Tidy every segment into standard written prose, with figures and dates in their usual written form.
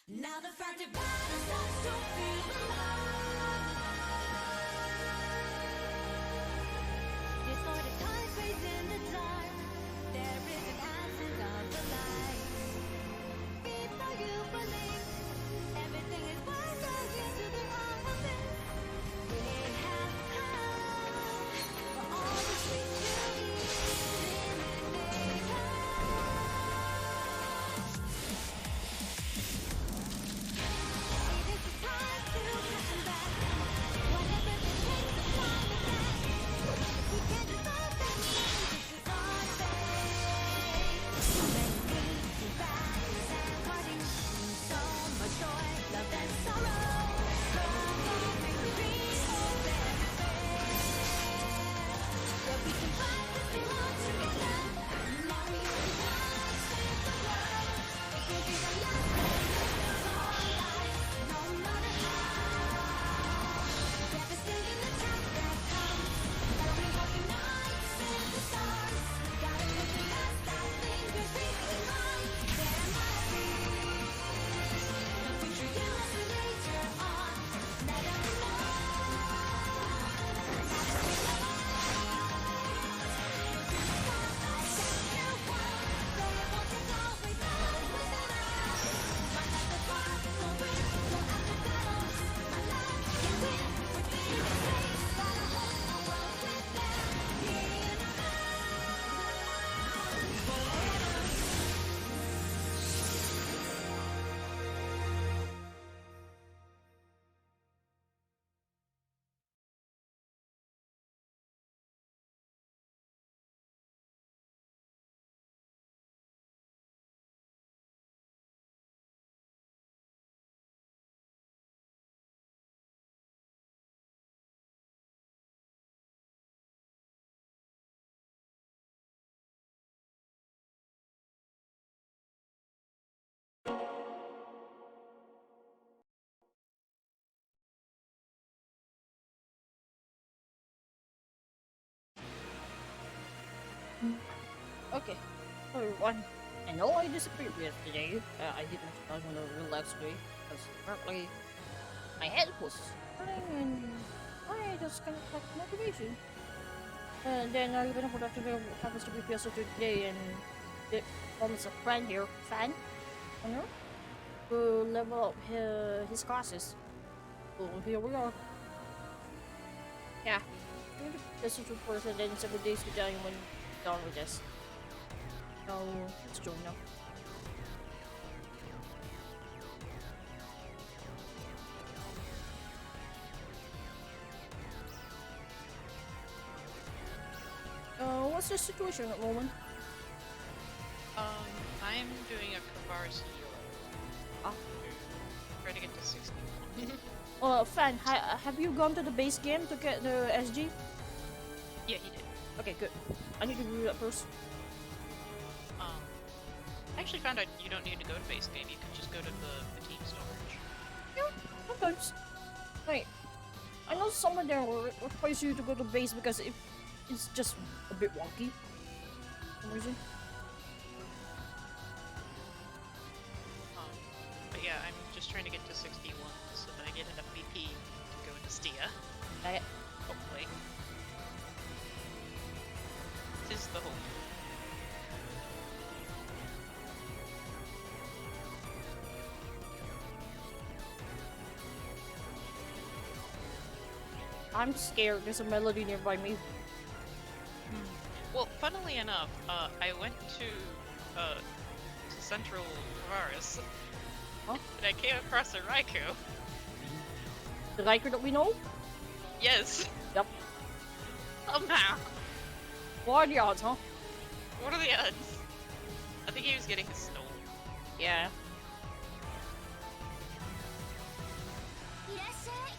Now the fractured battle starts to feel alive. Disordered time fades in the dark. There is an absence of the light. Before you believe everything is worth looking to the opposite. It has come for all the things you eliminate us. It is the time to come back. Whatever it takes to find the path. We can't dissolve that change. This is our fate. Let's meet you back and parting. So much joy, love and sorrow. From victory, hope and despair. That we can fight this thing all together. Now we unite, save the world. It could be the last day of our lives, no matter how devastating the task that comes. Now we all unite, save the stars. Gotta put the last that lingers in mind. There might be the future you as we later on. Let us know. Now that we Okay, hello everyone. I know I disappeared yesterday. I didn't start on a relaxed day because apparently my head was hurting and I just kind of lacked motivation. And then I even forgot to know what happens to be PSO2 today, and it promised a friend here, fan, you know, to level up his classes. So here we are. Yeah, I'm the PSO2 first, and then 7 days to die when done with this. So let's join now. What's the situation at the moment? I'm doing a Kavara's heal. Ah. Try to get to 60. Fan, have you gone to the base game to get the SG? Yeah, he did. Okay, good. I need to do that first. I actually found out you don't need to go to base game, you can just go to the team storage. Yeah, sometimes. Wait, I know someone there requires you to go to base because it's just a bit wonky for some reason. just trying to get to 61 so that I get enough BP to go into Stia. Okay. Hopefully. Tis the hope. I'm scared. There's a melody nearby me. Well, funnily enough, I went to Central Tavares, Huh? and I came across a Raikou. The Riker that we know? Yes! Yep. Somehow! What are the odds, huh? What are the odds? I think he was getting stolen. Yeah. いらっしゃい。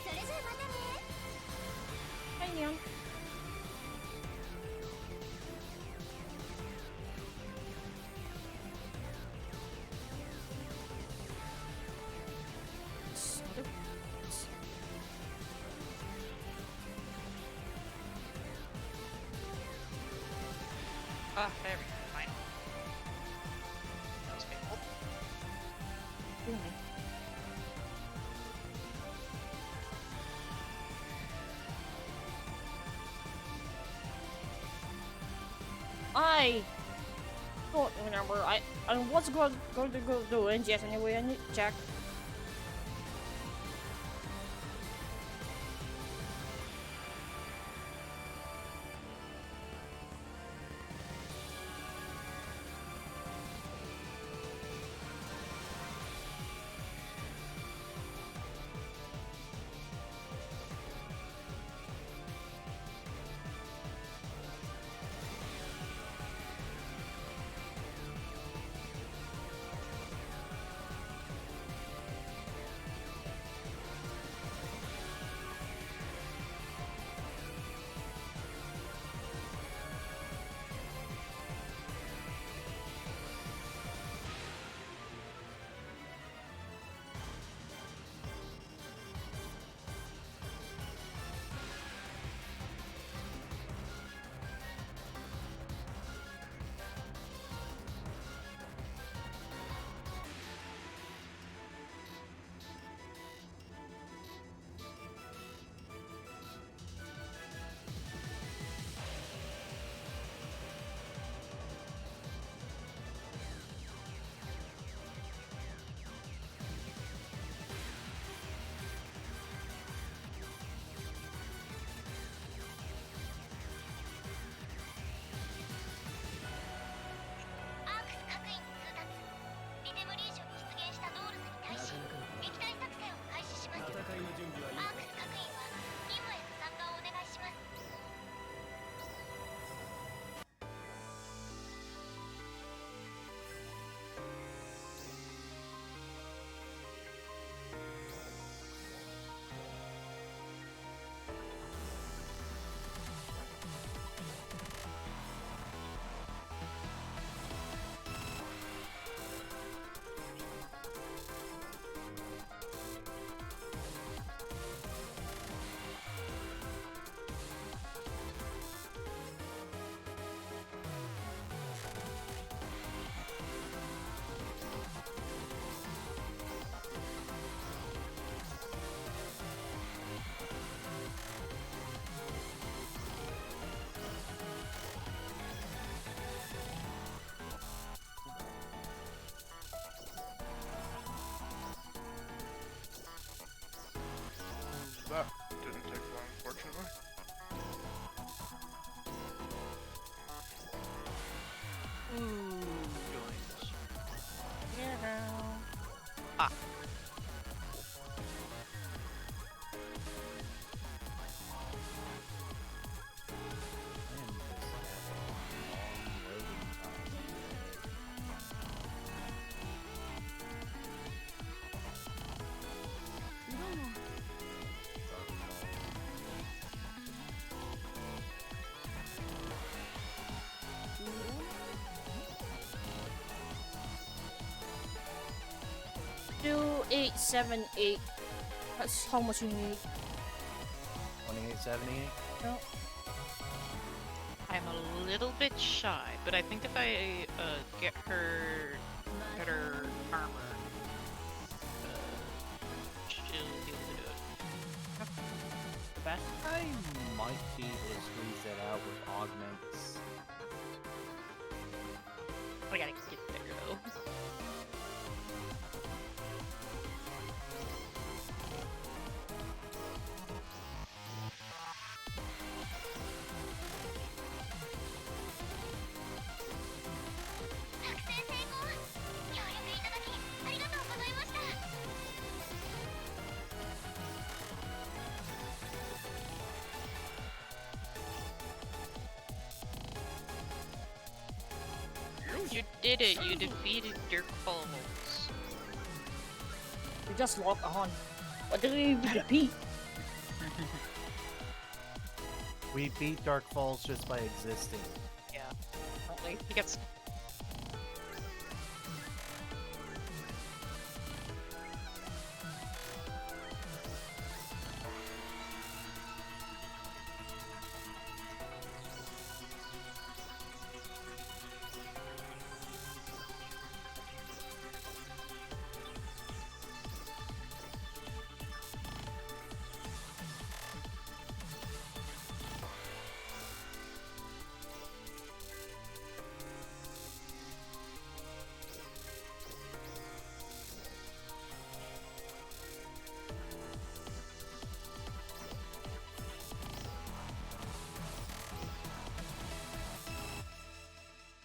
それじゃあまたね。 Hi, Neon. Ah, there we go. Fine. That was painful. I don't remember. I was going to go do NGS anyway. I need to check. That didn't take long, fortunately. Feelings. Yeah. Ah. 2878. That's how much you need. 2878. No. I'm a little bit shy, but I think if I get her better armor, she'll be able to do it. The best. I might be able to squeeze that out with augments. I gotta get there though. You did it! You defeated Dirk Falls. You just log on. What did we repeat? We beat Dark Falls just by existing. Yeah. Apparently. He gets.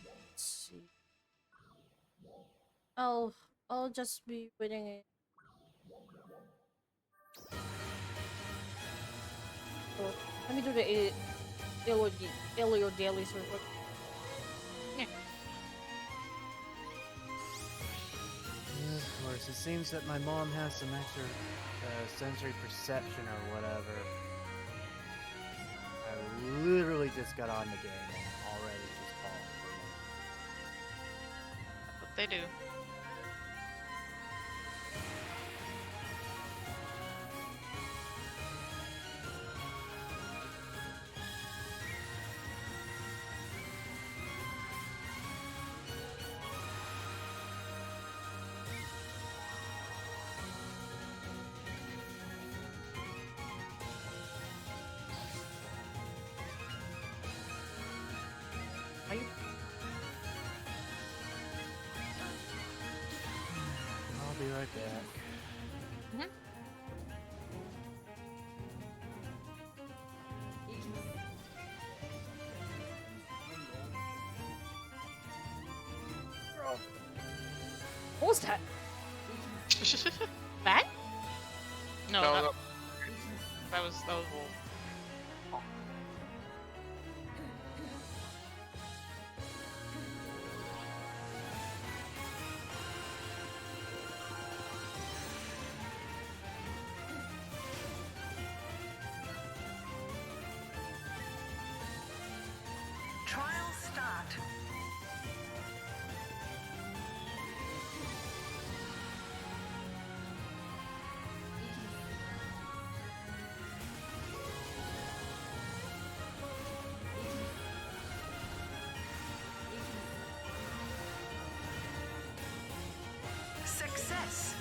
Let's see. I'll just be waiting it. So, let me do the Elio daily server. Yeah. Yeah, of course. It seems that my mom has some extra sensory perception or whatever. I literally just got on the game and already just calling for me. That's what they do. Are you? I'll be right back. Mhm. What was that? That? No, No, that was Wolf. Trial start. Success.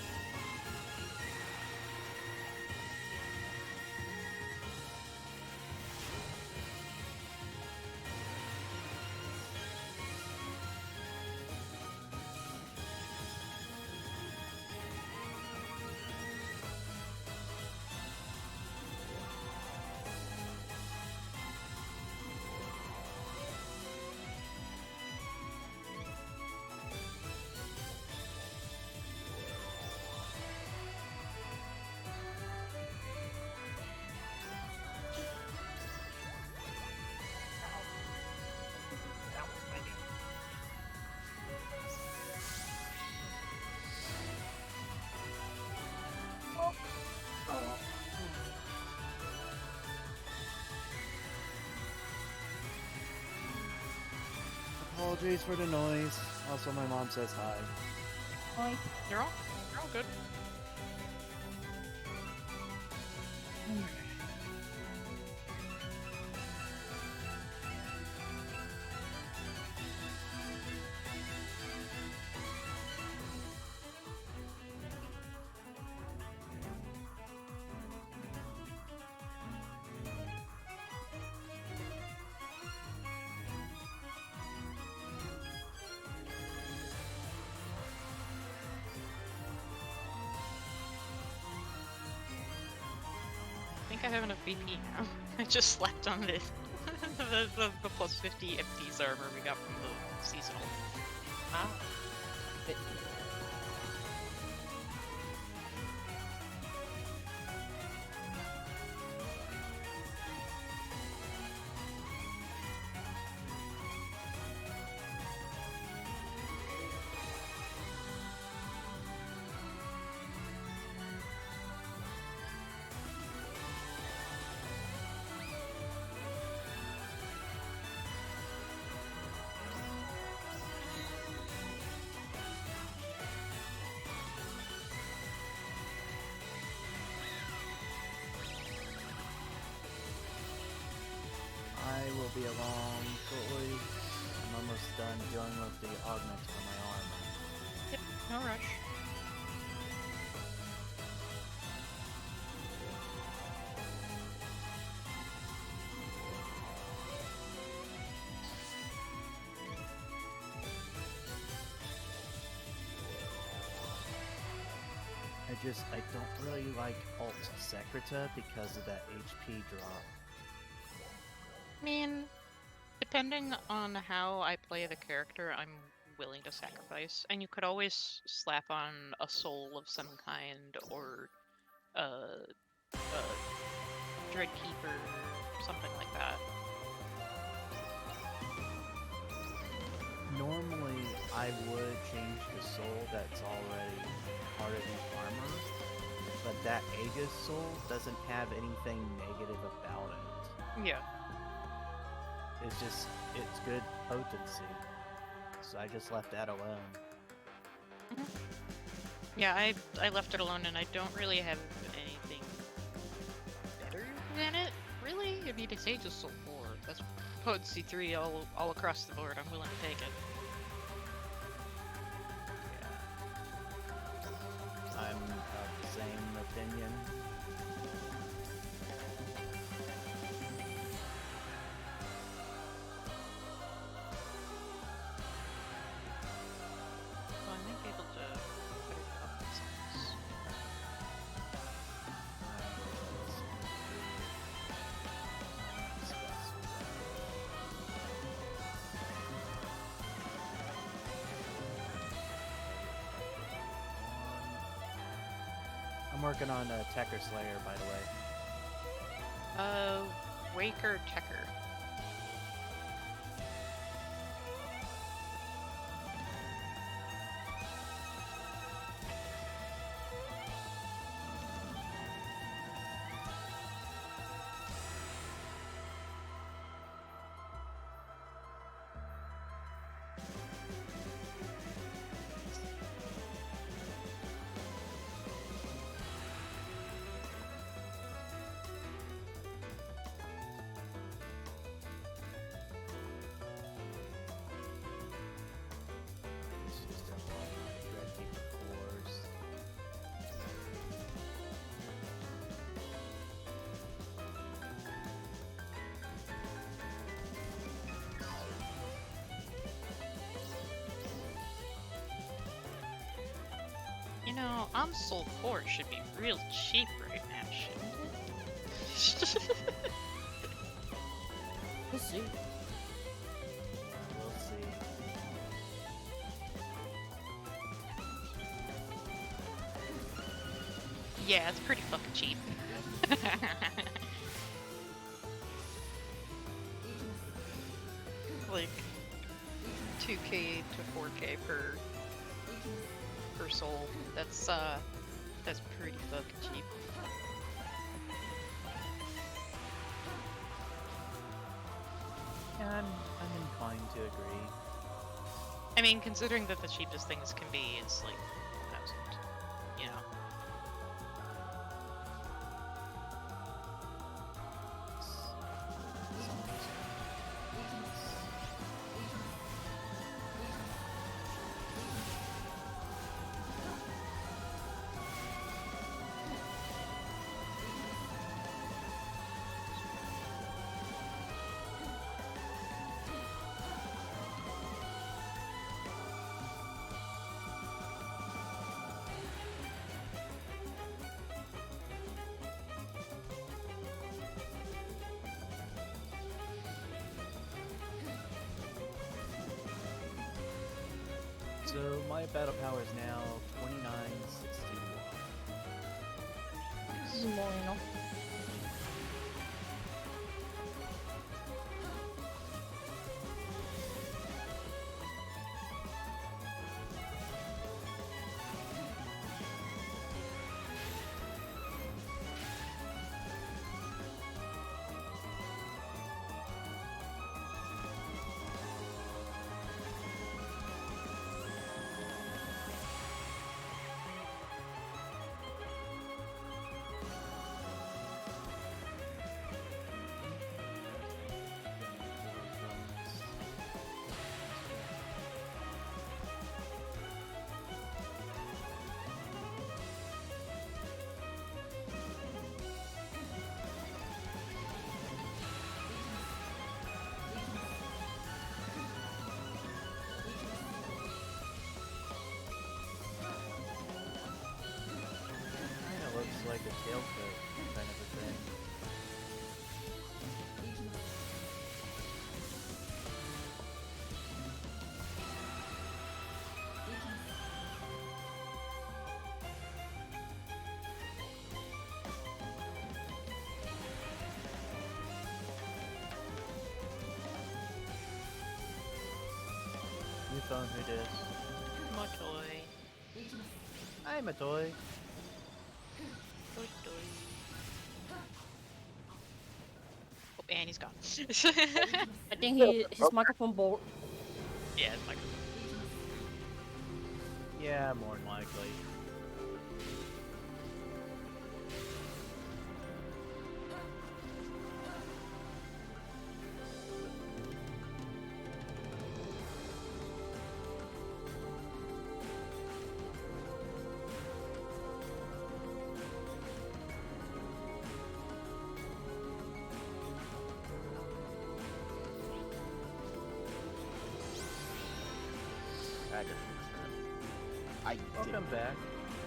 Apologies for the noise. Also, my mom says hi. Hi. You're all good. I think I have enough BP now. I just slapped on the the plus 50 MP's armor we got from the seasonal. Ah. But I will be along shortly. I'm almost done dealing with the augments for my armor. Yep, no rush. I don't really like Alt Secreta because of that HP drop. I mean, depending on how I play the character, I'm willing to sacrifice. And you could always slap on a soul of some kind or a Dreadkeeper, something like that. Normally, I would change the soul that's already part of the armor, but that Aegis soul doesn't have anything negative about it. Yeah. It's good potency. So I just left that alone. Yeah, I left it alone and I don't really have anything better than it, really? I mean, it's Aegis Soul 4. That's potency 3 all across the board. I'm willing to take it. Yeah. I'm of the same opinion. Well, I might be able to put it up with some. I'm working on a Tekker Slayer, by the way. Waker Tekker. It's just a Dreadkeeper cores. You know, on Soul 4 it should be real cheap right now, shouldn't it? we'll see. We'll see. Yeah, it's pretty fucking cheap. Like 2K to 4K per soul. That's pretty fucking cheap. Yeah, I'm inclined to agree. I mean, considering that the cheapest things can be is like 1,000, you know. So my battle power is now 2961. This is more, you know. Kinda looks like a tailcoat kind of a thing. New phone, who dis? My toy. I'm a toy. Toy, toy. Oh, and he's gone. I think his microphone broke. Yeah, it's like Yeah, more than likely. I just fixed that. Welcome back.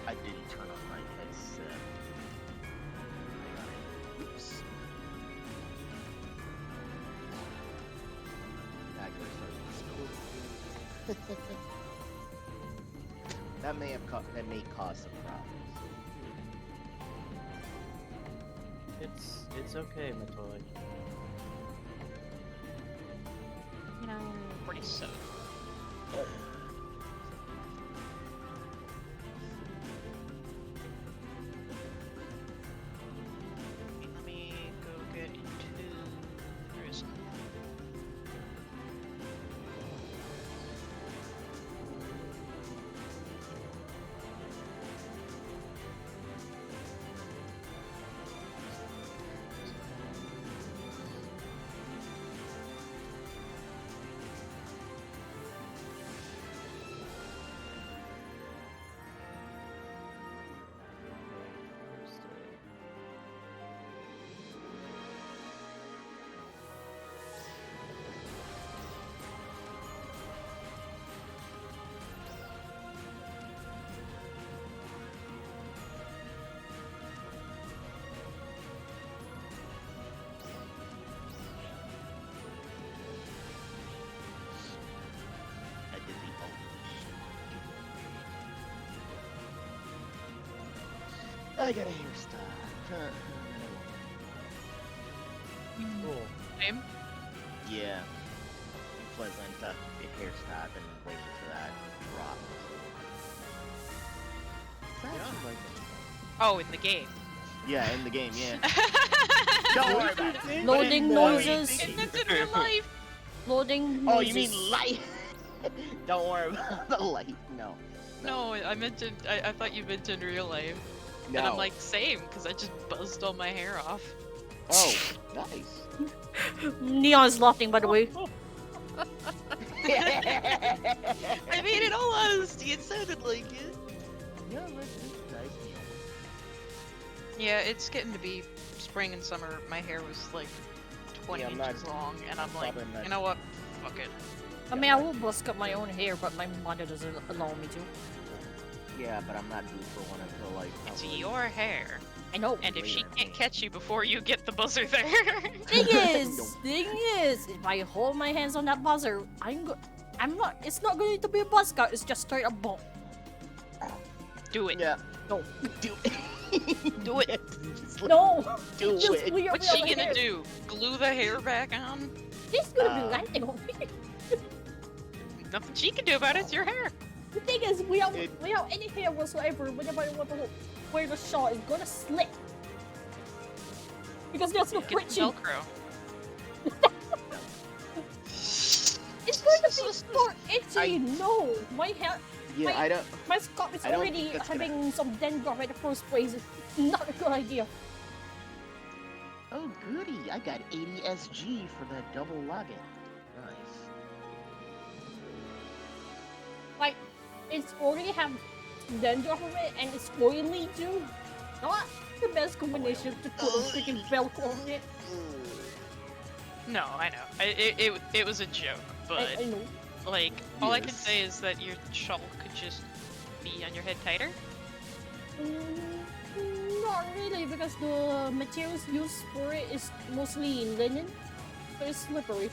I didn't turn on my headset. Oops. I gotta start this. That may cause some problems. It's okay, Matoy. 47. Let me go get into prison. I did the I got a hairstyle. Cool. Same? Yeah. Pleasant hairstyle. I've been waiting for that drop. It's actually like Oh, in the game. yeah, in the game, yeah. Don't worry about it. Loading No, noises. And that's in real life. Loading Oh, noises. you mean light? Don't worry about the light. No. No, I mentioned. I thought you mentioned real life. No. And I'm like, same, because I just buzzed all my hair off. Oh, nice. Neon's laughing, by the way. I mean, in all honesty, it sounded like it. Yeah, it's nice. Yeah, it's getting to be spring and summer. My hair was like 20 Yeah, I'm not- inches long, and I'm like, probably not- you know what? Fuck it. I mean, I will bust cut my own hair, but my mother doesn't allow me to. Yeah, but I'm not due for one until like. It's probably- your hair. I know. And if she Later. can't catch you before you get the buzzer there. Thing is, if I hold my hands on that buzzer, I'm not. It's not going to be a buzzcut. It's just straight up bomb. Do it. Yeah. No. Do it. Do it. Just like, No. do Just it. weird What's she the gonna hair. do? Glue the hair back on? She's gonna be landing on me. Nothing she can do about it. It's your hair. The thing is, without any hair whatsoever, whenever I want to wear the shawl, it's gonna slip. Because there's no Get friction. Velcro. It's going to be more itchy. No, my hair, Yeah, my- I don't. my scalp is I don't already think that's gonna- having some dandruff in the first place. It's not a good idea. Oh, goody! I got 80 SG for that double login. Nice. Like, it's already have dandruff on it and it's oily too. Not the best combination to put a freaking Velcro on it. No, I know. It was a joke, but I know. like all I can Yes. say is that your shawl could just be on your head tighter. Not really, because the materials used for it is mostly linen, so it's slippery.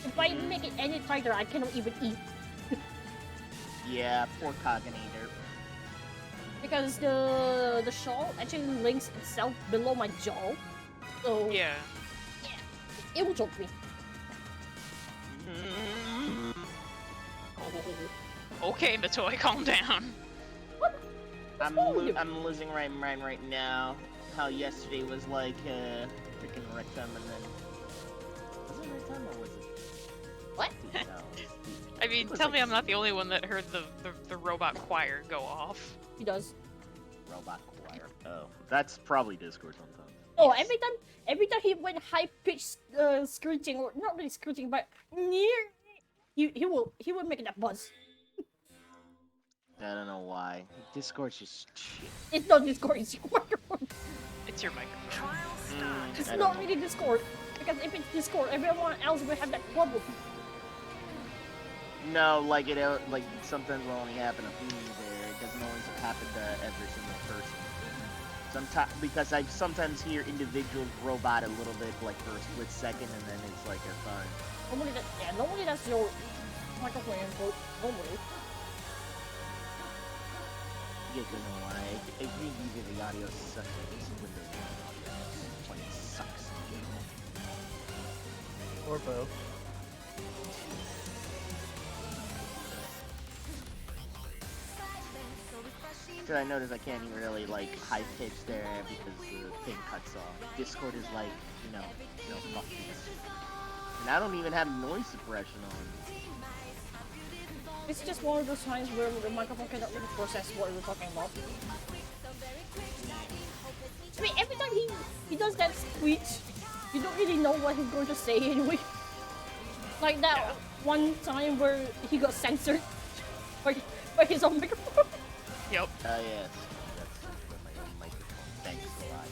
If I make it any tighter, I cannot even eat. Yeah, poor Cognator. Because the shawl actually links itself below my jaw, so Yeah. it will choke me. Oh. Okay, Matoy, calm down. I'm losing my mind right now. How yesterday was like freaking rectum, and then was it rectum or was it? What? No, I mean, It was tell like- me I'm not the only one that heard the robot choir go off. He does. robot choir. Oh, that's probably Discord sometimes. Oh, every time he went high pitched screeching, or not really screeching, but near, he will make that buzz. I don't know why. Discord's just shit. It's not Discord, it's your microphone. It's your microphone. Trial start. It's I don't not know. really Discord. Because if it's Discord, everyone else will have that problem. No, like like sometimes will only happen a few there. It doesn't always happen to every single person. Sometimes because I sometimes hear individuals robot a little bit like for a split second, and then it's like they're fine. Normally that's your microphone input. Normally. You guys don't know why. I think even the audio sucks. This Windows audio fucking sucks. Or both. So I notice I can't even really like high pitch there because the thing cuts off. Discord is like, fuck this. And I don't even have noise suppression on. It's just one of those times where the microphone cannot really process what we're talking about. I mean, every time he does that screech, you don't really know what he's going to say anyway. Like that one time where he got censored by his own microphone. Yep. Yes. That's for my own microphone. Thanks a lot.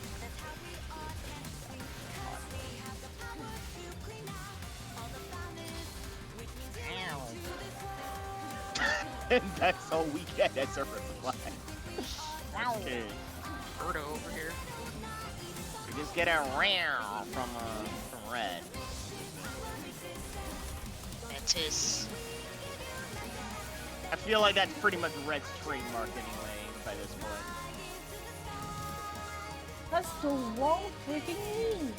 And that's all we get as a reply. Wow. Okay. Birdo over here. We just get a round from Red. That's his. I feel like that's pretty much Red's trademark anyway by this point. That's the wrong freaking mean.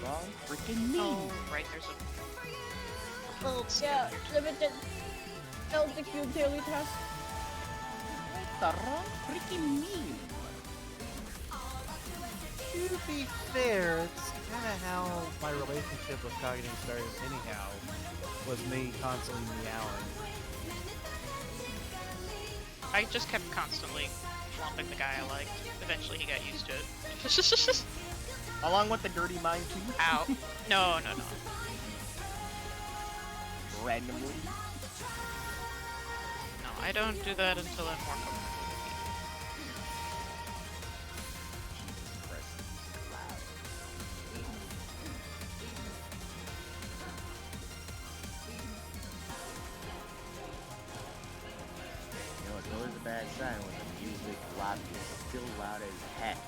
Wrong freaking me. Oh, right. There's a. Yeah, limited LTQ daily task. The wrong freaking me. To be fair, it's kind of how my relationship with Cognitive started anyhow, was me constantly meowing. I just kept constantly flopping the guy I liked. Eventually, he got used to it. Along with the dirty mind too. Ow. No. Randomly. No, I don't do that until I'm more comfortable. You know, it's always a bad sign when the music loud is still loud as heck.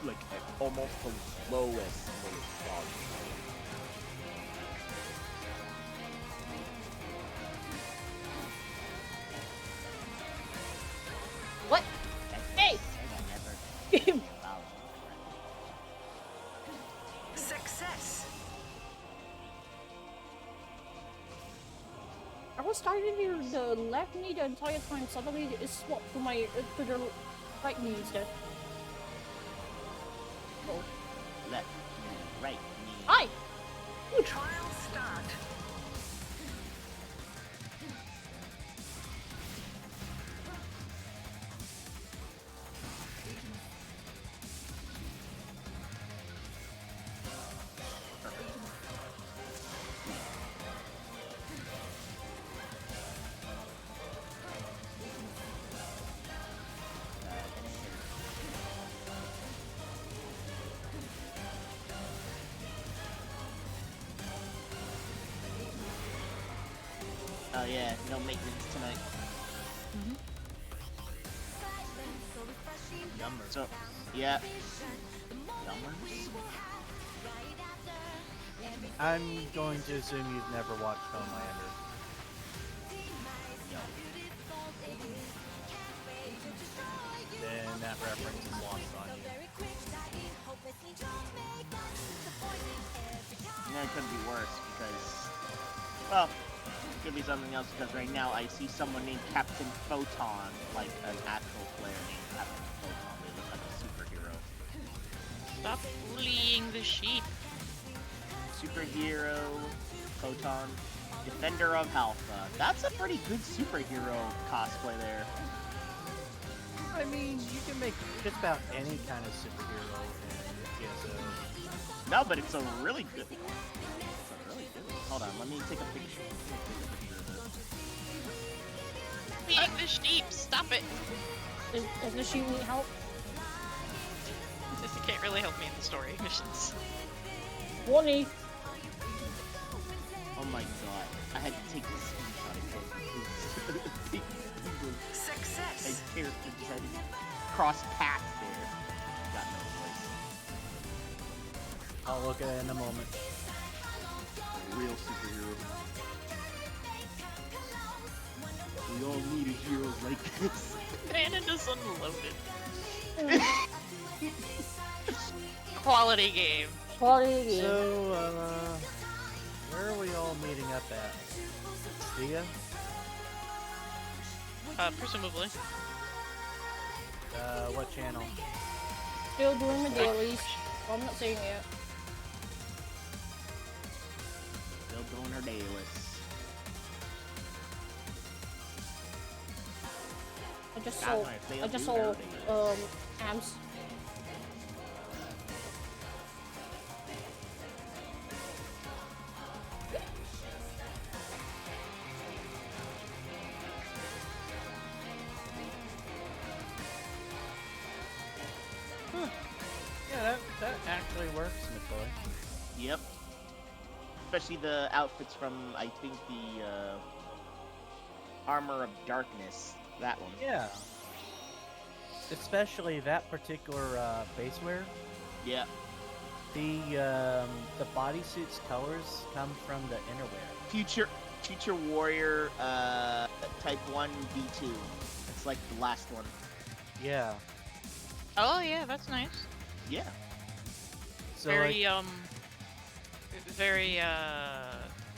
Like at almost the lowest volume. game. Success. I was targeting the left knee the entire time. Suddenly it swapped to my to the right knee instead. Oh, Left knee, right knee. hi. Trial start. Oh yeah, no maintenance tonight. Yummer. So, yeah. Yummers? I'm going to assume you've never watched Homelander. Then that reference is lost on you. You know, it could be worse because, well, it could be something else because right now I see someone named Captain Photon, like an actual player named Captain Photon. They look like a superhero. Stop bullying the sheep. Superhero, Photon, Defender of Alpha. That's a pretty good superhero cosplay there. I mean, you can make just about any kind of superhero in PSO. No, but it's a really good one. It's a really good one. Hold on, let me take a picture. Bullying the sheep. Stop it. Does the sheep need help? This can't really help me in the story missions. Warning. Oh my god, I had to take this screenshot again. My Success. character decided to cross paths there. Got no choice. I'll look at it in a moment. Real superhero. We all needed heroes like this. TRAININ just unloaded. Quality game. Quality game. So, where are we all meeting up at? Stia? Presumably. What channel? Still doing my dailies. Well, I'm not saying yet. Still doing her dailies. I just God, saw. if they I just do saw. their dailies. Ams. Yeah, that actually works, McCoy. Yep. Especially the outfits from, I think, the Armor of Darkness. That one. Yeah. Especially that particular basewear. Yeah. The bodysuit's colors come from the innerwear. Future Warrior Type 1 V2. It's like the last one. Yeah. Oh yeah, that's nice. Yeah. So Very very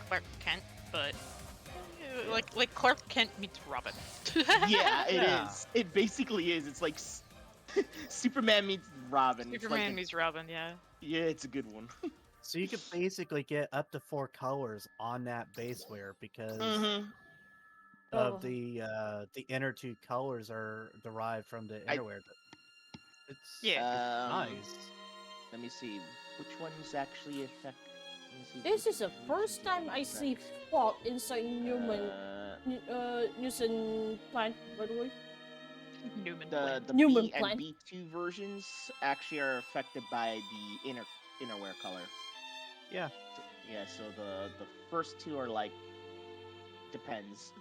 Clark Kent, but like Clark Kent meets Robin. Yeah, it is. Yeah. It basically is. It's like Superman meets Robin. It's Superman like meets Robin, yeah. yeah, it's a good one. so you could basically get up to 4 colors on that basewear because Mm-hmm. of Oh. the inner 2 colors are derived from the innerwear. It's Yeah. nice. Let me see. Which one's actually affect? Let me see This which is the one first time I see affects. fog inside Newman. Uh, Newton plant, by the way. Newman the Plant. the Newman B and plant. B2 versions actually are affected by the innerwear color. Yeah. Yeah, so the first two are like depends.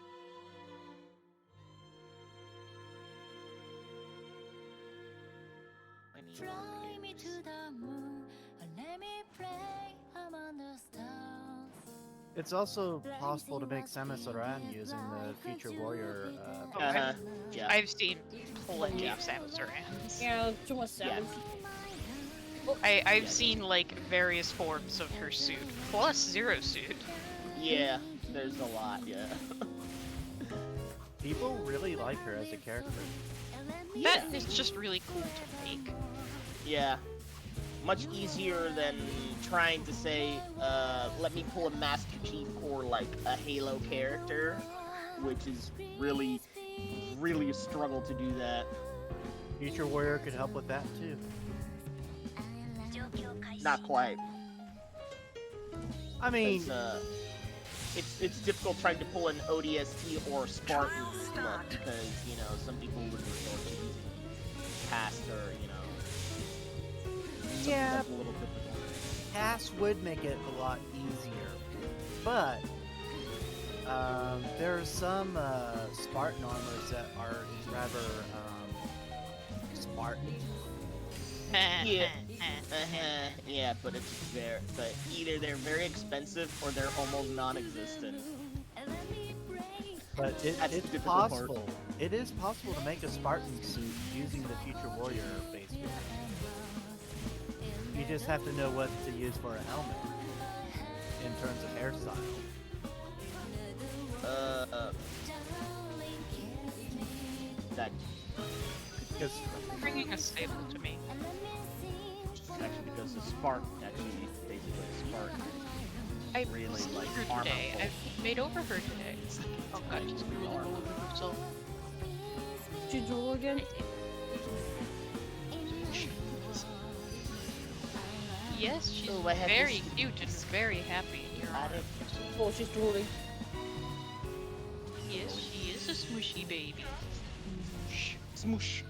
I need more Fly me pairs. to the moon and let me play among the stars. It's also possible to make Samus Aran using the Future Warrior. Oh, Yeah. I've seen plenty Yeah. of Samus Arans. Yeah, too much Yeah. Samus. I've seen like various forms of her suit, plus Zero suit. Yeah, there's a lot, yeah. People really like her as a character. That is just really cool to make. Yeah. Much easier than trying to say, let me pull a Master Chief or like a Halo character, which is really, really a struggle to do that. Future Warrior could help with that too. Not quite. I mean, 'Cause, it's difficult trying to pull an ODST or Spartan Trial look start. because, you know, some people would resort to using cast or, you know, something Yeah. that's a little difficult. Pass would make it a lot easier, but there are some Spartan armors that are rather Spartan. Yeah. Yeah, but either they're very expensive or they're almost non-existent. But That's the it's difficult part. possible. It is possible to make a Spartan suit using the Future Warrior base build. You just have to know what to use for a helmet in terms of hairstyle. That Because Bringing a stable to me. actually because the Spartan actually basically a Spartan. I Really, seen like, her armor today. full. I've made over her today. Oh god, she's really all over herself. She drew again. Yes, she's Oh, I had very this- cute and very happy in your I arms. Oh, she's drooling. Yes, she is a smushy baby. Smoosh.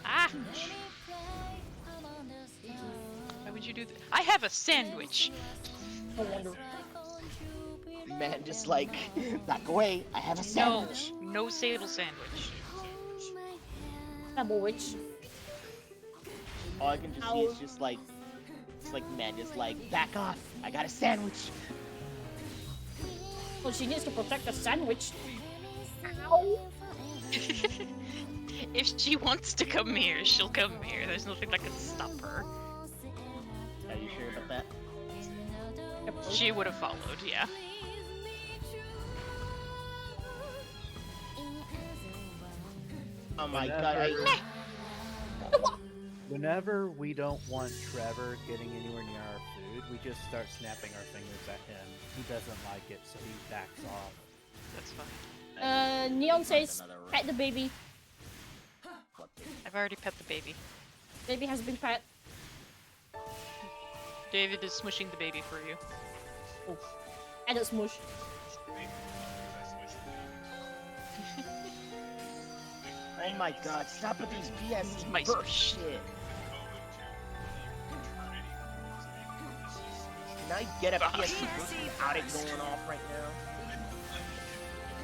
Ah! Why would you do that? I have a sandwich! No wonder. Man, just like, back away. I have a No, sandwich. no sable sandwich. Double witch. All I can just see is just like, it's like, man, just like, back off. I got a sandwich. Well, she needs to protect the sandwich. Ow! If she wants to come here, she'll come here. There's nothing that can stop her. Are you sure about that? She would have followed, yeah. Oh my Whenever- god. whenever we don't want Trevor getting anywhere near our food, we just start snapping our fingers at him. He doesn't like it, so he backs off. That's fine. Neon says, Another room. pet the baby. What the- I've already pet the baby. Baby has been pet. David is smushing the baby for you. And a smoosh. Oh my god, stop with these BS My burp smush. shit. Can I get a PS2 burp without it going off right now?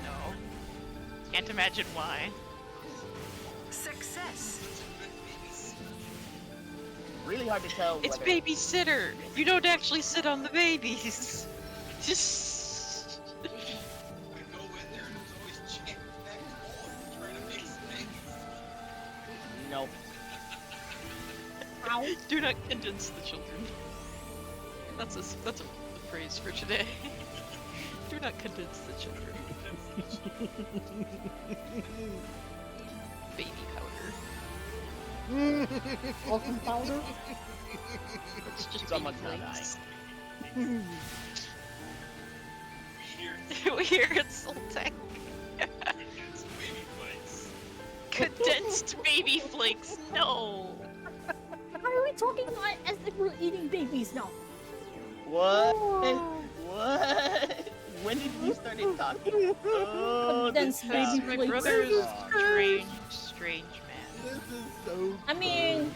No. Can't imagine why. Success. Really hard to tell It's whether... babysitter! You don't actually sit on the babies! Just... Nope. Ow. Do not condense the children. That's a phrase for today. Do not condense the children. Baby powder. Welcome powder. It's just Someone's baby gonna flakes. die. We hear it, Sultank. Condensed baby flakes, no! Why are we talking as if we're eating babies now? What? What? When did we start talking? Oh, Condensed this baby guy. My flakes. brother is a Oh, strange man. This is so I mean,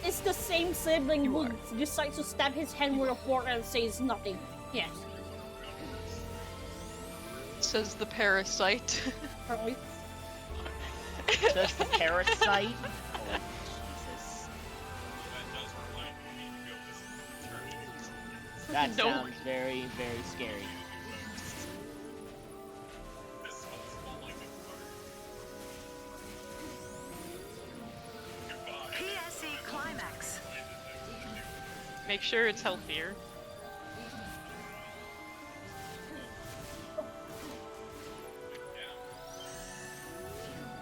it's the same sibling You who are. decides to stab his hand with a fork and says nothing. Yes, Says the parasite. apparently. Does the parasite? Oh, Jesus. That No. sounds very, very scary. PSE climax. Make sure it's healthier.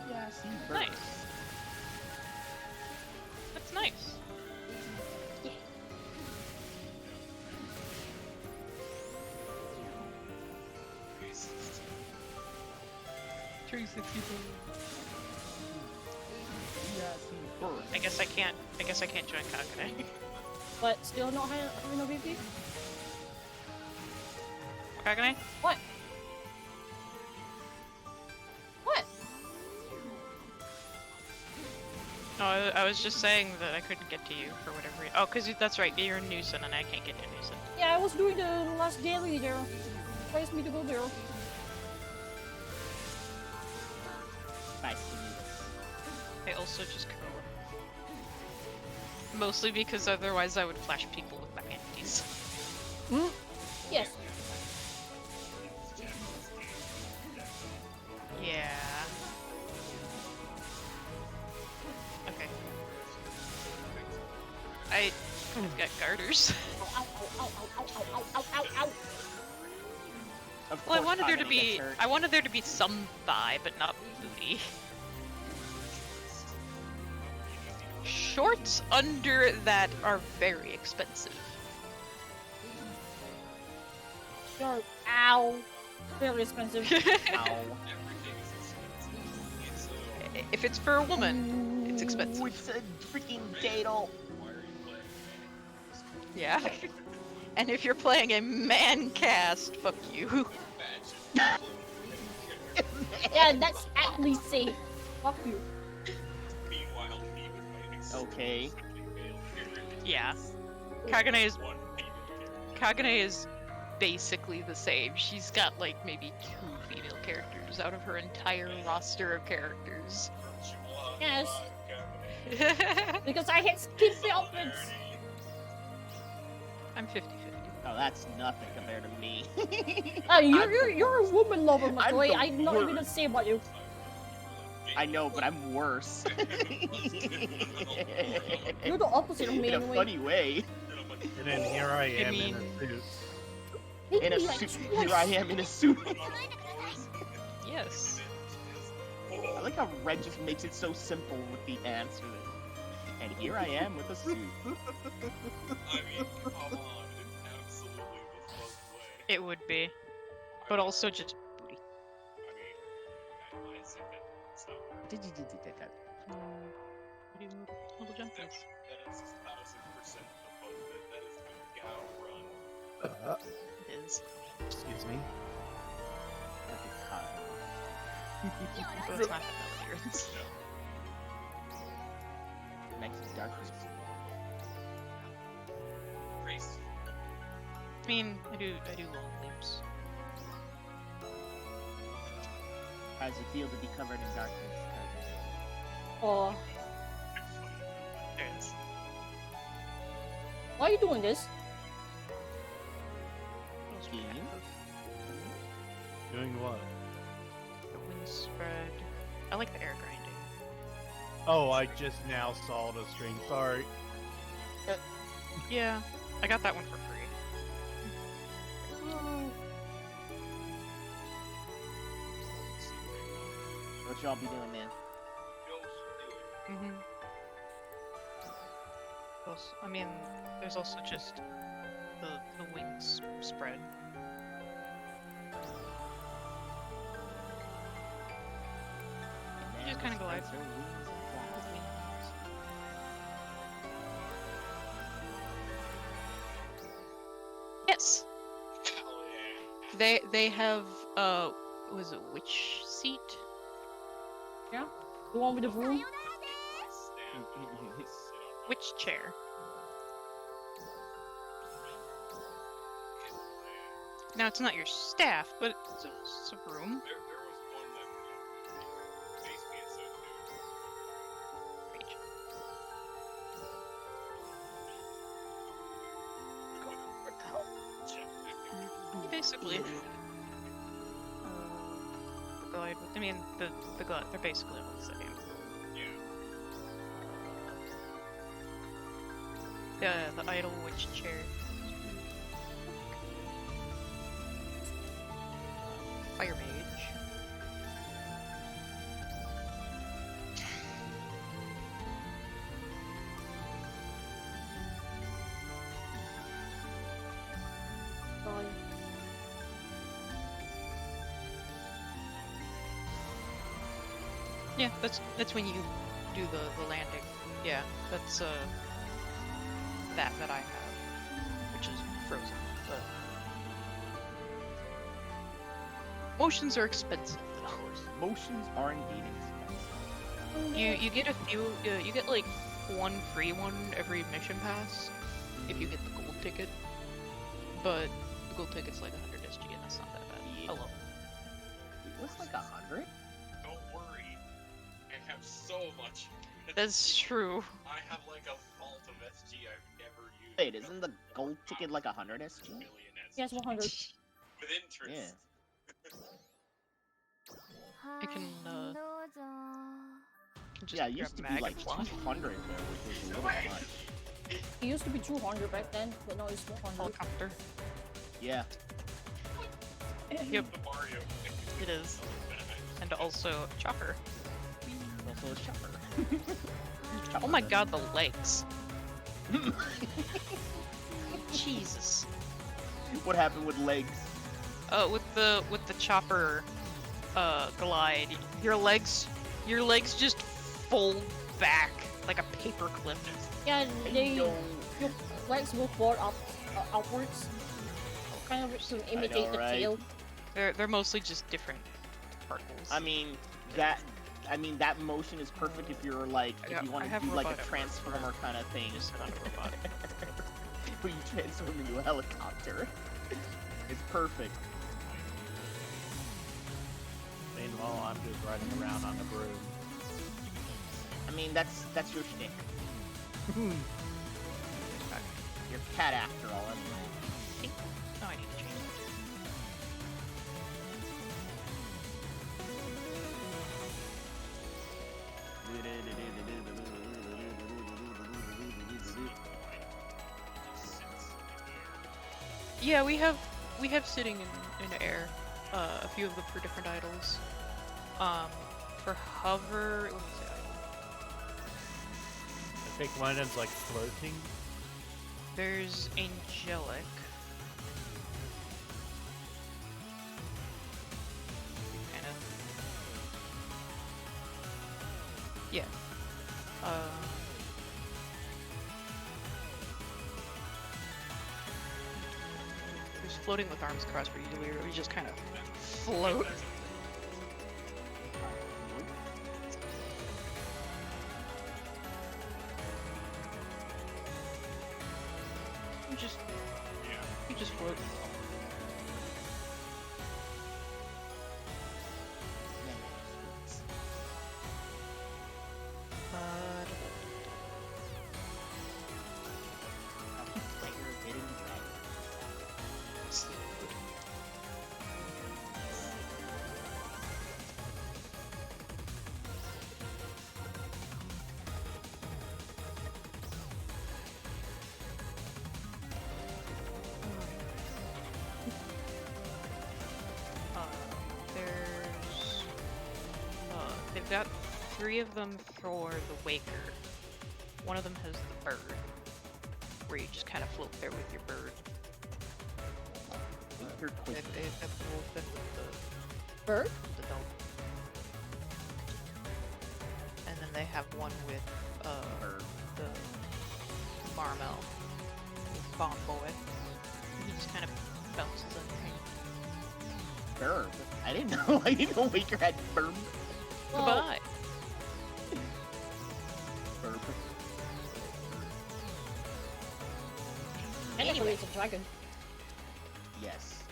Yeah, see, Nice. That's nice. I guess I can't. I guess I can't join Kagane. But still not having a BP? Kagane? What? What? No, I was just saying that I couldn't get to you for whatever reason. Oh, because that's right. You're in Newson and I can't get to Newson. Yeah, I was doing the last daily there. Advised me to go there. Nice to meet us. I also just curl. Mostly because otherwise I would flash people with my panties. Hmm? Yes. Yeah. Okay. I've got garters. Ow, ow, ow, ow, ow, ow, ow, ow, ow. Of Well, I course wanted there to Kagane be gets hurt. I wanted there to be some thigh, but not booty. Shorts under that are very expensive. Sure. Ow. Very expensive. Ow. If it's for a woman, it's Ooh, expensive. it's a freaking daddle. Yeah. And if you're playing a man cast, fuck you. Yeah, that's at least safe. Fuck you. Okay. Yeah. Kagane is basically the same. She's got like maybe 2 female characters out of her entire roster of characters. Yes. Because I hate skimpy outfits. I'm 50-50. Oh, that's nothing compared to me. You're a woman lover, McCoy. the I'm not even worst. gonna say about you. I know, but I'm worse. You're the opposite of me In a anyway. funny way. And then here I am in mean- a suit. In a suit. Here I am in a suit. Yes. I like how Red just makes it so simple with the answer. And here I am with a suit. I mean, come on, it's absolutely the fuck way. It would be. But also just booty. I mean, I say that it's not. Little jump That is. is 1,000% above it. That is the Gao run. It is. Excuse me. Like a cut. But it's not familiar. Next is darkness. Crazy. I mean, I do long leaps. How does it feel to be covered in darkness? Oh, There it is. why are you doing this? Do you? Doing what? The wind spread. I like the air grinding. Oh, I just now saw the stream. Sorry. Yeah, I got that one for free. What y'all be doing, man? Mm-hmm. I mean, there's also just the wings spread. You just kinda glide. Spreads her wings and flies. Yes, Hell yeah. they have was it witch seat? The one with the broom? Witch chair. Now it's not your staff, but it's a room. There was one that base PSO2. Rage. What the hell? Basically. The glide. I mean, the glide. They're basically all the same. Yeah. The idle witch chair. Fire mage. Fine. Yeah, that's when you do the landing. Yeah, that's that I have, which is frozen. But motions are expensive. Of course, motions are indeed expensive. You get a few. You get like one free one every mission pass if you get the gold ticket. But the gold ticket's like 100 SG, and that's not that bad. Yeah. Hello. It was like 100. Don't worry. I have so much. That's true. I have like a vault of SG I've never used. Wait, isn't the gold ticket like 100 SG? Million SG. Yes, 100. With interest. I can just Yeah, it grab used to be mag like and fly. 200 though, which was a little much. It used to be 200 back then, but now it's 100. Helicopter. Yeah. Yep, The Mario. it is. And also chopper. Also a chopper. Oh my god, the legs. Jesus. What happened with legs? With the chopper glide, your legs just fold back like a paperclip. Yeah, they know. your legs will fold up outwards, kind of to imitate the right? tail. They're mostly just different particles. I mean that motion is perfect if you're like if you want to do like a transformer kind of thing. Just not a robot. But you transform into a helicopter. It's perfect. Meanwhile, I'm just riding around on the broom. I mean that's your shtick. You're cat after all, anyway. Oh, I need to change it. Yeah, we have sitting in air. A few of them for different idols. For hover, let me say idol. I think one of them's like floating. There's angelic. Kind of. Yeah. There's floating with arms crossed where you literally just kind of float. You just float. They've got 3 of them for the Waker. One of them has the bird, where you just kind of float there with your bird. They have both been with the Bird? the dog. And then they have one with the Marmel, with Bomb Boy. He just kind of bounces in. Burb. I didn't know Waker had burb. Well, Goodbye. Burb. Technically, it's a dragon. Yes.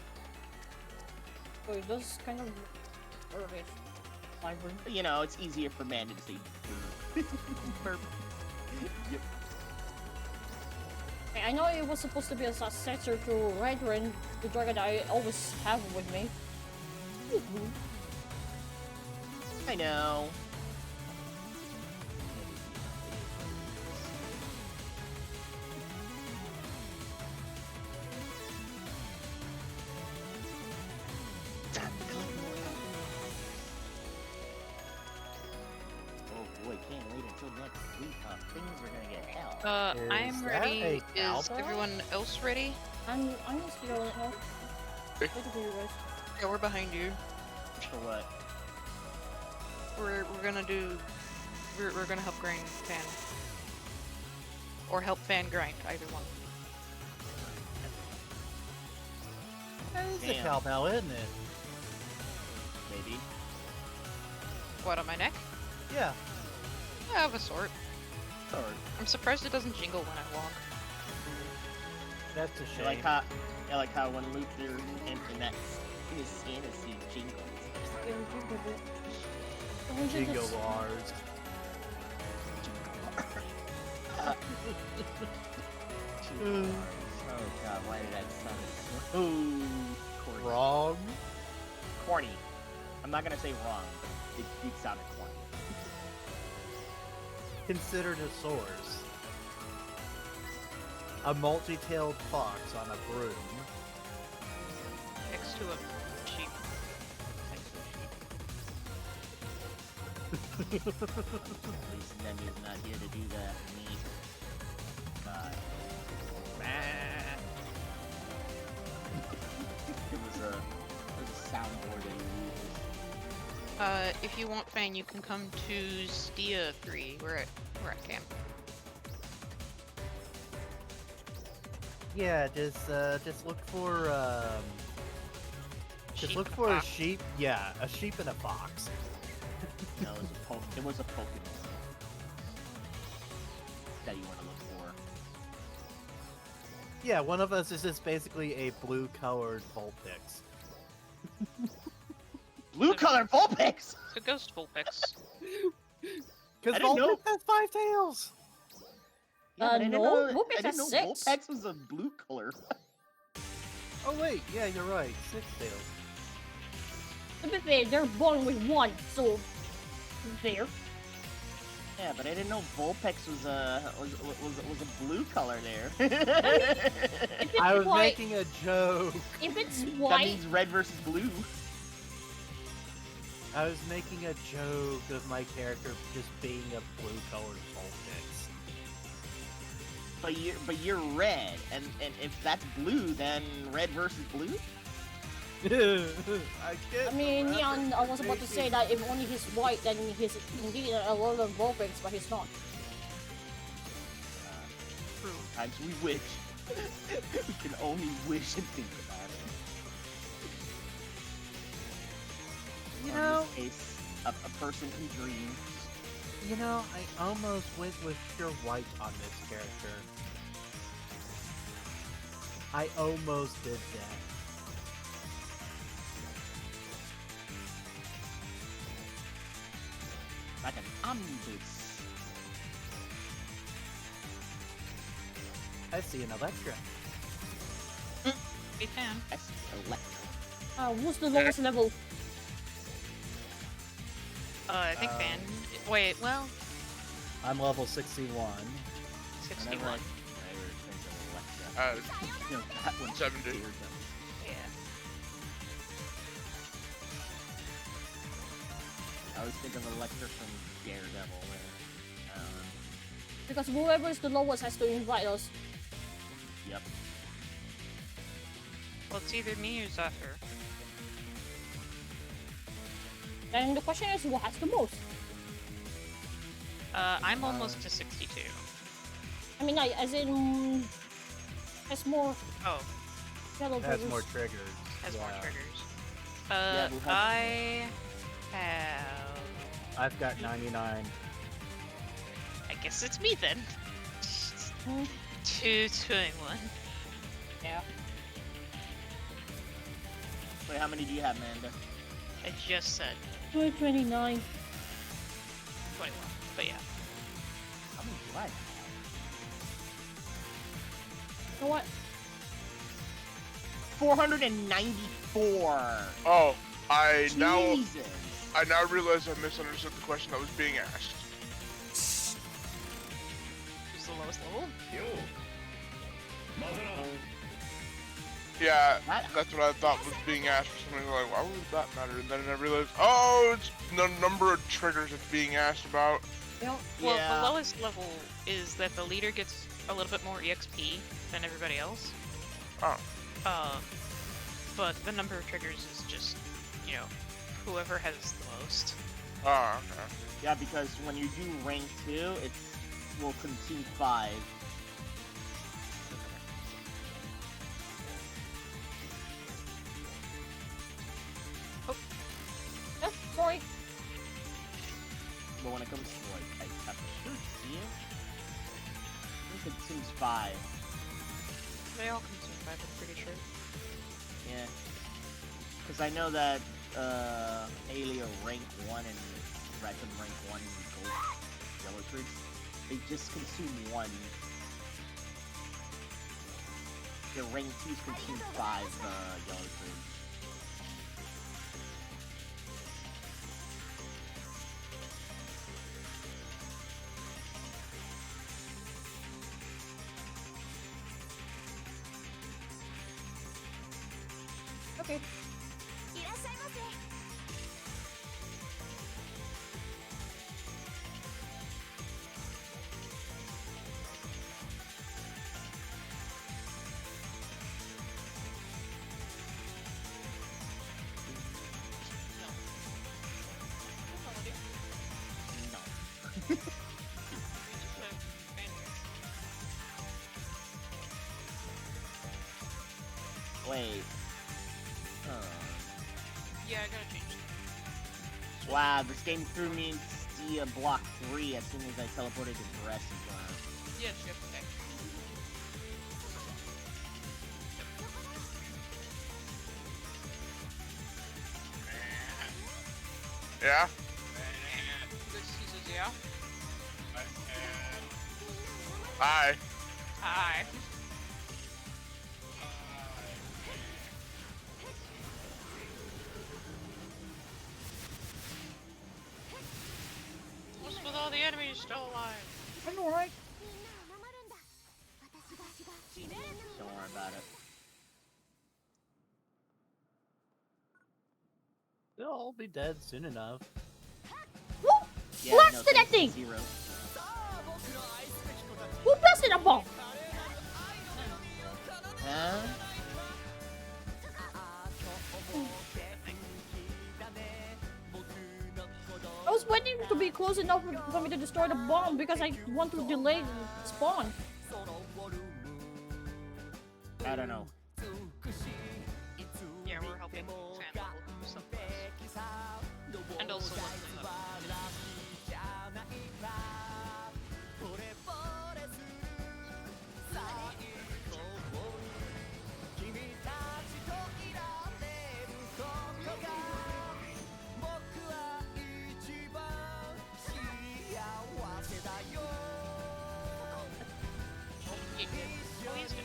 So it does kind of it's vibrant. You know, it's easier for man to say burb. Burp. Yep. I I know it was supposed to be a successor to Redrin, the dragon I always have with me. I know. Oh boy, can't wait until next week. Things are gonna get hell. Is I'm that ready. a Is cowbell? everyone else ready? I'm still on it now. Waiting for you guys. Yeah, we're behind you. For what? We're gonna do. We're gonna help grind Fan. Or help Fan grind, either one. That is a Damn. cowbell, isn't it? Maybe. What, on my neck? Yeah. Yeah, of a sort. Or I'm surprised it doesn't jingle when I walk. That's a I shame. like how when Luther in that in his fantasy jingles. Jingle bars. Oh god, why did that sound so corny? Wrong. Corny. I'm not gonna say wrong, but it sounded corny. Considered a source. A multi-tailed fox on a broom. Next to a sheep. At least Nemi's not here to do that for me. Bye. It was a soundboard that you used. If you want Fan, you can come to Stia 3. We're at camp. Yeah, just look for just Sheep look and a for a fox. sheep. Yeah, a sheep and a fox. No, it was a Pokemon that you want to look for. Yeah, one of us is just basically a blue-colored Vulpix. Blue color Vulpix! It's a ghost Vulpix. Because I didn't know- Vulpix has 5 tails. Yeah, but I didn't no, know, Vulpix I didn't has know 6. Vulpix was a blue color. Oh wait, yeah, you're right. 6 tails. To be fair, they're born with 1, so there. Yeah, but I didn't know Vulpix was a blue color there. If it's I was white, making a joke. if it's That white, means red versus blue. I was making a joke of my character just being a blue-colored Vulpix. But you're red, and if that's blue, then red versus blue. I I mean, Neon, I was about to say that if only he's white, then he's indeed a lot of Vulpix, but he's not. Times we wish. We can only wish and think about it. You Or know, in this case, a person who dreams. you know, I almost went with pure white on this character. I almost did that. Like an omnibus. I see an Electra. Be Fan. That's electric. What's the lowest level? I think Fan. Wait, well, I'm level 61. Whenever 61. I think of Electra, you know, that one 70. scared them. Yeah. I always think of Electra from Daredevil. Because whoever is the lowest has to invite us. Yep. Well, it's either me or Zephyr. And the question is, who has the most? I'm almost to 62. I mean, like, as in, has more Oh, yellow Has triggers. more triggers. has more Yeah. triggers. Yeah, who has- I have. I've got 99. I guess it's me then. Hmm. 221. Yeah. Wait, how many do you have, Amanda? I just said 229. 21. But yeah. How many do I have? know what? 494. Oh, I now Jesus. realize I misunderstood the question that was being asked. Who's the lowest level? Yeah, What? that's what I thought was being asked for something like, why would that matter? And then I realized, oh, it's the number of triggers it's being asked about. You know, Well, Yeah. the lowest level is that the leader gets a little bit more EXP than everybody else. Oh, But the number of triggers is just, you know, whoever has the most. oh, okay. Yeah, because when you do rank 2, it will consume 5. oh, sorry. But when it comes to like I should see it. It consumes 5. They all consume 5, I'm pretty sure. Yeah. Because I know that Alio rank 1 and Rackham rank 1 gold yellow troops, they just consume 1. Their rank 2s consume 5 yellow troops. Okay. いらっしゃいませ No. Wait. Yeah, I gotta change it. Wow, this game threw me into block 3 as soon as I teleported to Dressy. Yeah, ship, okay. Yeah? Good seasons, yeah? Hi. Hi. What's with all the enemies still alive? I know, right? みんなを守るんだ私が決めるの Don't worry about it. They'll all be dead soon enough. Who Yeah, blasted that thanks, thing? Zero. Who blasted that bomb? Huh? I was waiting to be close enough for me to destroy the bomb because I want to delay the spawn. I don't know. Yeah, we're helping fan level some class. And also leveling up.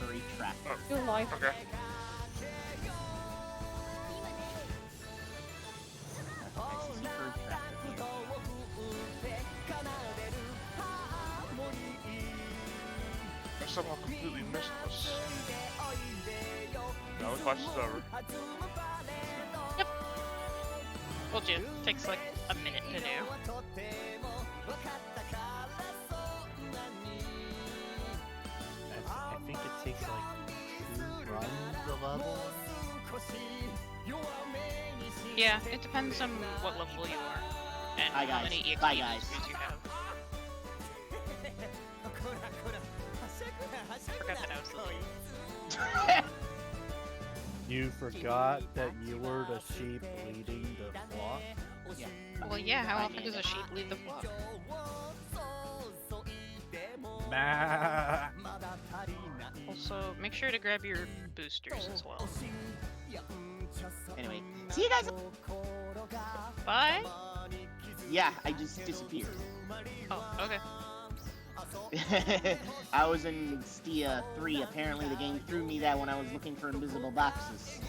Furry tractor. You're alive. Okay. I see furry tractor here. I somehow completely missed this. Now the quest is over. Told you, takes like a minute to do. I think it takes like 2 runs the level. Yeah, it depends on what level you are. And Bye, how guys. many EXP Bye, guys. boosters you have. Forgot that I was the lead. You forgot that you were the sheep leading the flock? Yeah. Well, yeah, how often does a sheep lead the flock? Bah. Also, make sure to grab your boosters as well. Anyway, see you guys. Bye? Yeah, I just disappeared. Oh, okay. I was in Stia 3. Apparently, the game threw me that when I was looking for invisible boxes.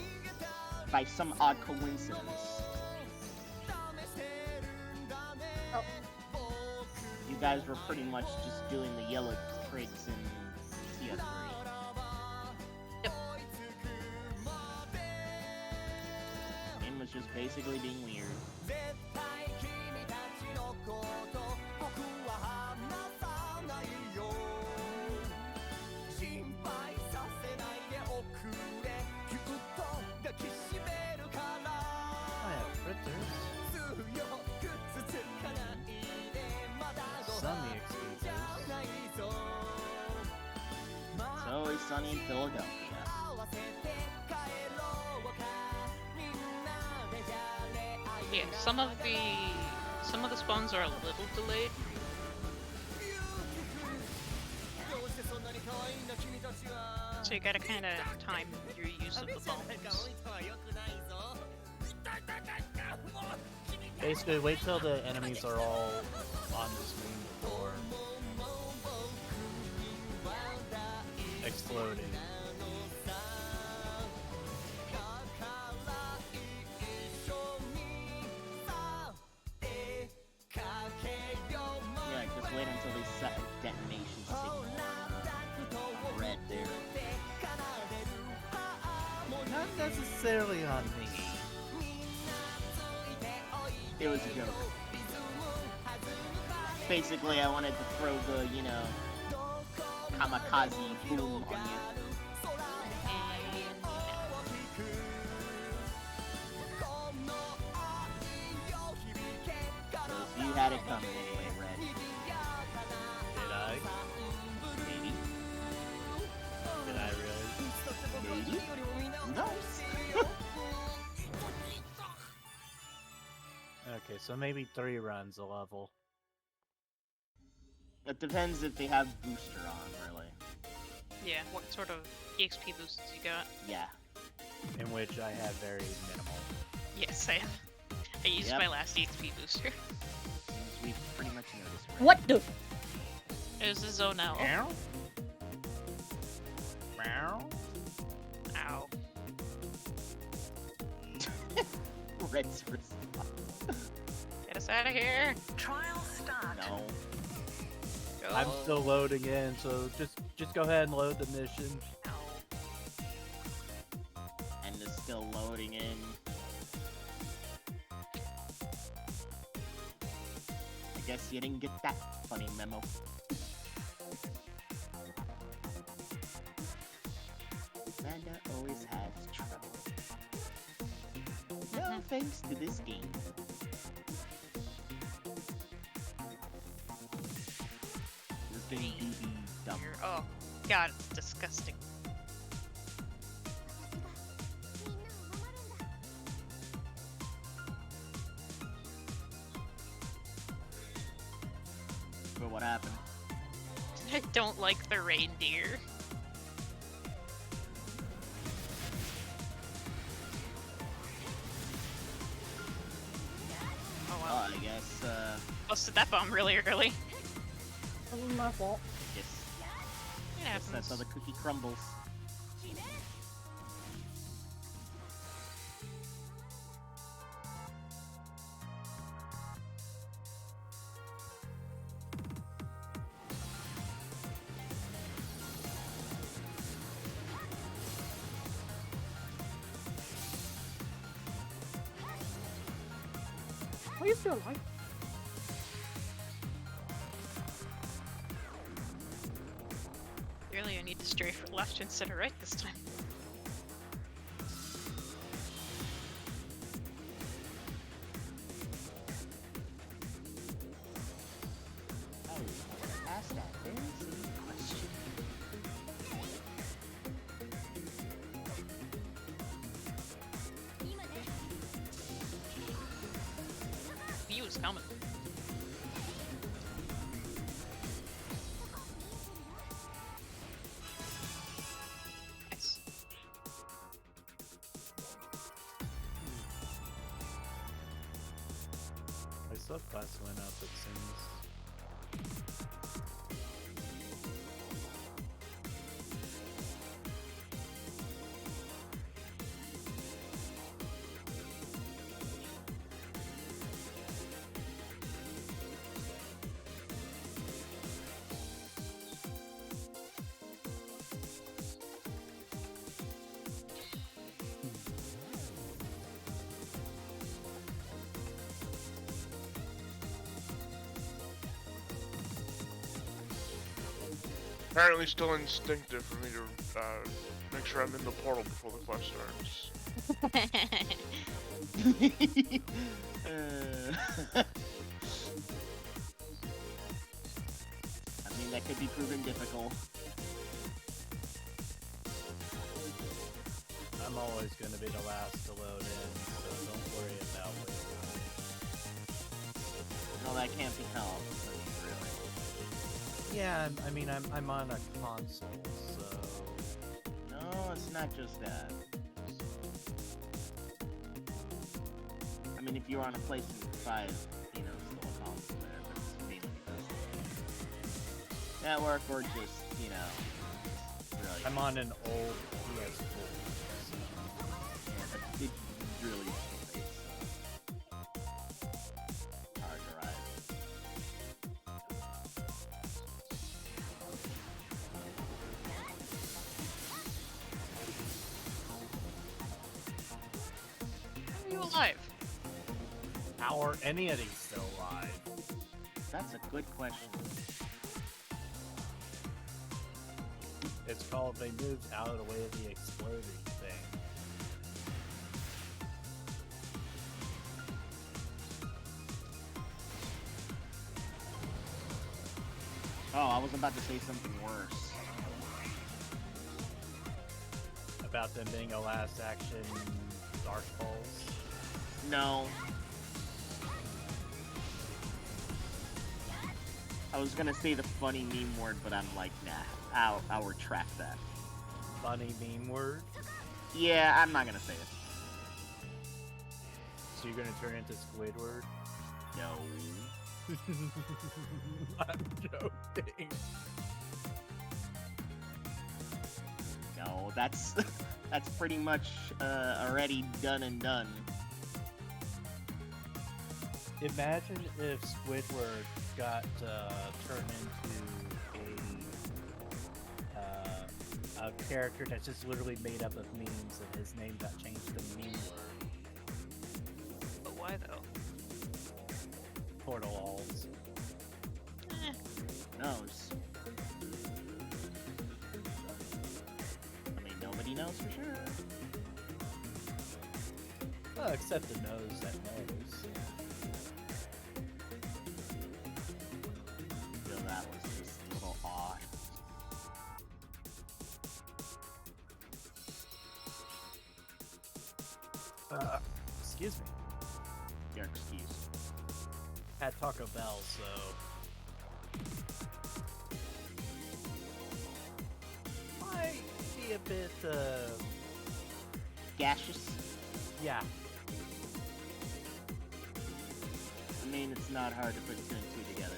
By some odd coincidence. Oh. You guys were pretty much just doing the yellow prigs in Stia 3. Yep. Game was just basically being weird. I have fritters. Some excuses. It's always sunny in Philadelphia. Yeah, some of the spawns are a little delayed. So you gotta kind of time your use of the bombs. Basically, wait till the enemies are all on the screen before exploding. Yeah, just wait until they set a detonation signal on red there. Not necessarily on me. It was a joke. Basically, I wanted to throw the, you know, kamikaze boom on you. So you had it coming anyway, Red. Did I? Maybe. Did I really? Maybe? Who knows? Okay, so maybe 3 runs a level. It depends if they have booster on, really. Yeah, what sort of EXP boosts you got? Yeah. In which I have very minimal. Yes, I used Yep. my last EXP booster. Seems we've pretty much noticed. Red. What the? It was a Zonel. Meow? Meow? Ow. Red's response. Get us out of here! Trial start. No. Go. I'm still loading in, so just go ahead and load the mission. Ow. And it's still loading in. I guess you didn't get that funny memo. Santa always has trouble. No thanks to this game. You're being dumb. Oh, God, it's disgusting. But what happened? I don't like the reindeer. Oh well. I guess, Busted that bomb really early. Wasn't my fault. yes. It Guess that's how happens. the cookie crumbles. Why are you still alive? Really, I need to strafe left instead of right this time. I was going to ask that very same question. He was coming. Nice. My subclass went up, it seems. Apparently still instinctive for me to make sure I'm in the portal before the quest starts. I mean, that could be proven difficult. I'm always going to be the last to load in, so don't worry about me. No, that can't be helped. I mean, really. Yeah, I mean, I'm on a console, so... No, it's not just that. I mean, if you're on a PlayStation 5, you know, still a console there, but it's mainly because of network or just, you know, really. I'm on an old PS4. Yeah, but it really is hard to ride. How are you alive? How are any of these still alive? That's a good question. It's called they moved out of the way of the exploding thing. Oh, I was about to say something worse. About them being a last action Dark Pulse. No. I was gonna say the funny meme word, but I'm like, nah. I'll retract that. Funny meme word. Yeah, I'm not gonna say it. So you're gonna turn into Squidward? No. I'm joking. No, that's that's pretty much already done and done. Imagine if Squidward got turned into a character that's just literally made up of memes, and his name got changed to Meme Word. But why though? Portal Alls. Who knows? I mean, nobody knows for sure. Well, except the nose that knows. So that was just a little odd. Excuse me. Your excuse. Had Taco Bell, so... Might be a bit, Gaseous? yeah. I mean, it's not hard to put two and two together.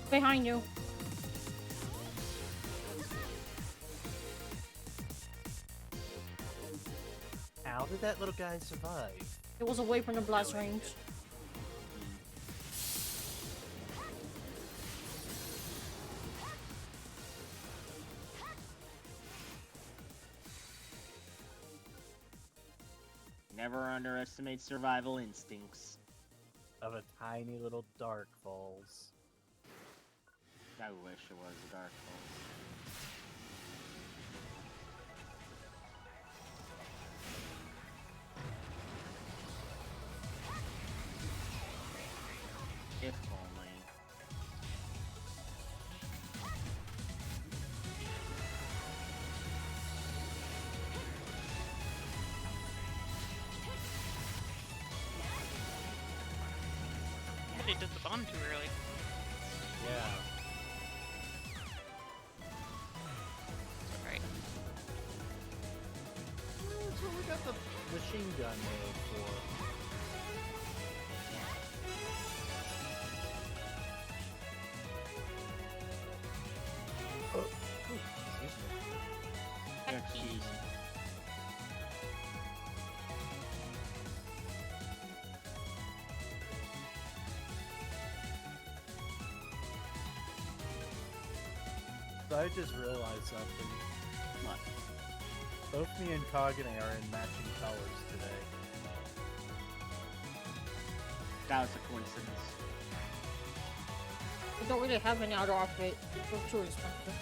Behind you. How did that little guy survive? It was away from the blast range. Never underestimate survival instincts. Of a tiny little Dark Falls. I wish it was a Dark Souls. If only. They did the bomb too early. Yeah. Right. That's what we got the machine gun made for. Oh, excuse me. Excuse me. So I just realized something. What? Both me and Kagane are in matching colors today. That was a coincidence. We don't really have any other outfit. It's too expensive.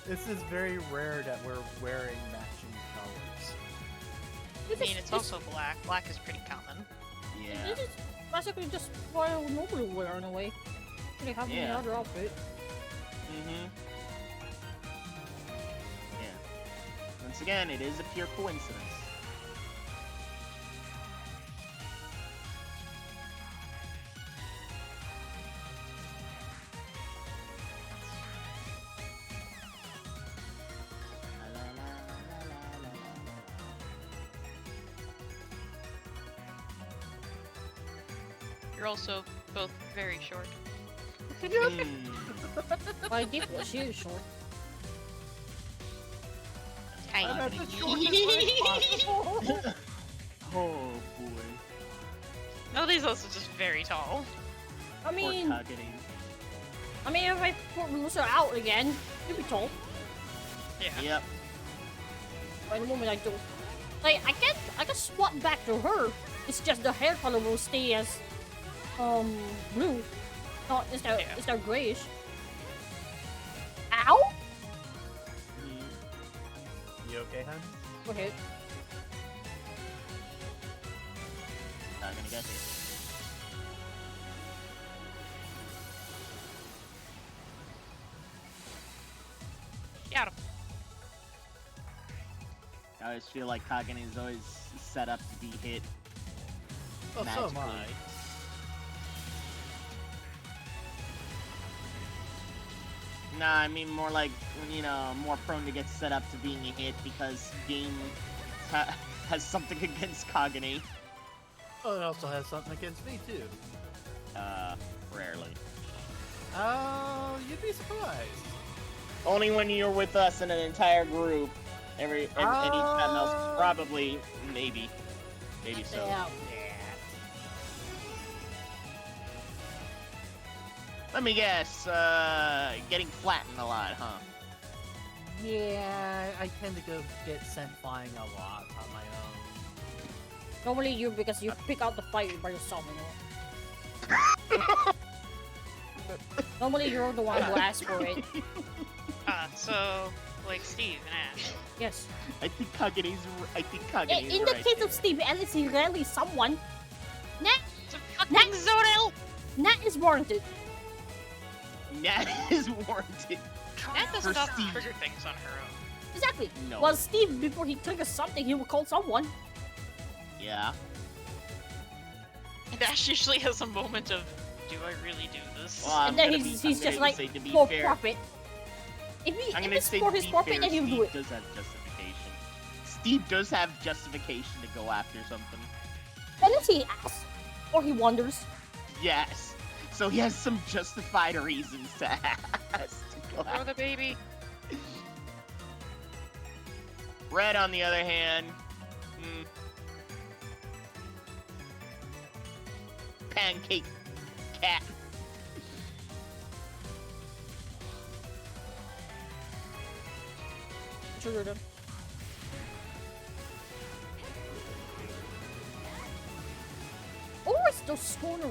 This is very rare that we're wearing matching colors. I mean, it's also black. Black is pretty common. Yeah. This is basically just what I would normally wear in a way. Don't really have any Yeah. other outfit. Mm-hmm. Yeah. Once again, it is a pure coincidence. You're also both very short. By default, she is short. Tiny. I'm at the shortest height possible. Oh boy. Nobody's also just very tall. I mean, Poor Kagane. if I put Melissa out again, she'd be tall. Yeah. Yep. By the moment I do, like I can swap back to her. It's just the hair color will stay as blue, not instead of grayish. Ow! You okay, hun? Go ahead. Not gonna get you. Got him. I always feel like Kagane is always set up to be hit. Well, so am I. magically. Nah, I mean more like, you know, more prone to get set up to being a hit because game has something against Kagane. Oh, it also has something against me, too. Rarely. Oh, you'd be surprised. Only when you're with us in an entire group. Any time else, probably, maybe so. Yeah. Let me guess, getting flattened a lot, huh? Yeah, I tend to go get sent flying a lot on my own. Normally you, because you pick out the fight by yourself, you know. Normally you're the one who asks for it. So, like Steve and Ash. Yes. I think Kagene's In the case of Steve, at least he rallies someone. Nat It's a fucking Zonel! Nat is warranted. Nat is warranted. Nat does For not Steve. trigger things on her own. Exactly. No. Well, Steve, before he triggers something, he will call someone. Yeah. And Ash usually has a moment of, do I really do this? Well, I'm And then gonna he's be- I'm just gonna like, say, to be for fair, profit. If I'm gonna it's say for to his be profit, fair, then he'll Steve do it. does have justification. Steve does have justification to go after something. Unless he asks. Or he wonders. Yes. So he has some justified reasons to ask to go Throw after. the baby. Red, on the other hand, pancake cat. Triggered him. Oh, it's still scorner.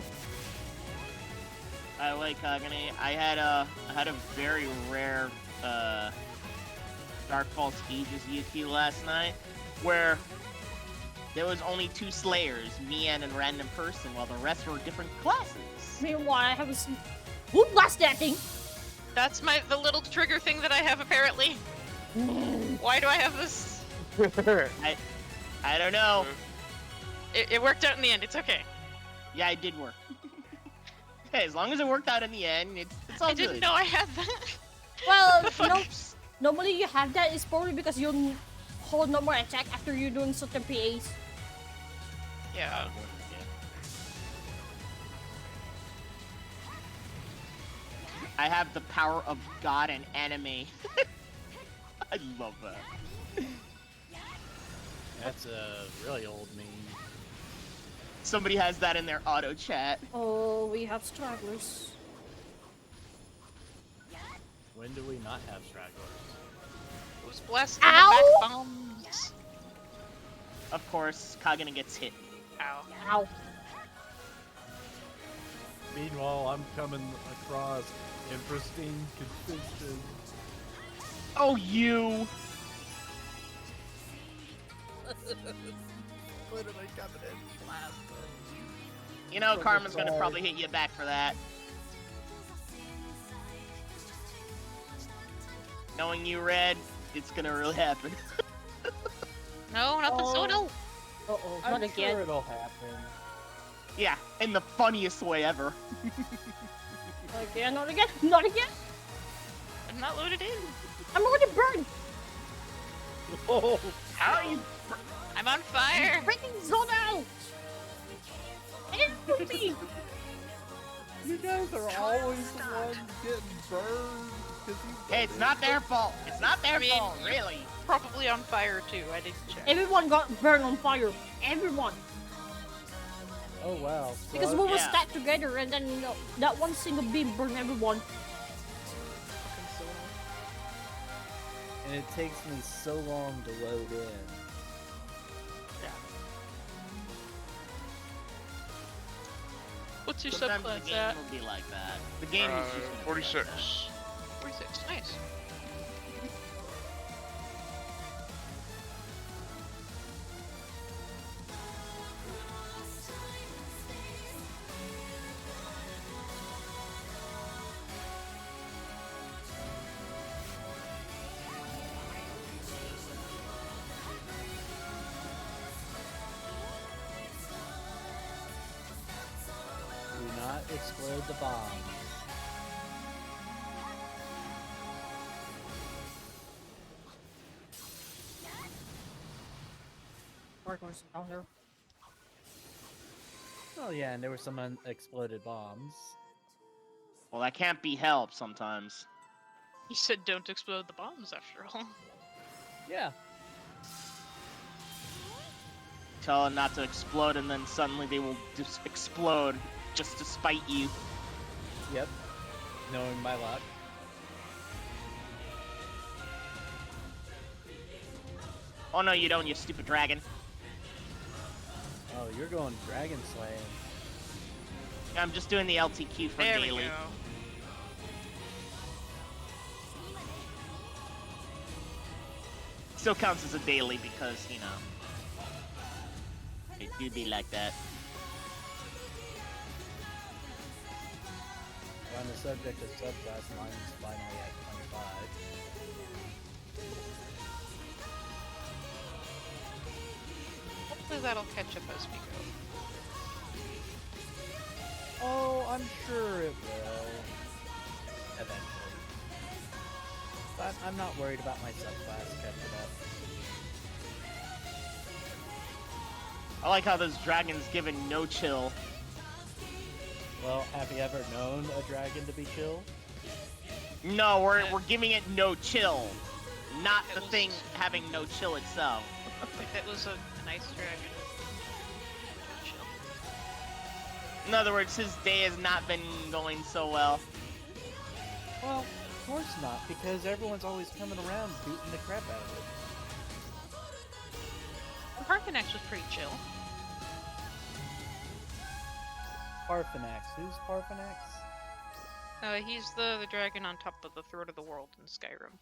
I like Kagane. I had a very rare Dark Falls Aegis EXP last night where there was only 2 Slayers, me and a random person, while the rest were different classes. Meanwhile, I haven't seen. Who blast that thing? That's the little trigger thing that I have apparently. Why do I have this? I don't know. It worked out in the end, it's okay. Yeah, it did work. Okay, as long as it worked out in the end, it's all I didn't good. know I had that. Well, you know, normally you have that. It's probably because you hold no more attack after you're doing certain PAs. Yeah. I have the power of God and anime. I love that. That's a really old meme. Somebody has that in their auto chat. Oh, we have stragglers. When do we not have stragglers? Who's blasting Ow! the back bombs? Of course, Kagana gets hit. Ow. Ow. Meanwhile, I'm coming across interesting confusion. Oh, you! When are they coming in last? You know, Karma's gonna probably hit you back for that. Knowing you, Red, it's gonna really happen. No, not the soda. Uh-oh, I'm not again. sure it'll happen. Yeah, in the funniest way ever. Not again, not again, not again! I'm not loaded in. I'm already burned! Oh, How are you? I'm on fire. Freaking zone out! Everything! you guys are always the ones getting burned. 'Cause you Hey, it's not their fault. It's not their I mean, fault, really. Probably on fire too. I didn't check. Everyone got burned on fire. Everyone. Oh wow. Because So- we were Yeah. stacked together and then, you know, that one single beam burned everyone. and it takes me so long to load in. What's your Sometimes the subclass game at? will be like that. The game is just gonna be 46. like that. 46. Nice. Do not explode the bomb. Partners down there. Oh yeah, and there were some unexploded bombs. Well, that can't be helped sometimes. He said don't explode the bombs after all. Yeah. Tell them not to explode, and then suddenly they will just explode just to spite you. Yep. Knowing my luck. Oh no, you don't, you stupid dragon. Oh, you're going dragon slaying. I'm just doing the LTQ for There we daily. go. Still counts as a daily because, you know, it do be like that. On the subject of subclass, mine's finally at 25. Hopefully that'll catch up as we go. Oh, I'm sure it will. Eventually. But I'm not worried about my subclass catching up. I like how those dragons given no chill. Well, have you ever known a dragon to be chill? No, we're giving it no chill. Not It the was- thing having no chill itself. If it was a nice dragon. Chill. In other words, his day has not been going so well. Well, of course not, because everyone's always coming around beating the crap out of it. Parthenax was pretty chill. Parthenax. Who's Parthenax? He's the dragon on top of the throat of the world in Skyrim.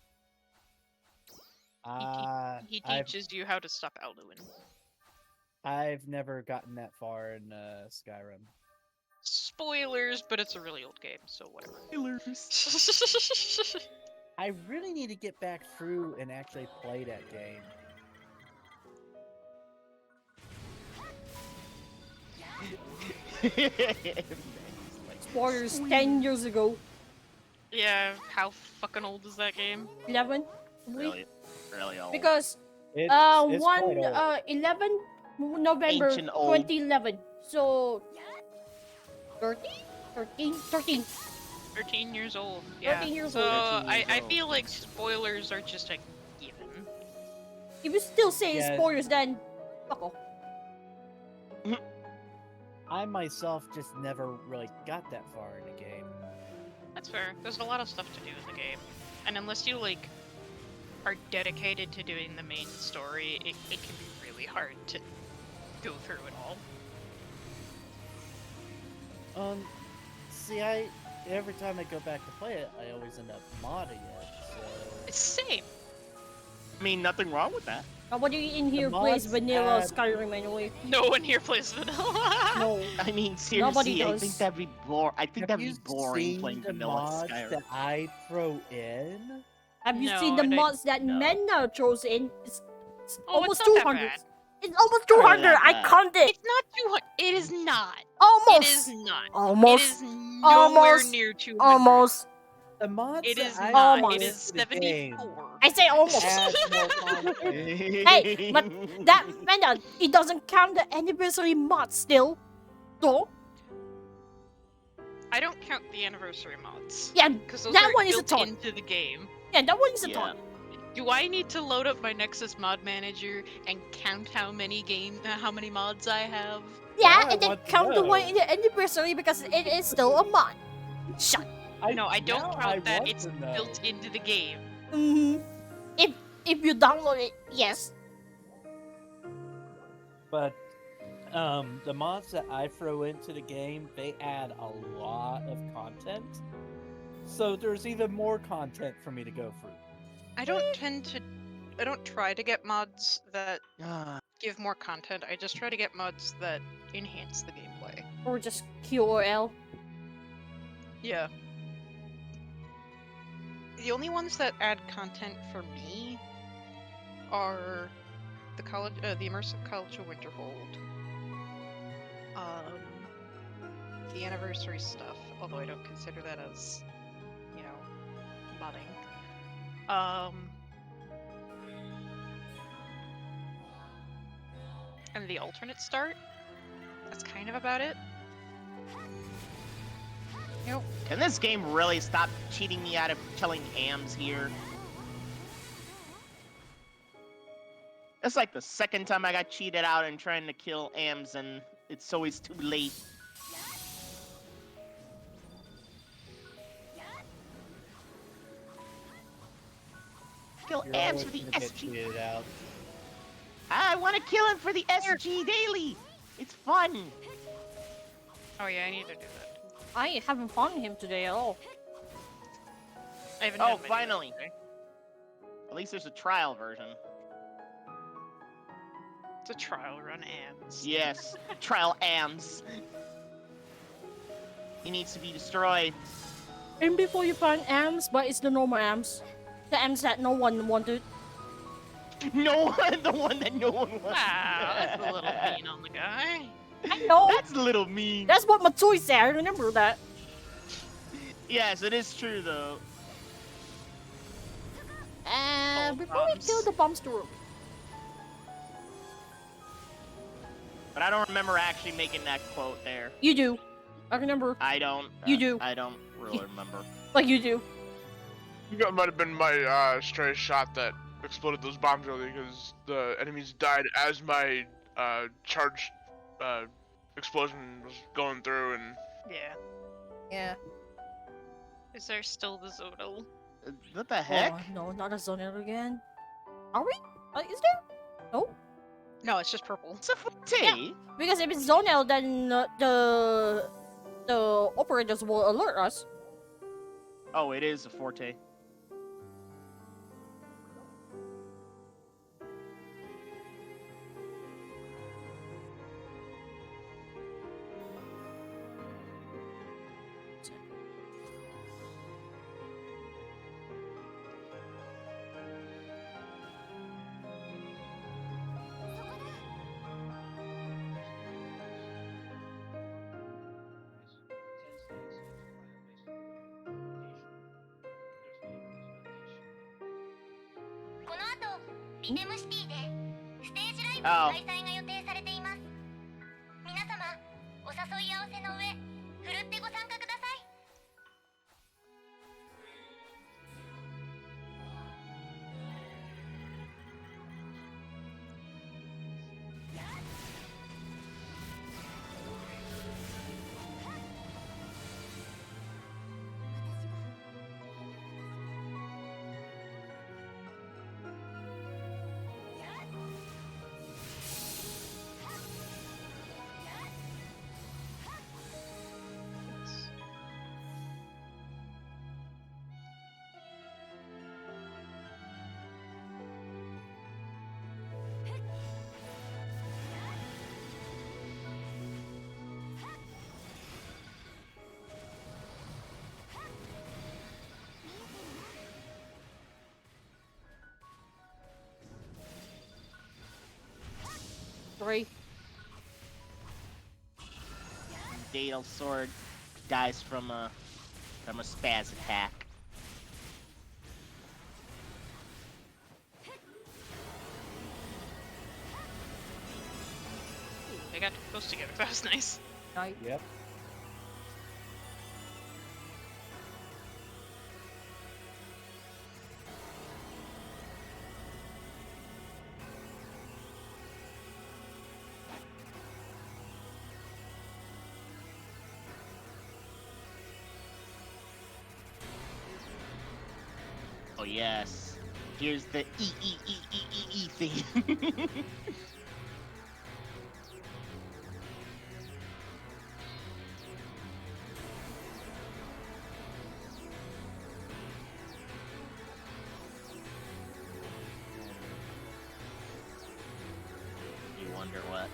He I've teaches you how to stop Alduin. I've never gotten that far in Skyrim. Spoilers, but it's a really old game, so whatever. I really need to get back through and actually play that game. Spoilers 10 years ago. Yeah, how fucking old is that game? 11? really, really old. Because It's quite old. 11 November Ancient old. 2011. So 13? 13. 13 years old. Yeah. 13 years so old. 13 years I old. feel like spoilers are just a given. If you still say Yeah. spoilers, then fuck off. I myself just never really got that far in the game. That's fair. There's a lot of stuff to do in the game, and unless you like are dedicated to doing the main story, it can be really hard to go through it all. See, every time I go back to play it, I always end up modding it. So It's same. I mean, nothing wrong with that. Nobody in here plays mods vanilla add- Skyrim anyway. No one here plays vanilla. No. I mean, Nobody seriously, I does. think that'd be I think have that'd you be boring seen playing the vanilla mods Skyrim. that I throw in? Have you No, seen the I don't- mods that no. Menna throws in? It's Oh, almost it's not that 200. bad. It's almost Not really 200. that I bad. counted. It's not 200. It is not. Almost. It is not. Almost. It is nowhere Almost. near 200. Almost. The mods It that is I not. throw It into is the game 74. I say almost. add more content. Hey, but that Menna, it doesn't count the anniversary mod still. So I don't count the anniversary mods. yeah, Because those that are one is a built ton. into the game. Yeah, that one is a Yeah. ton. Do I need to load up my Nexus mod manager and count how many mods I have? Yeah, Yeah, I and then want to count the one know. in the anniversary because it is still a mod. Shut. No, I don't now I count that. want It's to know. built into the game. Mm-hmm. If you download it, yes. But the mods that I throw into the game, they add a lot of content. So there's even more content for me to go through. I don't try to get mods that Ah, give more content. I just try to get mods that enhance the gameplay. Or just Q or L. Yeah. The only ones that add content for me are the immersive College of Winterhold, the anniversary stuff, although I don't consider that as, modding. And the alternate start. That's kind of about it. Can this game really stop cheating me out of killing AMs here? That's like the second time I got cheated out in trying to kill AMs, and it's always too late. Kill You're AMs always for the gonna get SG. cheated out. I want to kill him for the SG daily. It's fun. Oh yeah, I need to do that. I haven't found him today at all. I haven't Oh, done many finally. today. At least there's a trial version. It's a trial run, AMs. Yes, trial AMs. He needs to be destroyed. And before you find AMs, but it's the normal AMs. The AMs that no one wanted. No one, the one that no one wants. Wow, that's a little mean on the guy. I know! That's a little mean. That's what Matsui said, I remember that. Yes, it is true though. Oh, Before we bombs. kill the bomb storm. But I don't remember actually making that quote there. You do. I remember. I don't. You do. I don't really remember. Like you do. I think that might have been my stray shot that exploded those bombs earlier because the enemies died as my charged explosion was going through, and Yeah. Yeah. Is there still the Zonal? What the heck? Oh, no, not a Zonel again. Are we? Is there? No? No, it's just purple. It's a forte. Yeah. Because if it's Zonel, then the operators will alert us. Oh, it is a forte. Oh. 3. Dale Sword dies from a spaz attack. They got close together. That was nice. Night. Yep. Oh yes. Here's the E thing. You wonder what?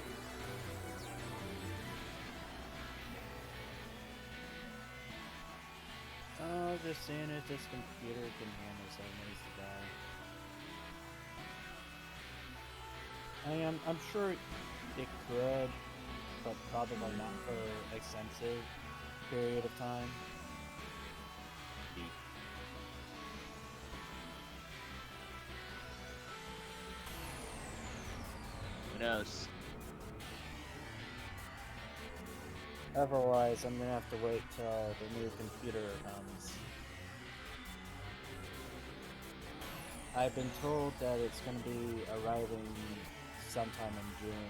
Oh, just seeing if this computer can handle something needs to die. I'm sure it could, but probably not for an extensive period of time. Who knows? Otherwise, I'm gonna have to wait till the new computer comes. I've been told that it's gonna be arriving sometime in June.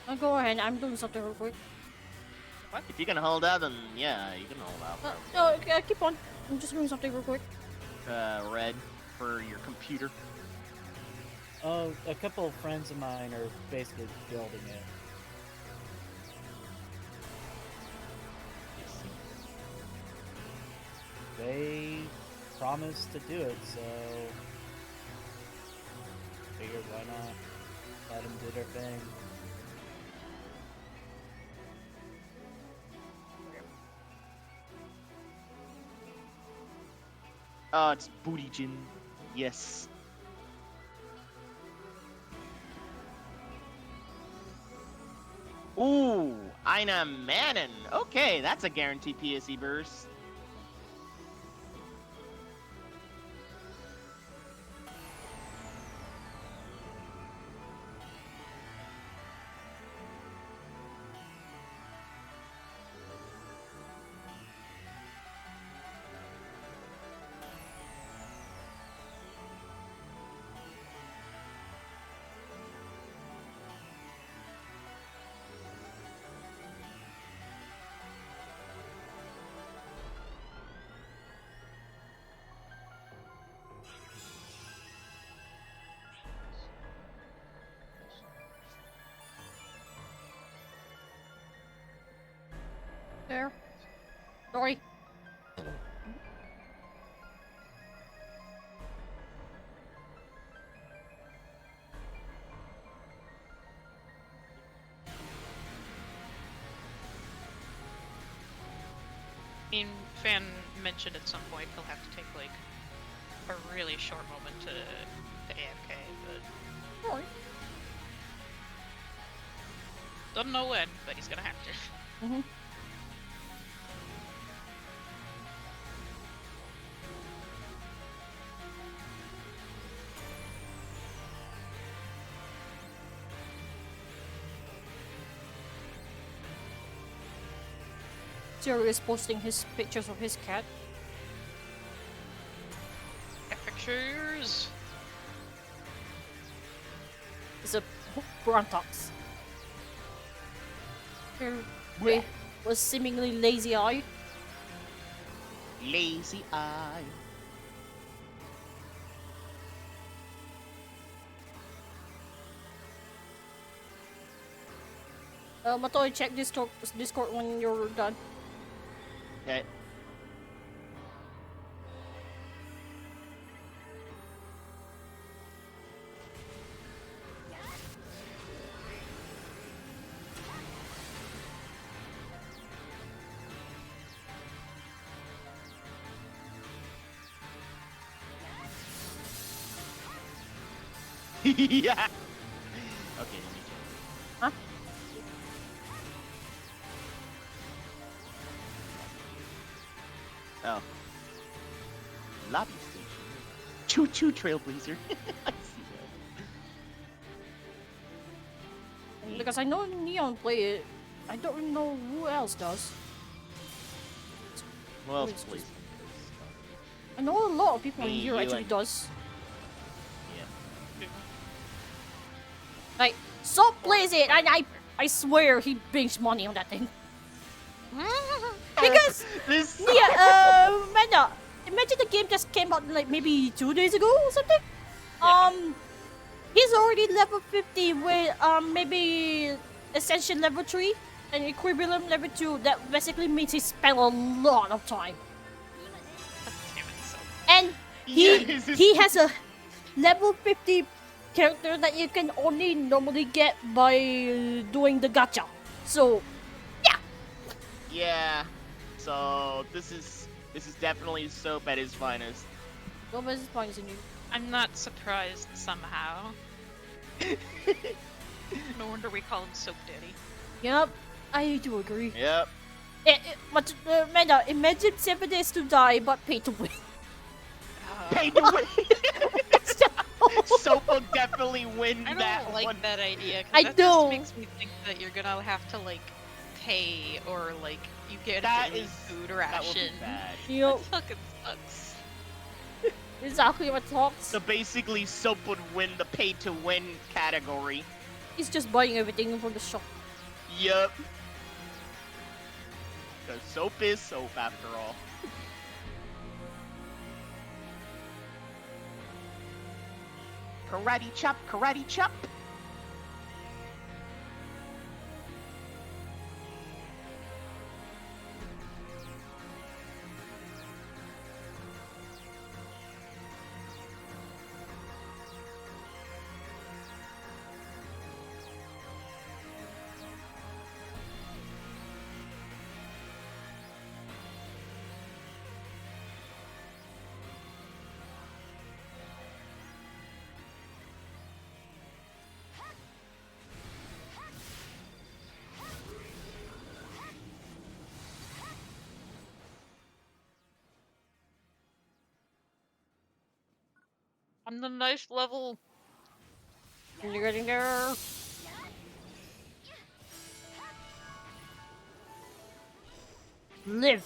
I'll go ahead. I'm doing something real quick. If you can hold out, then yeah, you can hold out. No, keep on. I'm just doing something real quick. Red for your computer. Oh, a couple of friends of mine are basically building it. They promised to do it, so figured why not let them do their thing. Oh, it's Booty Jin. Yes. Ooh, Ina Manon. Okay, that's a guaranteed PSE burst. There. Sorry. I mean, Fan mentioned at some point he'll have to take like a really short moment to AFK, but Sorry. don't know when, but he's gonna have to. Mm-hmm. Zero is posting his pictures of his cat. Got pictures. It's a Brontox. Here we was seemingly lazy eye. Lazy eye. Matoy, check Discord when you're done. Okay. Yeah. Okay, let me Huh? Oh. Lobby station. Choo-choo Trailblazer. I see that. Because I know Neon play it. I don't know who else does. Well, Who is please. just- I know a lot of people in Me, here you, actually and- does. Yeah. Like, so plays it, and I swear he brings money on that thing. Because This. Manda, imagine the game just came out like maybe 2 days ago or something. He's already level 50 with maybe Ascension level 3 and Equilibrium level 2. That basically means he spent a lot of time. Damn it, so And Yes. he has a level 50 character that you can only normally get by doing the gacha. So, Yeah. So this is definitely Soap at his finest. Gomez is points in you. I'm not surprised somehow. No wonder we call him Soap Daddy. Yep, I do agree. Yep. But Manda, imagine 7 days to die but pay to win. Pay to win. Soap will definitely win I that don't like one. that idea. 'Cause I that know. just makes me think that you're gonna have to like pay or like you get That a daily is food that would be ration. bad. You know, That fucking sucks. exactly what talks. So basically, Soap would win the pay to win category. He's just buying everything from the shop. Yup. Because Soap is Soap after all. Karate chop, karate chop. I'm the nice level. And you're getting there. Live.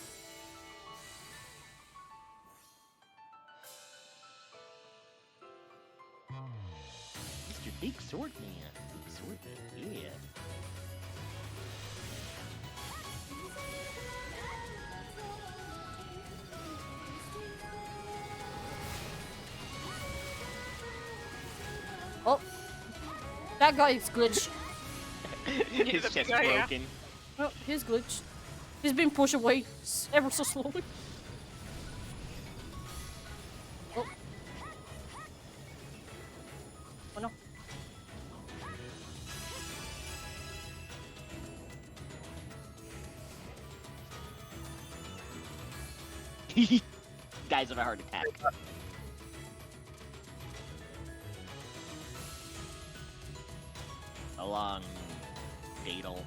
Mr. Big Sword Man. Big Sword Man, yeah. Oh, that guy is glitched. His the chest guy, yeah. broken. Oh, he's glitched. He's being pushed away ever so slowly. Oh. Oh no. Guys have a heart attack. Along Daedal.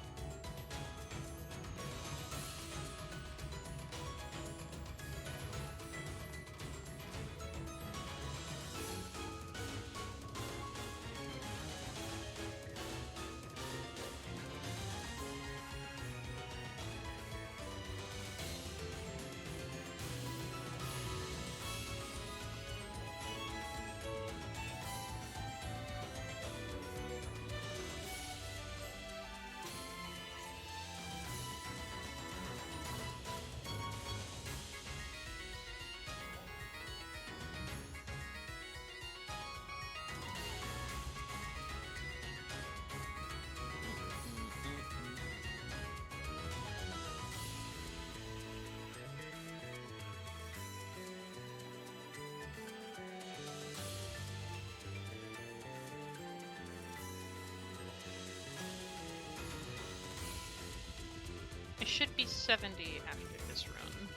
It should be 70 after this run.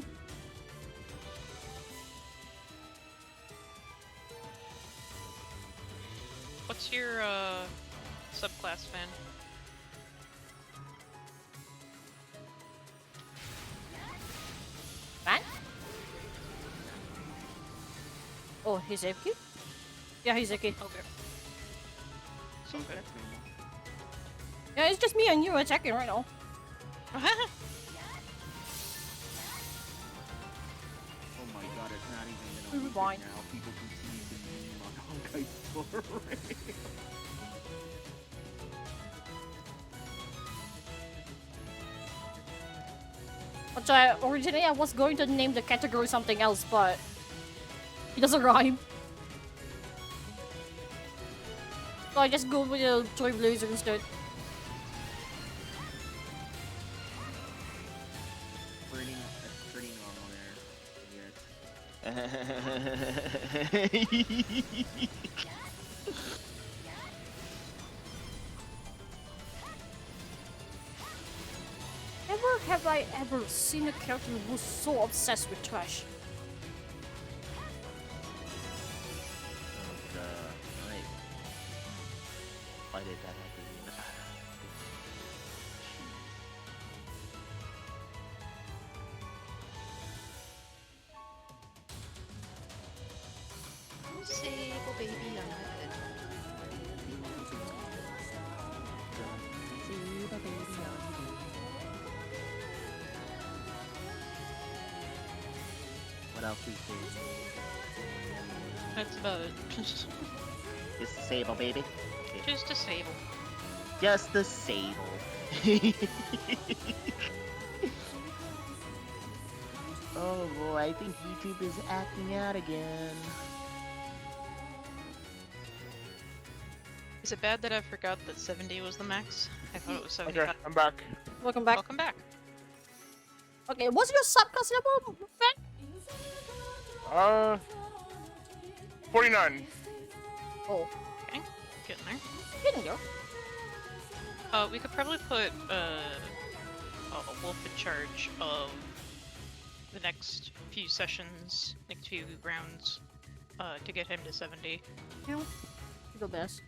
Mm-hmm. your subclass, Fan? Man? Oh, he's AFK? Yeah, he's AFK. Okay. So good. That's normal. Yeah, it's just me and you attacking right now. Oh my god, it's not even gonna Rewind. now. People can see the meme on Honkai's floor. Which originally I was going to name the category something else, but it doesn't rhyme. So I just go with the Toy Blazer instead. Pretty normal there. Yes. Never have I ever seen a character who's so obsessed with trash. Right. Why did that happen? Sable baby What else we see? That's about it. Just disable, baby. Okay. Just disable. Just disable. Oh boy, I think YouTube is acting out again. Is it bad that I forgot that 70 was the max? I thought it was 75. Okay, I'm back. Welcome back. Welcome back. Okay, what's your subclass level, Fran? 49. Oh, Okay, getting there. getting there. We could probably put a wolf in charge of the next few sessions, next few rounds, to get him to 70. Yeah, the best.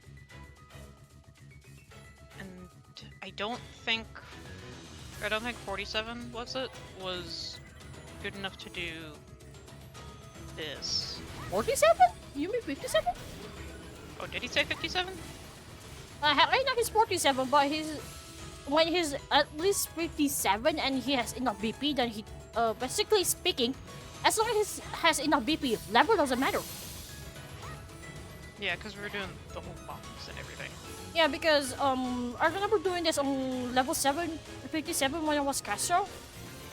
And I don't think 47 was good enough to do this. 47? You mean 57? Oh, did he say 57? Right now he's 47, but when he's at least 57 and he has enough BP, then he, basically speaking, as long as he has enough BP, level doesn't matter. Yeah, because we were doing the whole box and everything. Yeah, because I remember doing this on level 57 when I was Castro,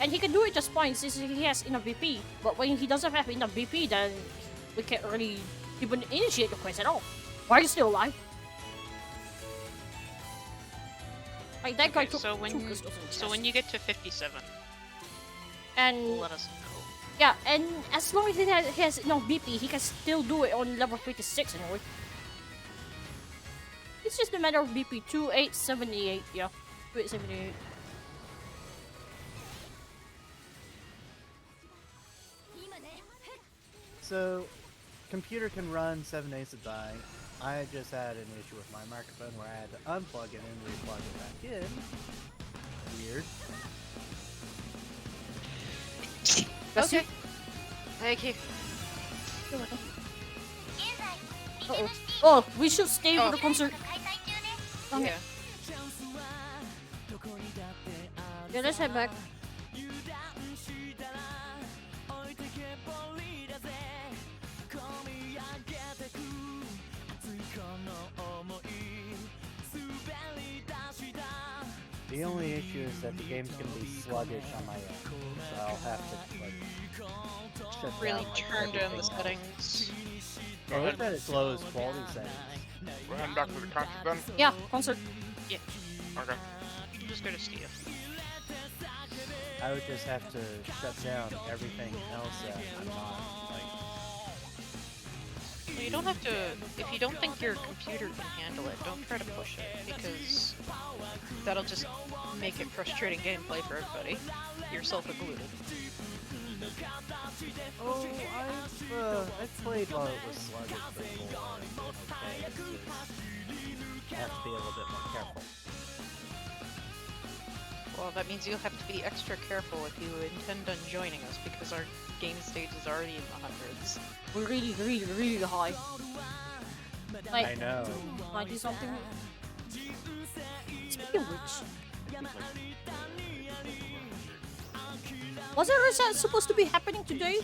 and he can do it just fine since he has enough BP. But when he doesn't have enough BP, then we can't really even initiate the quest at all. Why are you still alive? Like that guy Okay, took so 2 when crystals in the so chest. when you get to 57, And let us know. yeah, and as long as he has enough BP, he can still do it on level 56 anyway. It's just a matter of BP 2878, yeah. 2878. So, computer can run 7 days to die. I just had an issue with my microphone where I had to unplug it and replug it back in. Weird. Okay. Thank you. You're welcome. Uh-oh. Oh, we should stay for the concert. Okay. Yeah. Yeah, let's head back. The only issue is that the game's gonna be sluggish on my end, so I'll have to like shut Really down, like, turn down the everything else. settings. I looked at its lowest quality settings. We're heading back to the concert then? Yeah, concert. Yeah. Okay. Just go to Steve. I would just have to shut down everything else that I'm not like. Well, you don't have to. If you don't think your computer can handle it, don't try to push it because that'll just make it frustrating gameplay for everybody, yourself included. Oh, I've played while it was sluggish before, and been okay. It's just have to be a little bit more careful. Well, that means you'll have to be extra careful if you intend on joining us, because our game stage is already in the hundreds. We're really, really, really high. Like, I know. 90 something. Speaking of which, was a reset supposed to be happening today?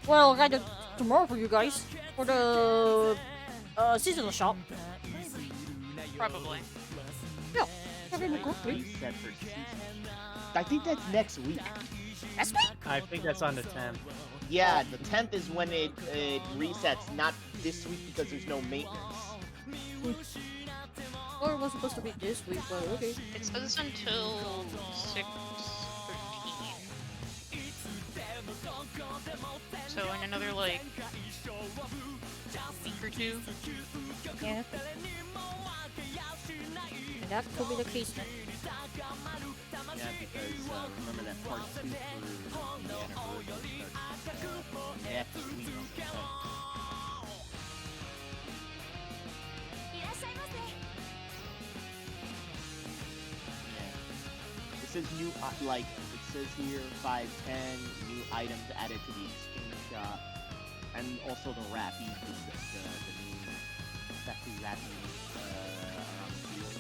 Well, kind of tomorrow for you guys. For the seasonal shop. Probably. Yeah, having a good week. Reset for season. I think that's next week. That's me? I think that's on the 10th. Yeah, the 10th is when it resets, not this week because there's no maintenance. Or it was supposed to be this week, but okay. It says until 6/13. So in another, like, week or two. Yeah. And that could be the case then. Yeah, because remember that part 2 for the anniversary starts next week on the 10th. Yeah. It says new, like, it says here 510 new items added to the exchange shop, and also the Rappy, the new sexy Rappy around the field.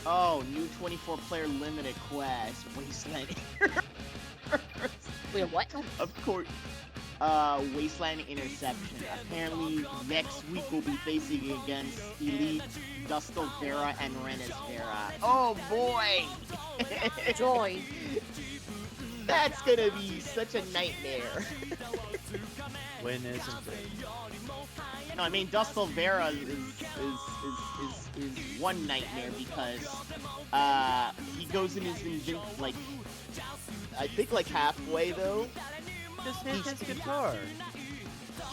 Oh, new 24-player limited quest, Wasteland. Wait, what? Of course. Wasteland Interception. Apparently, next week we'll be facing against Elite, Dustal Vera, and Renis Vera. Oh boy! Joy. That's gonna be such a nightmare. When isn't it? No, I mean Dustal Vera is one nightmare because he goes in his like I think like halfway though. Just hit his guitar.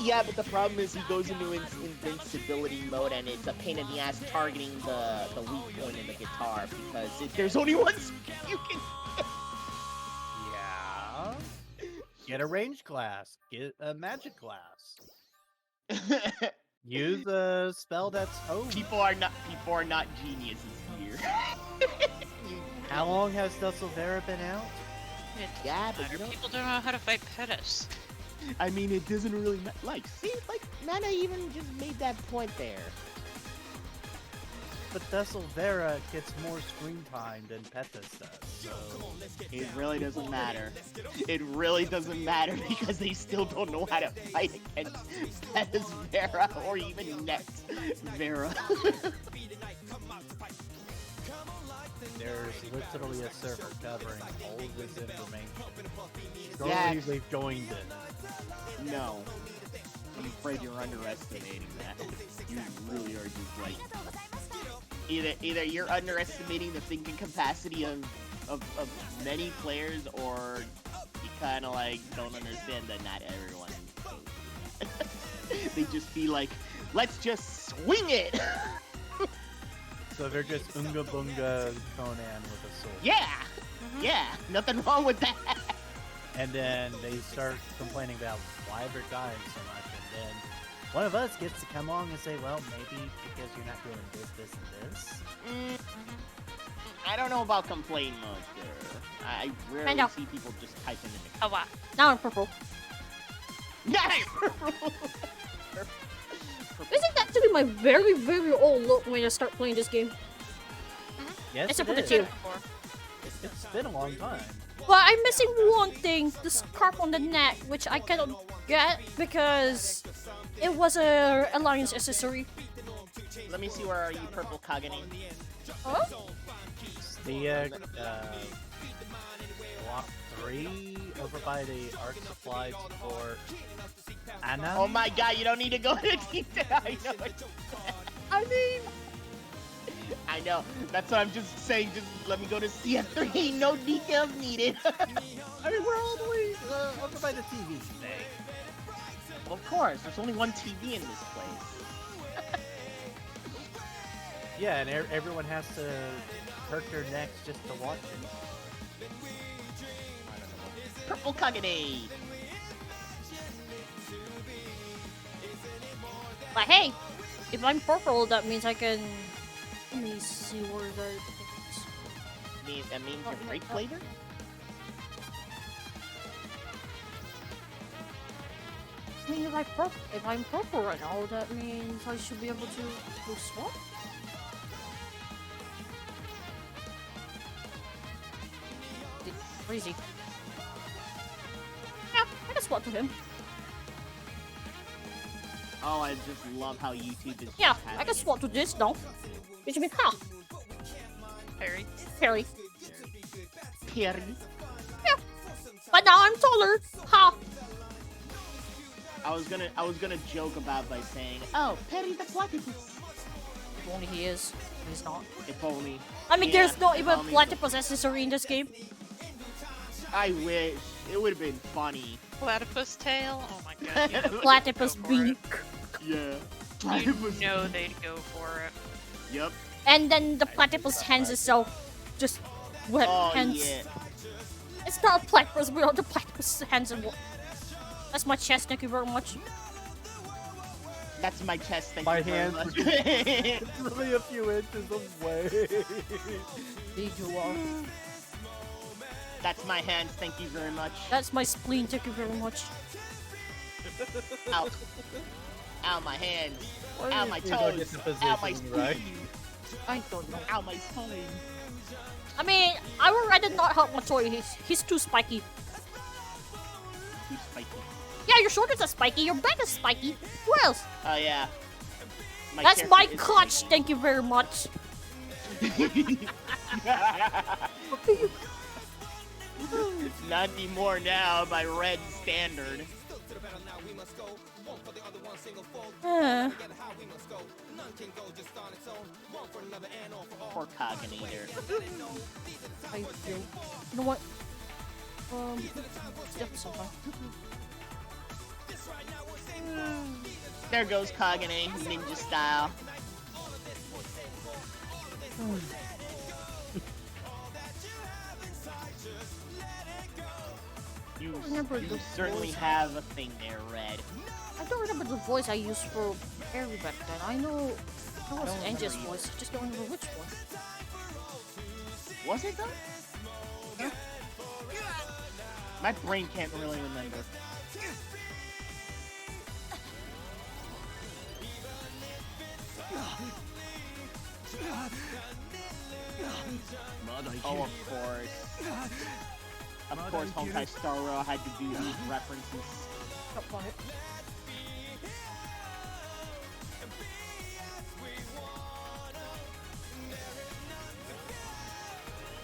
Yeah, but the problem is he goes into invincibility mode and it's a pain in the ass targeting the weak point in the guitar because there's only one you can. Yeah. Get a range class. Get a magic class. Use a spell that's People are not geniuses here. How long has Dusselvera been out? Yeah, but you know, People don't know how to fight Pettis. I mean, it doesn't really see, like Nana even just made that point there. But Dusselvera gets more screen time than Pethis does, so... It really doesn't matter. It really doesn't matter because they still don't know how to fight against Pethis Vera or even Next Vera. There's literally a server covering all of this information. Don't Yeah. believe they've joined it. No. I'm afraid you're underestimating that. You really are just like... Either you're underestimating the thinking capacity of many players, or you kind of like don't understand that not everyone they just be like, let's just swing it. So they're just Unga Bunga Conan with a sword. Yeah, yeah, nothing wrong with that. And then they start complaining about why they're dying so much, and then one of us gets to come along and say, well, maybe because you're not doing this, this, and this. I don't know about complain mode there. I rarely know. see people just type in the Oh, wow. Now I'm purple. This is actually my very, very old look when I start playing this game. Yes, Except it for the is. two. It's been a long time. But I'm missing one thing, the scarf on the neck, which I cannot get because it was a Alliance accessory. Let me see, where are you, Purple Kagane? Huh? The block 3 over by the art supplies for Anna. Oh my god, you don't need to go into detail. I know it. I mean, I know. That's what I'm just saying. Just let me go to CF3. No details needed. I mean, we're all the way over by the TV today. Well, of course. There's only one TV in this place. Yeah, and everyone has to hurt their necks just to watch it. Purple Kagane! But hey, if I'm purple, that means I can. Let me see where the. That means your grape flavor? I mean, if I'm purple right now, that means I should be able to swap. Crazy. Yeah, I can swap to him. Oh, I just love how YouTube is. Yeah, just I having can it. swap to this now. Which means, ha, Perry. Perry. Perry. But now I'm taller. Ha. I was gonna joke about by saying, "Oh, Perry the platypus." If only he is. He's not. If only. I mean, Yeah, there's not if even only- platypus accessory in this game. I wish it would have been funny. Platypus tail? Oh my god. You know Platypus they'd go for it. beak. Yeah. You know they'd go for it. Yep. And then the platypus hands itself just wet Oh hands. yeah. It's not a platypus, we are the platypus hands and that's my chest, thank you very much. That's my chest. Thank My you very hands much. It's really a few inches away. Indeed you are. That's my hands. Thank you very much. That's my spleen, thank you very much. Ow. Ow, my hands. Why Ow, do my you don't toes. get the Ow, my positioning right? spleen. I don't know. Ow, my spine. I mean, I would rather not help my toy, he's too spiky. Too spiky. Yeah, your shoulders are spiky, your back is spiky. Who else? Oh yeah. That's my character is clutch, spiky. thank you very much. Not anymore now by red standard. Poor Cognator. I do. You know what? Yep, so far. There goes Kagane, ninja style. You remember the certainly voice. have a thing there, Red. I don't remember the voice I used for Harry back then. I know it was don't Angie's remember voice. I just don't remember which one. Was it though? My brain can't really remember. Oh, of course. Of course, Honkai Star Rail had to do these references. Up on it.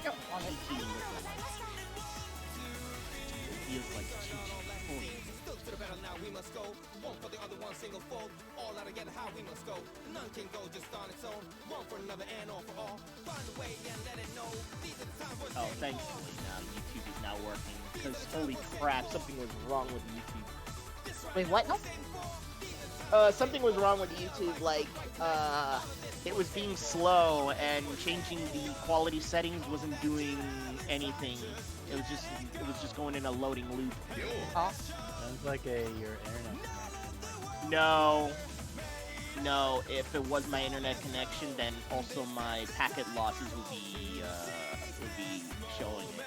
Yep, on it. Feels like Chi-Chi. Oh, thankfully now YouTube is now working. Because holy crap, something was wrong with YouTube. Wait, what? No? Something was wrong with YouTube, like, it was being slow and changing the quality settings wasn't doing anything. It was just going in a loading loop. Huh? Sounds like your internet connection. No. No, if it was my internet connection, then also my packet losses would be showing it.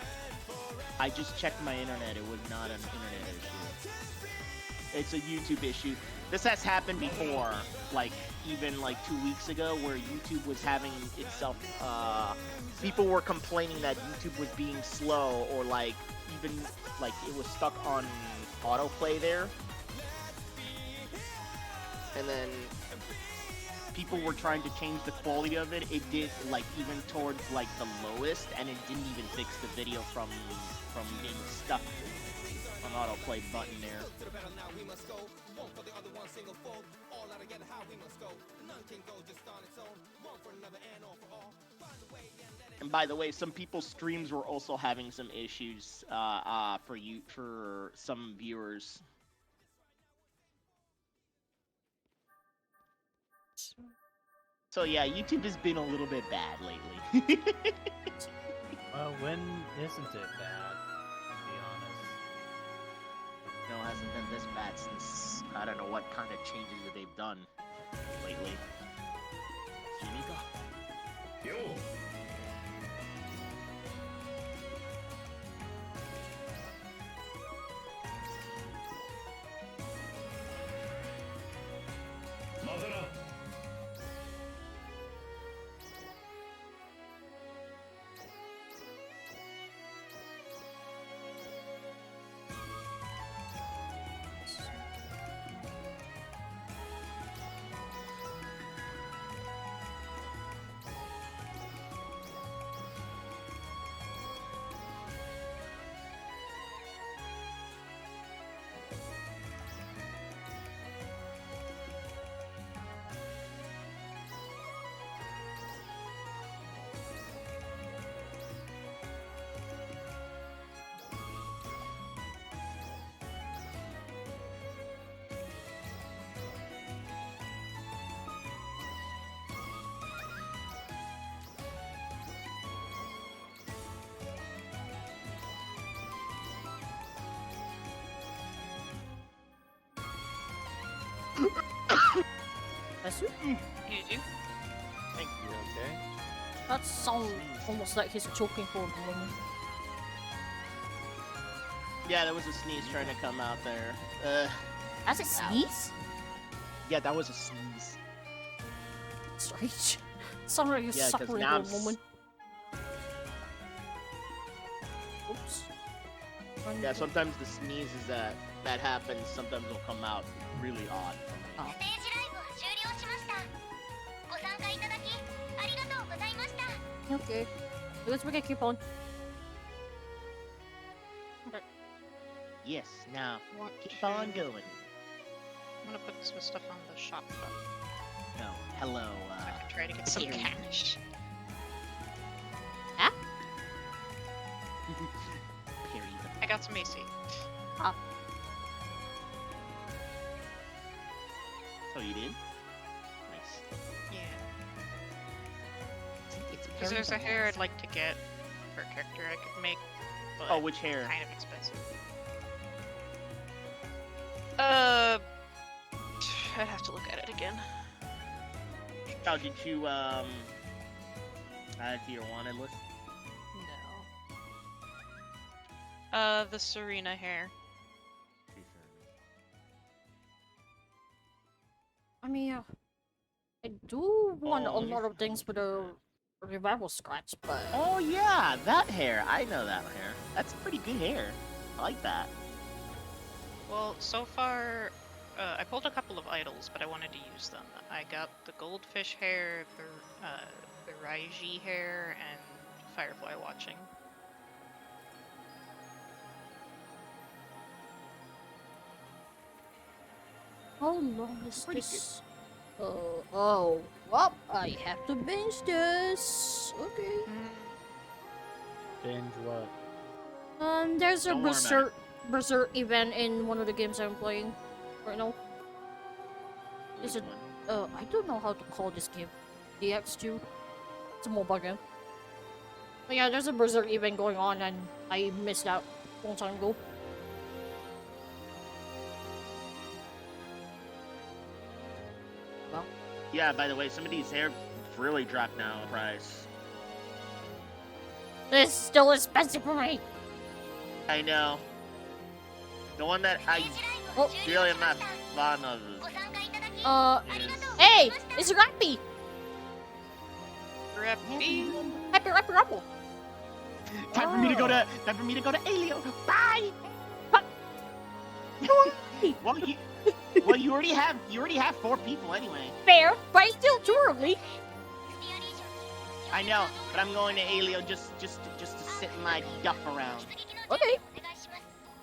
I just checked my internet, it was not an internet issue. It's a YouTube issue. This has happened before, like, even like 2 weeks ago, where YouTube was having itself, people were complaining that YouTube was being slow, or like, even, like, it was stuck on autoplay there. And then people were trying to change the quality of it. It did, like, even towards like the lowest, and it didn't even fix the video from being stuck on autoplay button there. And by the way, some people's streams were also having some issues for some viewers. So yeah, YouTube has been a little bit bad lately. Well, when isn't it bad? To be honest. No, it hasn't been this bad since I don't know what kind of changes that they've done lately. Kimiko? Yo! Madara! Bless you. You do? Thank you. Okay. That sounds almost like he's choking for a moment. Yeah, there was a sneeze trying to come out there. That's a sneeze? Yeah, that was a sneeze. Strange. Sounded like he's Yeah, 'cause suffering now for a I'm moment. Oops. Yeah, sometimes the sneezes that happens sometimes will come out really odd for me. あステージライブは終了しました。ご参加いただきありがとうございました。 Okay. Let's we can keep on. Yes, now Want keep to- on going. I'm gonna put some stuff on the shop front. No, hello. I can try to get some Here. cash. Perry I got some AC. Oh, you did? Nice. Yeah. It's Because Perry there's the a hair Boss. I'd like to get for a character I could make, but Oh, which hair? kind of expensive. I'd have to look at it again. Oh, did you add it to your wanted list? No. The Serena hair. I mean, I do want Oh, a let me lot of see. things for the revival scratch, but Oh yeah, that hair. I know that hair. That's pretty good hair. I like that. Well, so far, I pulled a couple of idols, but I wanted to use them. I got the goldfish hair, the Raiji hair, and Firefly watching. how long is Pretty this? Oh, well, I have to binge this. Okay. Binge what? There's a Don't worry about it. berserk event in one of the games I'm playing right now. Is Which it- one? I don't know how to call this game. DX2. It's a mobile game. But yeah, there's a berserk event going on, and I missed out a long time ago. Yeah, by the way, some of these hair really dropped now in price. This is still expensive for me. I know. The one that I ステージライブは終了 really し am ま not した。 fond of ご参加いただき is ありがとうござい Hey, ました。 it's Rappy! Rappy! Happy Rumble! time for me to go to Alio. Bye. well, you already have 4 people anyway. Fair, but it's still too early. ステアリーションに I know, but I'm going to Alio just to sit my duff around. 出撃の準備 Okay. をお願いします。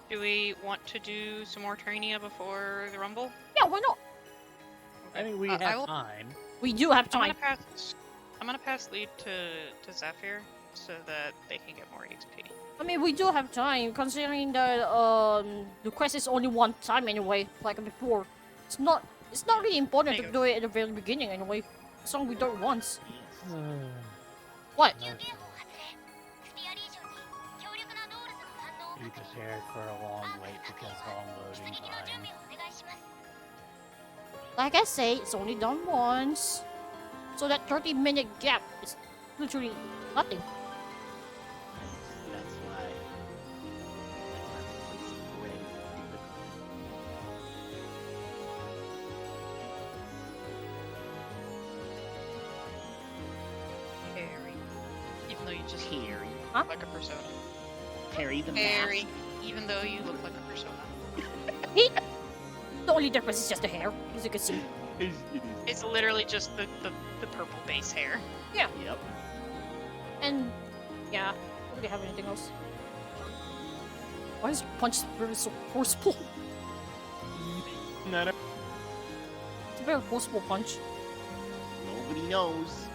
Do we want to do some more Trainia before the Rumble? Yeah, why not? I mean, we I have will- time. We do have I'm time. gonna pass lead to Zephyr so that they can get more XP. I mean, we do have time, considering that the quest is only one time anyway, like before. It's not really important to There you do it at the very beginning anyway. song we don't want. Yes. What? Be prepared for a long wait because long loading time. Like I say, it's only done once. So that 30-minute gap is literally nothing. That's why. Replacing bread is difficult. Harry. Even though you just Harry. Huh? look like a persona. Harry the Harry. mask. Even though you look like a persona. The only difference is just the hair, as you can see. It is. It's literally just the purple base hair. Yeah. Yep. And yeah, don't really have anything else. Why is your punch very so forceful? Not a- It's a very forceful punch. Nobody knows.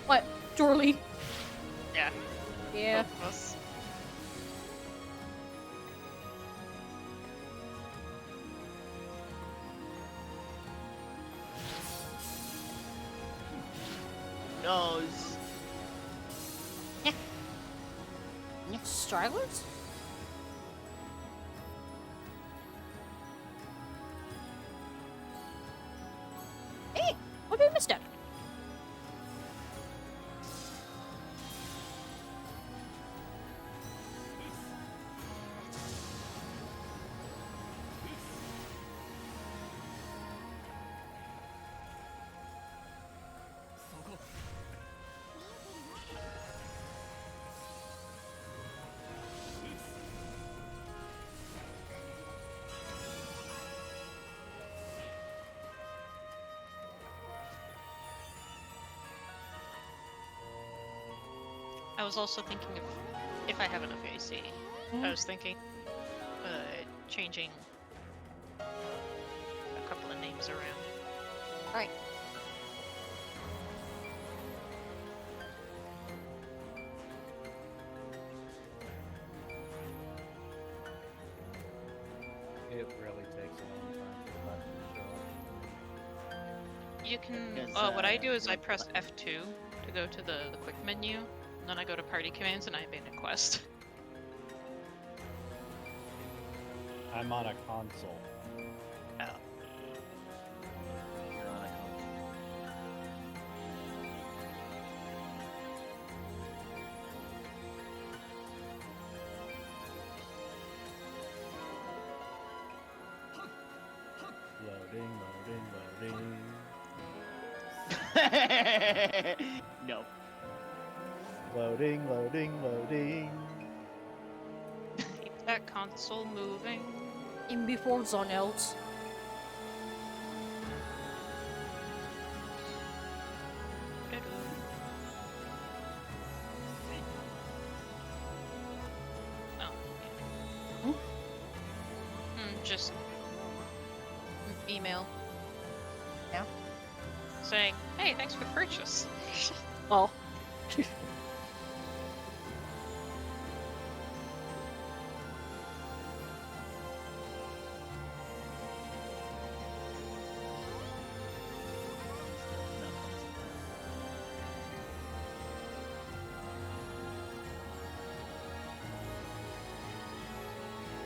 What? Surely. Yeah. Yeah. Both of us. Knows. Stragglers? Hey! How did I miss that? I was also thinking of if I have enough AC. I was thinking changing a couple of names around. Alright. It really takes a long time for the button to show up. You can. Because, What I do is I the press button- F2 to go to the quick menu, and then I go to party commands and I abandon quest. I'm on a console. Oh. You're on a console. Loading, loading, loading. No. Loading, loading, loading. Keep that console moving. In before zone else. Oh. Hmm? Just email. Yeah. Saying, hey, thanks for the purchase. Oh.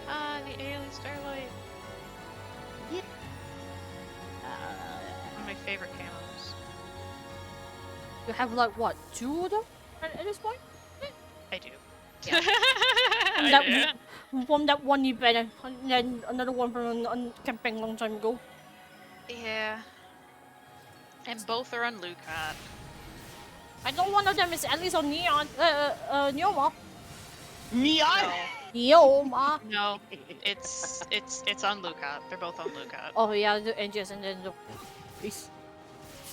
Ah, the alien starlight. One of my favorite camos. You have like what, 2 of them at this point? I do. Yeah. I That do. from that one event, and then another one from a campaign long time ago. Yeah. And both are on Lucat. I know one of them is at least on Neon, Neoma. Neon. Neoma. No, it's on Lucat. They're both on Lucat. Oh yeah, the NGS and then the please.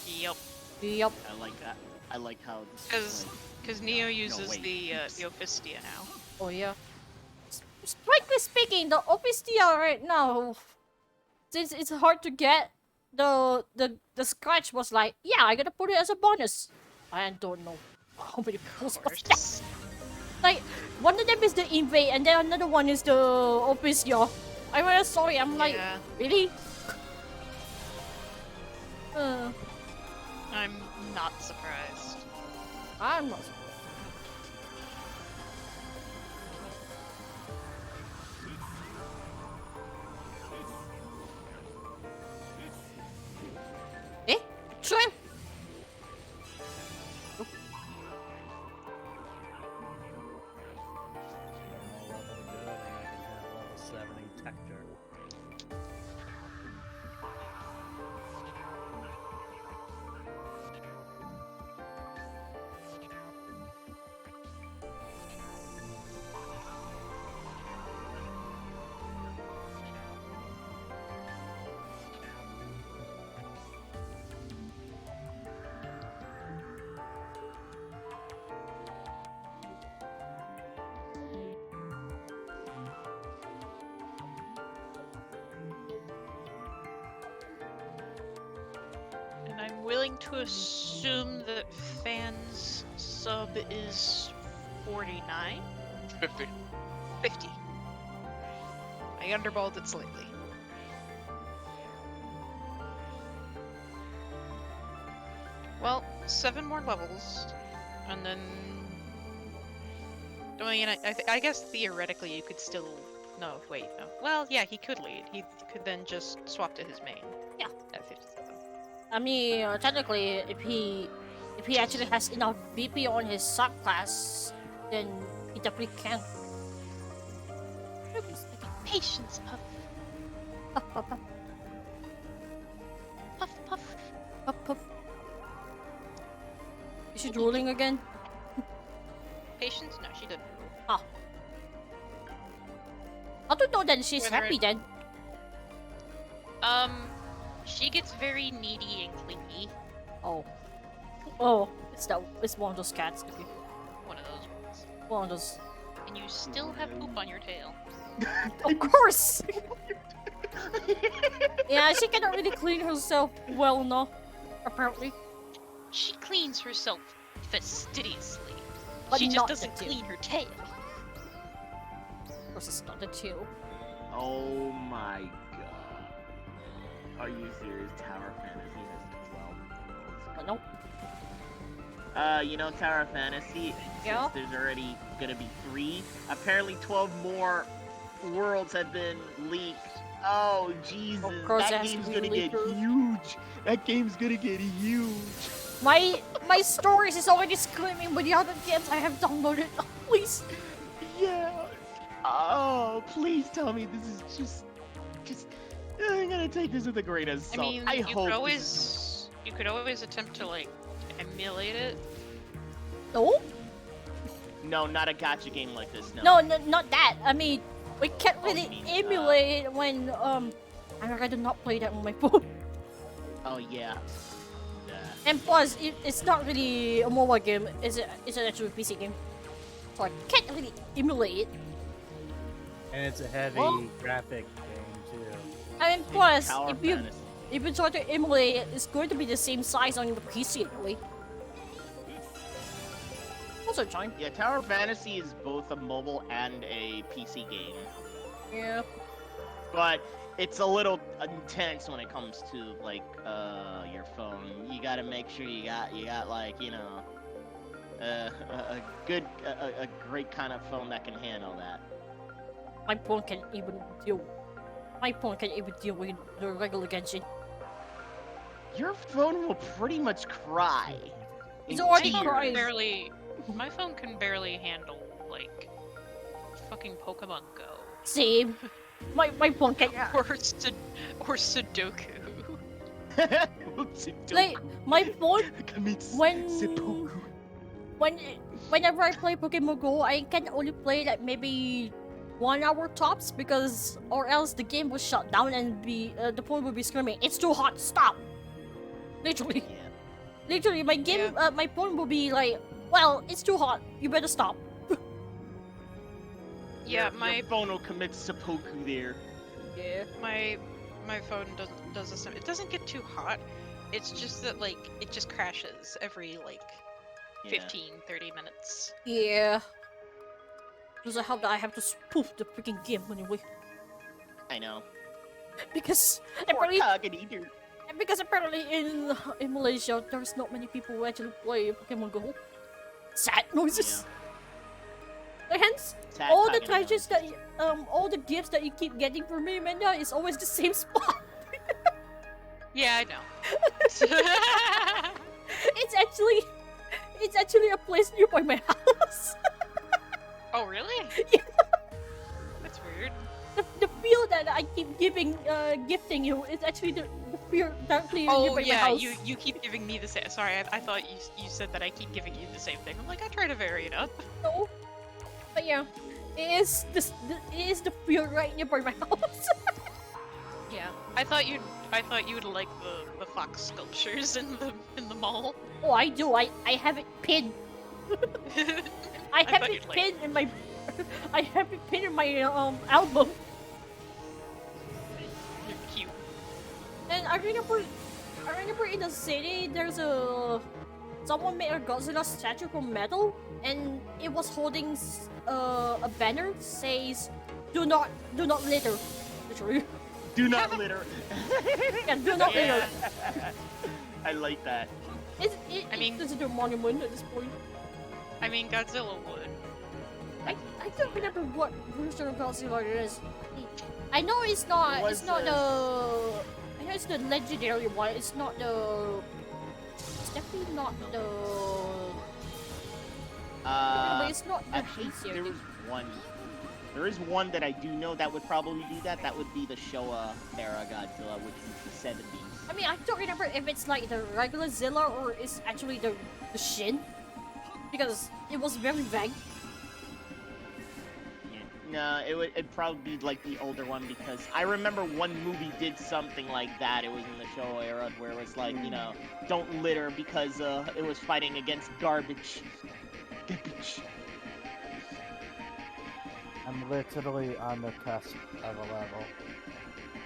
Yep. Yup. I like that. I like how this is Because Neo uses wait. the Ophistia now. Oh yeah. Frankly speaking, the Opistia right now, since it's hard to get, the scratch was like, yeah, I gotta put it as a bonus. I don't know how many pulls Of of that. course. Like, one of them is the invade, and then another one is the Opistia. I'm really sorry. I'm like, Yeah. really? I'm not surprised. I'm not. Eh? Sure. Level to good, and I can have level 70 Tector. And I'm willing to assume that fans sub is 49? 50. 50. I underballed it slightly. Well, 7 more levels, and then... I mean, I guess theoretically you could still... No, wait, no. Well, yeah, he could lead. He could then just swap to his main. Yeah. At 57. I mean, technically, if he actually has enough BP on his subclass, then he definitely can. Patience, Puff. Puff, puff, puff, Puff, puff. puff, puff. Is she drooling again? Patience? No, she didn't. Ah. I don't know that she's Whether happy it- then. She gets very needy and clingy. Oh. Oh, it's one of those cats. If you, One of those ones. one of those. And you still have poop on your tail. Of course! Yeah, she cannot really clean herself well enough, apparently. She cleans herself fastidiously. But She just not the doesn't tail. clean her tail. Of course, it's not the tail. Oh my god. Are you serious? Tower Fantasy has 12 But nope. You know Tower Fantasy? Yeah? Since there's already gonna be 3, apparently 12 more worlds have been leaked. Oh, Jesus. Of course it that has to game's be gonna get leaked. huge. That game's gonna get huge. My storage is already screaming with the other games I have downloaded. Please. Yeah. Oh, please tell me this is just. I'm gonna take this with a grain of I salt. mean, I you hope could this always attempt to like emulate it. No? No, not a gacha game like this. No, not that. I mean, we can't Oh, really you mean, emulate it when I rather not play that on my phone. Oh yeah. And plus, it's not really a mobile game. It's an actual PC game. So I can't really emulate it. And it's a heavy Well- graphic game too. I mean, plus, Tower if you Fantasy. try to emulate it, it's going to be the same size on the PC anyway. Also, John. Yeah, Tower Fantasy is both a mobile and a PC game, Yeah. but it's a little intense when it comes to like your phone. You gotta make sure you got like a great kind of phone that can handle that. My phone can't even deal. My phone can't even deal with the regular Genshin. Your phone will pretty much cry. It's in already tears. crying. My phone can barely handle like fucking Pokemon Go Same. My phone can't. or Sudoku. Like my phone Commits when- seppuku. whenever I play Pokemon Go, I can only play like maybe 1 hour tops because or else the game will shut down and the phone will be screaming, "It's too hot! Stop!" Literally, Yeah. literally, my game, my phone will be like, "Well, it's too hot. You better stop." Yeah, Your phone will commit seppuku there. Yeah. my phone does this. It doesn't get too hot. It's just that like it just crashes every like Yeah. 15-30 minutes. Yeah. Because I have to spoof the freaking game anyway. I know. Because Poor apparently, Cockadee. in Malaysia, there's not many people who actually play Pokemon Go. Sad noises. Hence, Sad all the Cockadee treasures that noises. all the gifts that you keep getting from me, Amanda, is always the same spot. Yeah, I know. It's actually a place nearby my house. Oh, really? Yeah. That's weird. The field that I keep gifting you is actually the field directly Oh, nearby my yeah, house. you keep giving me the same. Sorry, I thought you said that I keep giving you the same thing. I'm like, I try to vary it up. No. But yeah, it is the field right nearby my house. Yeah, I thought you'd like the fox sculptures in the mall. Oh, I do. I have it pinned. I have thought it you'd like- pinned in my I have it pinned in my album. You're cute. And I remember in the city there's someone made a Godzilla statue from metal, and it was holding a banner says "Do not litter." Literally. Do not litter. Yeah, do not litter. I like that. I mean, this is a monument at this point. I mean, Godzilla would. I don't remember what version of Godzilla it is. I know it's not. Was It's not this? I know it's the legendary one. It's not the. It's definitely not the. But it's not the Actually, Heisei. there was one. There is one that I do know that would probably do that. That would be the Showa era Godzilla, which was the 70s. I mean, I don't remember if it's like the regular Zilla or it's actually the Shin, because it was very vague. Yeah. No, it'd probably be like the older one because I remember one movie did something like that. It was in the Showa era where it was like, you know, don't litter because it was fighting against garbage. Garbage. I'm literally on the cusp of a level.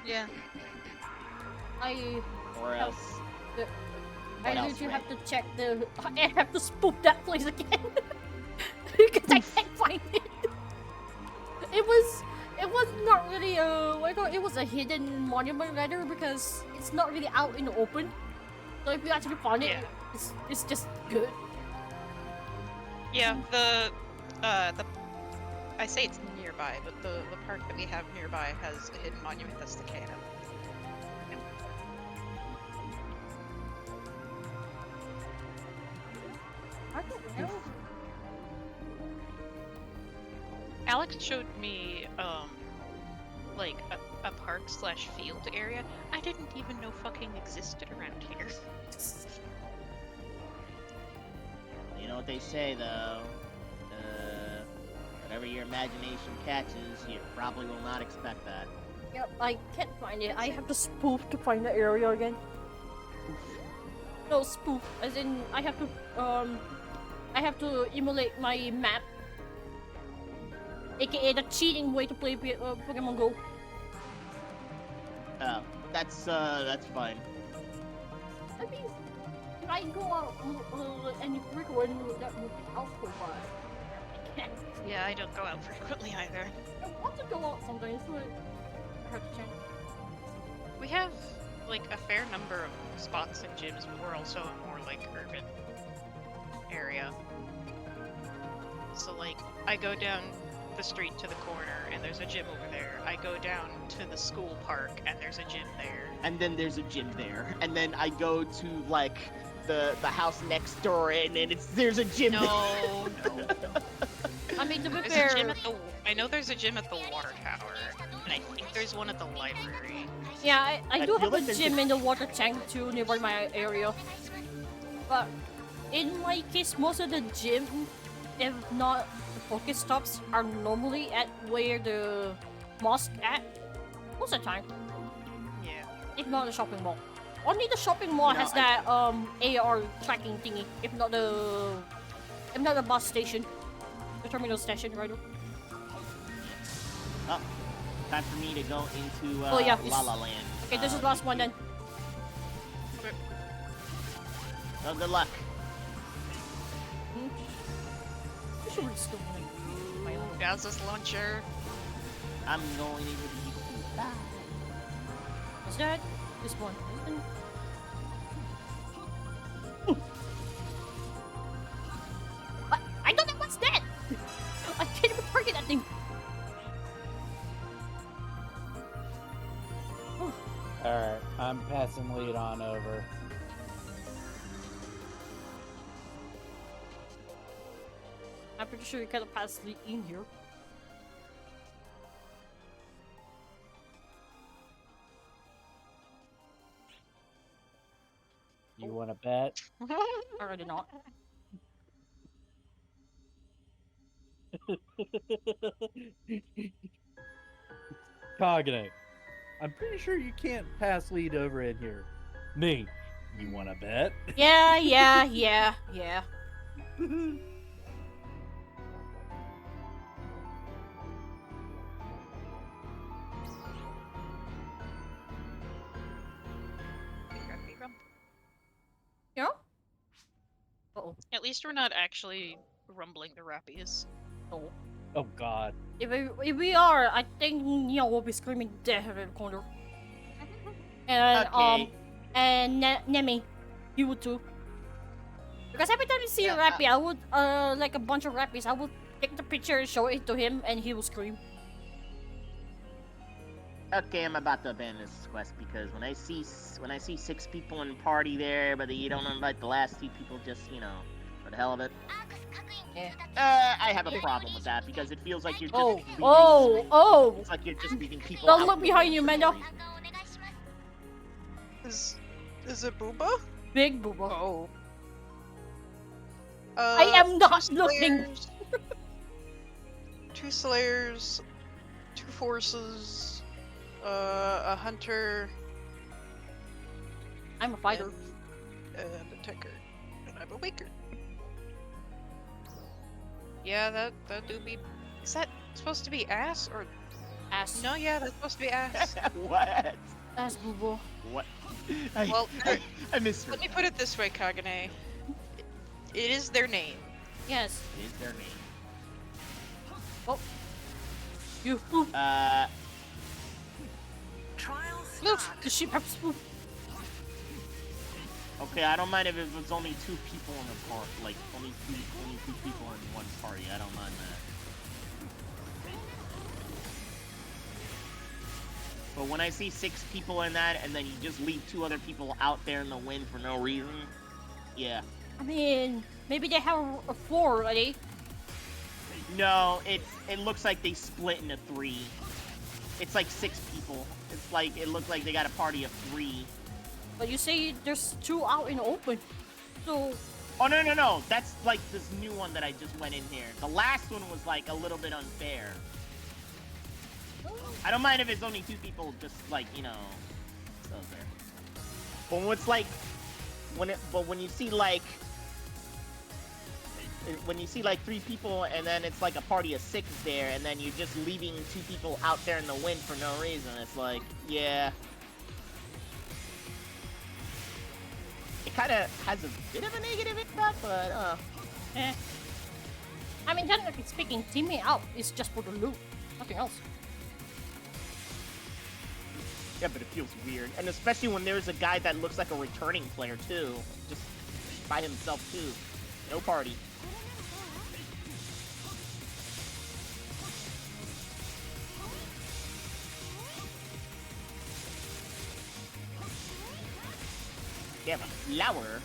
Yeah. Or else. I What else, literally Ray? have to check the. I have to spoof that place again because I can't find it. It was not really it was a hidden monument rather because it's not really out in the open. So if you actually find it, Yeah. it's just good. Yeah, I say it's nearby, but the park that we have nearby has a hidden monument that's the Kano. I don't know. Alex showed me, like a park slash field area I didn't even know fucking existed around here. You know what they say though. Whatever your imagination catches, you probably will not expect that. Yep, I can't find it. I have to spoof to find the area again. No, spoof, as in I have to emulate my map, aka the cheating way to play Pokemon Go. Oh, that's fine. I mean, if I go out any frequent, that would be helpful, but I can't. Yeah, I don't go out frequently either. I want to go out sometimes, but I have to check. We have like a fair number of spots and gyms, but we're also a more like urban area. So like, I go down the street to the corner and there's a gym over there. I go down to the school park and there's a gym there. And then there's a gym there. And then I go to like the house next door and then there's a gym No, there. no. I mean, to be There's fair, a gym at the. I know there's a gym at the water tower, and I think there's one at the library. yeah, I I do feel have like a there's gym in the water tank too nearby my area. But in my case, most of the gym, if not the Pokestops, are normally at where the mosque at. Most of the time, Yeah. if not the shopping mall. Only the shopping mall You know, has that AR tracking thingy. If not the bus station, the terminal station, rather. Oh, time for me to go into Oh, yeah, La La Land. Okay, this is the last one then. So good luck. I should restore my own. Gaza's launcher. I'm going into the What's that? This one. What? I don't know what's that! I can't even target that thing! Alright, I'm passing lead on over. I'm pretty sure you cannot pass lead in here. You wanna bet? Already not. Cognate. I'm pretty sure you can't pass lead over in here. Me. You wanna bet? Yeah. Yeah? Uh-oh. At least we're not actually rumbling the rappies. No. Oh god. If we are, I think Neil will be screaming death in the corner. And Okay. and Nemi, you would too. Because every time you see a Yeah, rappy, I would like a bunch of rappies, I would take the picture and show it to him, and he will scream. Okay, I'm about to abandon this quest because when I see 6 people in the party there, but you don't invite the last 2 people, just for the hell of it. Yeah. I have a problem with that because it feels like you're just Oh, leaving, oh! It's like you're just leaving people. Don't out look in the behind way you, for no Mendo. reason. Is it Booba? Big booba. Oh. I am not two looking. Slayers, 2 Slayers, 2 Forces, a Hunter, I'm a fighter. and a Tanker, and I'm a Waker. Yeah, that do be. Is that supposed to be ass or? Ass. No, yeah, that's supposed to be ass. What? Ass booba. What? Well, I miss her. Let me put it this way, Kagane. It is their name. Yes. It is their name. Oh. You. Trial Look, start. the sheep have spoon. Okay, I don't mind if it was only 2 people in the park, like only two people in one party. I don't mind that. But when I see 6 people in that, and then you just leave 2 other people out there in the wind for no reason, yeah. I mean, maybe they have a 4 already. No, it looks like they split into 3. It's like 6 people. It's like it looks like they got a party of 3. But you say there's 2 out in the open. So, Oh no! That's like this new one that I just went in here. The last one was like a little bit unfair. I don't mind if it's only 2 people, just like so there. But when it's like, when you see like 3 people and then it's like a party of 6 there, and then you're just leaving 2 people out there in the wind for no reason, it's like, yeah. It kind of has a bit of a negative impact, but I mean, generally speaking, teaming up is just for the loot, nothing else. yeah, but it feels weird, and especially when there's a guy that looks like a returning player too, just by himself too, no party. They have a flower.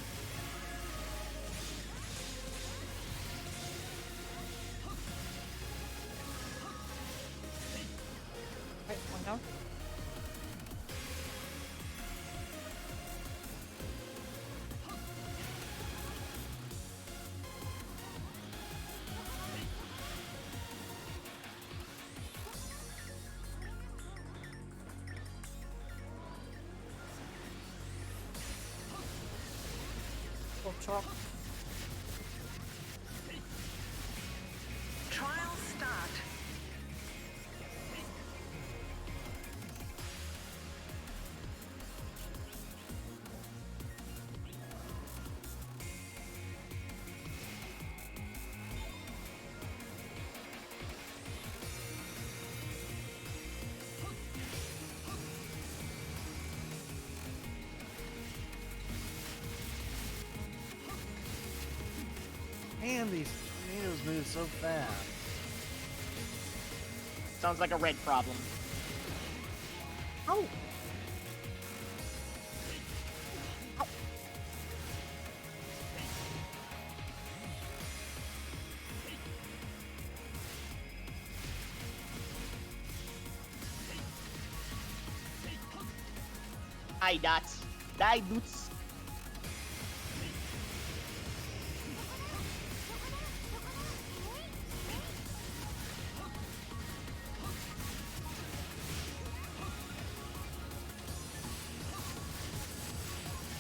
Wait, one down. Oh, truck. Trial start. Damn, these tornadoes move so fast. Sounds like a red problem. Oh. Die dots. Die boots.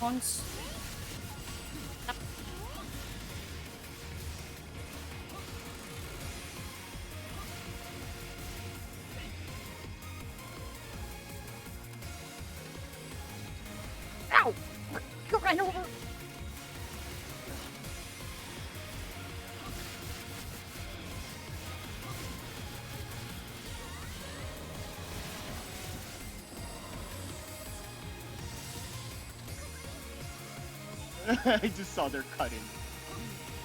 Once. Ow! You ran over. I just saw their cutting.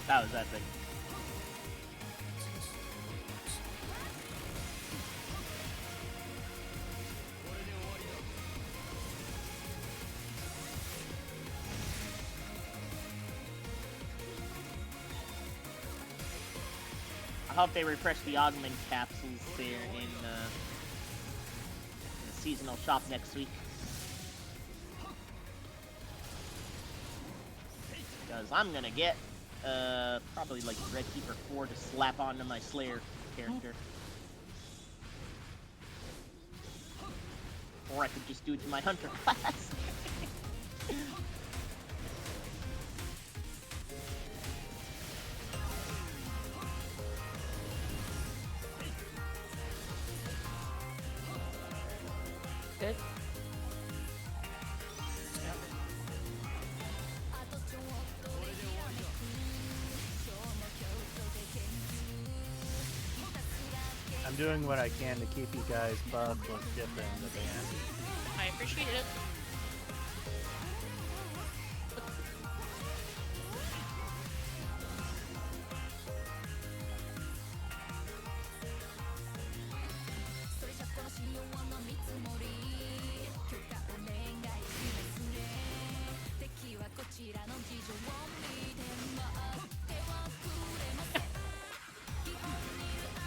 That was epic. I hope they refresh the augment capsules there in the seasonal shop next week. Because I'm gonna get probably like Red Keeper 4 to slap onto my Slayer character. Or I could just do it to my Hunter class. Good. I'm doing what I can to keep you guys buffed with shipping the band. I appreciate it.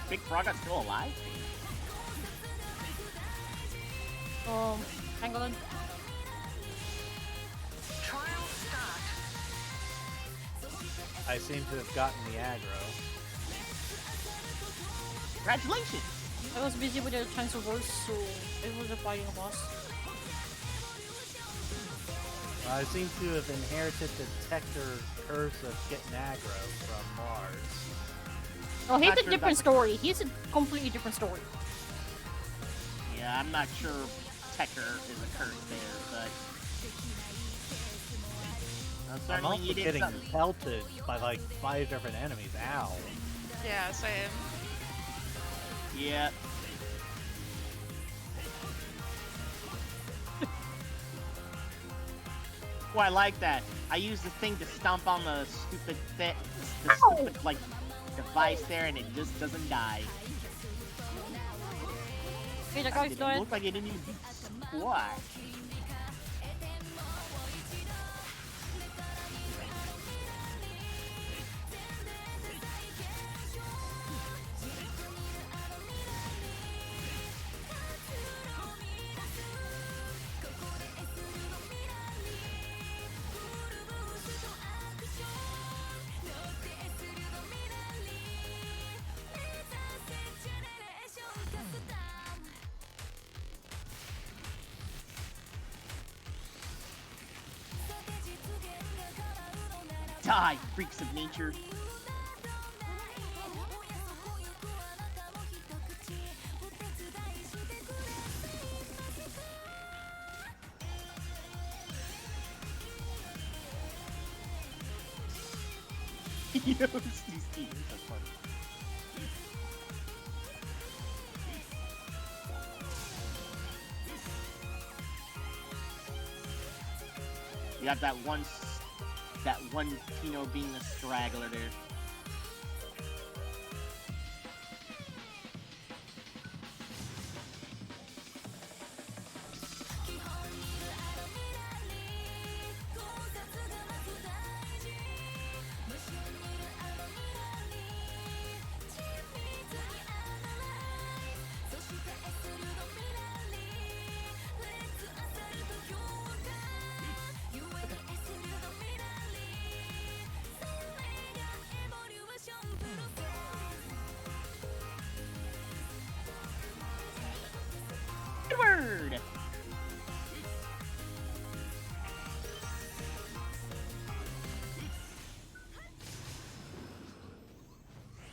Big Frog is still alive? Hang on. Trial start. I seem to have gotten the aggro. Congratulations! I was busy with the transverse, so it was a fighting boss. I seem to have inherited the Tector curse of getting aggro from Mars. Oh, he's Not a sure different that's- story. He's a completely different story. Yeah, I'm not sure Tekker is a curse there, but... I'm certainly also you did getting something. pelted by like 5 different enemies. Ow. Yeah, same. Yeah. Oh, I like that. I use the thing to stomp on the stupid stupid like device there, and it just doesn't die. Okay, the It guy's didn't dead. look like it didn't even do squat. Die, freaks of nature. Yo, these teams are funny. You got that one Tino being a straggler there.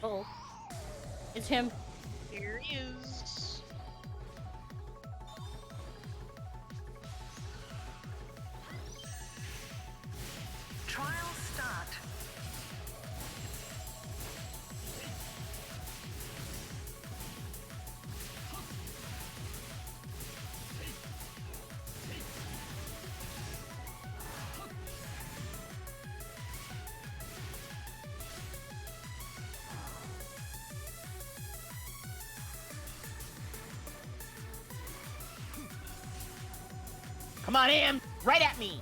Oh. It's him. Here he is. Trial start. Come on, Am! Right at me!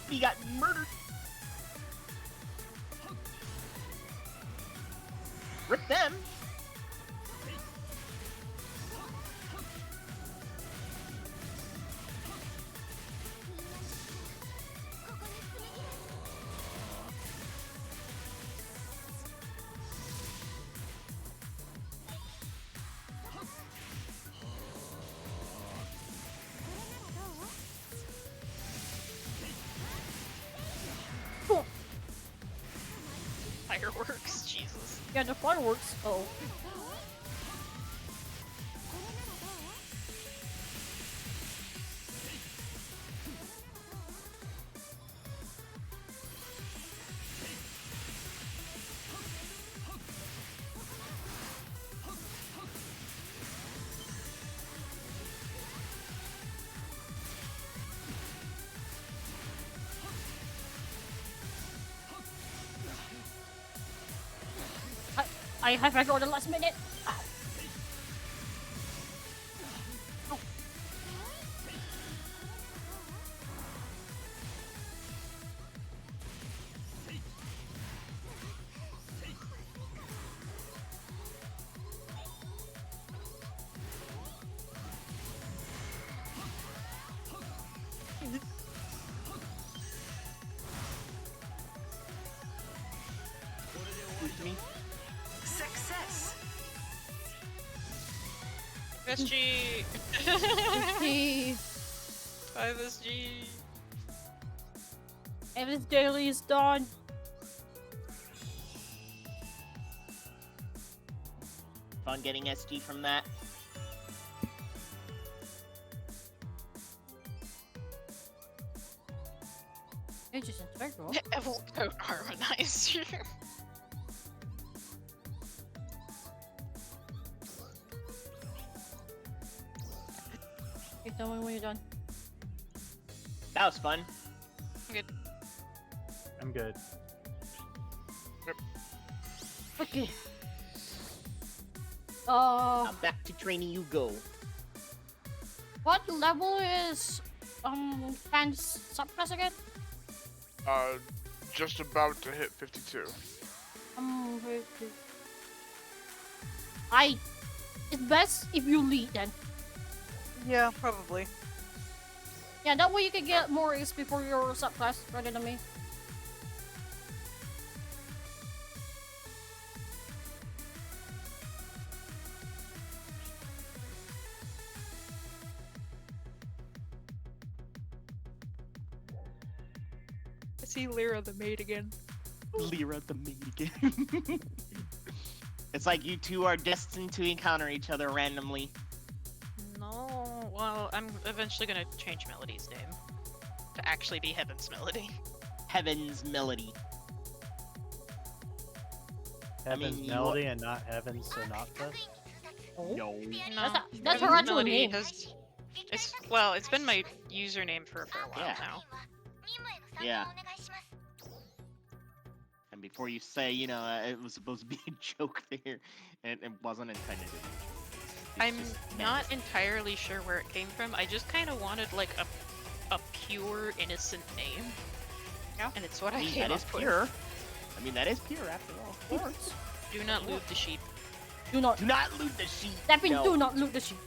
He got murdered! Rip them! Fireworks, Jesus. Yeah, the fireworks. Oh. I have I got the last minute. Ah. Oh. Excuse me? Success. SG! Hey, 5SG! Evan's daily is done. Fun getting SG from that. It's just integral. It will out harmonize you. Okay, tell me when you're done. That was fun. Good. I'm good. Okay. Now back to training you go. What level is fans suppress again? Just about to hit 52. Wait. It's best if you lead then. Yeah, probably. Yeah, that way you can get more XP for your subclass rather than me. I see Lyra the maid again. Lyra the maid again. It's like you two are destined to encounter each other randomly. No, well, I'm eventually gonna change Melody's name to actually be Heaven's Melody. Heaven's Melody. Heaven's you Melody and not Heaven's Sonata. Oh. No. No, That's her Heaven's actual Melody name. it's been my username for a while Yeah. now. Yeah. And before you say, it was supposed to be a joke there, and it wasn't intended to be. I'm not entirely sure where it came from. I just kind of wanted like a pure, innocent name. Yeah. And it's what I I mean, came that is up with. pure. I mean, that is pure after all. Of course. Do not loot the sheep. Do not. Do not loot the sheep. That means no. do not loot the sheep.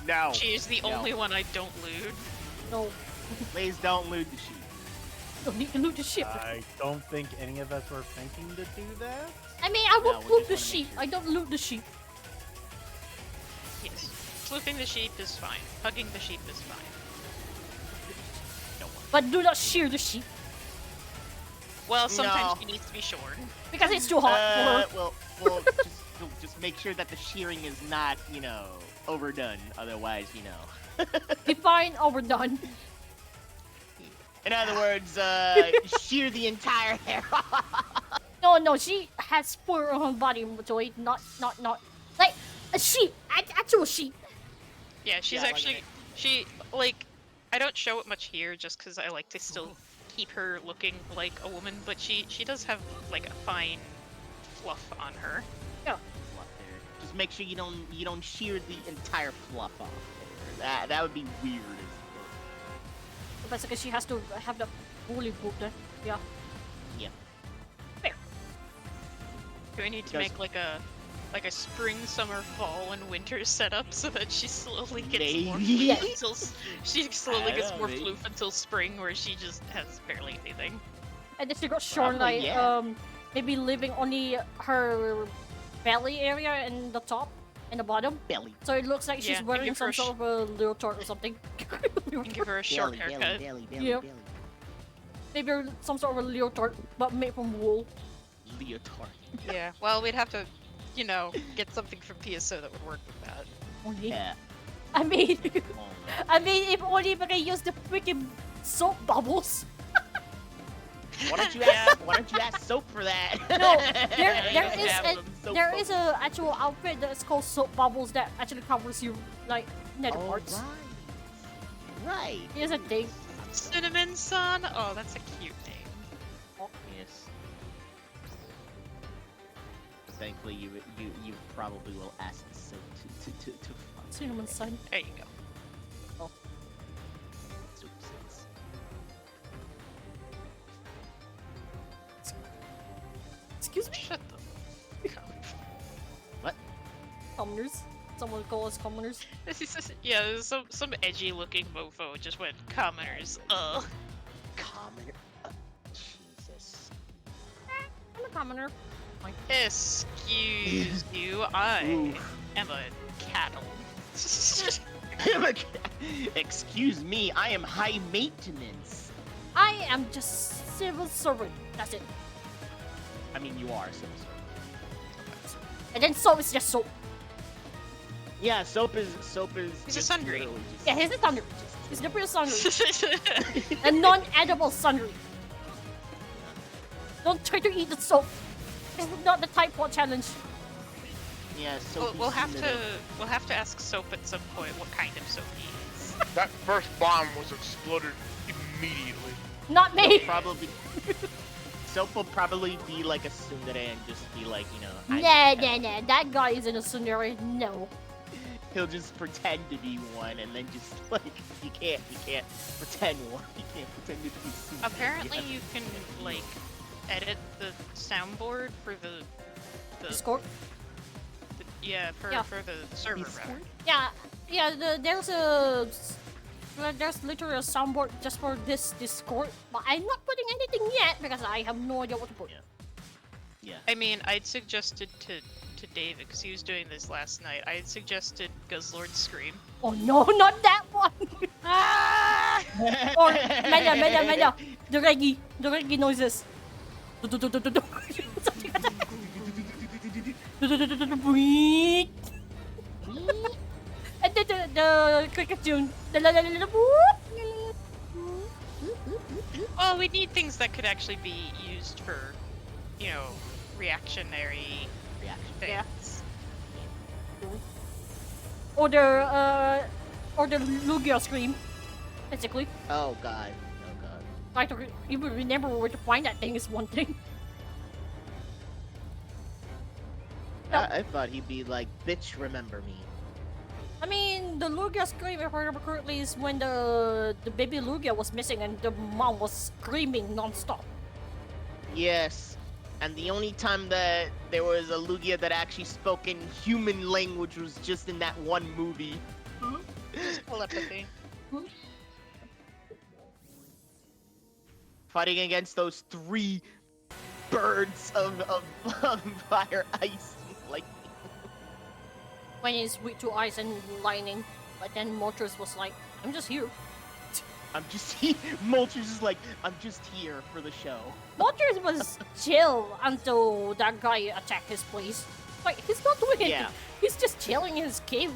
No. She is the No. only one I don't loot. No, Please don't loot the sheep. don't need to loot the ship. I don't think any of us were thinking to do that. I mean, I No, won't we loot just the wanna make sheep. sure. I don't loot the sheep. Yes. Slooping the sheep is fine. Hugging the sheep is fine. But do not shear the sheep Well, sometimes No. she needs to be shorn. because it's too hot for her. Well, just make sure that the shearing is not, overdone. Otherwise, Define overdone. In other words, shear the entire hair off. No, she has fur on her body, Joy. Not like a sheep, actual sheep. Yeah, she's Yeah, like actually I don't show it much here just because I like to still keep her looking like a woman, but she does have like a fine fluff on her. Just make sure you don't shear the entire fluff off. That would be weird. Basically, she has to have the woolly poop there. Yeah. Yeah. Fair. Do I need to Because- make like a spring, summer, fall, and winter setup so that she slowly gets more Maybe. floof until she slowly gets more maybe. floof until spring, where she just has barely anything. And then she got shorn, Probably, like yeah. maybe leaving only her belly area and the top and the bottom. Belly. So it looks like Yeah, she's and wearing give her some a sort of a leotard or something. And give her a short Belly, haircut. belly, Yep. belly. Maybe some sort of a leotard, but made from wool. Leotard. Yeah. Well, we'd have to, get something from PSO that would work with that. Only. Yeah. I mean, Oh, if only we can use the freaking soap bubbles. Why don't you ask Soap for that? No, Soap there is bubbles. a actual outfit that's called soap bubbles that actually covers you like nether Oh, parts. Right. Here's a thing. Cinnamon Sun. Oh, that's a cute name. Yes. Thankfully, you probably will ask Soap to fuck Cinnamon with sun. There you go. Soap sense. Excuse me, Shut the fuck up. commoners. Someone call us commoners. Yeah, there's some edgy looking mofo just went commoners. Ugh. Common. Jesus. I'm a commoner. Excuse you, I Oof. am a cattle. Excuse me, I am high maintenance. I am just civil servant. That's it. I mean, you are civil servant. And then soap is just soap. Yeah, soap is. He's a just sundry. literally just- Yeah, here's the sundry. It's the real sundry. A non-edible sundry. Don't try to eat the soap. It's not the type 1 challenge. Yeah, soap. we'll have to ask Soap at some point what kind of soap he is. That first bomb was exploded immediately. Not me. Probably. Soap will probably be like a tsundere and just be like, Nah. That guy isn't a tsundere. No. He'll just pretend to be one, and then just like you can't pretend one. You can't pretend to be. tsundere. Apparently, you can like edit the soundboard for the Discord. yeah for the server rather. Yeah. There's literally a soundboard just for this Discord, but I'm not putting anything yet because I have no idea what to put. Yeah. I mean, I'd suggested to David, because he was doing this last night, I had suggested Guzzlord's Scream. Oh no, not that one! Ah! Or Menya, the reggae noises. Something like that. And then the cricket tune. Well, we need things that could actually be used for, reactionary things. Or the Lugia scream, basically. Oh god. Try to even remember where to find that thing is one thing. I thought he'd be like, bitch, remember me. I mean, the Lugia scream, if I remember correctly, is when the baby Lugia was missing and the mom was screaming non-stop. Yes. And the only time that there was a Lugia that actually spoke in human language was just in that one movie. Telepathy. fighting against those 3 birds of fire, ice, like. When he's weak to ice and lightning, but then Moltres was like, I'm just here. I'm just here. Moltres is like, I'm just here for the show. Moltres was chill until that guy attacked his place. Like, he's not doing anything. Yeah. He's just chilling in his cave.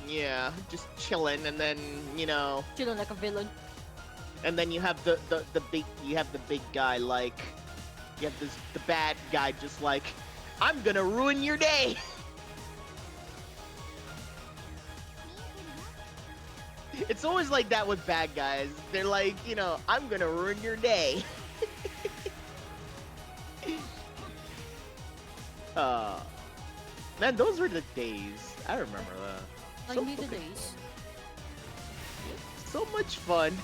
Yeah, just chilling, and then Chilling like a villain. and then you have the big guy, like, you have the bad guy, just like, I'm gonna ruin your day. It's always like that with bad guys. They're like, I'm gonna ruin your day. Man, those were the days. I remember that. I need the days. So much fun.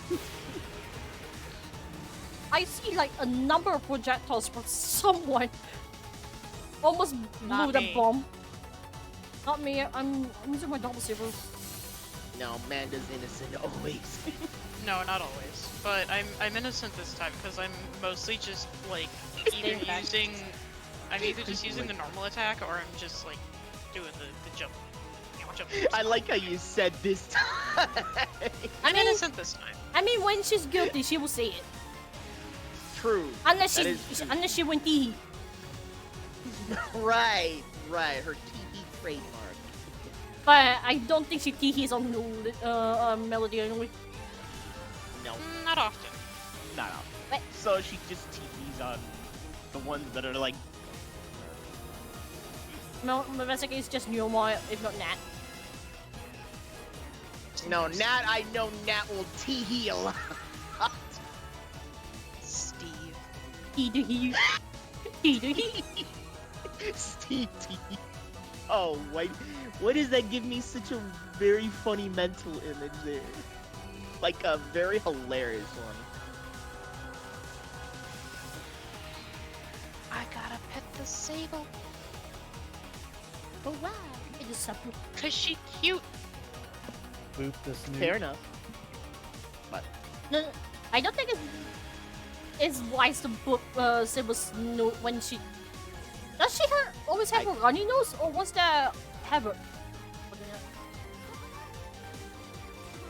I see like a number of projectiles from someone. Almost Not blew the me. bomb. Not me. I'm using my double saber. No, Amanda's innocent always. No, not always. But I'm innocent this time because I'm mostly just like either Staying back. using I'm either just using the normal attack or I'm just like doing the jump. Jump. I like how you said this time. I'm innocent this time. I mean, when she's guilty, she will say it. True. Unless That she, is true. unless she went tee. Right. Her TV trademark. But I don't think she teehees on Melody anyway. No, Not often. not out. But- So she just TVs on the ones that are like. Basically, it's just Neoma, if not Nat. No, Nat. I know Nat will tee a lot. Steve. Tee to he. Tee to he. Steve T. Oh, why does that give me such a very funny mental image there? Like a very hilarious one. I gotta pet the Sable. Oh wow. It is something. Cause she cute. Boop the snoot. Fair enough. No, I don't think it's wise to book Sibyl's note when she. Does she always have a runny nose, or was that have a?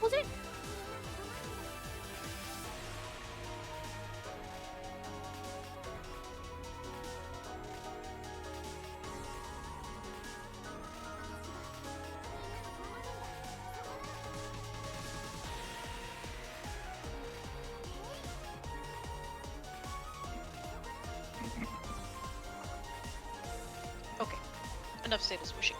Was it? Okay. Enough Sable swishing.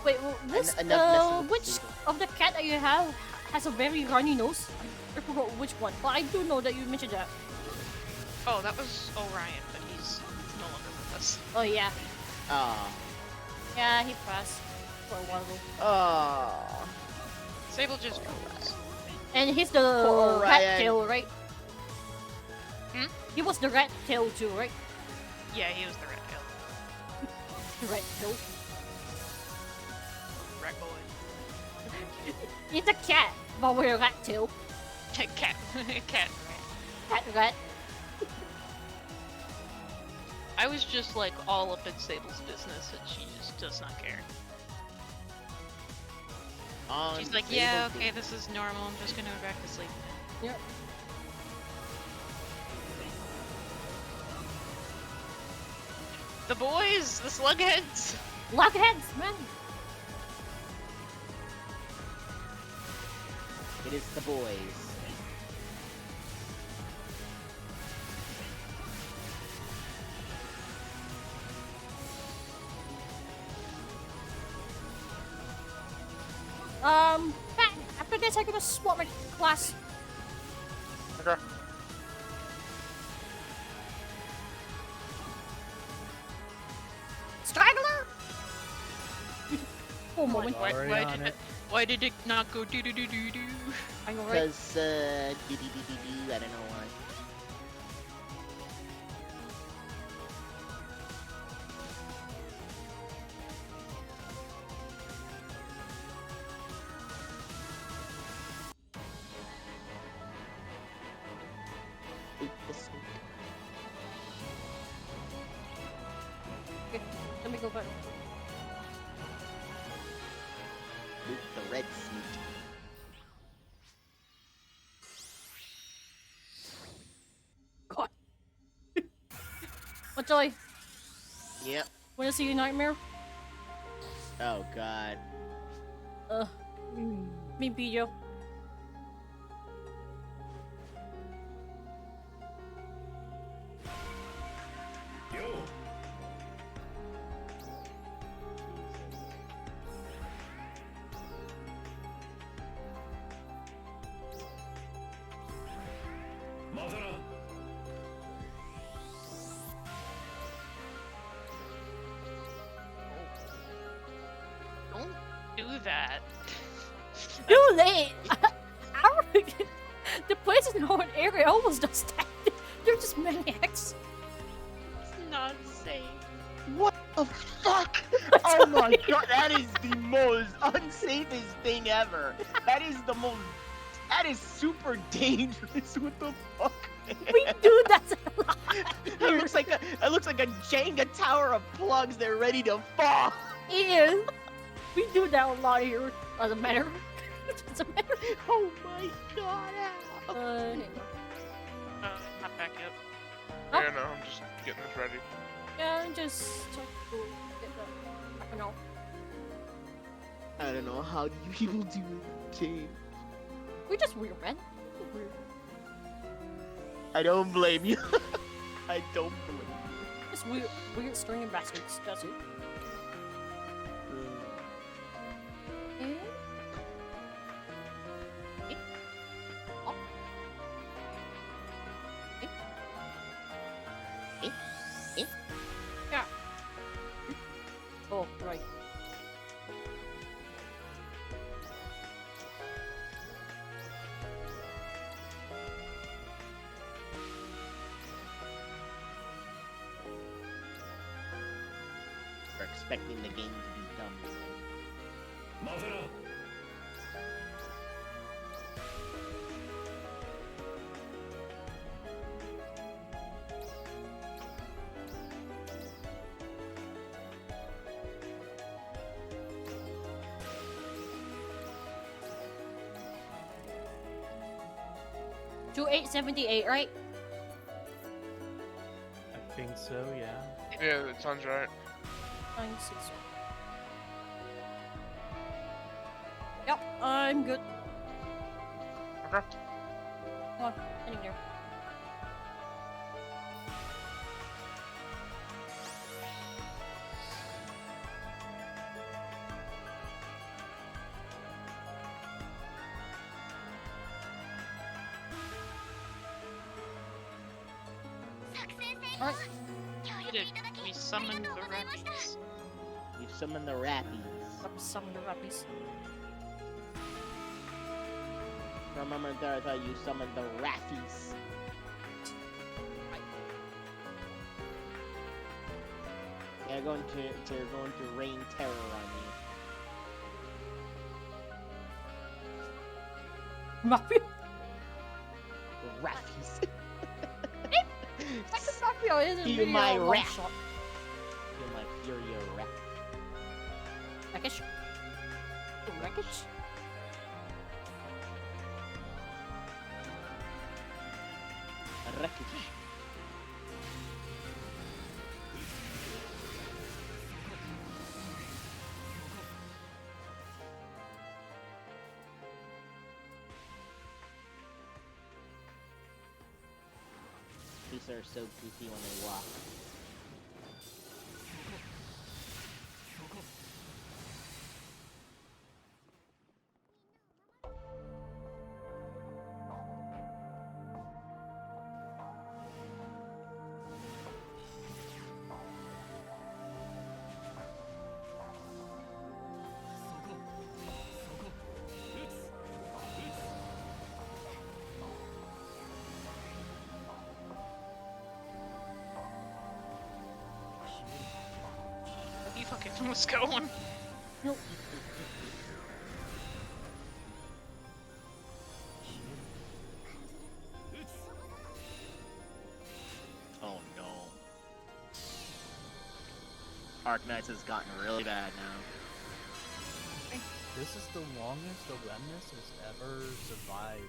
Wait, this enough messing with which Sable. of the cat that you have has a very runny nose? I forgot which one, but I do know that you mentioned that. Oh, that was Orion, but he's no longer with us. Oh yeah, Ah. yeah, he passed for a while ago. Ah. Sable just rules. And he's the Poor rat Orion. tail, right? Hmm? He was the rat tail too, right? Yeah, he was the red tail. The rat tail. Rat boy. He's a cat, but with a rat tail. Cat. Cat. Cat rat. I was just like all up in Sable's business and she just does not care. She's like, yeah, okay, this is normal, I'm just gonna go back to sleep. Yep. The boys, the slugheads! Lockheads, man. It is the boys. Pat, after this, I'm gonna swap my class. Okay. Straggler. For a moment. Already on it. Why did it not go do do do do do? I know, right? Because, I don't know why. me go back. Luke the Red Sneak. God. What joy? Yep. Wanna see your nightmare? Oh god. Me, Pijo. Yo. Madara. Don't do that. Too late! The place in our area almost does that. They're just maniacs. It's not safe. What the fuck? Oh my god, that is the most unsafest thing ever. That is super dangerous. What the fuck? We do that a lot. It looks like a Jenga tower of plugs. They're ready to fall. Yeah. We do that a lot here. Doesn't matter. Doesn't matter. Oh my god. Hang on. Not back yet. Oh. Yeah, no, I'm just getting this ready. Yeah, just try to get the. I don't know. I don't know how you people do it, Jane. We're just weird, man. We're weird. I don't blame you. I don't blame you. Just weird stringing bastards. That's it. Eh? Eh? Oh. Eh? Eh? Eh? Yeah. Oh, right. We're expecting the game to be dumb. Madara. To 878, right? I think so, yeah. Yeah, that sounds right. 961. Yep, I'm good. Okay. Come on, in there. Alright. We summoned the rappies. You summon the rappies. Let's summon the rappies. For a moment there, I thought you summoned the rappies. They're going to rain terror on you. Mafia? The rappies. Mafia isn't Feel really my a one wrath. shot. Feel my fury of rap. Wreckage? Wreckage? Wreckage. These are so goofy when they walk. He fucking was going. Nope. Oh no. Are Dark Knights has gotten really bad now. This is the longest the Remnants has ever survived.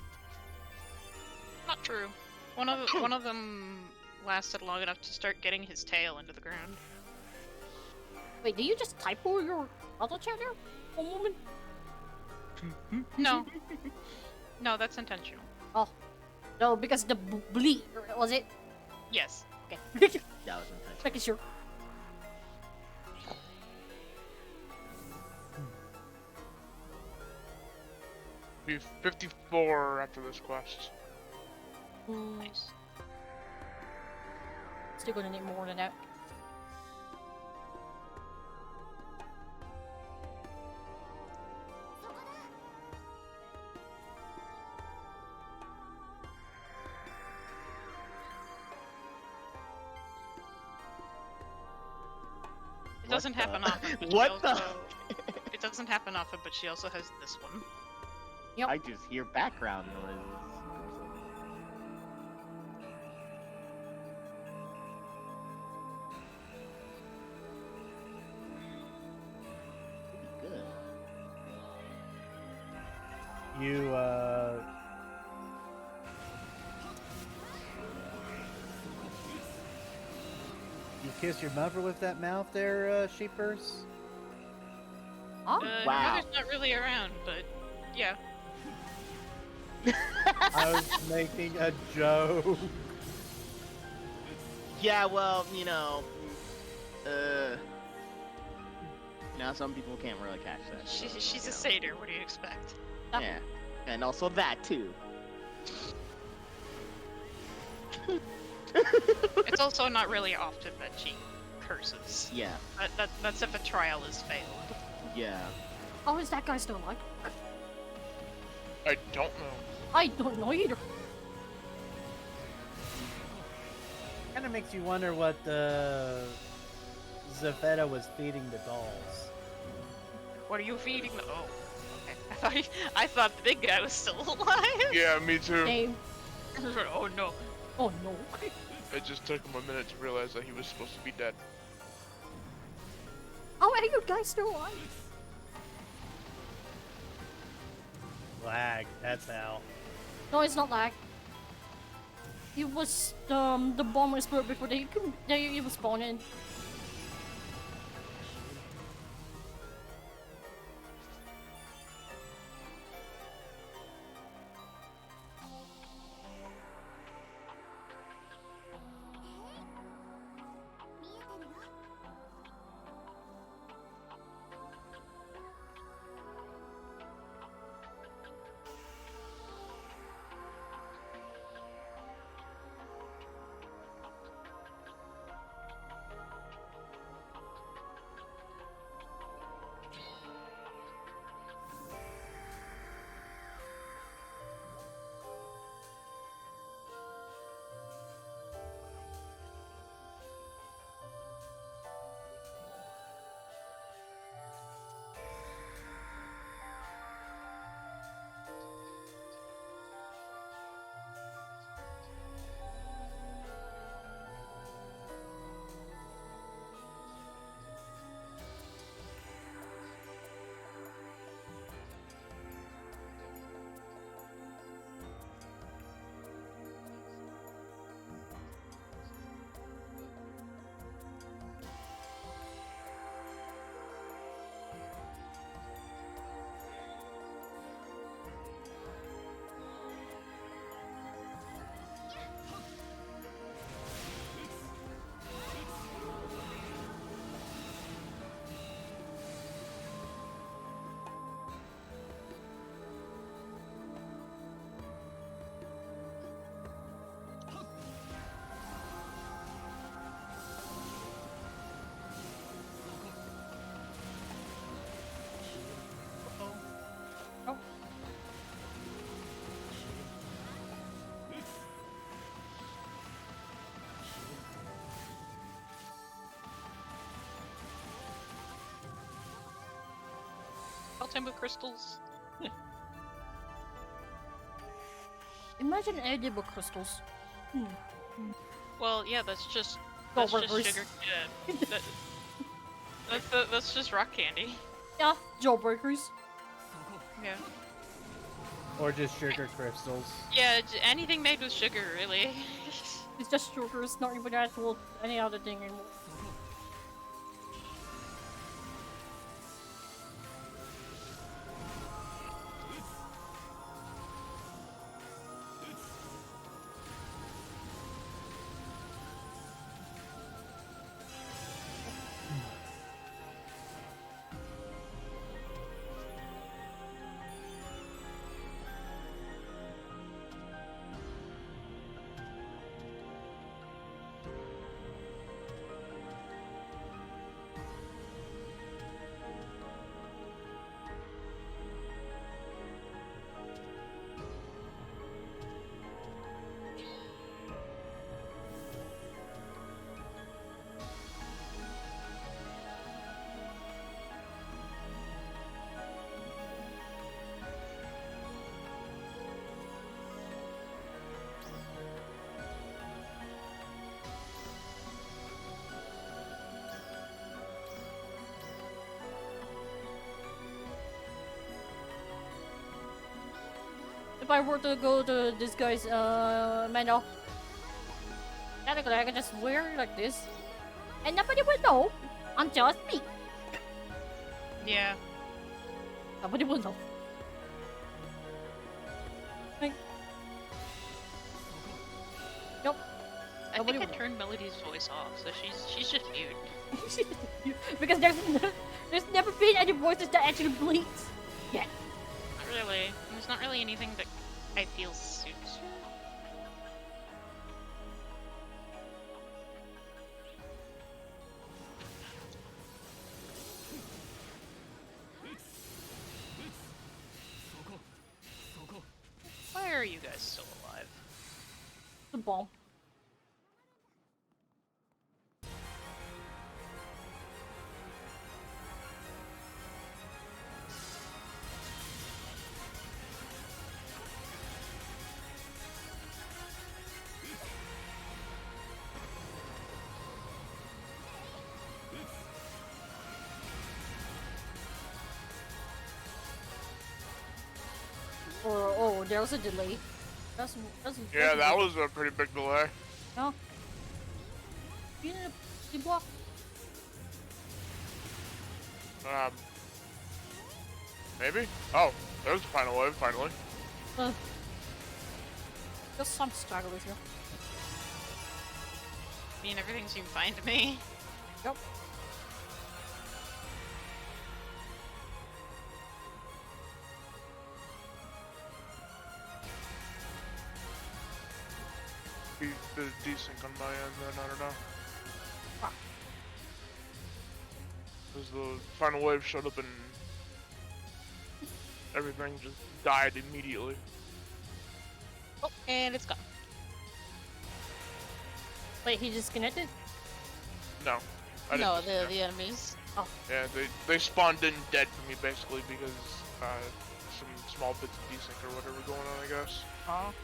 Not true. One of them lasted long enough to start getting his tail into the ground. Wait, did you just typo your auto chat there? For a moment? No. No, that's intentional. Oh. No, because the bleed, was it? Yes. Okay. That was intentional. Making sure. Be 54 after this quest. Nice. Still gonna need more than that. It doesn't the- happen often. But What she the? also... It doesn't happen often, but she also has this one. Yep. I just hear background noises. Pretty good. You you kiss your mother with that mouth there, sheepers? Oh. Wow. Mother's not really around, but yeah. I was making a joke. Yeah, well, now some people can't really catch that. so, She's you a know. satyr, what do you expect? Yep. Yeah, and also that too. It's also not really often that she curses. Yeah, That's if a trial is failed. yeah. How is that guy still alive? I don't know. I don't know either. Kind of makes you wonder what Zafetta was feeding the dolls. What are you feeding the— oh, okay. I thought the big guy was still alive. Yeah, me too. Same. Oh no. Oh no. It just took him a minute to realize that he was supposed to be dead. How are you guys still alive? Lag, that's how. No, it's not lag. It was the bomb was before they even spawn in. Alchemy crystals. Imagine edible crystals. Well, yeah, that's just Go sugar. reverse. That's just rock candy. Yeah, jawbreakers. Yeah. Or just sugar crystals. Yeah, anything made with sugar, really. It's just sugar, it's not even actual any other thing anymore. If I were to go to this guy's manual, technically I can just wear it like this, and nobody will know. I'm just me. Yeah. Nobody will know. Like, nope. I Nobody think I will. turned Melody's voice off, so she's just mute. Because there's never been any voices that actually bleeds yet. Not really. There's not really anything that I feel suits her. Why are you guys still alive? The bomb. Or oh, there was a delay. That's Yeah, that was a pretty big delay. no. You need a block. Maybe? Oh, there's the final wave, finally. Just some struggle with you. I mean, everything seemed fine to me. Yep. Be desync on my end then, I don't know. Ah. Because the final wave showed up and everything just died immediately. Oh, and it's gone. Wait, he disconnected? No. I didn't No, disconnect. the enemies. Yeah, they spawned in dead for me basically because some small bits of desync or whatever going on, I guess. Oh.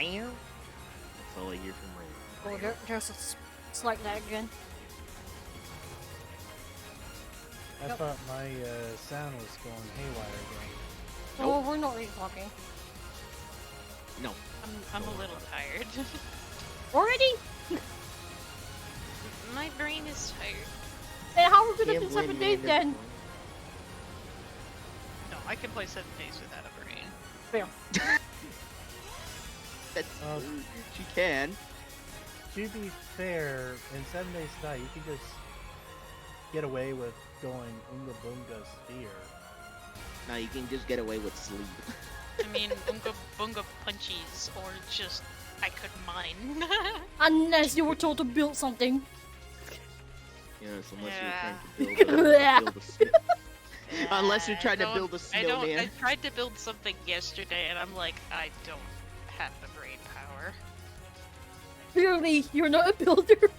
That's all I hear from Ray. Oh, there's a slight lag again. I thought my sound was going haywire again. Oh, we're not really talking. No. I'm a little tired. Already? My brain is tired. Then how are we gonna Can't do 7 blame days me, then? No, I can play 7 days without a brain. Fair. That's Oh. she can. To be fair, in 7 Days to Die, you can just get away with going Unga Bunga Sphere. Now you can just get away with sleep. I mean, Bunga Bunga Punchies, or just I could mine. Unless you were told to build something. Yes, unless Yeah. you're trying to build a snow. Unless you're trying to I build a I don't. I snowman. tried to build something yesterday, and I'm like, I don't have the brain power. Clearly, you're not a builder.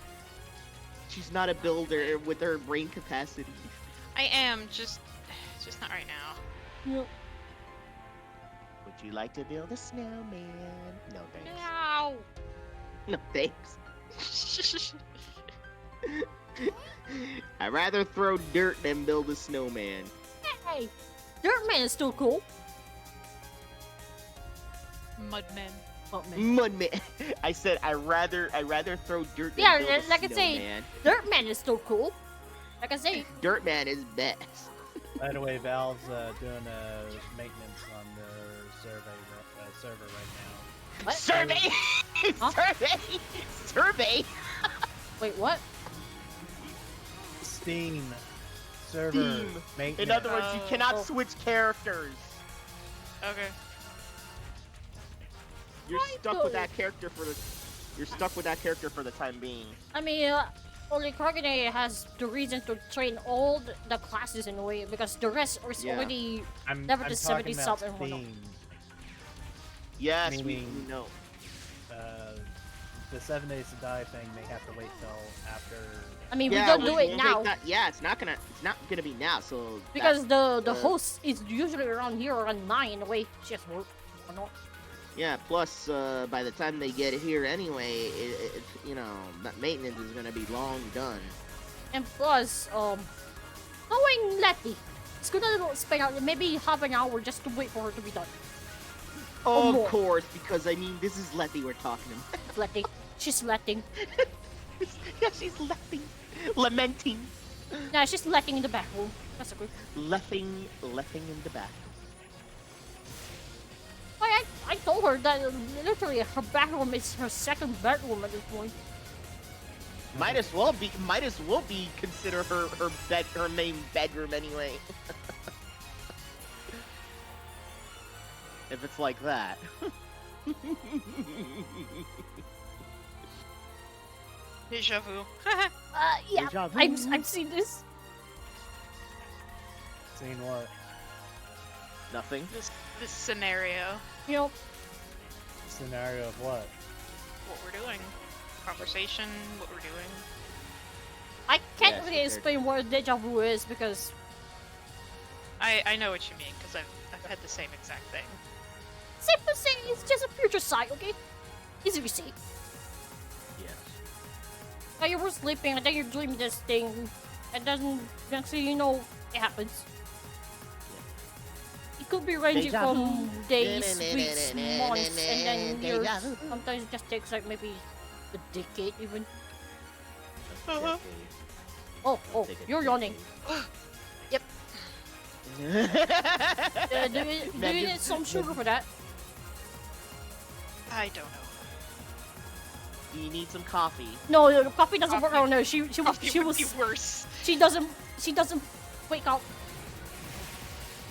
She's not a builder with her brain capacity. I am just not right now. Yep. Would you like to build a snowman? No thanks. Ow! No thanks. I'd rather throw dirt than build a snowman. Hey, Dirtman is still cool. Mudmen. Mudman. I said I'd rather throw dirt than Yeah, build a like I say, snowman. Dirtman is still cool. Like I say, Dirtman is best. By the way, Valve's doing maintenance on their server right now. what? Survey! Huh? Survey! Survey! Wait, what? Steam server Steam. maintenance. In other words, you Oh. cannot Oh. switch characters. Okay. You're Why stuck with though? that character for the. You're stuck with that character for the time being. I mean, only Kagane has the reason to train all the classes in a way because the rest is Yeah. already I'm Never I'm to talking 70 about something, whatnot. Steam. Yes, we Meaning- know. The 7 Days to Die thing may have to wait till after. I mean, Yeah, we don't do we'll it take now that- yeah, it's not gonna be now. So because the uh, host is usually around here around 9 in a way. She has work or not. yeah. Plus, by the time they get here anyway, that maintenance is gonna be long done. And plus, knowing Letty, it's gonna spend out maybe half an hour just to wait for her to be done. Or Of more. course, because I mean, this is Letty we're talking about. Letty, she's letting. Yeah, she's letting, lamenting, Nah, she's letting in the back room. That's a good. letting in the back. I told her that literally her back room is her second bedroom at this point. Might as well be consider her main bedroom anyway. If it's like that. Deja vu. Yeah, Deja vu. I've seen this. Seeing what? Nothing. This scenario. You know, Scenario of what? What we're doing. Conversation. What we're doing. I can't Yes, really it's explain what deja vu is because I know what you mean because I've had the same exact thing. safe to say it's just a future sight, okay? Easy to see. Yes. Now you were sleeping and then you're doing this thing, and then next thing you know, it happens. It could be ranging Deja from vu. days, weeks, months, and then years. Deja vu. Sometimes it just takes like maybe a decade even. Uh-huh. Oh, Take a you're yawning. decade. Do you need some sugar for that? I don't know. Do you need some coffee? No, the coffee doesn't work. Oh no, she Coffee would was be worse. she doesn't wake up.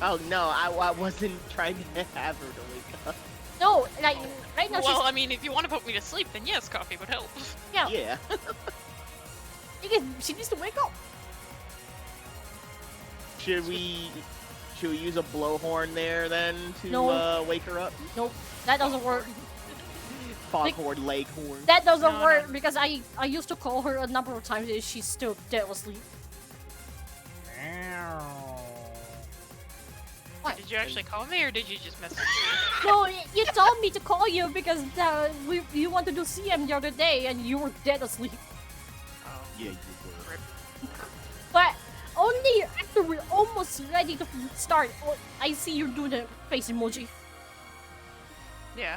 Oh no, I wasn't trying to have her to wake up. No, like right now Well, I mean, if you want to put me to sleep, then yes, coffee would help. she's yeah. Yeah. She needs to wake up. Should we use a blowhorn there then to No. wake her up? Nope, that doesn't work. Foghorn, leghorn. That doesn't No, work no. because I used to call her a number of times and she's still dead asleep. Why did Did you actually call me, or did you just message me? No, you told me to call you because you wanted to see him the other day and you were dead asleep. Oh, Yeah, you were. rip. But only after we're almost ready to start, I see you do the face emoji. Yeah.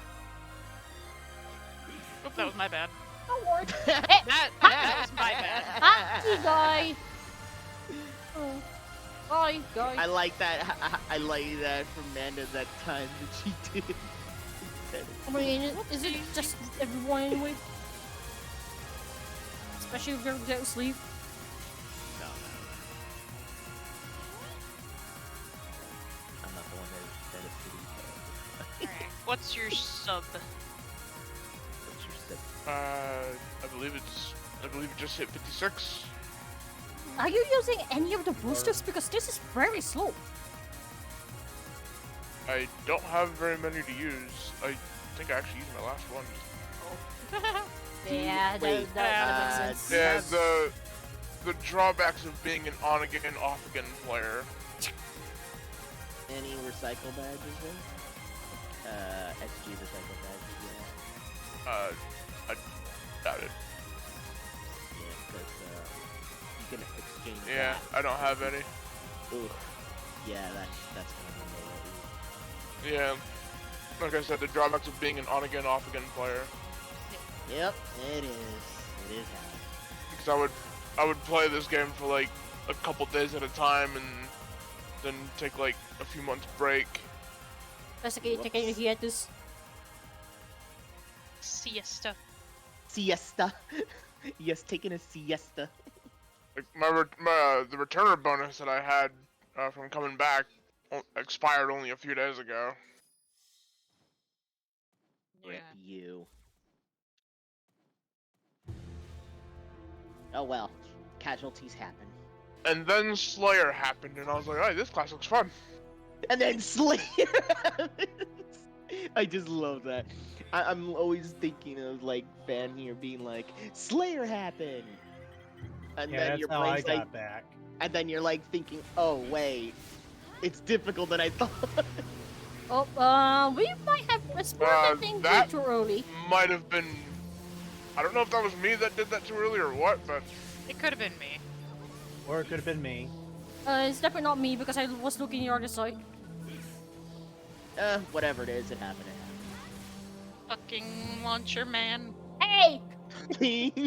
Oop, that was my bad. Don't worry. That was my bad. Happy guy. Oh. Bye, guy. I like that. I like that from Amanda that time that she did. I mean, is it just everyone anyway? Especially if you're dead asleep. No, no. I'm not the one that is pretty. Alright. What's your sub? What's your step? I believe it just hit 56. Are you using any of the boosters? Because this is very slow. I don't have very many to use. I think I actually used my last one. Yeah, Wait, that makes sense. Yeah, the drawbacks of being an on again, off again player. Any recycle badges there? XG recycle badges, yeah. I doubt it. Yeah, because you can exchange Yeah, that. I don't have any. Ooh. Yeah, that's gonna be low. Yeah, like I said, the drawbacks of being an on again, off again player. Yep, it is. It is happening. Because I would play this game for like a couple days at a time and then take like a few months break. Basically, taking a hiatus. Siesta. Siesta. Yes, taking a siesta. Like the returner bonus that I had from coming back expired only a few days ago. Yeah. You. Oh well, casualties happen. And then Slayer happened, and I was like, "Hey, this class looks fun." And then Slayer happens. I just love that. I'm always thinking of like Van here being like, Slayer happened. And Yeah, then that's your how I brain's like, got back. and then you're like thinking, oh wait, it's difficult than I thought. Oh, we might have responded things that- too early. Might have been. I don't know if that was me that did that too early or what, but It could have been me. Or it could have been me. It's definitely not me because I was looking the other side. Whatever it is, it happened. Fucking launcher man. Hey!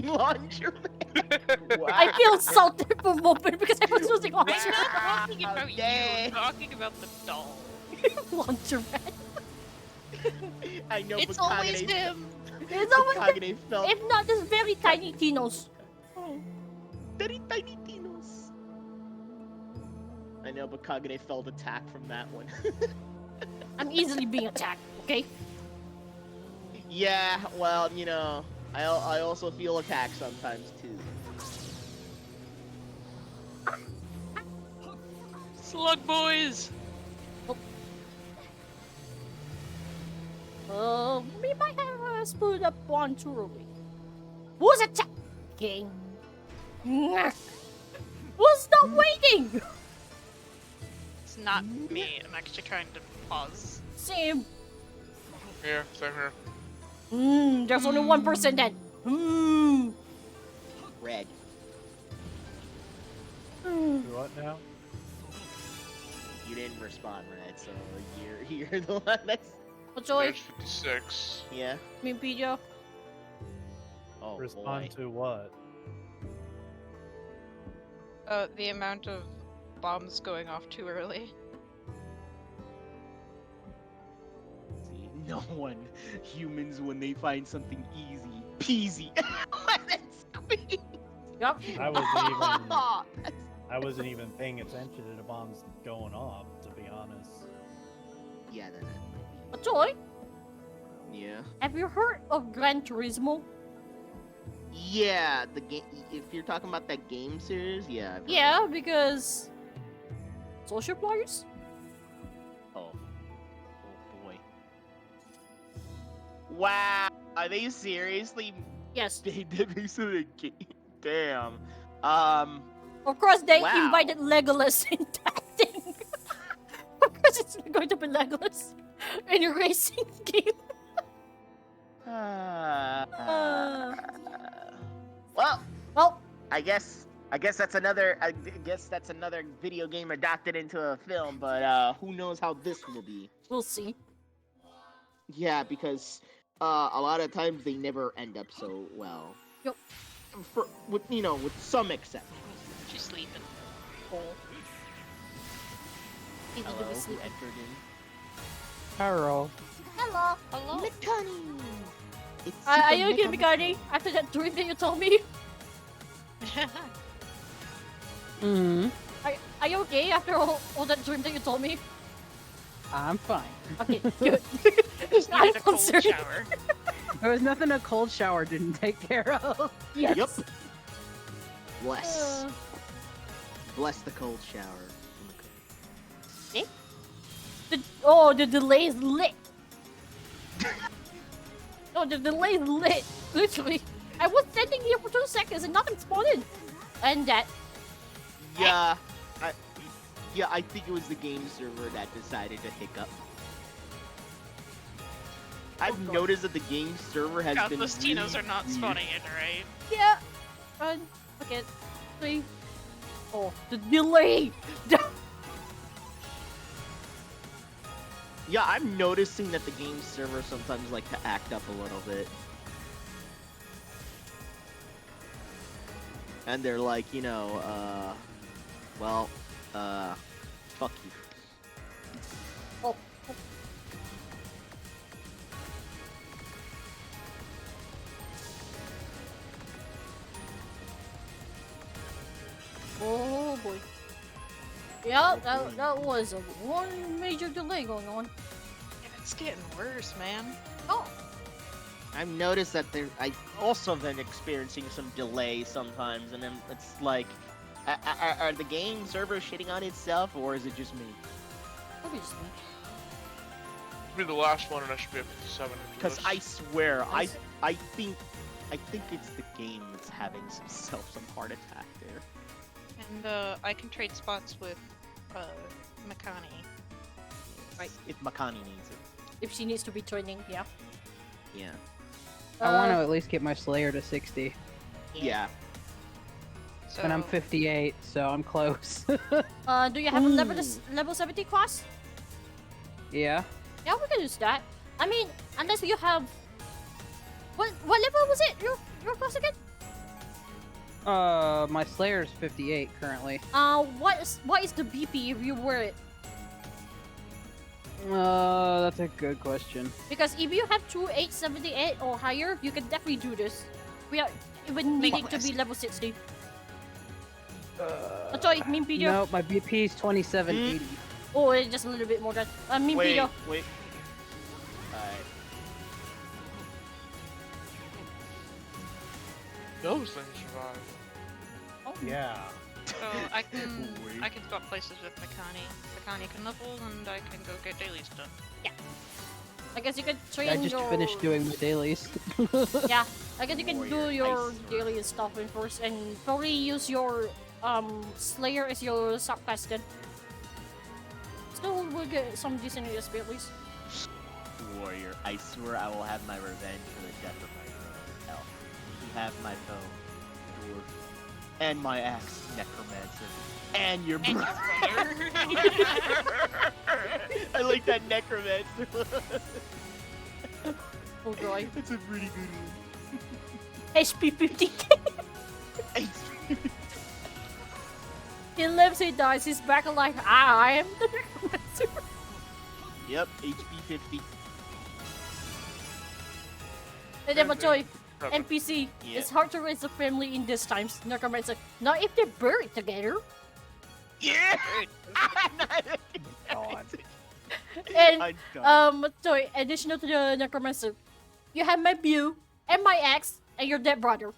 Launcher. Wow. I feel insulted for a moment because I was using I'm launcher not talking about you. Yay. I'm talking about the doll. launcher man. I know, It's but always Kagane, him. It's always Kagane felt if not this very tiny Tinos. very tiny Tinos. I know, but Kagane felt attacked from that one. I'm easily being attacked, okay? Yeah, well, you know, I also feel attacked sometimes too. Slug boys. We might have split up one too early. Who's attacking? Who's not waiting? It's not me. I'm actually trying to pause. Same. yeah, same here. There's only 1% then. Red. Do what now? You didn't respond, Red, so you're the one that's What's joy? There's 56. yeah. Me and Pijo. Oh Respond boy. to what? The amount of bombs going off too early. See, no one humans when they find something easy peasy. That's squeeze. Yup. I wasn't even paying attention to the bombs going off, to be honest. Yeah, that What's joy? yeah. Have you heard of Gran Turismo? Yeah, the game. If you're talking about that game series, yeah. I've heard Yeah, of it. because social players. Oh. Oh boy. Wow. Are they seriously? Yes. They did this in a game. Damn. Of course, they Wow. invited Legolas in that thing. Of course, it's going to be Legolas in a racing game. Well, Well, I guess that's another. I guess that's another video game adapted into a film. But who knows how this will be? we'll see. Yeah, because a lot of times they never end up so well. Yup. With some exceptions. She's sleeping. Oh. Either do Hello, we who sleep? entered in? Hello. Hello. Hello. Mikani. It's Are Super you okay, Mikami. Mikani? After that dream that you told me? Hmm. Are you okay after all that dream that you told me? I'm fine. Okay, good. Just I'm needed a cold concerned. shower. There was nothing a cold shower didn't take care of. Yes. Yep. Bless. Uh, Bless the cold shower. the delay is lit. No, the delay is lit. Literally. I was standing here for 2 seconds and nothing spawned. And that. Yeah, I think it was the game server that decided to hiccup. I've noticed that the game server has God, been those Tinos really are not weird. spawning in, right? Yeah. Okay. 3. Oh, the delay. Yeah, I'm noticing that the game server sometimes like to act up a little bit. And they're like, fuck you. Oh. Oh boy. Yeah, that was a one major delay going on. It's getting worse, man. Oh, I've noticed that I've also been experiencing some delay sometimes, and then it's like, are the game servers shitting on itself, or is it just me? probably just me. Be the last one, and I should be at 57. Because I swear, I Nice. think it's the game that's having some heart attack there. And I can trade spots with Makani. Right. If Makani needs it. If she needs to be training, yeah. Yeah. I want to at least get my Slayer to 60. Yeah. So And I'm 58, so I'm close. Do you have a level 70 class? Yeah. Yeah, we can use that. I mean, unless you have. What level was it? Your class again? My Slayer's 58 currently. What is the BP if you wear it? That's a good question. Because if you have 2878 or higher, you can definitely do this. We are even needing to be level 60. Sorry, mean Peter. No, my BP's 2780. Oh, it's just a little bit more than. Mean Peter. Wait. Alright. Those things survive. Oh. Yeah. So I can swap places with Makani. Makani can level, and I can go get dailies done. I guess you could train I just your... finished doing my dailies. Yeah, I guess you can do Warrior, your ice daily stuff in first, and probably use your Slayer as your subclass then. Still, we'll get some decent ESP at least. Warrior, I swear I will have my revenge for the death of my brother. Elf. You have my bow, dwarf, and my axe, necromancer, and your brother. I like that necromancer. Oh boy. That's a pretty good one. HP 50k! He lives, he dies, he's back alive. I am the necromancer. Yep, HP 50. And then Machoy, Seven. NPC, Yeah. it's hard to raise a family in these times. Necromancer, not if they're buried together. Yeah! God. And I'm done. Machoy, additional to the necromancer, you have my view and my axe and your dead brother.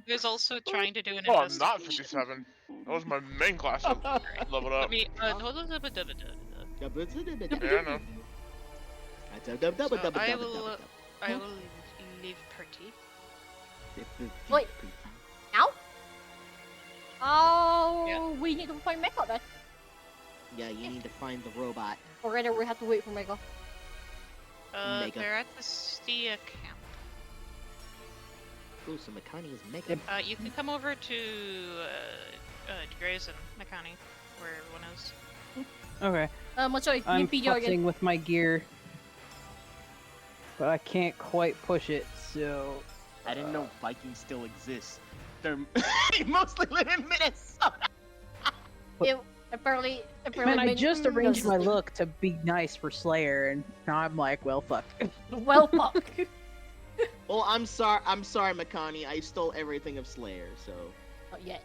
There's also trying to do an Oh, I'm investigation. not 57. That was my main class that leveled up. Let me. Hold on. Yeah, I know. I will leave party. Wait. Ow? Oh, we need to find Mecha then. Yeah, you need to find the robot. Or rather, we have to wait for Mecha. Mega. They're at the Stia camp. Ooh, so Makani is mega. You can come over to Grayson, Makani, where everyone is. Okay. Sorry, I'm video again. futzing with my gear, but I can't quite push it, so... I didn't know Vikings still exist. They're they mostly live in Minnesota. Apparently, Man, I just arranged my does- look to be nice for Slayer, and now I'm like, well, fuck. Well, fuck. Well, I'm sorry, Makani. I stole everything of Slayer, so Not yet.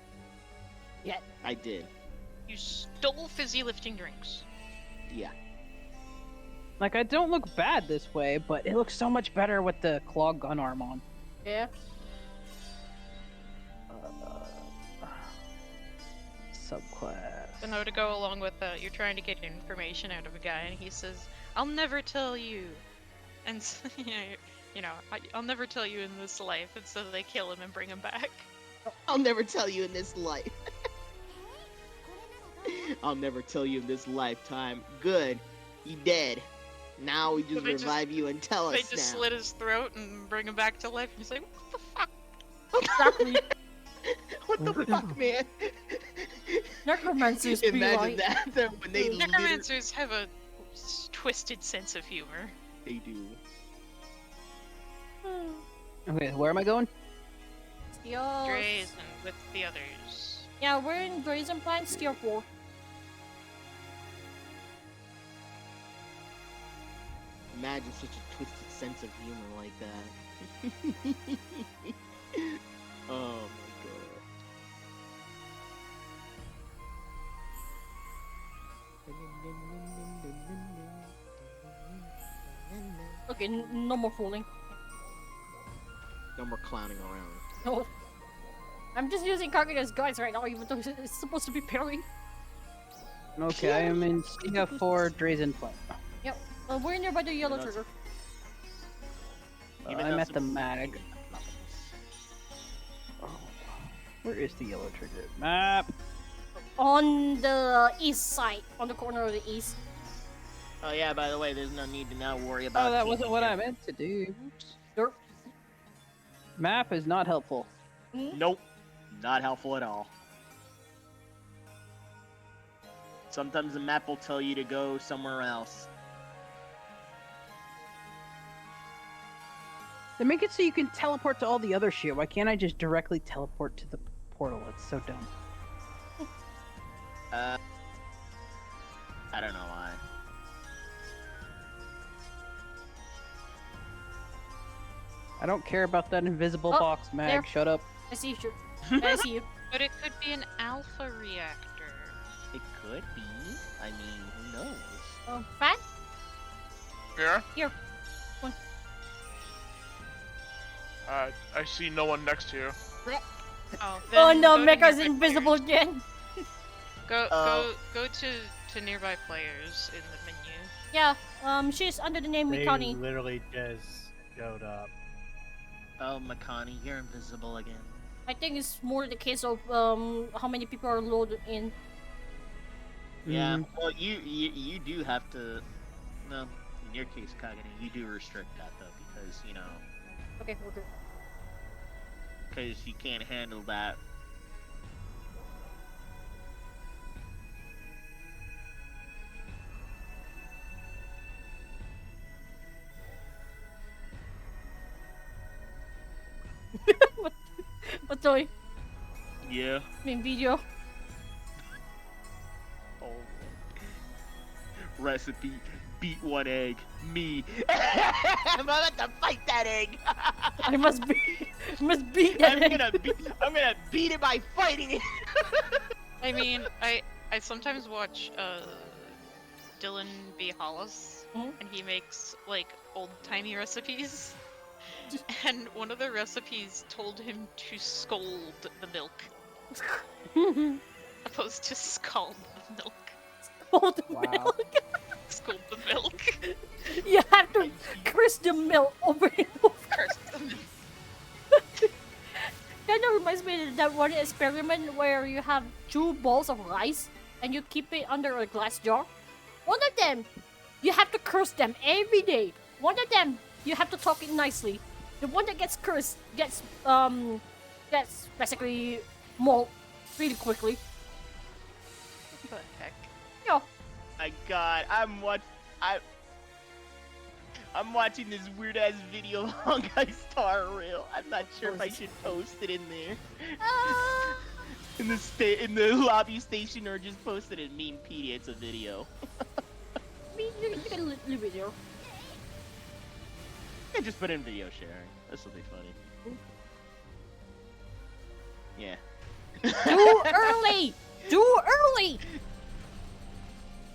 I did. You stole fizzy lifting drinks. Yeah. Like, I don't look bad this way, but it looks so much better with the claw gun arm on. Yeah. Subclass. So now to go along with you're trying to get information out of a guy, and he says, "I'll never tell you," and so, I'll never tell you in this life, and so they kill him and bring him back. I'll never tell you in this life. I'll never tell you in this lifetime. Good, you dead. Now we just They revive you and tell They us just now. slit his throat and bring him back to life, and he's like, "What the fuck?" Exactly. What the fuck, man? Necromancers be Imagine like... that though, when they Necromancers have a twisted sense of humor. They do. Okay, where am I going? Yes. Drays and with the others. Yeah, we're in Brazen Plant Tier 4. Imagine such a twisted sense of humor like that. Oh my god. Okay, no more fooling. No more clowning around. No. I'm just using Kaguya's guys right now, even though it's supposed to be parry. Okay, I am in Stia 4 Drazen Plant. Yep. We're nearby the yellow trigger. Even I'm though at the some- mag. Oh, where is the yellow trigger? Map! On the east side, on the corner of the east. Oh yeah, by the way, there's no need to now worry about. Oh, that changing wasn't what I your- meant to do. Derp. Map is not helpful. Nope, not helpful at all. Sometimes the map will tell you to go somewhere else. They make it so you can teleport to all the other shit. Why can't I just directly teleport to the portal? It's so dumb. I don't know why. I don't care about that invisible Oh, box, Mag. there. Shut up. I see you. I see you. But it could be an alpha reactor. It could be. I mean, who knows? Oh, Fat? Yeah? Here. One. I see no one next to you. Oh, Oh then no, go to Mecha's nearby invisible players. again. Go to nearby players in the menu. Yeah, she's under the name They Mikani. literally just showed up. Oh, Makani, you're invisible again. I think it's more the case of how many people are loaded in. Yeah. Mhm. Well, you do have to. No, in your case, Kagane, you do restrict that though, because Okay, we'll do. because you can't handle that. What's doing? Yeah. Main video. Oh. Recipe: beat one egg. Me. I'm about to fight that egg. I must beat that. I'm gonna beat it by fighting it. I mean, I sometimes watch Dylan B. Hollis, Mhm. and he makes like old-timey recipes. And one of the recipes told him to scold the milk, opposed to scald the milk. Hold the Wow. milk. Scold the milk. You have to curse the milk over and over. Curse the milk. That reminds reminds me of that one experiment where you have 2 balls of rice and you keep it under a glass jar. One of them, you have to curse them every day. One of them, you have to talk it nicely. The one that gets cursed gets basically molt really quickly. What the heck? Yo, My God, I'm watching this weird ass video on Guy Star Rail. I'm not sure if I should post it in there. In the lobby station, or just post it in Memepedia. It's a video. you can leave it there. I just put in video sharing. This will be funny. Yeah. Too early! Too early!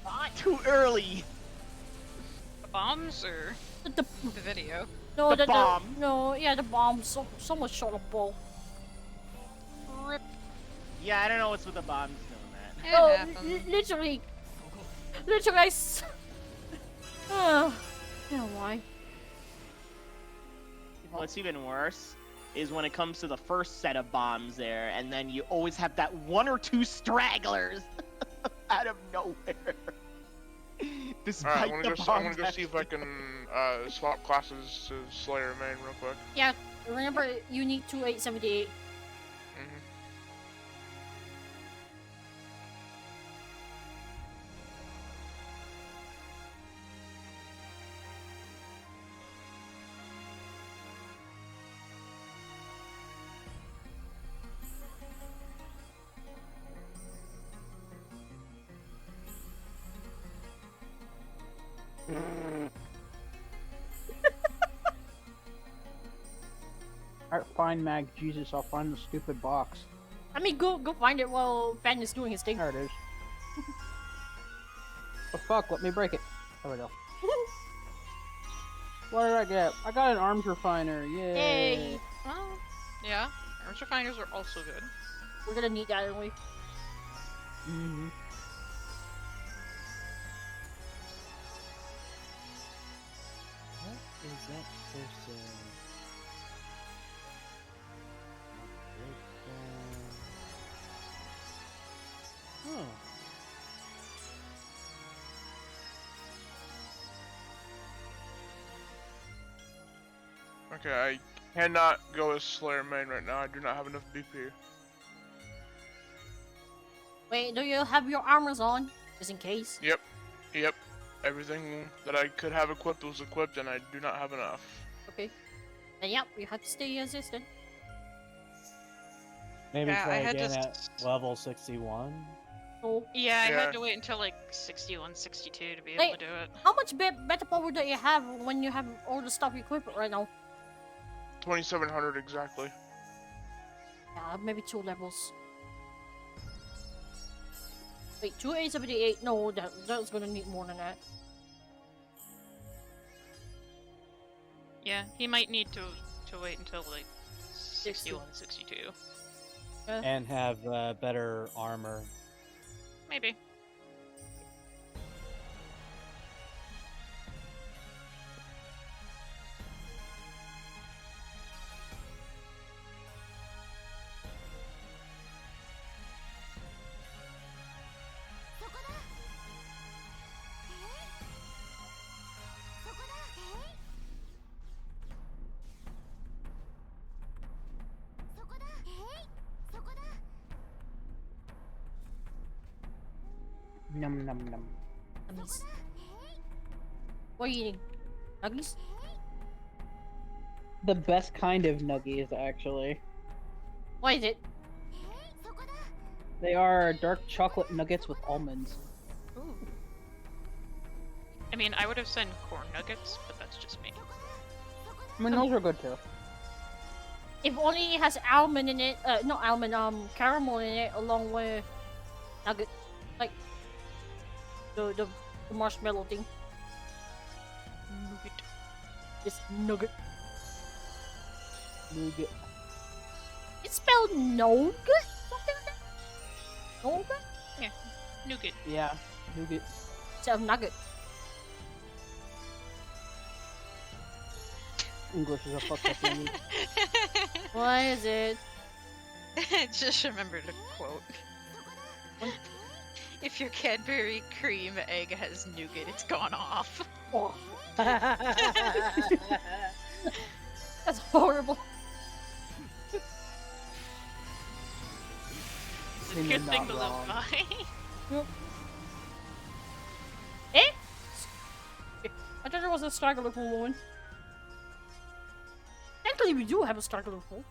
Not too early. The bombs or The the video? no, The bomb. No, yeah, the bomb. Someone shot a ball. Rip. Yeah, I don't know what's with the bombs doing that. It No, happens. literally, yeah, why? What's even worse is when it comes to the first set of bombs there, and then you always have that 1 or 2 stragglers out of nowhere. Despite Alright, I'm the gonna go bombs see if I can swap classes to Slayer main real quick. Yeah, remember you need 2878. Mhm. Alright, fine, Mag. Jesus, I'll find the stupid box. I mean, go find it while Fan is doing his thing. There it is. Oh fuck, let me break it. There we go. What did I get? I got an arms refiner, yay! Yay! Well, yeah. Arms refiners are also good. We're gonna need that anyway. Mm-hmm. What is that person? Oh. Okay, I cannot go as Slayer main right now. I do not have enough BP. Wait, do you have your armors on? Just in case. Yep. Everything that I could have equipped was equipped, and I do not have enough. Okay. Then yep, you have to stay resistant. Maybe Yeah, try I had again to at level 61. So, Yeah, I Yeah. had to wait until like 61, 62 to be Wait. able to do it. how much better power do you have when you have all the stuff equipped right now? 2700 exactly. Yeah, maybe 2 levels. Wait, 2878? No, that's gonna need more than that. Yeah, he might need to wait until like 61, 62. And have better armor. Maybe. Num num num. Nuggies. What are you eating? Nuggies? The best kind of nuggies, actually. What is it? They are dark chocolate nuggets with almonds. Ooh. I mean, I would have said corn nuggets, but that's just me. I mean, those are good too. If only it has almond in it, not almond, caramel in it, along with nugget, like the marshmallow thing. Nugget. This nugget. Nougat. It's spelled nougat? Something like that? Nougat? Yeah, nougat. Yeah, nougat. Instead of nugget. English is a fucked up language. What is it? Just remember to quote. If your Cadbury cream egg has nougat, it's gone off. Oh, that's horrible. It's a And good you're thing not to wrong. live by. Yep. Eh? I thought there was a straggler pool moment. Technically, we do have a straggler pool.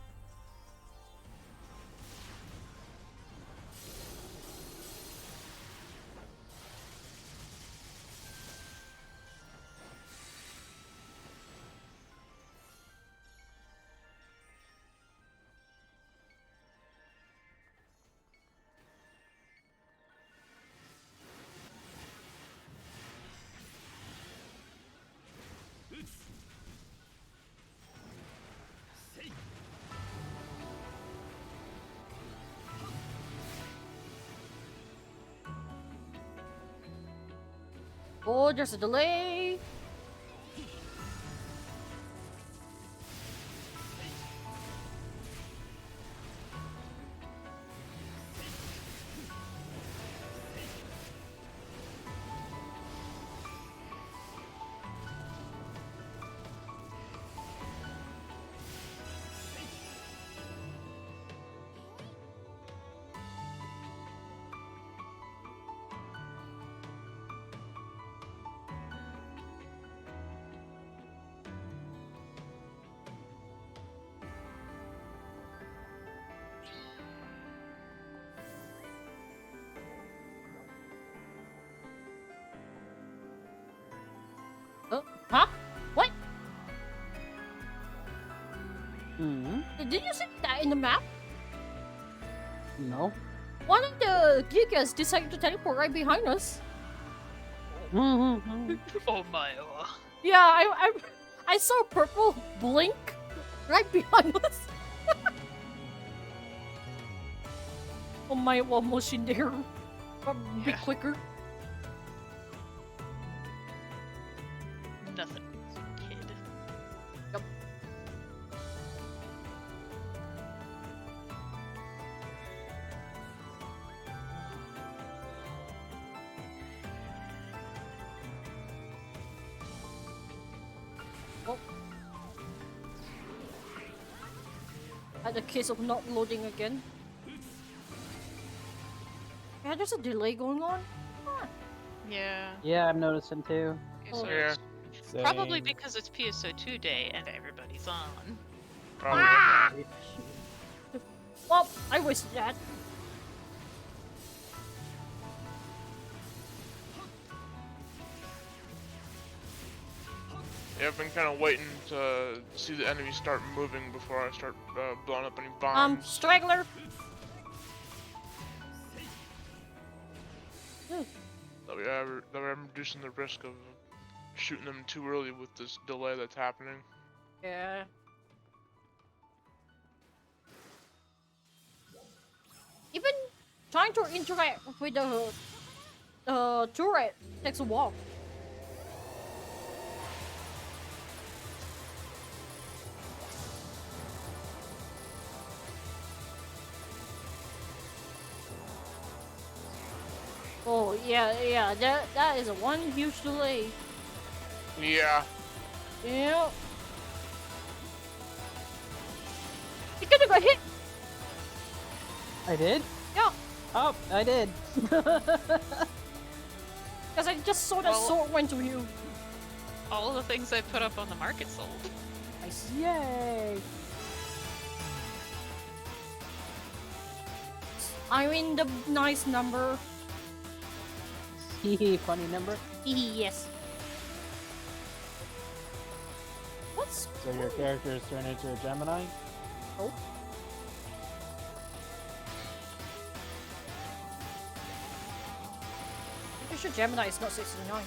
Oh, there's a delay. Huh? What? Hmm. Did you see that in the map? No. One of the Gigas decided to teleport right behind us. Mm-hmm. Oh my. Yeah, I saw a purple blink right behind us. Oh my, one motion there. A bit Yeah. quicker. Nothing. Kid. Yep. Oh. At the case of not loading again. Yeah, there's a delay going on. Huh. Yeah. Yeah, I'm noticing too. Okay, Oh. so Yeah. it's probably Same. because it's PSO2 day and everybody's on. Probably. Ah! Well, I wasted that. Yeah, I've been kind of waiting to see the enemy start moving before I start blowing up any bombs. Straggler. That way I'm reducing the risk of shooting them too early with this delay that's happening. Yeah. Even trying to interact with the turret takes a while. Oh yeah, that is a one huge delay. Yeah. Yeah. You could have got hit. I did? Yeah, Oh, I did. because I just saw that Well- sword went to you. All the things I put up on the market sold. Nice. Yay! I mean the nice number. Hehe, funny number. Yes. What's So your character is turned into a Gemini? oh? Pretty sure Gemini is not 69.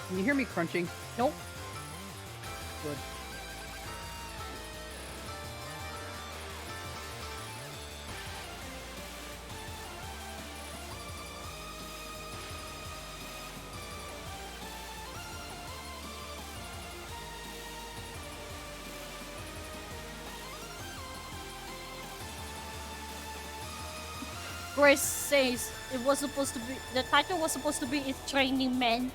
Can you hear me crunching? Nope. Good. Chris says it was supposed to be the title was supposed to be "It's Training Men."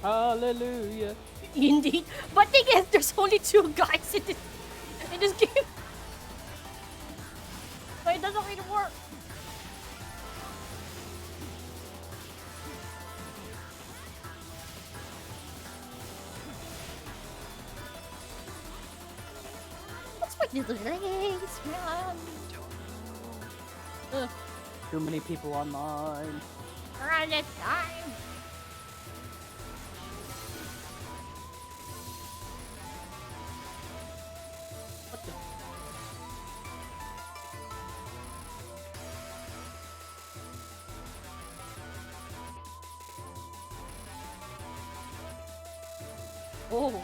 Hallelujah. Indeed, but thing is, there's only 2 guys in this game, so it doesn't really work. What's with these delays, man? Ugh, Too many people online. around that time. What the? Oh.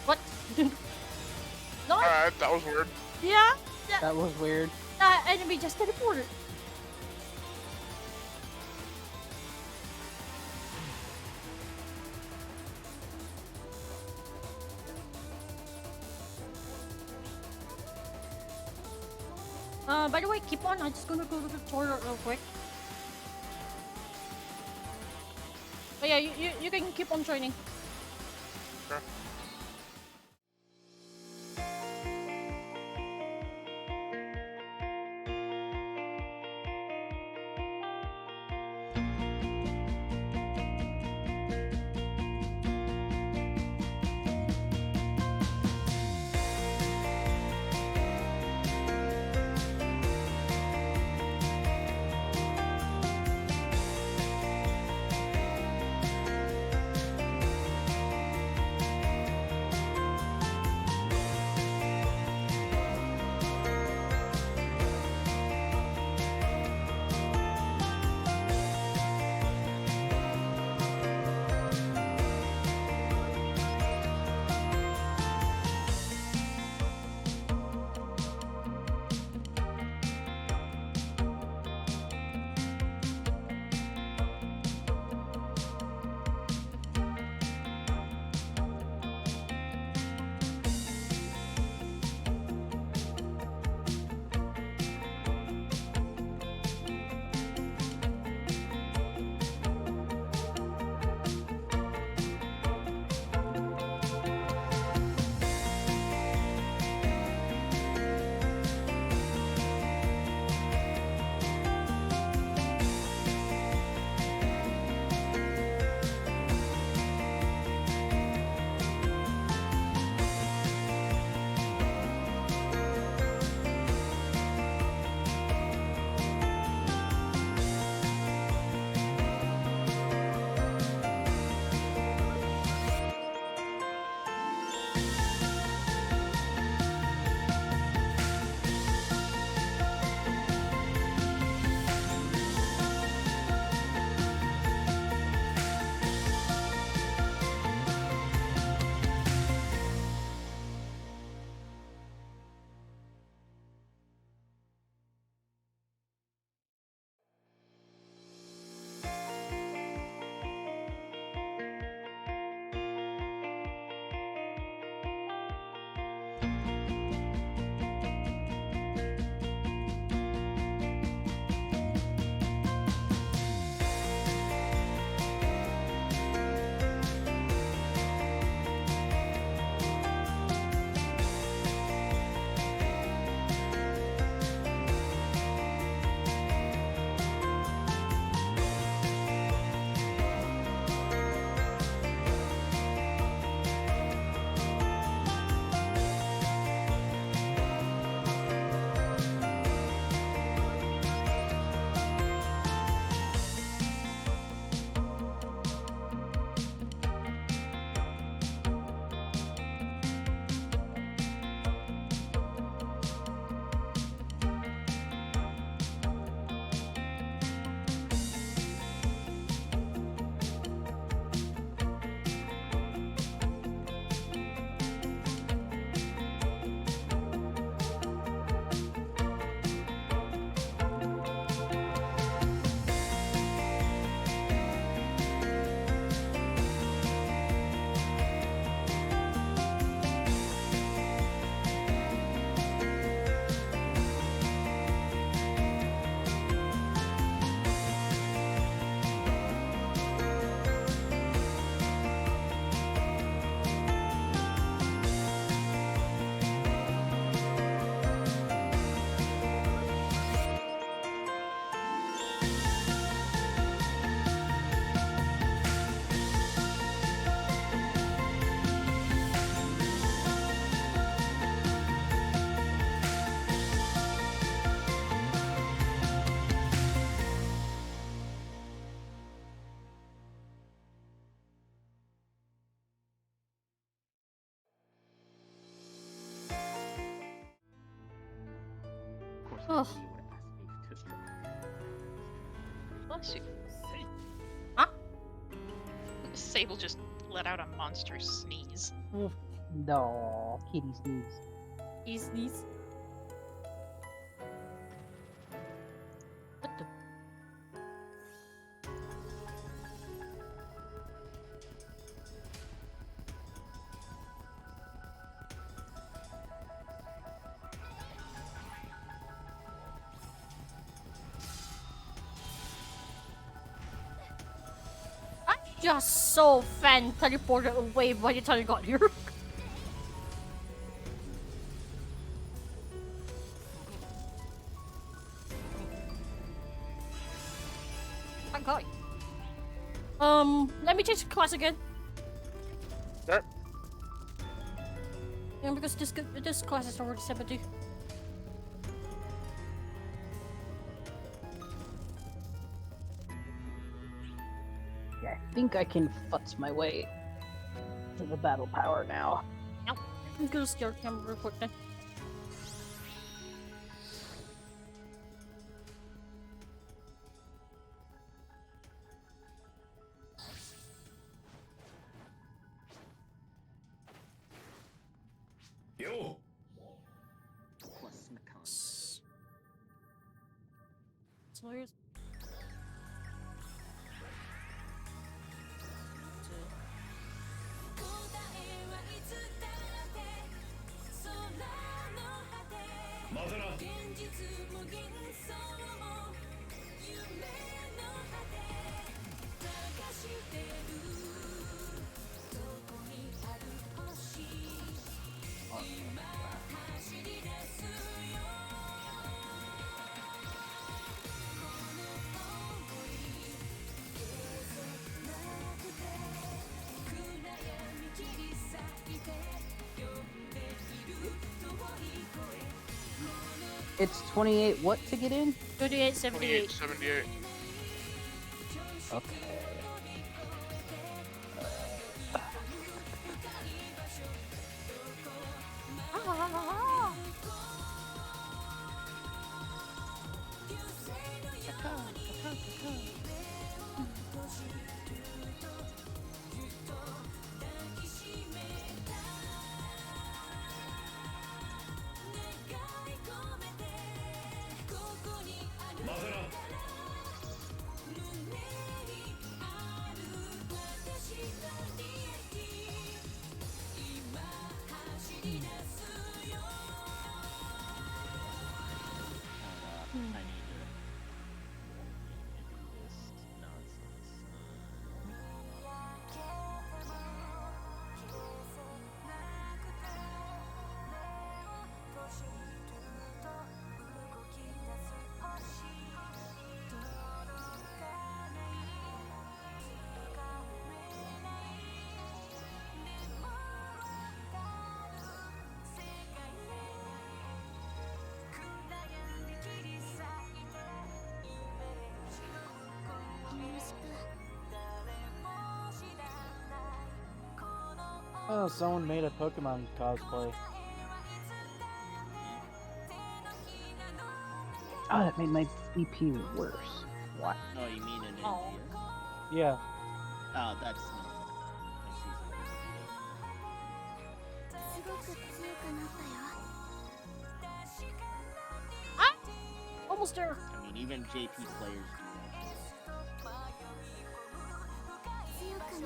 What? No, Alright, that was weird. yeah, That was weird. that enemy just teleported. By the way, keep on. I'm just gonna go to the toilet real quick. But yeah, you can keep on training. Sure. Oh. Bless you. Huh? Sable just let out a monstrous sneeze. No, kitty sneeze. He sneeze. What the? I just saw Fan teleported away by the time I got here. Okay. Let me change the class again. Yep. Yeah, because this class is already 70. Yeah, I think I can futz my way to the battle power now. Nope. I'm gonna steer camera real quick then. Yo! Plus Nakan. So here's. It's 28 what to get in? 3878. 78. Okay. I need to do this nonsense. Oh, someone made a Pokemon cosplay. Oh, that made my BP worse. What? Oh, you mean in Oh. India? Yeah. Oh, that's no. Ah! Almost there. I mean, even JP players do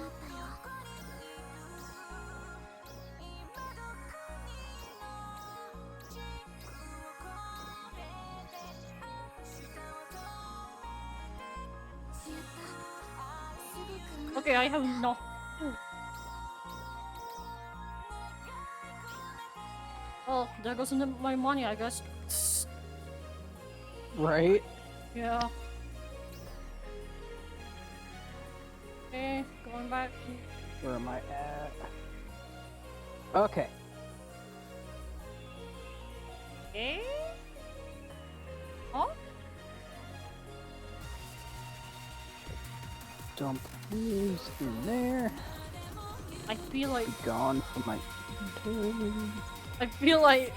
Okay, I have no. Oh, there goes my money, I guess. Right? Yeah. Okay, going back. Where am I at? Okay. Okay. Oh? Dump these in there. I feel like Be gone from my inventory. I feel like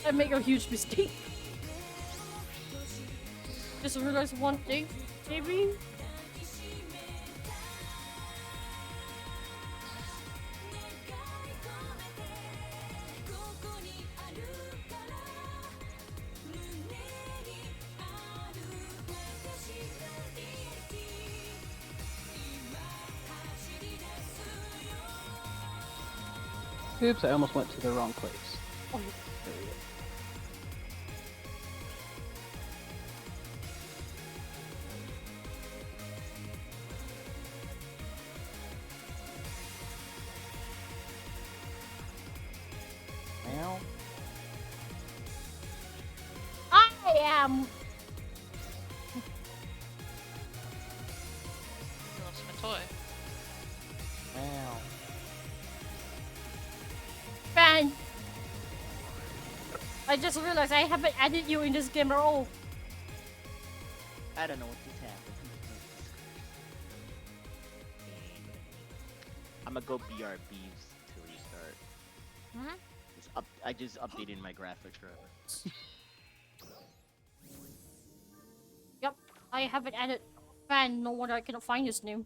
I make a huge mistake. Just realized one thing, maybe. Oops, I almost went to the wrong place. Oh, There we go. Well, I am. You lost my toy. well. Fan. I just realized I haven't added you in this game at all. I don't know what just happened. I'm gonna go BRBs to restart. I just updated my graphics driver. Yep, I haven't added Fan. No wonder I cannot find his name.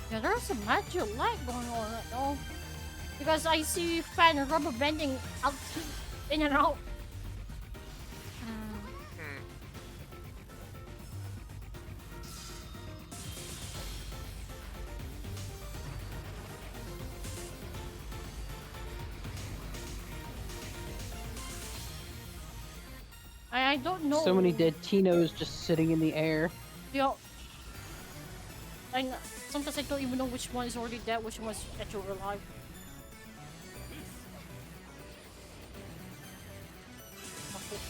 Yeah, there's a major lag going on right now. Because I see Fan rubber bending out in and out. I don't know. So many dead Tinos just sitting in the air. Yeah. Sometimes I don't even know which one is already dead, which one is actually alive. Okay.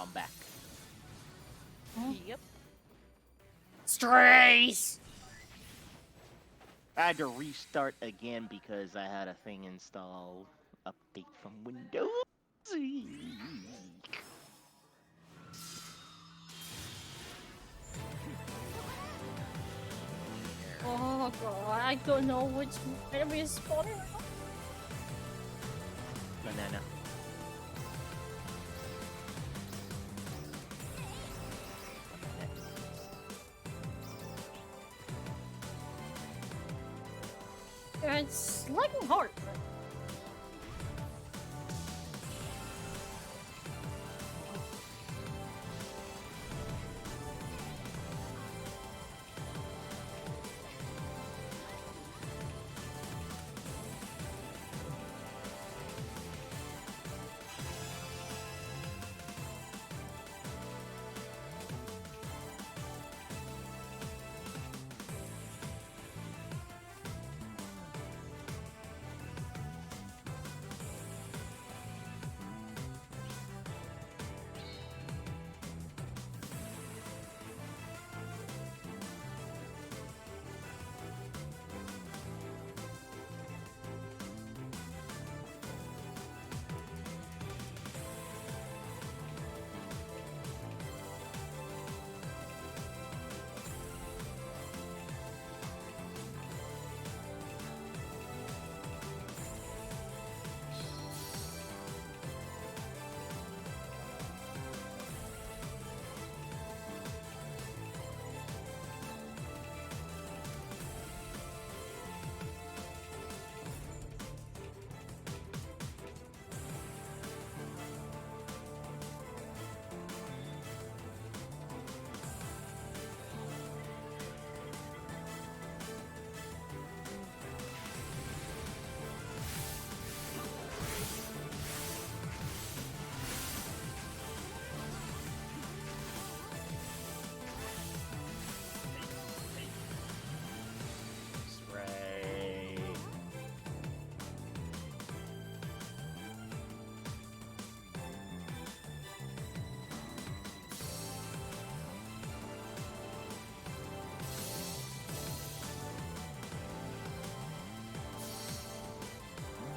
I'm back. Yep. Strays! I had to restart again because I had a thing installed. Update from Windows. Oh god, I don't know which enemy is spawning. Banana. It's lagging hard.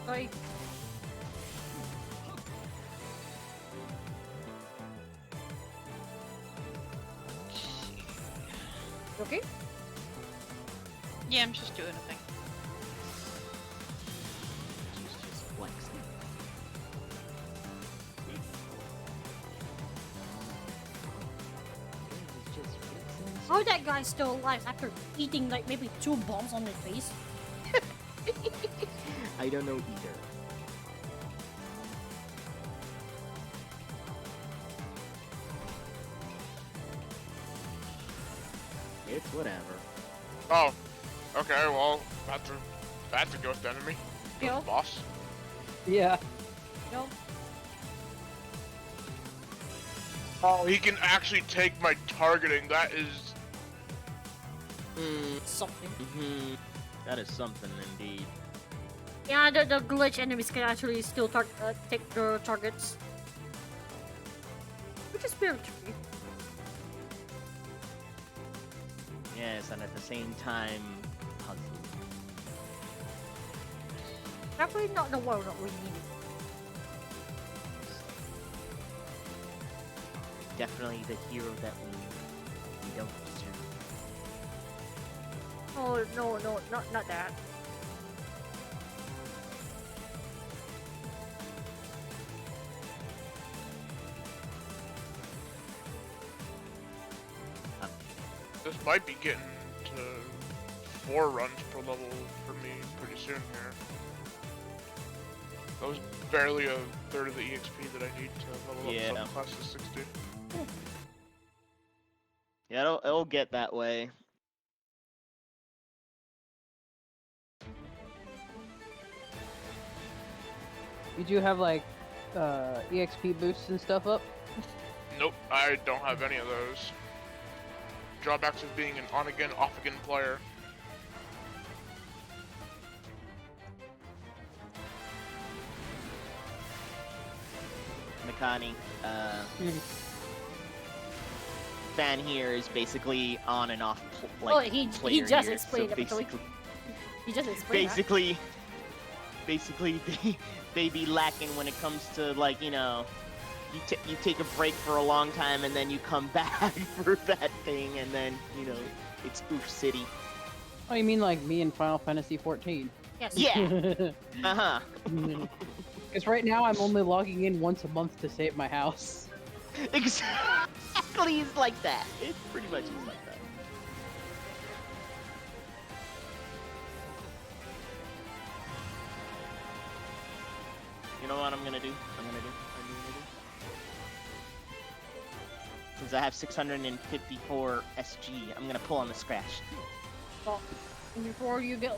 Right. Like, okay? Yeah, I'm just doing a thing. She's just flexing. She's just flexing. How that guy's still alive after eating like maybe 2 bombs on his face? I don't know either. It's whatever. Oh, okay. Well, I have to go with the enemy. Go Yo. with the boss. Yeah. Yo. Oh, he can actually take my targeting. That is. Something. That is something indeed. Yeah, the glitch enemies can actually still take the targets. Which is very tricky. Yes, and at the same time, puzzle. Definitely not the one that we need. Definitely the hero that we don't deserve. Oh, no, not that. This might be getting to 4 runs per level for me pretty soon here. That was barely a third of the EXP that I need to level up class to 60. Yeah, it'll get that way. You do have like EXP boosts and stuff up? Nope, I don't have any of those. Drawbacks of being an on-again, off-again player. Makani, fan here is basically on and off, Oh, like, he player just here. explained So it, actually. basically, He just explained basically, they be lacking when it comes to, like, you know, you take a break for a long time and then you come back for that thing, and then, you know, it's Oof City. Oh, you mean like me in Final Fantasy 14? that. Yes. Yeah. Uh-huh. Because right now I'm only logging in once a month to save my house. Exactly, it's like that. It pretty much is like that. You know what I'm gonna do? Since I have 654 SG, I'm gonna pull on the scratch. Well, before you go,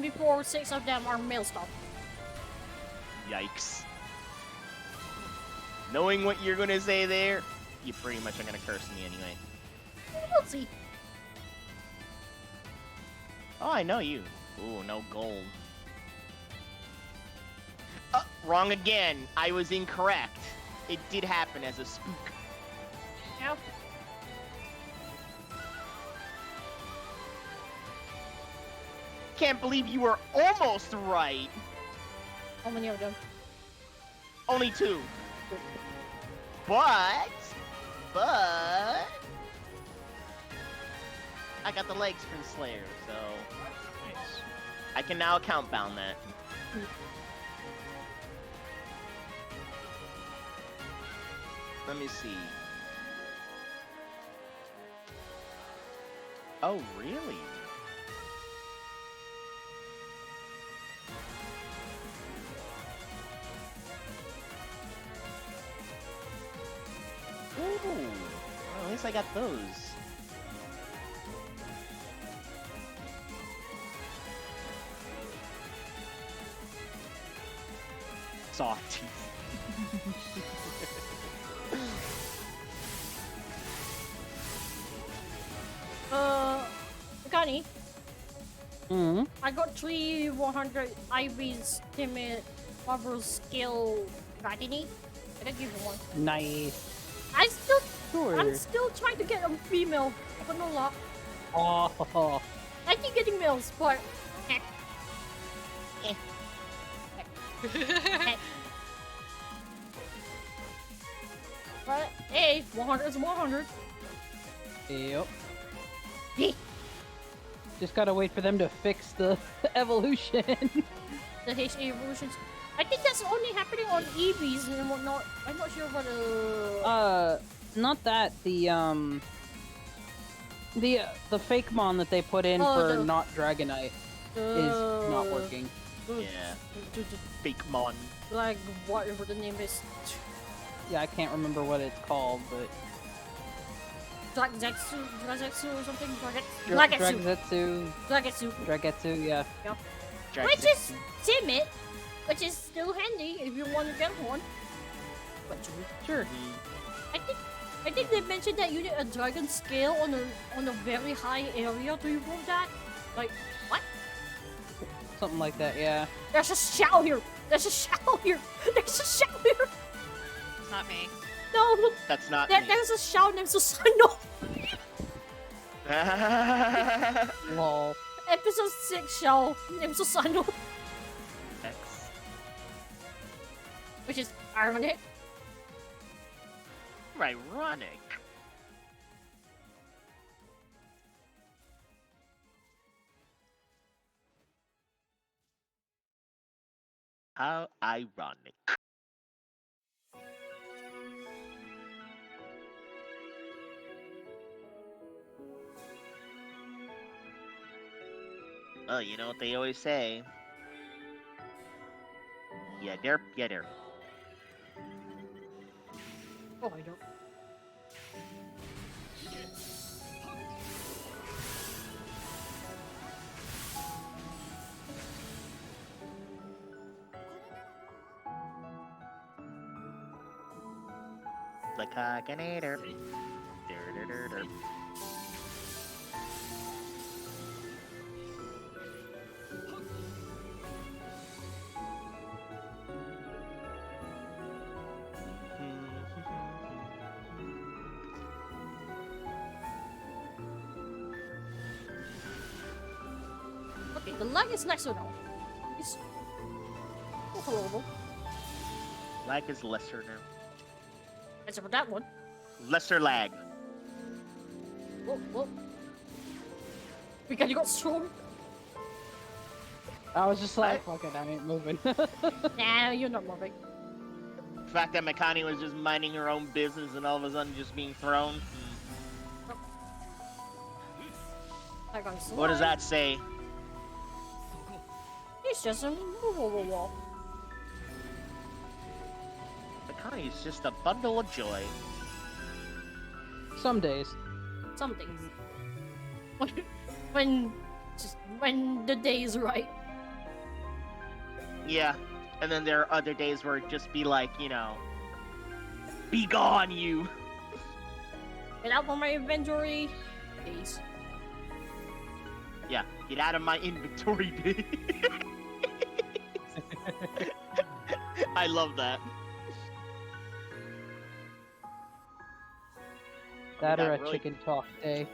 before 6 of them are male stuff. Yikes. Knowing what you're gonna say there, you pretty much are gonna curse me anyway. We'll see. Oh, I know you. Ooh, no gold. Wrong again. I was incorrect. It did happen as a spook. Yeah. Can't believe you were almost right. How many of them? Only 2. But I got the legs from Slayer, so Nice. I can now account bound that. Let me see. Oh, really? Ooh, well, at least I got those. Saw teeth. Connie, Mm-hmm. I got 3 100 IV's timid Marvel skill Ratini. I can give you one. Nice. Sure. I'm still trying to get a female, but no luck. Oh. I keep getting males, but but hey, 100 is 100. Yep. Yeah. Just gotta wait for them to fix the evolution. The HA evolutions. I think that's only happening on EVs and whatnot. I'm not sure about Not that the fake mon that they put in Oh, for the- not Dragonite is not working. Yeah. Fake mon. Like whatever the name is. Yeah, I can't remember what it's called, but Dragetsu or something? Dragetsu. Dragetsu. Dragetsu, yeah. Which is timid, which is still handy if you want to get one. But Sure. I think they mentioned that you need a dragon scale on a very high area to evolve that. Like what? Something like that, yeah. There's a shell here. There's a shell here. There's a shell here. It's not me. No, look. That's not me. There's a shell named Susano. Lol. Episode 6 shell named Susano. X. Which is ironic. Ironic. How ironic. Well, you know what they always say. Yeah, derp, yeah, derp. Oh, I don't. The cockinator. Der. Okay, the lag is lesser now. It's horrible. Lag is lesser now. Except for that one. Lesser lag. Whoa. Because you got strong. I was just like, fuck it, I ain't moving. Nah, you're not moving. The fact that Makani was just minding her own business and all of a sudden just being thrown. That guy's What does alive. that say? He's just a wall. Makani is just a bundle of joy. Some days. Some things. When the day is right. Yeah. And then there are other days where it just be like, you know, be gone, you. Get out from my inventory. Days. Yeah, get out of my inventory, bitch. I love that. That or a really- chicken talk day.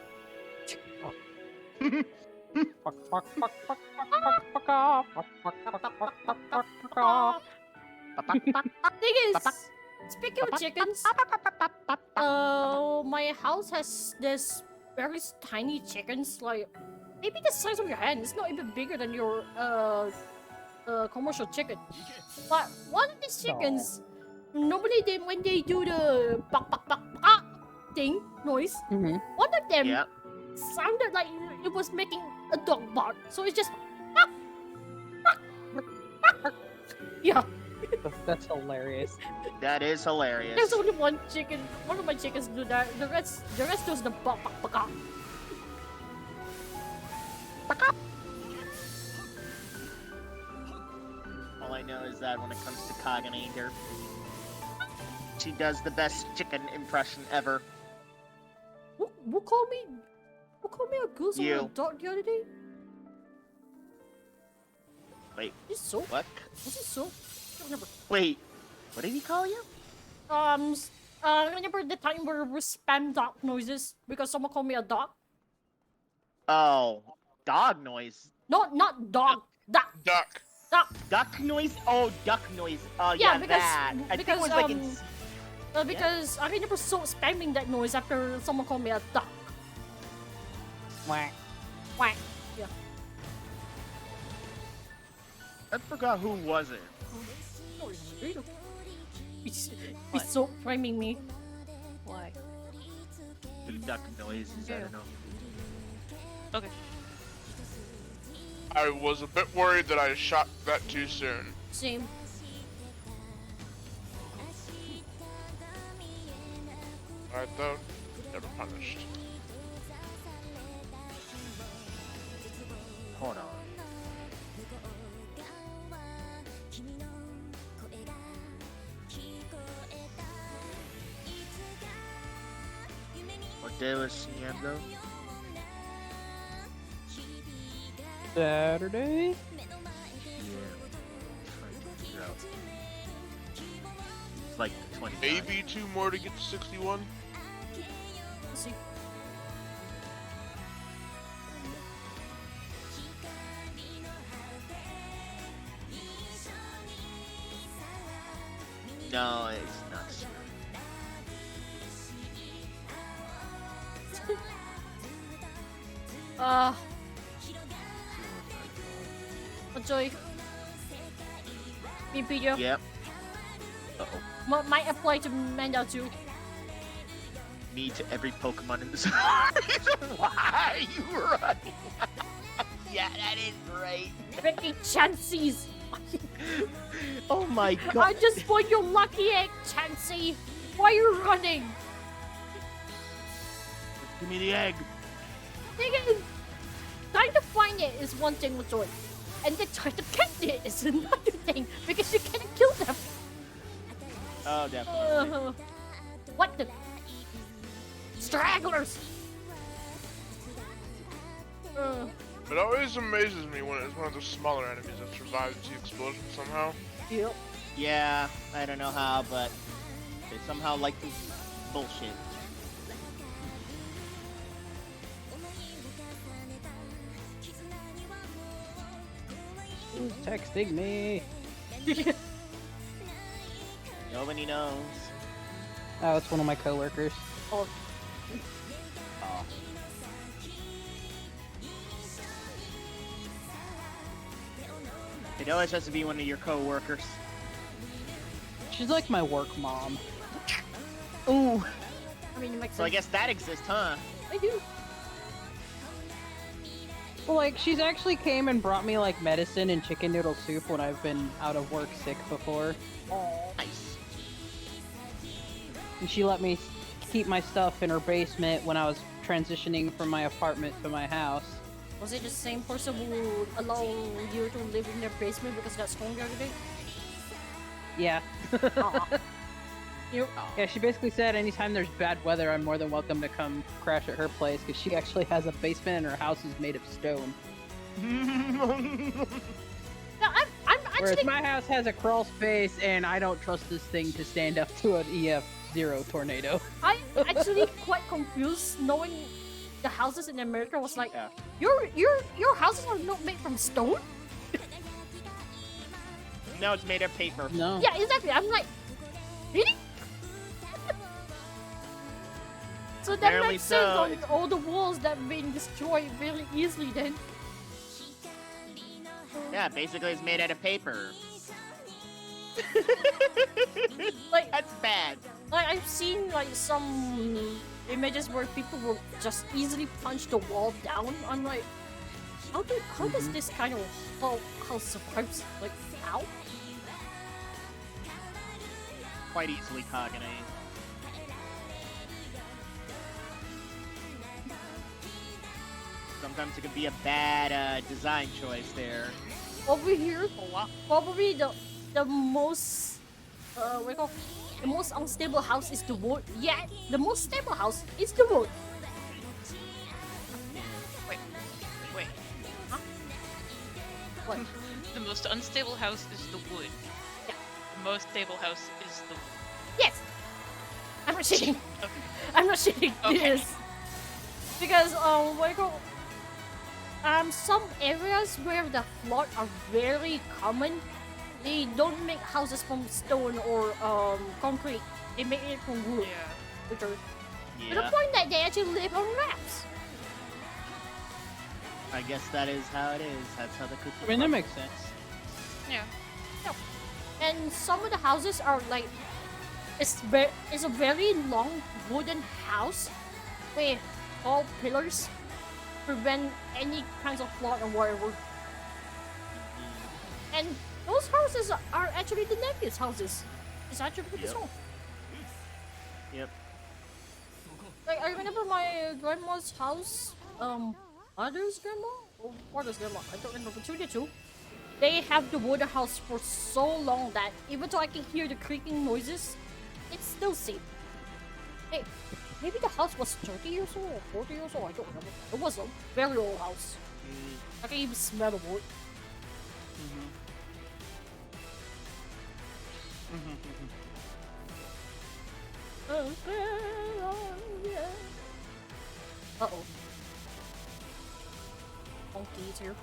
Fuck off. Thing is, speaking of chickens, my house has this very tiny chickens, like maybe the size of your hand. It's not even bigger than your commercial chicken. But one of these chickens, normally when they do the bak thing noise, one of them Yeah. sounded like it was making a dog bark. So it's just yeah. That's hilarious. That is hilarious. There's only one chicken. One of my chickens do that. The rest does the bak. All I know is that when it comes to Kaganator, she does the best chicken impression ever. Who called me a goose or a You. dog the other day? Wait, Is so? what? Was it so? I don't remember. Wait, what did he call you? I remember the time where we spam dog noises because someone called me a dog. Oh, dog noise. Not dog. Duck. Duck. Duck. Duck noise? Oh, duck noise. Oh, Yeah, yeah, because- that. I think it because, was like in... Because I remember so spamming that noise after someone called me a duck. Whack. Quack. Yeah. I forgot who was it. Oh, it's Rito. He's so framing me. Why? The duck noises, I don't know. Okay. I was a bit worried that I shot that too soon. Same. Alright though, never punished. Hold on. What day was Siendo? Saturday? It's like the 20. Maybe 2 more to get to 61. Let's see. No, it's not sure. Enjoy. Me video. Yep. Uh-oh. Might apply to Manda too. Me to every Pokemon in this. Why are you running? Yeah, that is right. Freaking Chanseys! Oh my I god. just want your lucky egg, Chansey! Why are you running? Give me the egg. Thing is, trying to find it is one thing with Joy. And then trying to get it is another thing because you can't kill them. Oh, definitely. What the? Stragglers! It always amazes me when it's one of the smaller enemies that survives the explosion somehow. Yep. Yeah, I don't know how, but they somehow like to bullshit. texting me? Nobody knows. Oh, it's one of my coworkers. Oh, Oh. It always has to be one of your coworkers. She's like my work mom. Ooh. I mean, it makes So I sense. guess that exists, huh? I do. Well, like, she's actually came and brought me, like, medicine and chicken noodle soup when I've been out of work sick before. Oh, Nice. And she let me keep my stuff in her basement when I was transitioning from my apartment to my house. was it the same person who allowed you to live in their basement because that's home the other day? Yeah. Aw. You. Yeah, she basically said anytime there's bad weather, I'm more than welcome to come crash at her place because she actually has a basement and her house is made of stone. No, I'm Whereas actually. my house has a crawl space and I don't trust this thing to stand up to an EF0 tornado. I'm actually quite confused knowing the houses in America was like, Yeah. your houses are not made from stone? No, it's made of paper. No. Yeah, exactly. I'm like, really? So that Apparently makes sense so, on it's- all the walls that have been destroyed really easily then. Yeah, basically it's made out of paper. Like, That's bad. like I've seen like some images where people will just easily punch the wall down. I'm like, how does this kind of house survive? Like, how? Quite easily cognate. Sometimes it could be a bad design choice there. Over here, probably the most what do you call, the most unstable house is the wood. Yeah, the most stable house is the wood. Wait. What? The most unstable house is the wood. Yeah. The most stable house is the. Yes. I'm not shitting. Okay. I'm not shitting. Okay. Yes. Because what do you call, some areas where the flood are very common, they don't make houses from stone or concrete. They make it from wood. Yeah. To the Yeah. point that they actually live on rafts. I guess that is how it is. That's how the cookie. I mean, that makes sense. Yeah. And some of the houses are like, it's a very long wooden house with tall pillars prevent any kinds of flood or whatever. And those houses are actually the nephew's houses. It's actually pretty Yep. small. Yep. Like, I remember my grandma's house, mother's grandma or father's grandma, I don't remember between the two. They have the wooden house for so long that even though I can hear the creaking noises, it's still safe. Hey, maybe the house was 30 years old or 40 years old, I don't remember. It was a very old house. I can even smell the wood. Uh-oh. Monkey's here.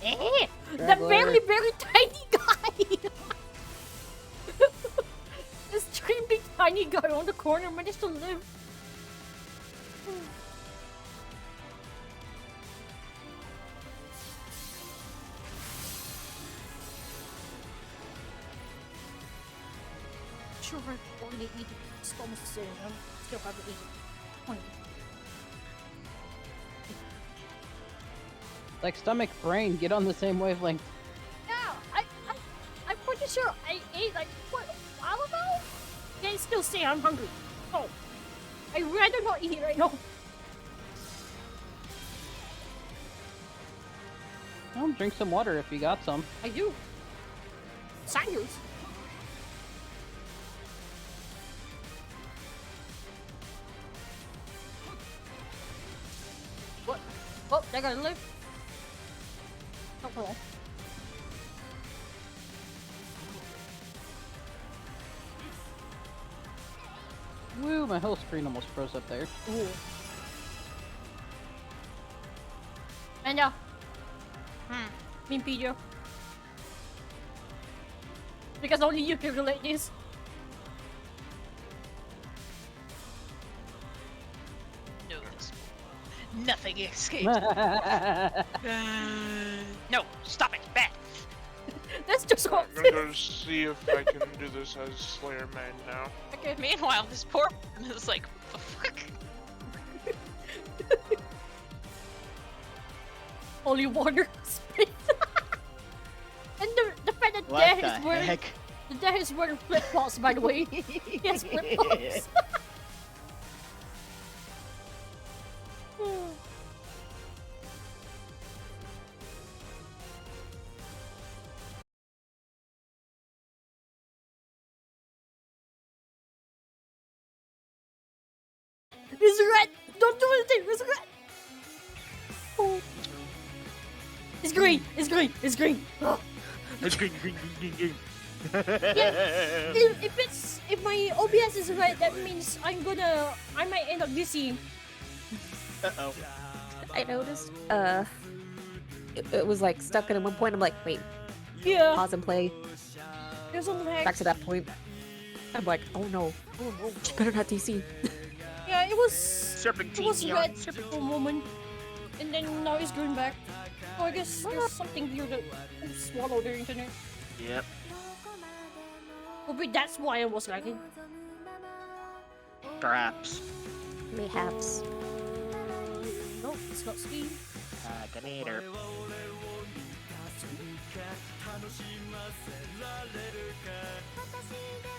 Eh, the Traveler. very, very tiny guy! This extremely tiny guy on the corner managed to live. Sure, I've already eaten. It's almost the same. I still haven't eaten. 20. Like stomach, brain, get on the same wavelength. Yeah, I'm pretty sure I ate like what a while ago. They still say I'm hungry. Oh, I'd rather not eat right now. Well, drink some water if you got some. I do. Science. What? Oh, they gotta live. Oh, hello. Woo, my whole screen almost froze up there. Ooh. And mean video. Because only you can relate this. No, nothing escapes. No, stop it, Beth. That's just what. I'm gonna go see if I can do this as Slayer main now. Okay. Meanwhile, this poor one is like, what the fuck? Only water space. And the fact that What Dad the is wearing heck? the Dad is wearing flip flops, by the way. He has flip flops. It's red! Don't do anything! It's red! Oh. It's green! It's green! It's green! Oh. It's green. Yeah, if my OBS is red, that means I might end up DC. Uh-oh. I noticed, it was like stuck in at one point. I'm like, wait, Yeah. pause and play. There's a lag. Back to that point. I'm like, oh no, she better not DC. Yeah, it was Serpentine. it was Neon. red for a moment, and then now it's going back. So I guess there's something here that swallowed the internet. Yep. Maybe that's why I was lagging. Perhaps. Mayhaps. No, it's not Steve. Ganator.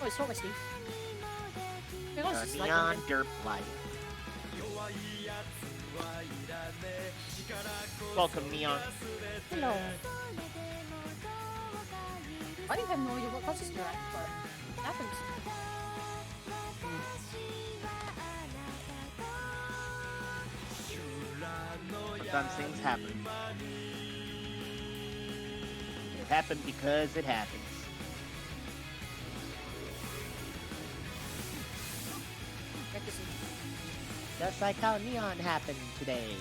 Oh, it's not my Steve. It was just Neon like Derp Light. Welcome, Neon. hello. I have no idea what causes that, but it happens. Sometimes things happen. It happened because it happens. Just like how Neon happened today.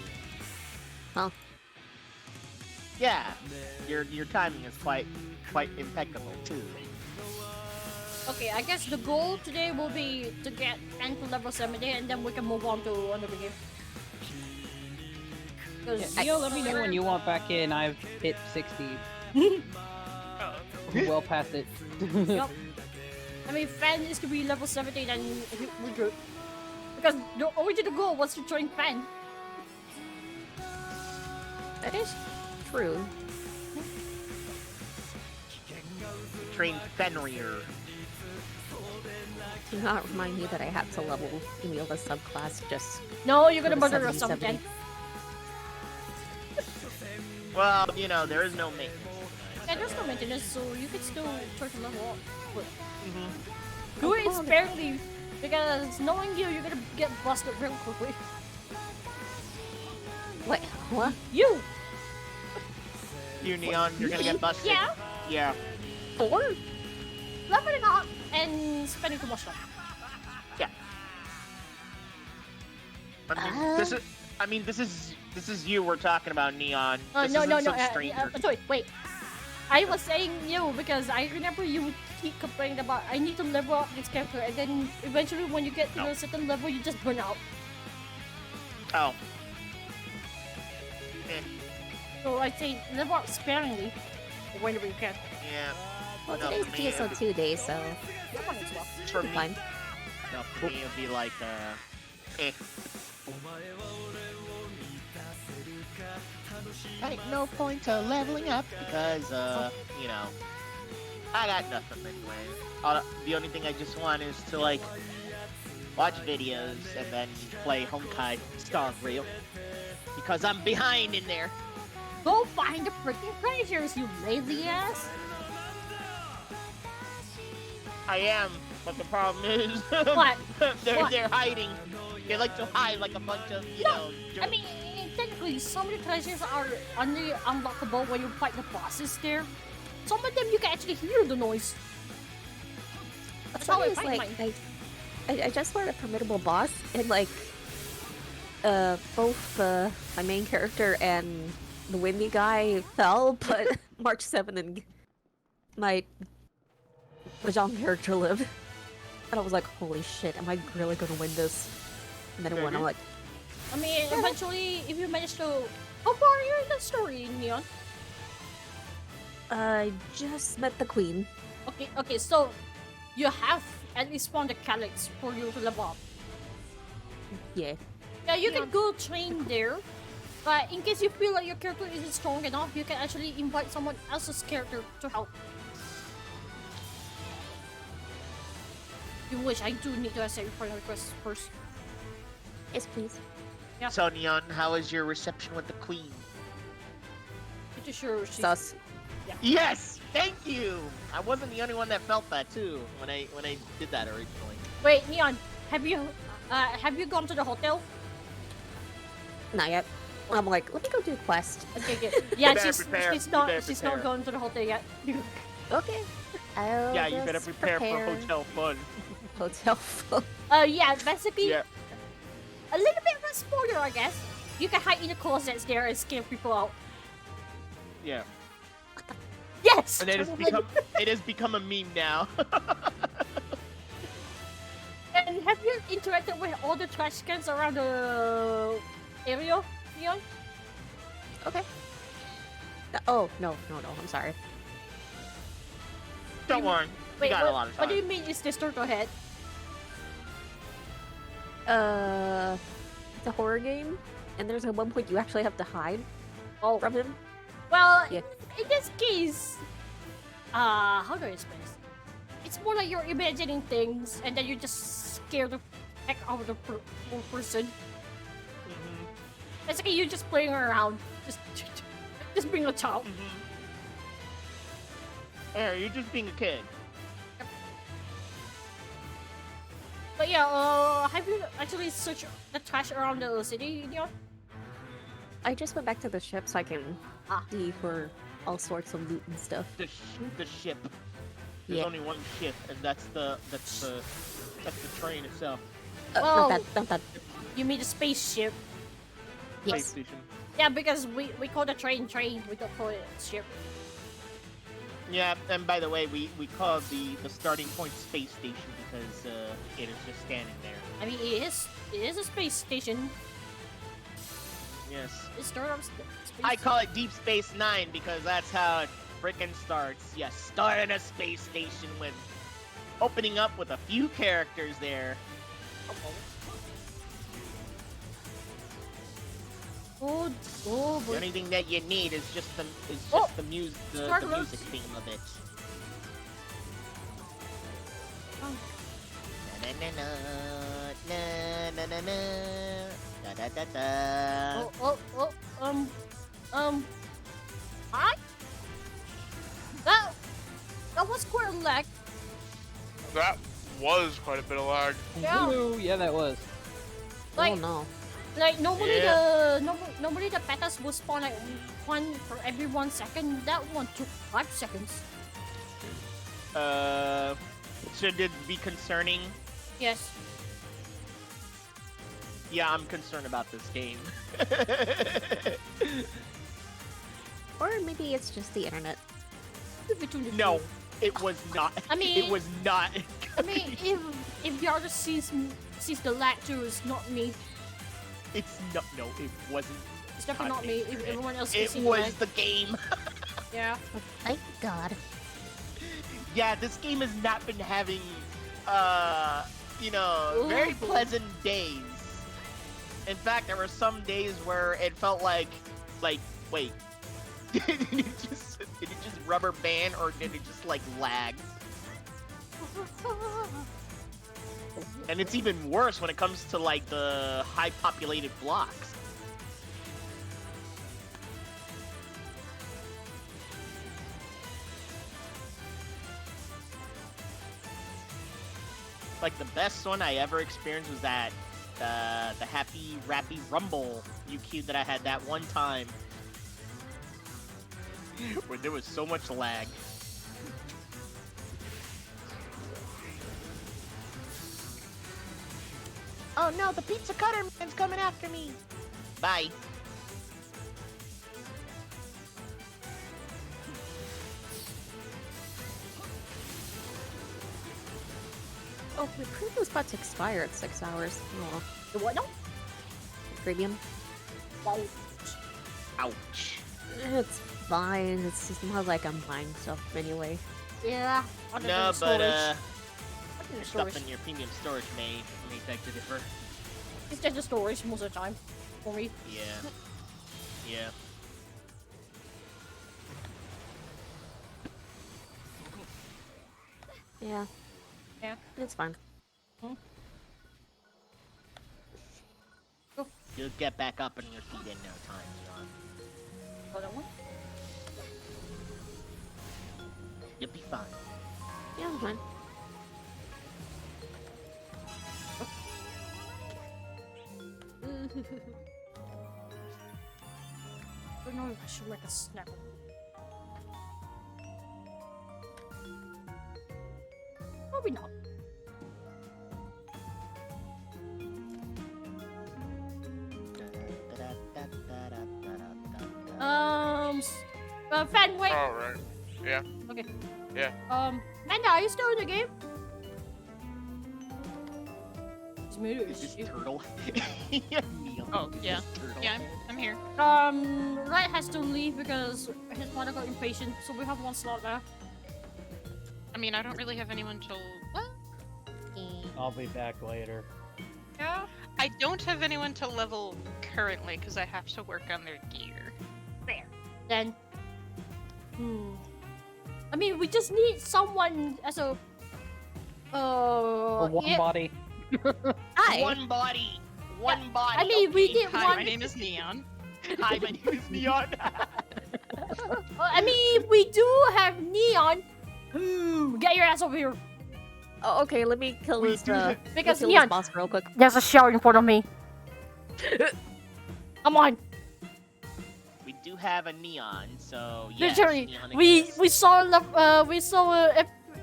Huh? Yeah, your timing is quite impeccable too. Okay, I guess the goal today will be to get N to level 70 and then we can move on to another game. Because Yeah, let me know when you want back in. I've hit 60. Well past it. Yup. I mean, Fan is to be level 70 then we're good. Because the original goal was to join Fan. That is true. Train Fenrir. Do not remind me that I have to level Emil's subclass just. No, you're gonna for the murder us 70. sometime. Well, you know, there is no maintenance. Yeah, there's no maintenance, so you can still try to level up. But do it sparingly, because knowing you're gonna get busted real quickly. What? What? You! You, Neon, you're gonna get busted. Yeah, Yeah. For? leveling up and spending too much time. Yeah. I mean, this is you we're talking about, Neon. This No, isn't no, some stranger. sorry, wait. I was saying you because I remember you would keep complaining about I need to level up this character, and then eventually when you get to a certain level, you just burn out. Oh. Eh, So I say level up sparingly whenever you can. yeah. Well, No, today's for me, PSO2 day, so Come on, as well. For me, fine. no, for me, it'd be like, eh. Ain't no point to leveling up because, you know, I got nothing anyway. The only thing I just want is to, like, watch videos and then play Honkai Star Rail. Because I'm behind in there. Go find the freaking treasures, you lazy ass! I am, but the problem is What? they're hiding. They like to hide like a bunch of, you know. I mean, technically, some of the treasures are only unlockable when you fight the bosses there. Some of them you can actually hear the noise. That's how I It's find like, mine. I just fought a formidable boss, and like, both my main character and the windy guy fell, but March 7 and my Mahjong character lived. And I was like, holy shit, am I really gonna win this? And then it won, I'm like... I mean, eventually, if you manage to... How far are you in the story, Neon? I just met the queen. Okay, so you have at least found the calyx for you to level up. Yeah. Yeah, you can go train there. But in case you feel like your character isn't strong enough, you can actually invite someone else's character to help. You wish, I do need to accept your friend request first. Yes, please. Yeah. So, Neon, how was your reception with the Queen? Pretty sure she's... Sus. Yeah. Yes! Thank you! I wasn't the only one that felt that, too, when I did that originally. Wait, Neon, have you gone to the hotel? Not yet. I'm like, let me go do a quest. Okay, good. Yeah, better she's prepare. she's You not better she's prepare. not going to the hotel yet. Okay. I'll Yeah, you better just prepare for hotel fun. Hotel fun. Yeah, basically, Yeah. a little bit of a spoiler, I guess. You can hide in the closets there and scare people out. Yeah. Yes! And it has become a meme now. And have you interacted with all the trash cans around the area, Neon? Okay. Oh, no, I'm sorry. Don't worry. We got a lot of time. What do you mean is this turtle head? It's a horror game, and there's at one point you actually have to hide from him. Well, Yeah. in this case, how do I explain this? It's more like you're imagining things, and then you just scare the heck out of the poor person. Basically, you're just playing around, just being a child. Yeah, you're just being a kid. But yeah, have you actually searched the trash around the city, Neon? I just went back to the ship so I can see for all sorts of loot and stuff. The ship. There's Yeah. only one ship, and that's the train itself. Well, not that. You mean the spaceship? Space Yes. station. Yeah, because we call the train, we don't call it ship. Yeah, and by the way, we call the starting point space station because it is just standing there. I mean, it is a space station. Yes. It's space. I call it Deep Space Nine because that's how it frickin' starts. Yes, starting a space station with opening up with a few characters there. Oh The boy. only thing that you need is just the music Stargirl. theme of it. Oh. Na na na na na na da da da da. Hi? That was quite a lag. That was quite a bit of lag. Yeah. Ooh, yeah, that was. Like, Oh no. Like normally Yeah. normally the petals will spawn like one for every 1 second. That one took 5 seconds. Should it be concerning? Yes. Yeah, I'm concerned about this game. Or maybe it's just the internet. Between the No, two. it was not. I mean- it was not. I mean, if the other sees the lag too, it's not me. It's not. No, it wasn't. It's definitely not me. If everyone else It is seeing was the lag. the game. Yeah. Thank God. Yeah, this game has not been having, Ooh. very pleasant days. In fact, there were some days where it felt like Like, wait. did it just rubber band or did it just like lag? And it's even worse when it comes to like the high populated blocks. Like the best one I ever experienced was that the Happy Rappy Rumble UQ that I had that one time where there was so much lag. Oh no, the pizza cutter man's coming after me. Bye. Oh, my premium's about to expire at 6 hours. Oh. The what now? Premium. Ouch. It's fine. It's just more like I'm buying stuff anyway. Yeah. No, but Storage. stuff in your premium storage may beg to differ. It's just the storage most of the time for me. Yeah. Yeah. Yeah. Yeah. It's fine. You'll get back up on your feet in no time, Leon. Hold on. You'll be fine. Yeah, I'm fine. I don't know if I should make a snap. Probably not. Fan, wait. Oh, right. Yeah. Okay. Yeah. Manda, are you still in the game? It's me, Is this turtle? Oh, yeah. Yeah, I'm here. Red has to leave because his mother got impatient, so we have one slot left. I mean, I don't really have anyone till... What? I'll be back later. Yeah? I don't have anyone to level currently because I have to work on their gear. Fair. Then... I mean, we just need someone as a... Or one body. Hi. One body. One body. I mean, we okay. did Hi, one... my name is Neon. Hi, my name is Neon. I mean, we do have Neon. Get your ass over here. Oh, okay, let me kill this, Because kill Neon, this boss real quick. there's a shell in front of me. Come on. We do have a Neon, so yes, Literally, Neon we exists. saw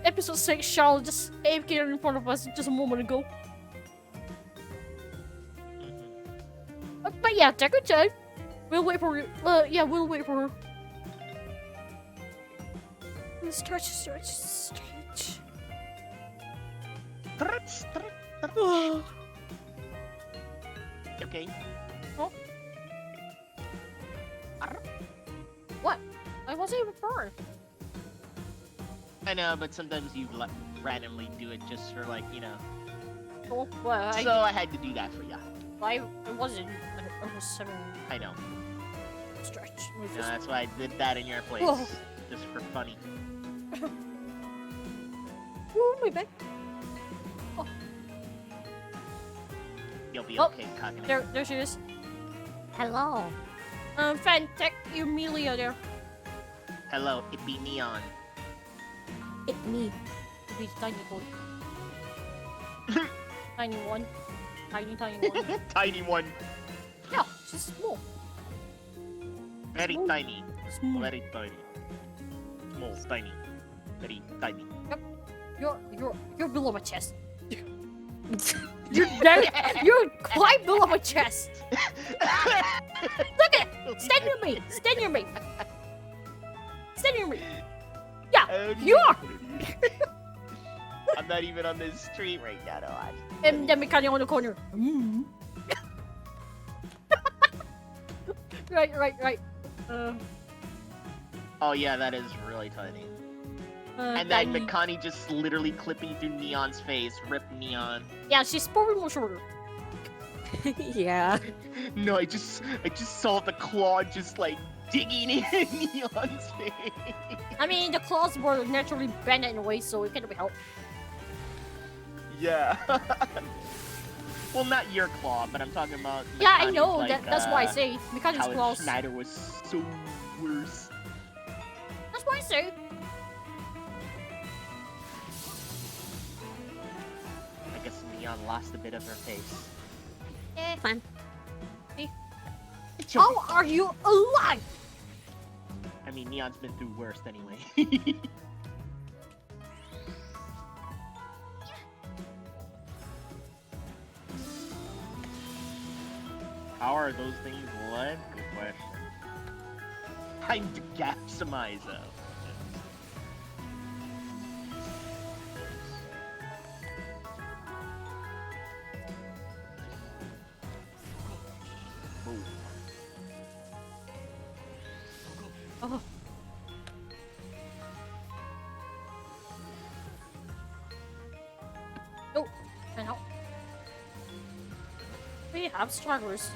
episode 6 shell just AFK in front of us just a moment ago. But yeah, take your time. We'll wait for you. Yeah, we'll wait for her. Stretch. Okay. Huh? What? I wasn't even burned. I know, but sometimes you randomly do it just for like, you know. Oh, well, So I had to do that for ya. I wasn't. I was 7. I know. Stretch. No, that's why I did that in your place. Whoa. Just for funny. Ooh, my back. You'll be Oh, okay, Kagane. There she is. Hello. Fan, take Emilia there. Hello, it be Neon. It's me. Be tiny boy. Tiny one. Tiny one. Tiny one. Yeah, she's small. Very Small. tiny. Small. Very tiny. Small, tiny. Very tiny. You're below my chest. You're quite below my chest. Look at it. Stand near me. Stand near me. Stand near me. Yeah, you are. I'm not even on this street right now, though. And then we kind of on the corner. Right. Oh yeah, that is really tiny. And then Mikani just literally clipping through Neon's face. Rip Neon. Yeah, she's probably more shorter. Yeah. No, I just saw the claw just like digging in Neon's face. I mean, the claws were naturally bent anyway, so it can't be helped. Yeah. Well, not your claw, but I'm talking about. Yeah, I Mikani's, know. like, That's why I say Mikani's how claws. Schneider was so worse. That's why I say. I guess Neon lost a bit of her face. Eh. Fine. How are you alive? I mean, Neon's been through worse anyway. How are those things what? Good question. Time to capsimize them. Oh. Oh, I know. We have stragglers.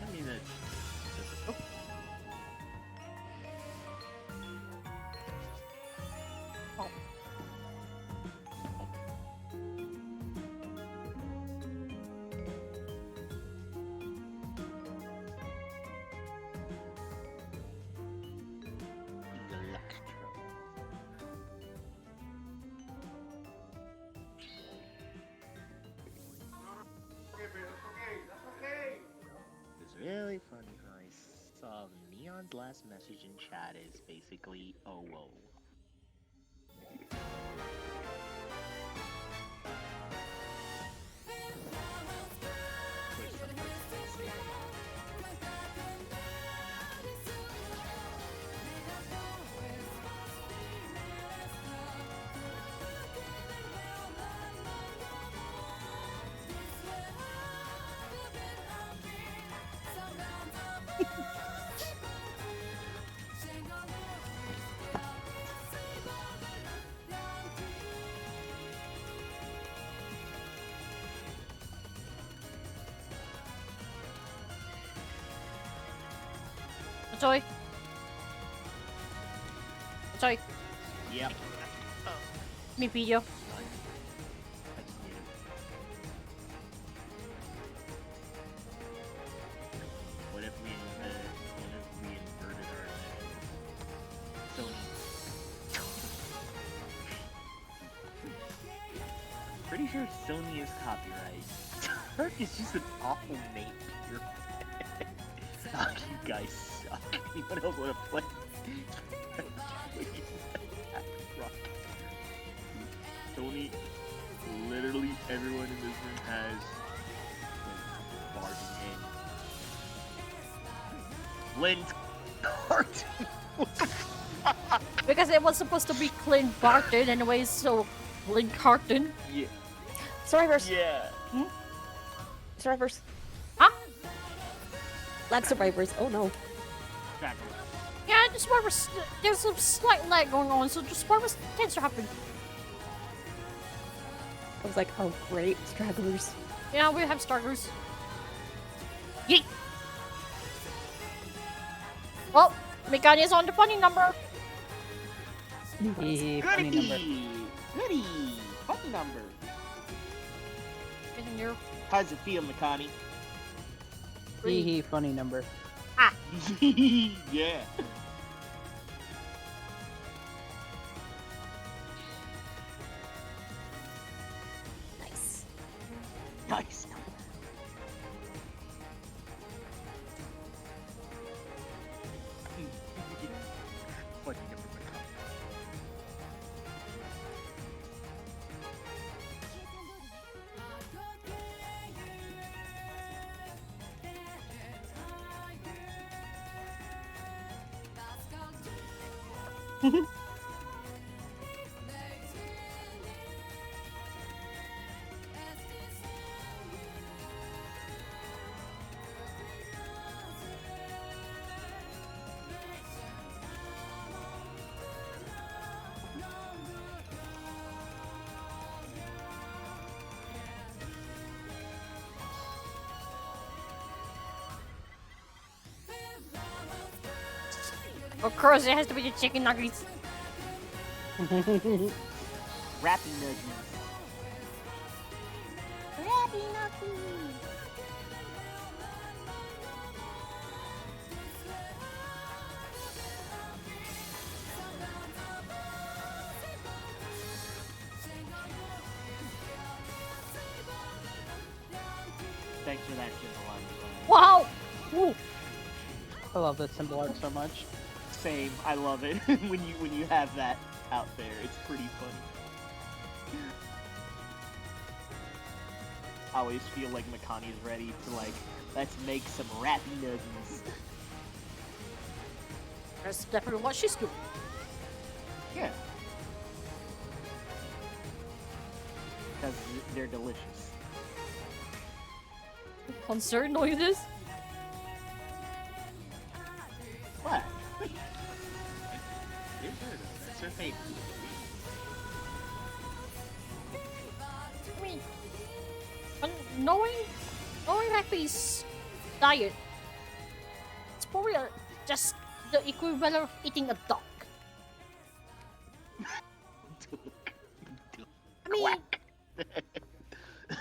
I mean, Oh. Oh. It's really funny how I saw Neon's last message in chat is basically, oh, whoa. Sorry. Sorry. Yep. Me video. What if we inverted our Sony? Pretty sure Sony is copyright. Turk is just an awful name. Oh, you guys suck. Anyone else want to play? Sony, literally everyone in this room has like, bargain Clint Carton. Because it was supposed to be Clint Barton anyways, so Clint Carton. Yeah. Survivors. Yeah. Hmm? Survivors. Huh? Lag survivors. Oh no. Yeah, the survivors. There's a slight lag going on, so the survivors tends to happen. I was like, oh great, stragglers. Yeah, we have stragglers. Yeet! Well, Mikani is on the funny number. Funny number. Goody! Funny number. Isn't you? How's it feel, Mikani? Funny number. Ah! Yeah. Nice. Nice. Funny number, Mikani. Of course, it has to be the chicken nuggets. Rappy nuggies. Rappy Nucky. Thanks for that symbol art. Wow! Ooh. I love that symbol art so much. Same, I love it when you have that out there. It's pretty funny. I always feel like Makani's ready to like, let's make some rappy nuggies. That's definitely what she's doing. Yeah. Because they're delicious. Concerned noises? What? That's her favorite. I mean, knowing Happy's diet, it's probably just the equivalent of eating a duck.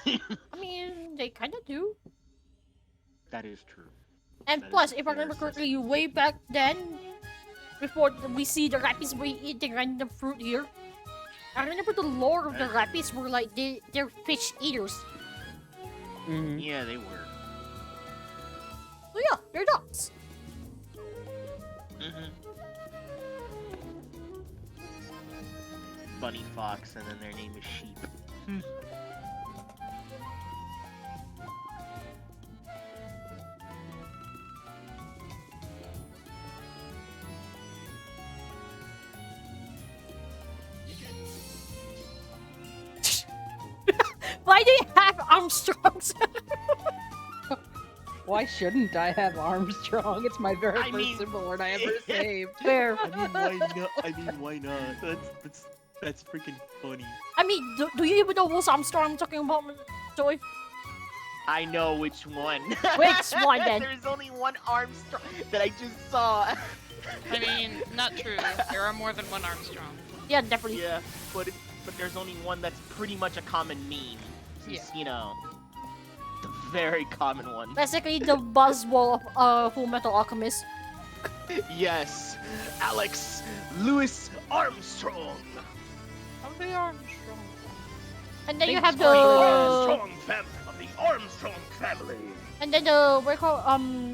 I mean, they kind of do. That is true. And That plus, is a if I fair remember correctly, assessment. way back then, before we see the rappies eating random fruit here, I remember the lore of the rappies were like they're fish eaters. Mm-hmm. Yeah, they were. So yeah, they're ducks. Mm-hmm. Bunny fox, and then their name is sheep. Why do you have Armstrongs? Why shouldn't I have Armstrong? It's my very I first mean- symbol art I ever saved. Fair. I mean, why not? Why not? That's freaking funny. I mean, do you even know whose Armstrong I'm talking about, Joy? I know which one. Which one, then? There's only one Armstrong that I just saw. I mean, not true. There are more than one Armstrong. Yeah, definitely. Yeah, but there's only one that's pretty much a common meme. It's, you know, the very common one. Basically, the buzzword of Full Metal Alchemist. Yes, Alex Lewis Armstrong. How are they Armstrong? And then you Thanks have for the Armstrong family of the Armstrong family. and then the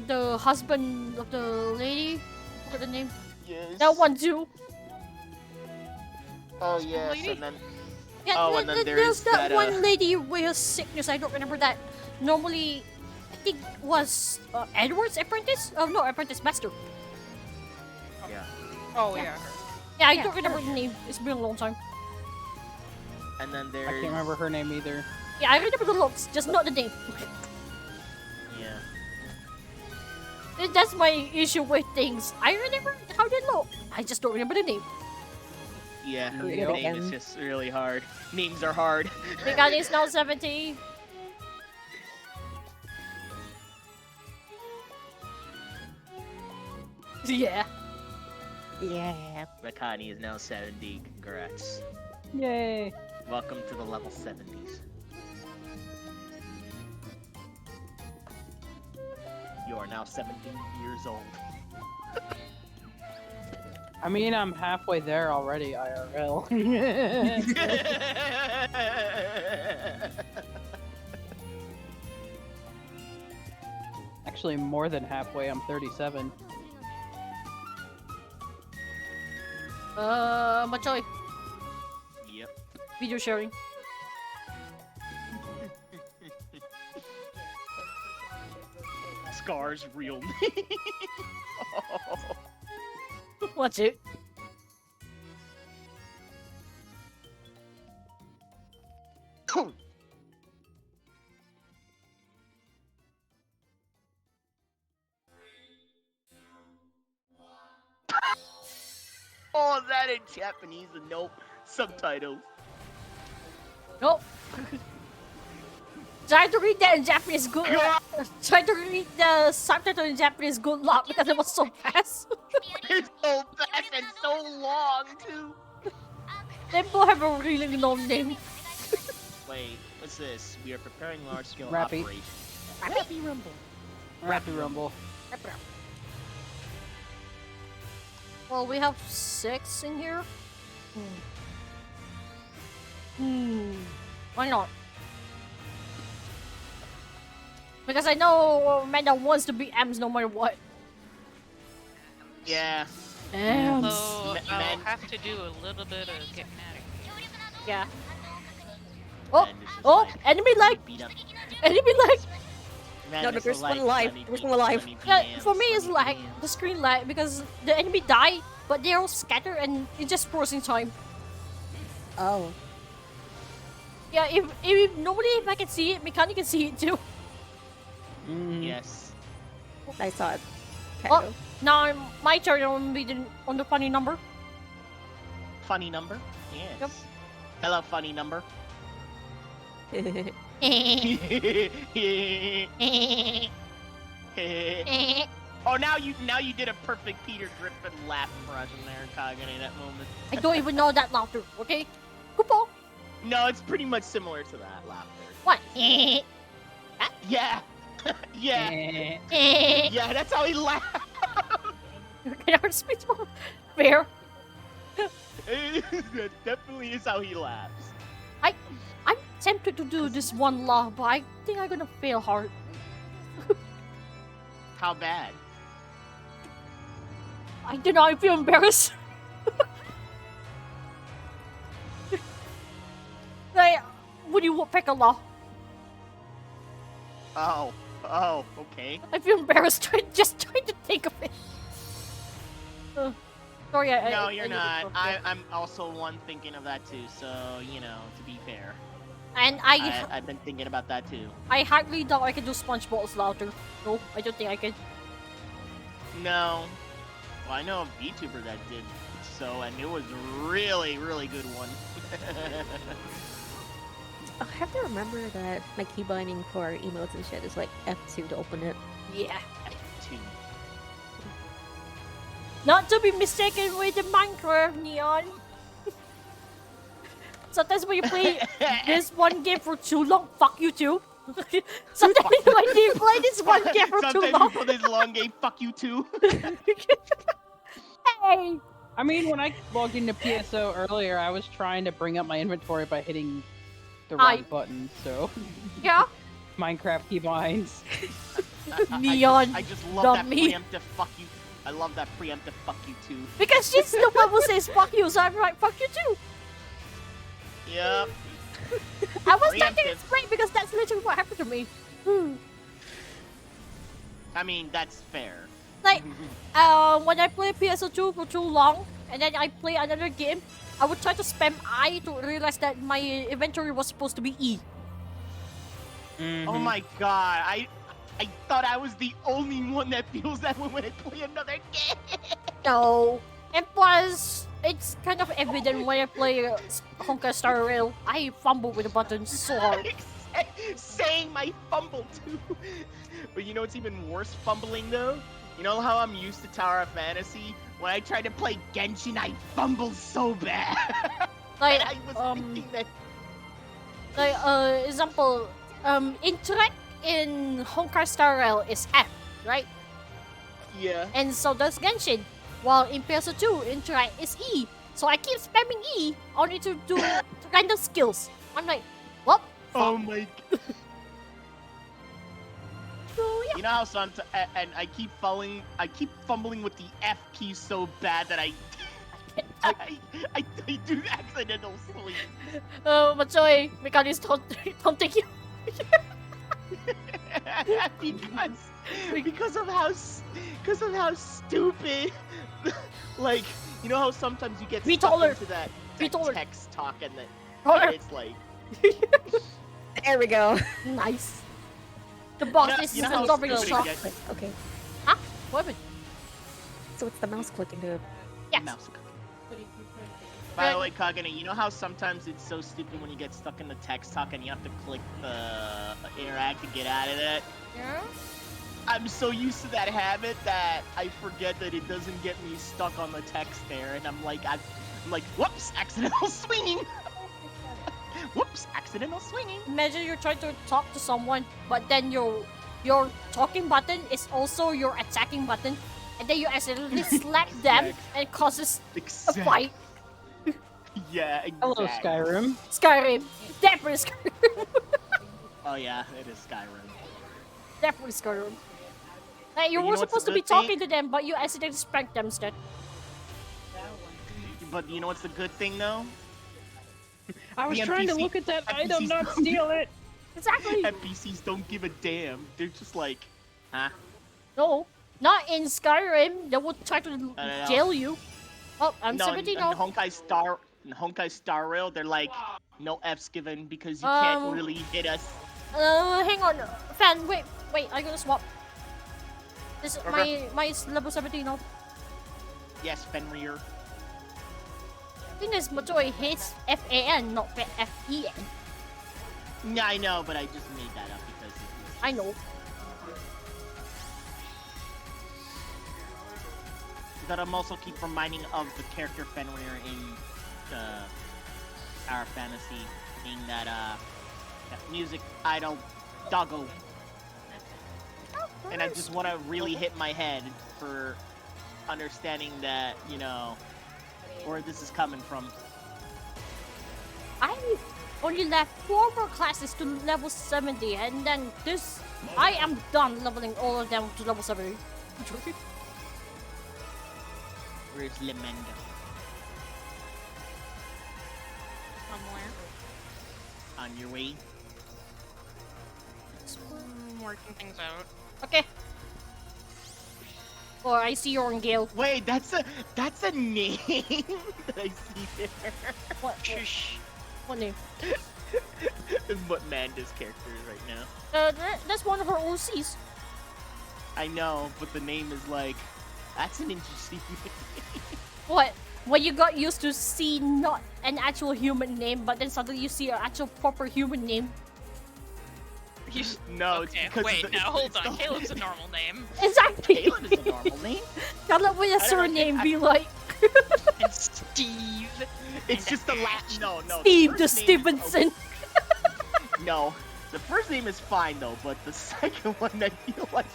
the husband of the lady. What's the name? Yes. That one too. Oh yes, lady? and then Yeah, Oh, and then there's there's that, one lady with sickness. I don't remember that. Normally, I think was Edward's apprentice. Oh no, apprentice master. yeah, Oh, Yeah. yeah. Yeah, I Yeah, don't remember the name. It's been a long time. and then there's I can't remember her name either. Yeah, I remember the looks, just not the name. Yeah. That's my issue with things. I remember how they look. I just don't remember the name. Yeah, Yep. name is just really hard. Names are hard. Megan is now 70. Yeah. Yeah. Makani is now 70. Congrats. Yay! Welcome to the level 70s. You are now 17 years old. I mean, I'm halfway there already, IRL. Actually, more than halfway. I'm 37. Machoy, Yep. video sharing. Scar's real name. Watch it. Oh, is that in Japanese? Nope. Subtitles. Nope. Try to read that in Japanese. Good. Try to read the subtitle in Japanese. Good luck because it was so fast. It's so fast and so long too. They both have a really long name. Wait, what's this? We are preparing large-scale Rappy. operations. Happy Rumble. Rappy Rumble. Well, we have 6 in here. Why not? Because I know Amanda wants to be M's no matter what. Yeah. M's. So I'll Man. have to do a little bit of getting at it. Yeah. Oh, And it's just oh, like, enemy lag. beat up. Enemy lag. Man, No, this there's is one like alive. Sunny There's P- one alive. Sunny Yeah, PMs, for me it's Sunny lag, PMs. the screen lag, because the enemy die, but they're all scattered and it just frozen time. Oh. Yeah, if nobody, if I can see it, Mikani can see it too. Yes. I saw it. Oh, Kind now my turn on the funny number. Funny number? Yes. Yep. Hello, funny number. of. Oh, now you did a perfect Peter Griffin laugh impression there, Kagane, that moment. I don't even know that laughter, okay? Kupo. No, it's pretty much similar to that laughter. What? Yeah. Yeah. Can Yeah, that's how he laughs. our speech more fair? That definitely is how he laughs. I'm tempted to do this one laugh, but I think I'm gonna fail hard. How bad? I don't know, I feel embarrassed. Like, would you pick a law? Oh, okay. I feel embarrassed just trying to think of it. Sorry, No, I you're need to not. focus. I'm also one thinking of that too. So you know, to be fair, And I've been thinking about that too. I hardly doubt I can do SpongeBob's louder. No, I don't think I can. No. Well, I know a VTuber that did so, and it was really, really good one. I have to remember that my key binding for emotes and shit is like F2 to open it. Yeah. Two. Not to be mistaken with the Minecraft, Neon. Sometimes when you play this one game for too long, fuck you too. Sometimes when you play this one game for too Sometimes long. you play this long game, fuck you too. Hey! I mean, when I logged into PSO earlier, I was trying to bring up my inventory by hitting the Hi. wrong button, so Yeah? Minecraft keybinds. Neon, I just love that dummy. preemptive fuck you. I love that preemptive fuck you too. Because she's the one who says fuck you, so I'm like, fuck you too. Yep. I was not Preemptive. getting sprayed because that's literally what happened to me. I mean, that's fair. Like, when I play PSO2 for too long, and then I play another game, I would try to spam I to realize that my inventory was supposed to be E. Oh my god, I thought I was the only one that feels that way when I play another game. No. And plus, it's kind of evident when I play Honkai Star Rail. I fumble with the buttons so hard. Saying my fumble too. But you know what's even worse fumbling though? You know how I'm used to Tower of Fantasy? When I try to play Genshin, I fumble so bad. Like, I was thinking that. like, example, interact in Honkai Star Rail is F, right? Yeah. And so does Genshin. While in PSO2, interact is E. So I keep spamming E only to do random skills. I'm like, what? Oh my. So, yeah. You know how sometimes, and I keep fumbling with the F key so bad that I do accidental sleep. Machoy, Mechanics don't take you. because of how stupid. Like, you know how sometimes you get Be stuck taller. into that Be taller. text talk and Taller. it's like. There we go. Nice. The box is You know how absorbing a stupid it shock. gets? Okay. Huh? What happened? So it's the mouse clicking to Yes. Mouse. By the way, Kagane, you know how sometimes it's so stupid when you get stuck in the text talk and you have to click the interact to get out of it? Yeah? I'm so used to that habit that I forget that it doesn't get me stuck on the text there, and I'm like, whoops, accidental swinging. Whoops, accidental swinging. Imagine you're trying to talk to someone, but then your talking button is also your attacking button, and then you accidentally slap them, and it causes a fight. Yeah, exactly. Hello, Skyrim. Skyrim. Definitely Skyrim. Oh yeah, it is Skyrim. Definitely Skyrim. Like, you But you were know what's supposed the to be good thing? talking to them, but you accidentally spanked them instead. But you know what's the good thing though? I was The trying to NPC look at that item, NPCs not steal it. Exactly. NPCs don't give a damn. They're just like, huh? No, not in Skyrim. They would try to know. jail you. Oh, I'm No, 17 in now. Honkai Star Rail, they're like, no F's given because you can't really hit us. Hang on, fan. Wait, I gotta swap. This Okay. my level 17 now. Yes, Fenrir. Thing is, Matoi hates FAN, not FEN. Yeah, I know, but I just made that up because it was... I know. But I'm also keep reminding of the character Fenrir in Tower Fantasy, being that that music idol doggo. And I just want to really hit my head for understanding that, you know, where this is coming from. I only left 4 more classes to level 70, and then this, I am done leveling all of them to level 70. Where's Lemenda? Somewhere. On your way? Working things out. Okay. Or I see you're on Gale. Wait, that's a name that I see there. What? What name? Is what Manda's character is right now. That's one of her OCs. I know, but the name is like, that's an interesting name. What? When you got used to see not an actual human name, but then suddenly you see an actual proper human name. No, Okay, it's because wait, now hold on. Caleb's a normal name. Exactly. Caleb is a normal name. Caleb with a surname be like. And Steve. It's just the last. No. Steve the the first name is Stevenson. No, the first name is fine though, but the second one I feel like.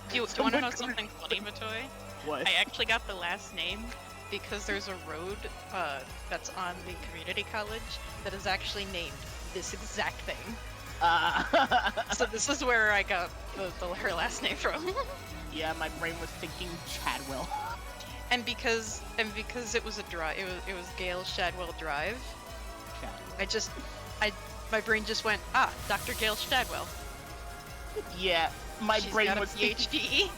Do you want to know something funny, Matoy? What? I actually got the last name because there's a road that's on the community college that is actually named this exact thing. So this is where I got her last name from. Yeah, my brain was thinking Chadwell. And because it was a drive, it was Gail Shadwell Drive. My brain just went, Dr. Gail Shadwell. Yeah, my She's brain got a was PhD.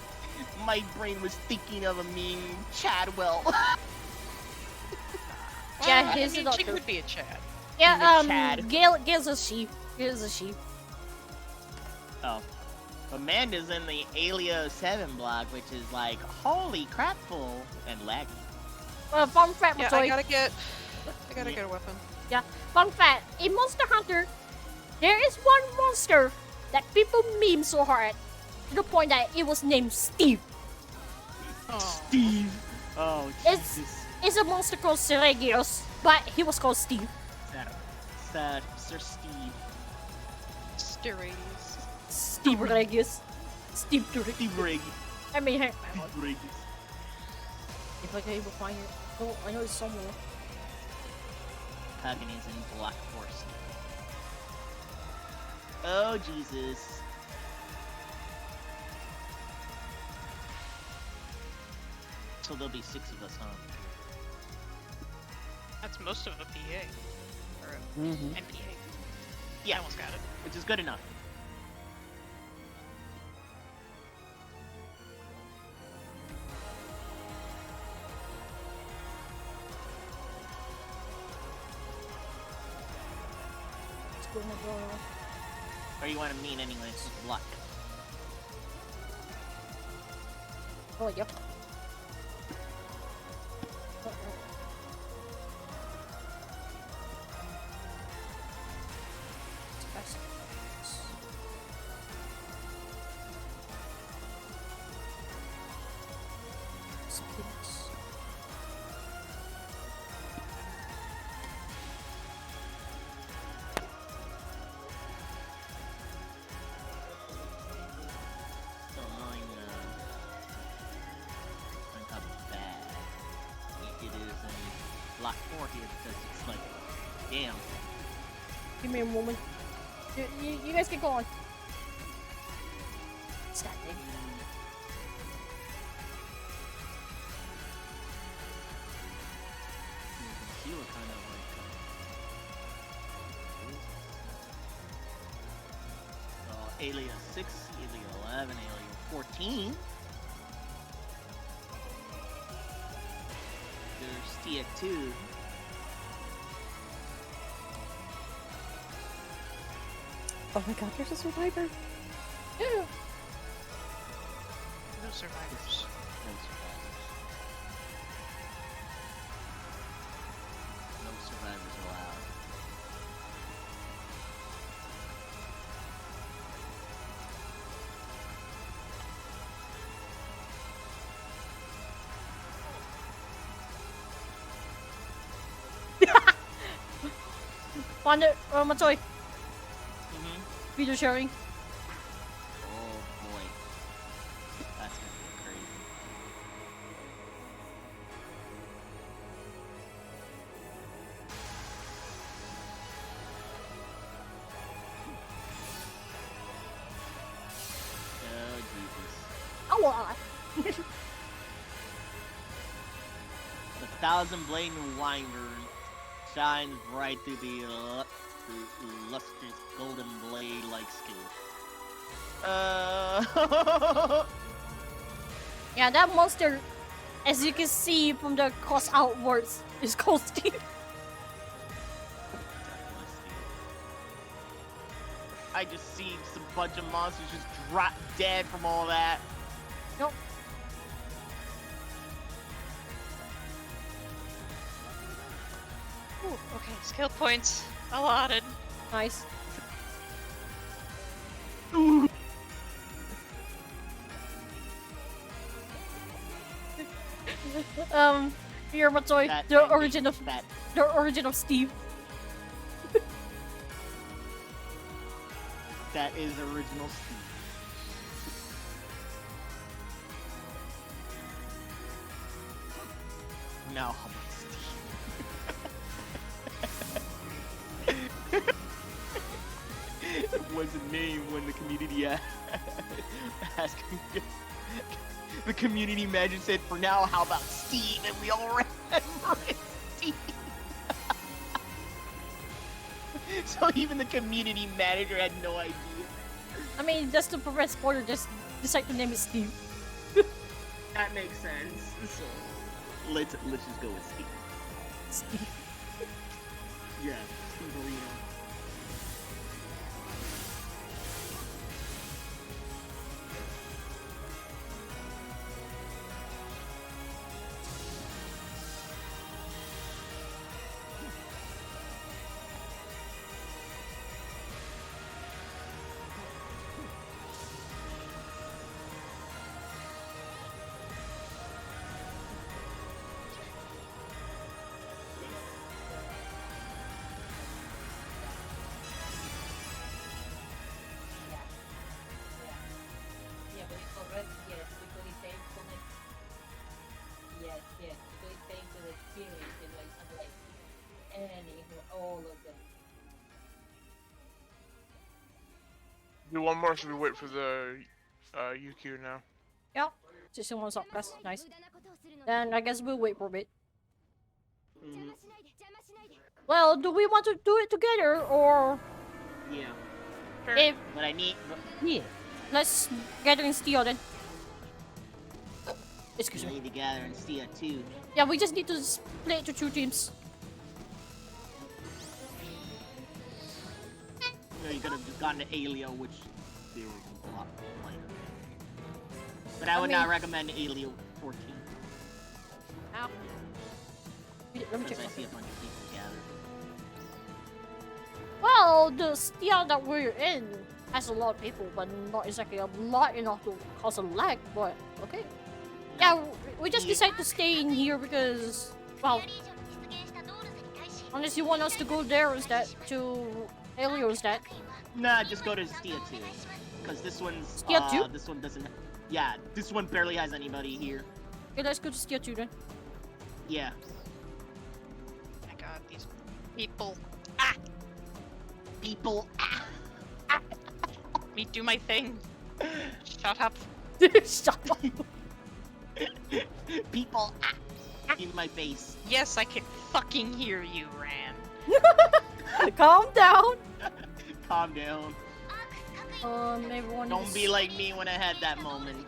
My brain was thinking of a mean Chadwell. Yeah, I his mean, doctor. she could be a Chad. Yeah, Chad. Gail's a she. Gail's a she. Oh. Amanda's in the Alio 7 block, which is like, holy crap full and laggy. Fun fact, Yeah, Matoy. I gotta get a weapon. Yeah, fun fact. In Monster Hunter, there is one monster that people meme so hard to the point that it was named Steve. Oh. Steve. Oh, It's Jesus. it's a monster called Seregios, but he was called Steve. Sir Steve. Stories. Steve Regius. Steve Regius. Steve Riggs. I mean, hey, Steve Riggs. if I can even find it. Oh, I know it's somewhere. Kagane is in Black Forest. Oh, Jesus. So there'll be 6 of us, huh? That's most of a PA. Or a Mm-hmm. NPA. Yeah. I almost got it. Which is good enough. What's going on? Or you want to mean anyways? Just luck. Oh, yep. more here because it's like, damn. Give me a moment. You guys can go on. What's that thing? You were kind of like. Alien 6, Alien 11, Alien 14. There's Stia 2. Oh my god, there's a survivor. No survivors. No survivors allowed. Wonder, Matsoy, Mm-hmm. video sharing. Oh boy. That's gonna get crazy. Oh Jesus. Oh, what? The thousand blade wyvern shines bright through the lustrous golden blade like skin. Yeah, that monster, as you can see from the cross outwards, is called Steve. I just see some bunch of monsters just drop dead from all that. Nope. Ooh, okay, skill points allotted. Nice. Here, Matsoy, That the ending, origin of that the origin of Steve. that is original Steve. Now how about Steve? It was a name when the community asked. The community manager said, "For now, how about Steve?" And we all remember it, Steve. So even the community manager had no idea. I mean, just to prevent spoiler, just decide to name it Steve. That makes sense. So let's just go with Steve. Steve. Yeah, Steve Arena. Yeah, but it's already, yes, because it's thankfulness. Yes, yes, because it's thankfulness experience and like something like any all of them. Do one more, so we wait for the UQ now. Yeah, just someone's up. That's nice. Then I guess we'll wait for a bit. Mhm. Well, do we want to do it together or Yeah, if but I need. yeah? Let's gather in steel then. We Excuse me. need to gather and see it too. Yeah, we just need to split to 2 teams. You know, you could have just gone to Alio, which they were a lot later. But I would not recommend Alio 14. Ow. Let me check. Because I see a bunch of people gathered. Well, the steel that we're in has a lot of people, but not exactly a lot enough to cause a lag. But okay. Yeah, we just decided to stay in here because, well, unless you want us to go there instead, to Alio instead. Nah, just go to Stia 2. Because this one's. Stia 2? This one doesn't. Yeah, this one barely has anybody here. Okay, let's go to Steel 2 then. Yeah. Echo. People. Ah! People. Me do my thing. Shut up. Shut up. People. In my face. Yes, I can fucking hear you, Ran. Calm down. Calm down. Everyone. Don't be like me when I had that moment.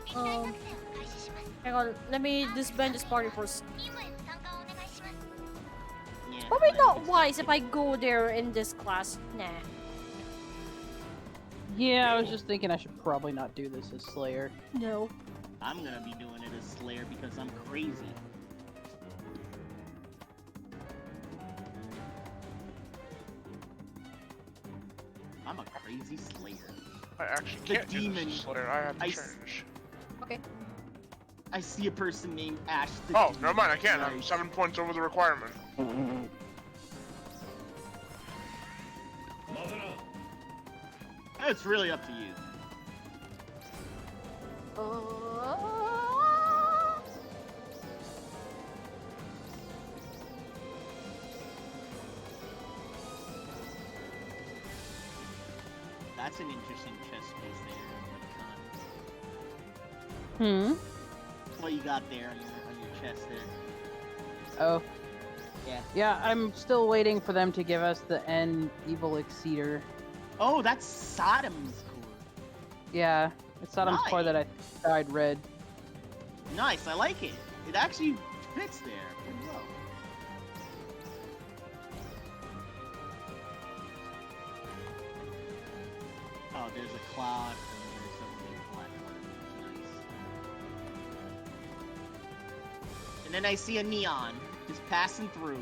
Hang on. Let me disband this party first. Yeah, Probably but not it's wise if I go there in this class. Nah. Yeah, I was just thinking I should probably not do this as Slayer. No. I'm gonna be doing it as Slayer because I'm crazy. I'm a crazy Slayer. I actually The can't do demon. this as Slayer. I have to I change. Okay. I see a person named Ash. The Oh, demon. never mind. I can't. I'm Right. 7 points over the requirement. It's really up to you. That's an interesting chest space there. What you got there on your chest there? Oh. Yeah. Yeah, I'm still waiting for them to give us the N Evil Exceeder. Oh, that's Sodom's core. Yeah, it's Sodom's core that I dyed red. Nice, I like it. It actually fits there pretty well. Oh, there's a cloud and there's something black. Nice. And then I see a neon just passing through.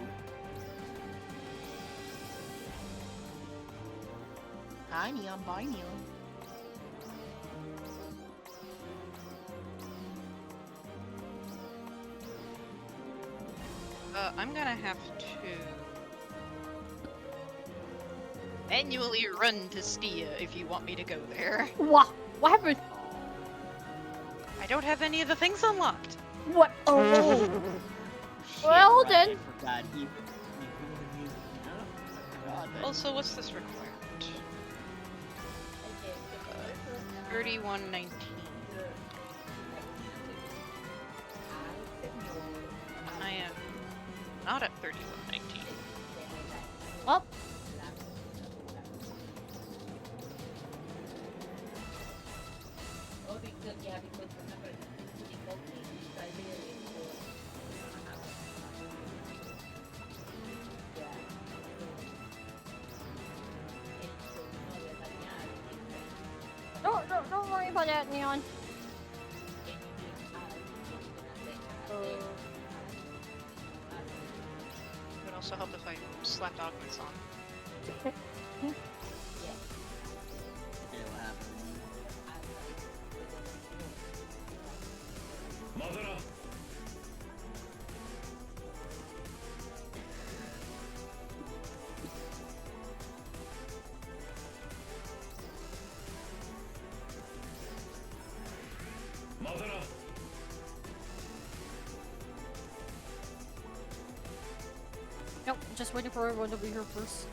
Hi, neon. Bye, neon. I'm gonna have to manually run to Stia if you want me to go there. What? What happened? I don't have any of the things unlocked. What? Oh. Well then. I forgot. Also, what's this requirement? 3119. I am not at 3119. Well. Don't worry about that, Neon. It would also help if I slapped augments on. Okay, what happened? Nope, just waiting for everyone to be here first.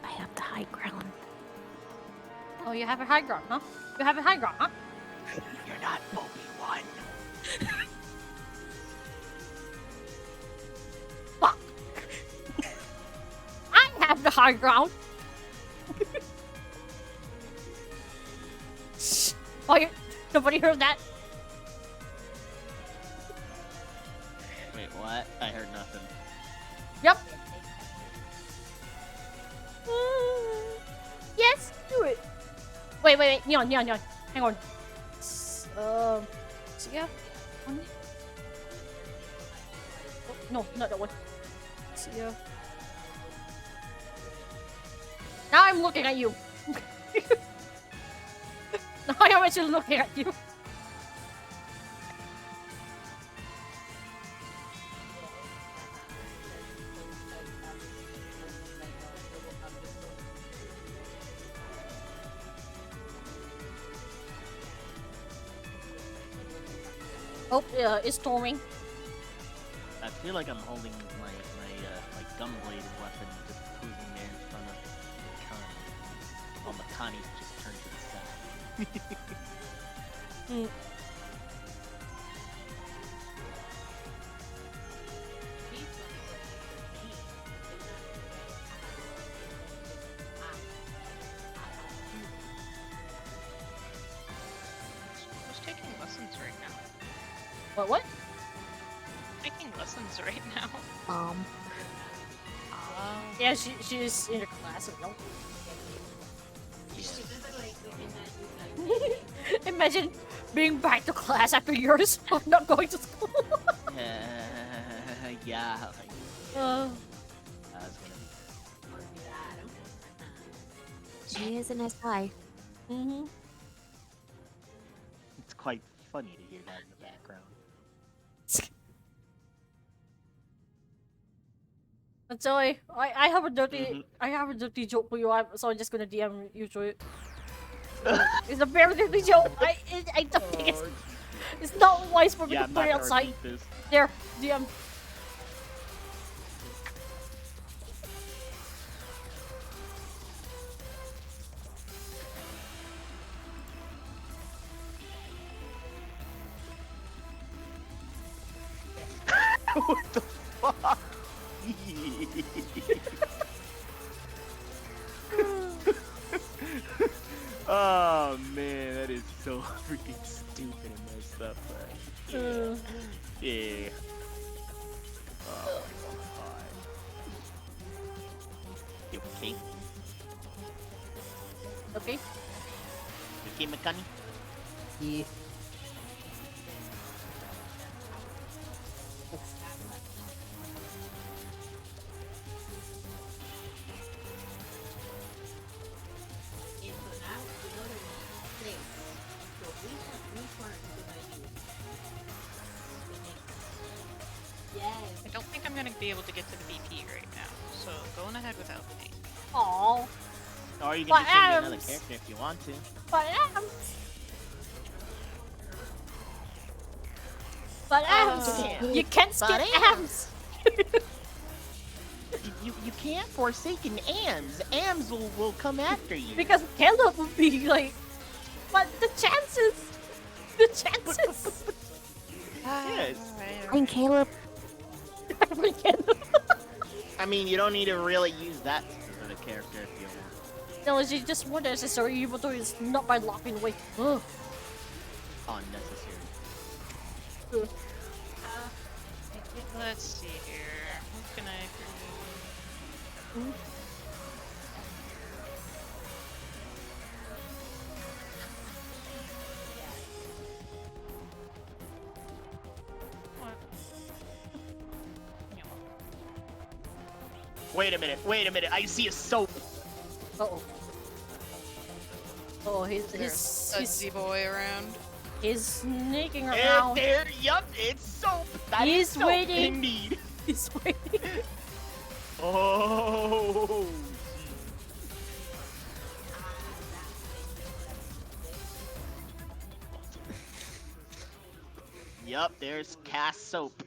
I have the high ground. Oh, you have a high ground, huh? You have a high ground, huh? You're not Obi-Wan. Fuck! I have the high ground! Oh, nobody heard that? Wait, what? I heard nothing. Yep. Yes, do it. Wait, Neon. Hang on. So yeah. Oh, no, not that one. So yeah. Now I'm looking at you. Now I am actually looking at you. Oh, it's storming. I feel like I'm holding my gun blade weapon just cruising there in front of Makani. While Makani's just turned to the side. Who's taking lessons right now? What? Taking lessons right now. Yeah, she's in her class. No. Imagine being back to class after years of not going to school. Yeah. Uh, That's gonna She is a nice guy. mm-hmm. It's quite funny to hear that in the background. But Joey, I have a dirty joke for you. So I'm just gonna DM you to it. It's a very dirty joke. I don't think it's not wise for me Yeah, to I'm put not it gonna outside. repeat this. There, DM. What the fuck? Oh man, that is so freaking stupid and messed up. But yeah. Oh god. You okay? Okay. You okay, Makani? Yeah. I don't think I'm gonna be able to get to the BP right now, so go on ahead without me. Aww. Or you can But just change another Ams. character if you want to. But you can't skip But Ams. You can't forsaken AMS. AMS will come after you. Because Caleb would be like, but the chances. Yes. I'm Caleb. I mean, you don't need to really use that specific character if you want. No, she just one necessary evil though is not by locking away. Ugh. Unnecessary. Let's see here. What can I do? Wait a minute, I see a soap. Uh-oh. Oh, Is there a sudsy boy around? He's sneaking And around. there, yup, it's soap. That is He's soap, waiting. indeed. He's waiting. Oh. Yup, there's cast soap.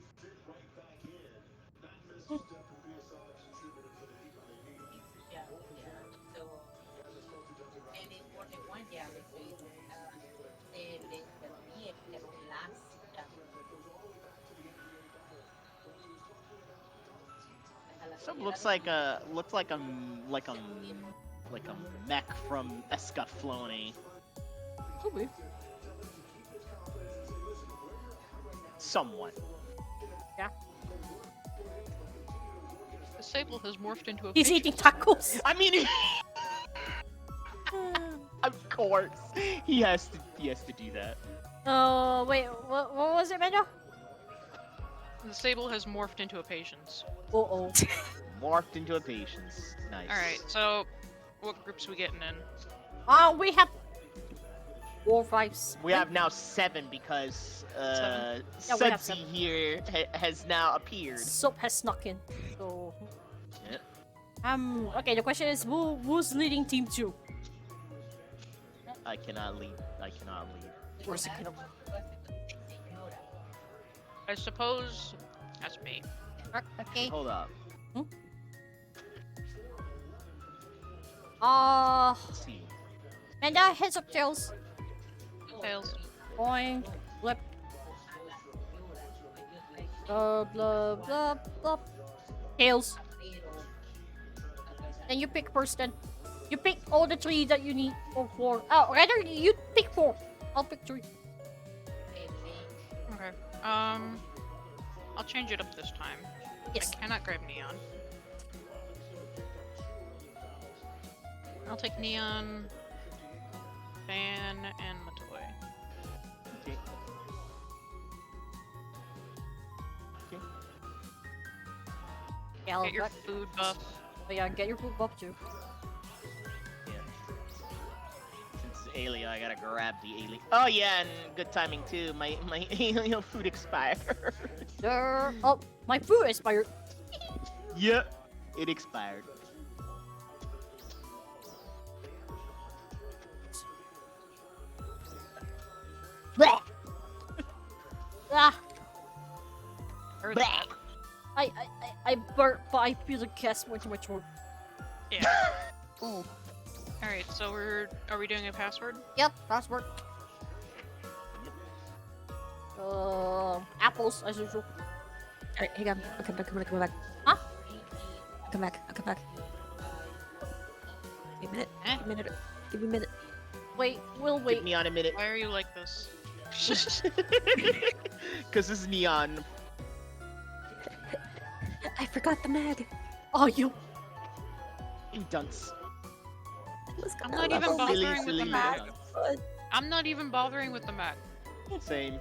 Soap looks like a mech from Escaflowne. Could be. Somewhat. Yeah. The Sable has morphed into a He's patient. eating tacos. I mean, of course, he has to do that. Oh, wait, what was it, Mendo? The Sable has morphed into a patience. Uh-oh. Morphed into a patience. Nice. Alright, so what groups we getting in? We have 4, 5. We have now 7 because Seven? Yeah, we have Sudsy 7. here has now appeared. Soap has snuck in. So Yep. okay, the question is who's leading team 2? I cannot lead. Where's the kid? I suppose that's me. Okay. Hold up. Let's see. And that heads up tails. Tails. Boing. Flip. Blah blah blah blah. Tails. Then you pick first then. You pick all the three that you need or four. Oh, rather you pick four. I'll pick three. Okay. I'll change it up this time. Yes. I cannot grab Neon. I'll take Neon, Fan, and Matoy. Okay. Okay. Yeah, I'll Get your get- food buff. Oh yeah, get your food buff too. Yeah. Since it's alien, I gotta grab the alien. Oh yeah, and good timing too. My alien food expired. Oh, my food expired. Yeah, it expired. Bleh. Ah, Or Bleh. I burnt, but I feel the gas went to my throat. Yeah. Ooh. Alright, so are we doing a password? Yep, password. Apples as usual. Alright, hang on. I'll come back. Come back. Huh? I'll come back. Give me a minute. Eh? Give me a minute. Wait, we'll Give wait. Neon a minute. Why are you like this? Cause this is Neon. I forgot the mag. Oh, you. You dunce. I'm not even Silly, bothering with silly the mag. dunce. I'm not even bothering with the mag. Same.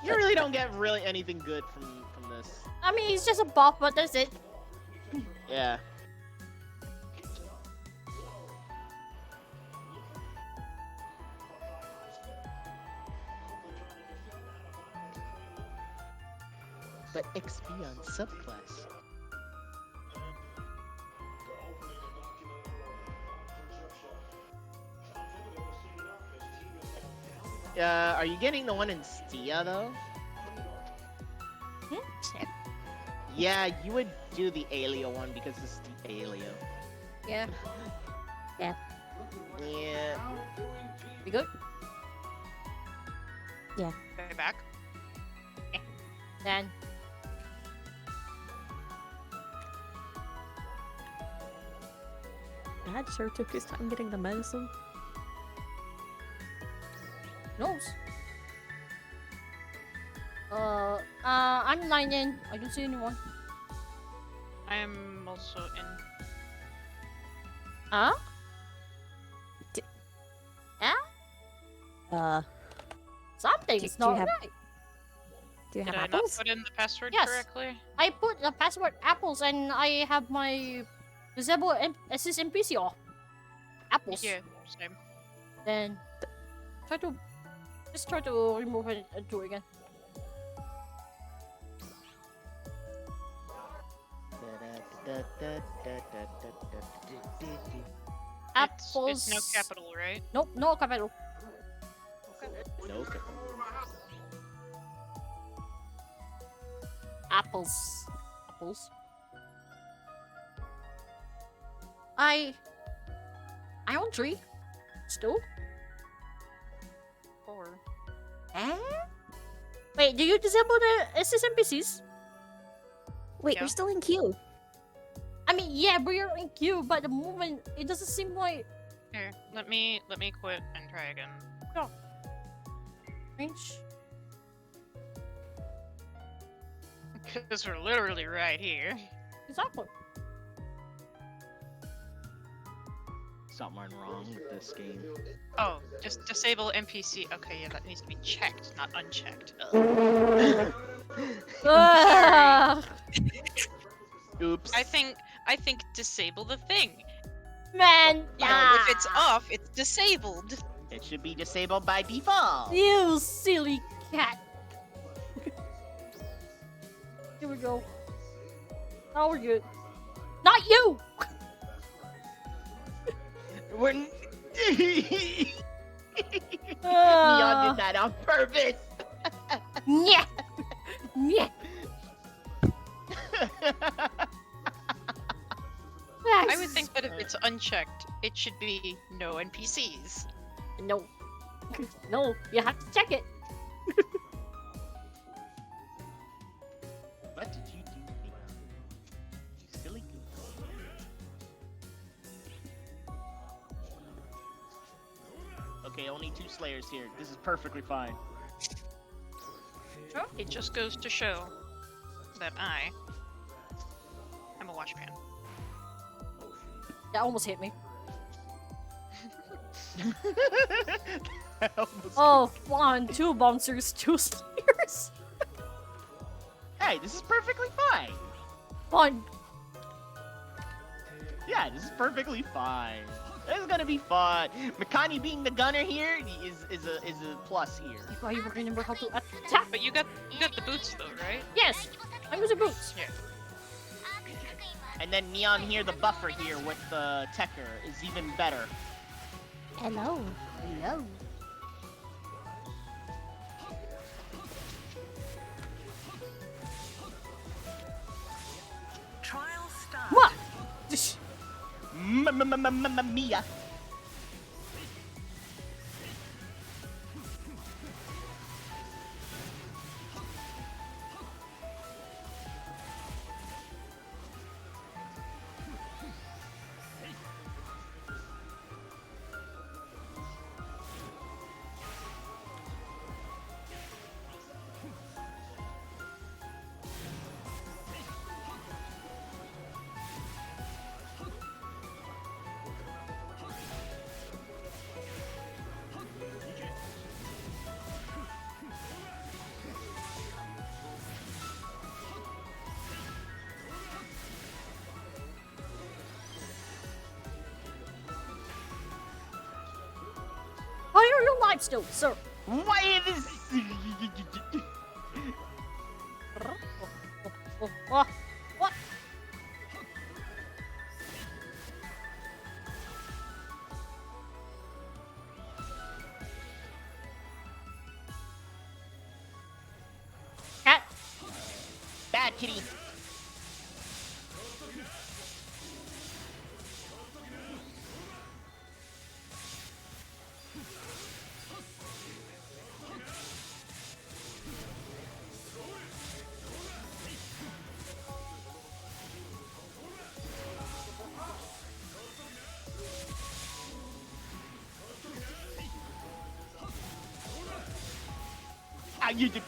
You really don't get really anything good from this. I mean, it's just a buff, but that's it. Yeah. But XP on subclass. Are you getting the one in Stia though? Yeah, you would do the Alio one because it's the Alio. Yeah. Yeah. Yeah. We good? Yeah. Okay, back. Then. Dad sure took his time getting the medicine. Knows. I'm 9 in. I don't see anyone. I am also in. Huh? Something's do you not have- right. Do you have Did I not apples? put in the password Yes. correctly? I put the password apples and I have my disable assist NPC off. Apples. Yeah, same. Then try to remove it and do it again. Apples. It's no capital, right? Nope, no capital. No. Apples. Apples. I own 3. Still? 4. Eh? Wait, do you disable the assist NPCs? Wait, Yeah. you're still in queue. I mean, yeah, but you're in queue, but at the moment, it doesn't seem like... Here, let me quit and try again. Range. Because we're literally right here. Exactly. Something wrong with this game. Oh, just disable NPC. Okay, yeah, that needs to be checked, not unchecked. Ugh. Ah, Oops. I think disable the thing. man, You know, if it's off, it's disabled. It should be disabled by default. you silly cat. Here we go. Now we're good. Not you! We're Neon Ah. did that on purpose. Yeah. Yeah. I would think that if it's unchecked, it should be no NPCs. No. No, you have to check it. What did you do? You silly goose. Okay, only 2 Slayers here. This is perfectly fine. It just goes to show that I am a watchman. That almost hit me. That almost- Oh, fun. 2 bouncers, 2 slayers. Hey, this is perfectly fine. Fun. Yeah, this is perfectly fine. This is gonna be fun. Makani being the gunner here is a plus here. If I remember how to attack. But you got the boots though, right? Yes, I use the boots. Yeah. And then Neon here, the buffer here with the Tekker is even better. Hello. Hello. Trial start. What? Mia. Why are you alive still, sir? Why is this? What? What? Cat. Bad kitty. Ah, you did.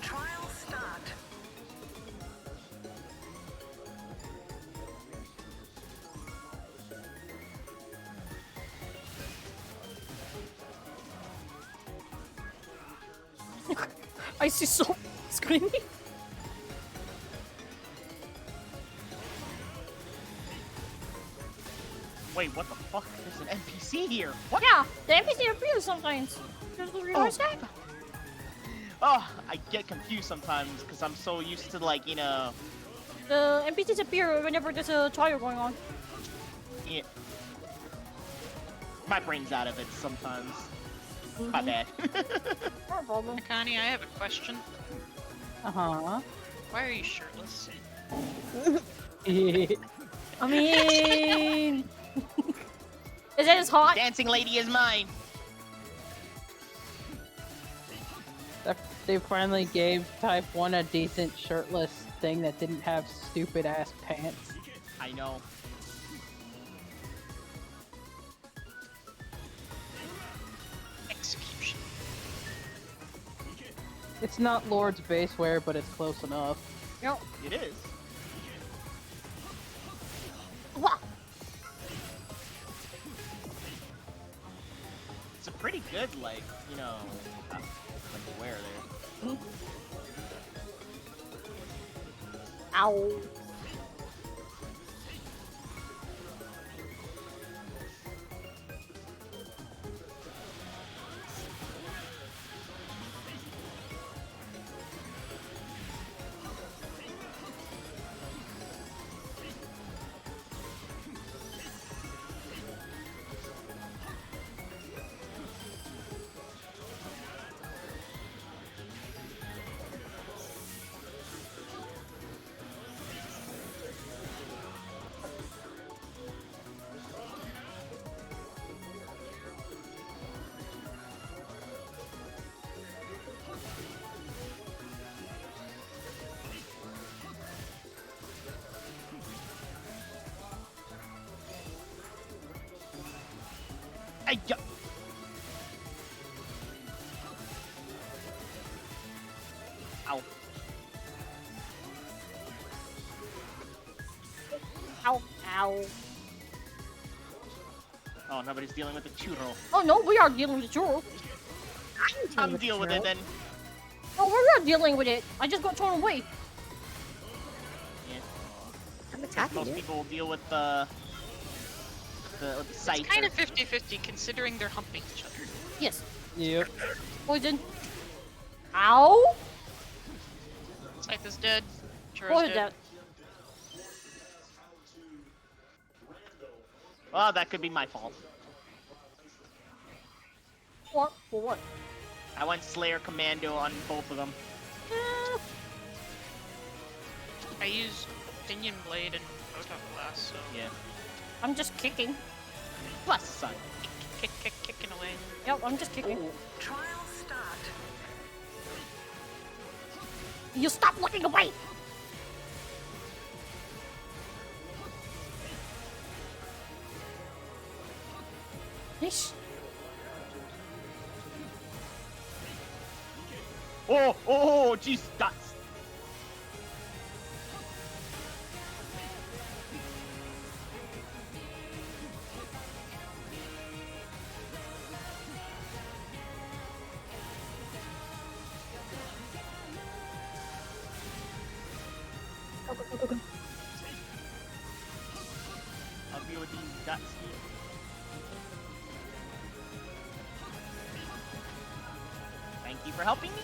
Trial start. I see so screaming. Wait, what the fuck? There's an NPC here. What? Yeah, the NPC appears sometimes. Just realize that. Oh, I get confused sometimes because I'm so used to like, you know, The NPCs appear whenever there's a trial going on. yeah. My brain's out of it sometimes. My bad. No problem. Connie, I have a question. Uh-huh. Why are you shirtless? I mean, is it as hot? Dancing lady is mine. They finally gave Type 1 a decent shirtless thing that didn't have stupid ass pants. I know. Execution. It's not Lord's base wear, but it's close enough. Yep. It is. Wah. it's a pretty good, like, you know, like wear there. Ow. Ay, ya. Ow. Ow. Ow. Oh, nobody's dealing with the churro. Oh no, we are dealing with the churro. I'm dealing with it then. No, we're not dealing with it. I just got thrown away. Yeah. I'm attacking Most you. people will deal with the sight. It's kind of 50-50 considering they're humping each other. Yes. Yep. Poison. Ow. Scythe is dead. Churro's Poison dead. that. Well, that could be my fault. What? For what? I went Slayer Commando on both of them. I used Pinion Blade and Photon Blast, so Yeah. I'm just kicking. Plus sun. kicking away. Yep, I'm just kicking. Trial start. You stop looking away! Ish. Oh, jeez, that's. I'll deal with these guts here. Thank you for helping me.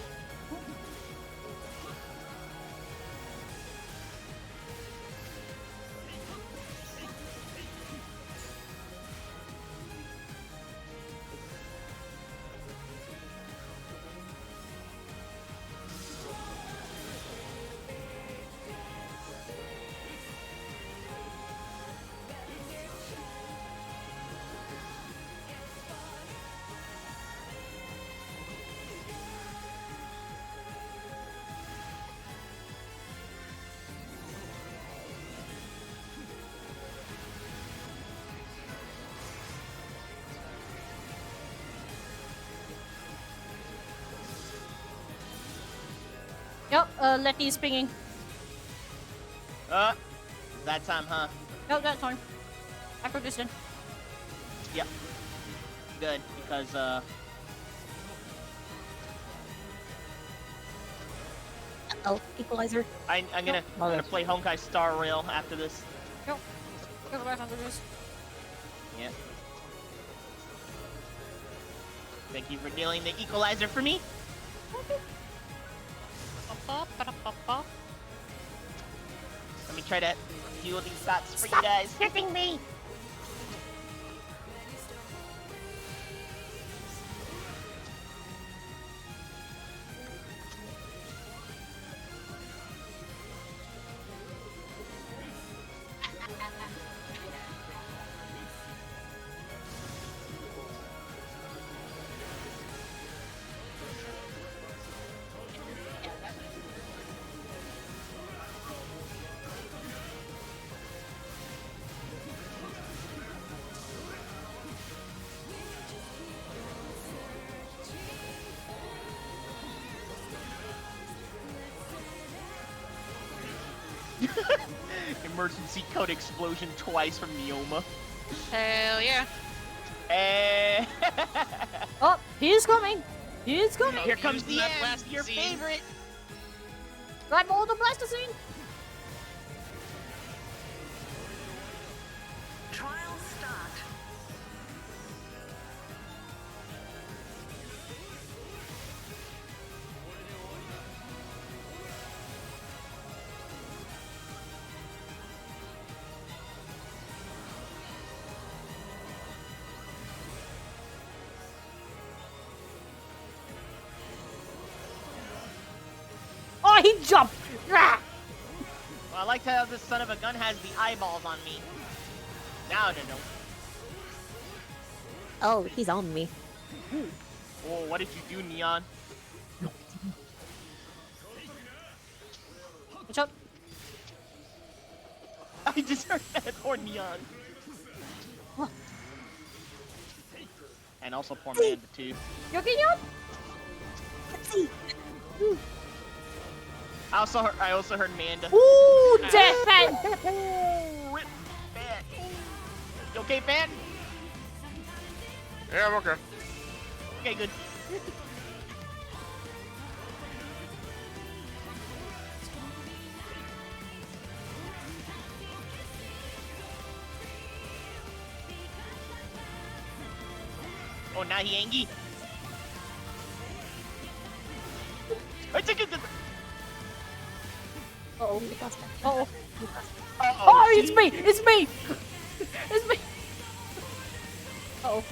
Yep, Letty's pinging. That time, huh? Yep, that time. After this then. Yep. Good, because, Oh, equalizer. I'm gonna play Honkai Star Rail after this. Yep. Go back after this. Yeah. Thank you for dealing the equalizer for me. Let me try to deal with these dots for you guys. Hitting me! Emergency code explosion twice from Neoma. Hell yeah. Eh. Oh, he's coming. He's coming. Here comes using the that end, blast your scene. favorite. Grab all the plasticine. Trial start. Oh, he jumped. Ah! Well, I like how this son of a gun has the eyeballs on me. Now I don't know. Oh, he's on me. Oh, what did you do, Neon? Watch out. I just heard that. Poor Neon. Huh. And also poor Manda, too. You okay, Yon? Let's see. I also heard Manda. Ooh, death fan. Rip Fan. You okay, Fan? Yeah, I'm okay. Okay, good. Oh, now he angry. I took it. Uh-oh. Uh-oh. Uh-oh. Oh, it's me. It's me. It's me. Uh-oh.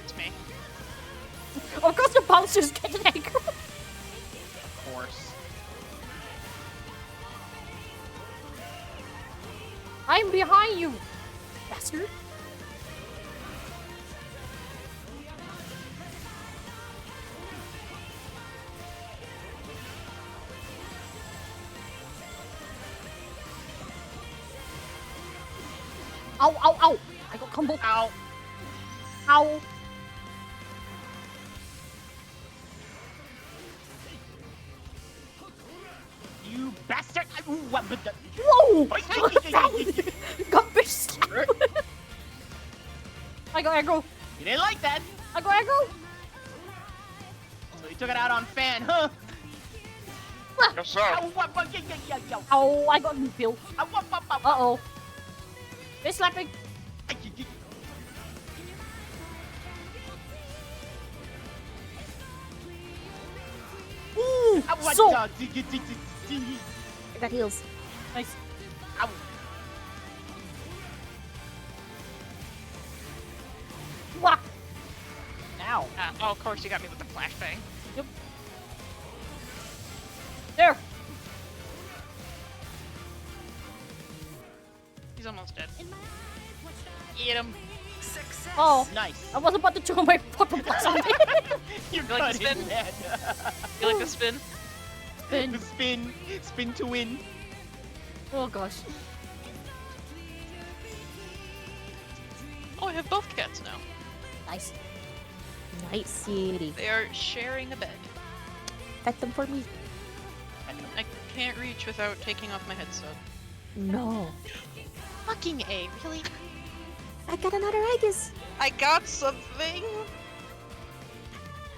It's me. Of course the bouncers get an anchor. Of course. I'm behind you, bastard. Ow, ow, ow! I got combo. Ow. Ow. You bastard! Ooh, what the? Whoa! Oi, Got fish slap. I got aggro. You didn't like that, I got aggro. so you took it out on Fan, huh? Yes, sir. Ow, what, yeah, yeah, yeah, yeah. Oh, I got refill. Ow, what, Uh-oh. Fish slapping. Ooh, Ow, what so the? I got heals. nice. Ow. Whack. Ow. Oh, of course you got me with the flashbang. There. He's almost dead. Eat him. Success. Oh, Nice. I was about to throw my fucking blast on me. You're You like the good in spin? that. You like the spin? Spin. The spin. Spin to win. Oh gosh. Oh, I have both cats now. Nice. Nice city. They are sharing a bed. Pet them for me. I can't reach without taking off my headset. No. Fucking A, really? I got another Aegis. I got something.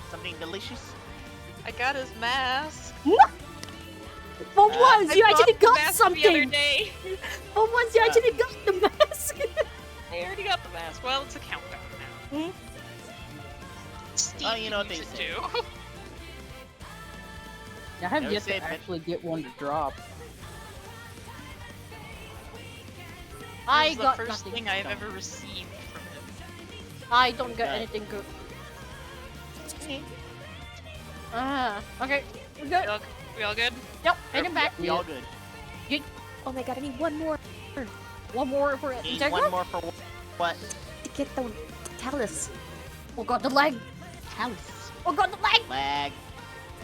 Something delicious. I got his mask. For once, I you bought actually the got mask the other something. day. For once, you actually got the mask. I already got the mask. Well, it's a countdown now. Hmm? Steve Oh, you know what can they use it say. too. I have No yet save to it. actually get one to drop. I This is got the first nothing. thing I've ever received from him. I don't get Okay. anything good. Okay. We're good. We all good? Yep, heading back. We all good. Oh my god, I need one more One more for Need Integra? one more for what? to get the Talus. Oh god, the leg. House. Oh god, the leg. Lag.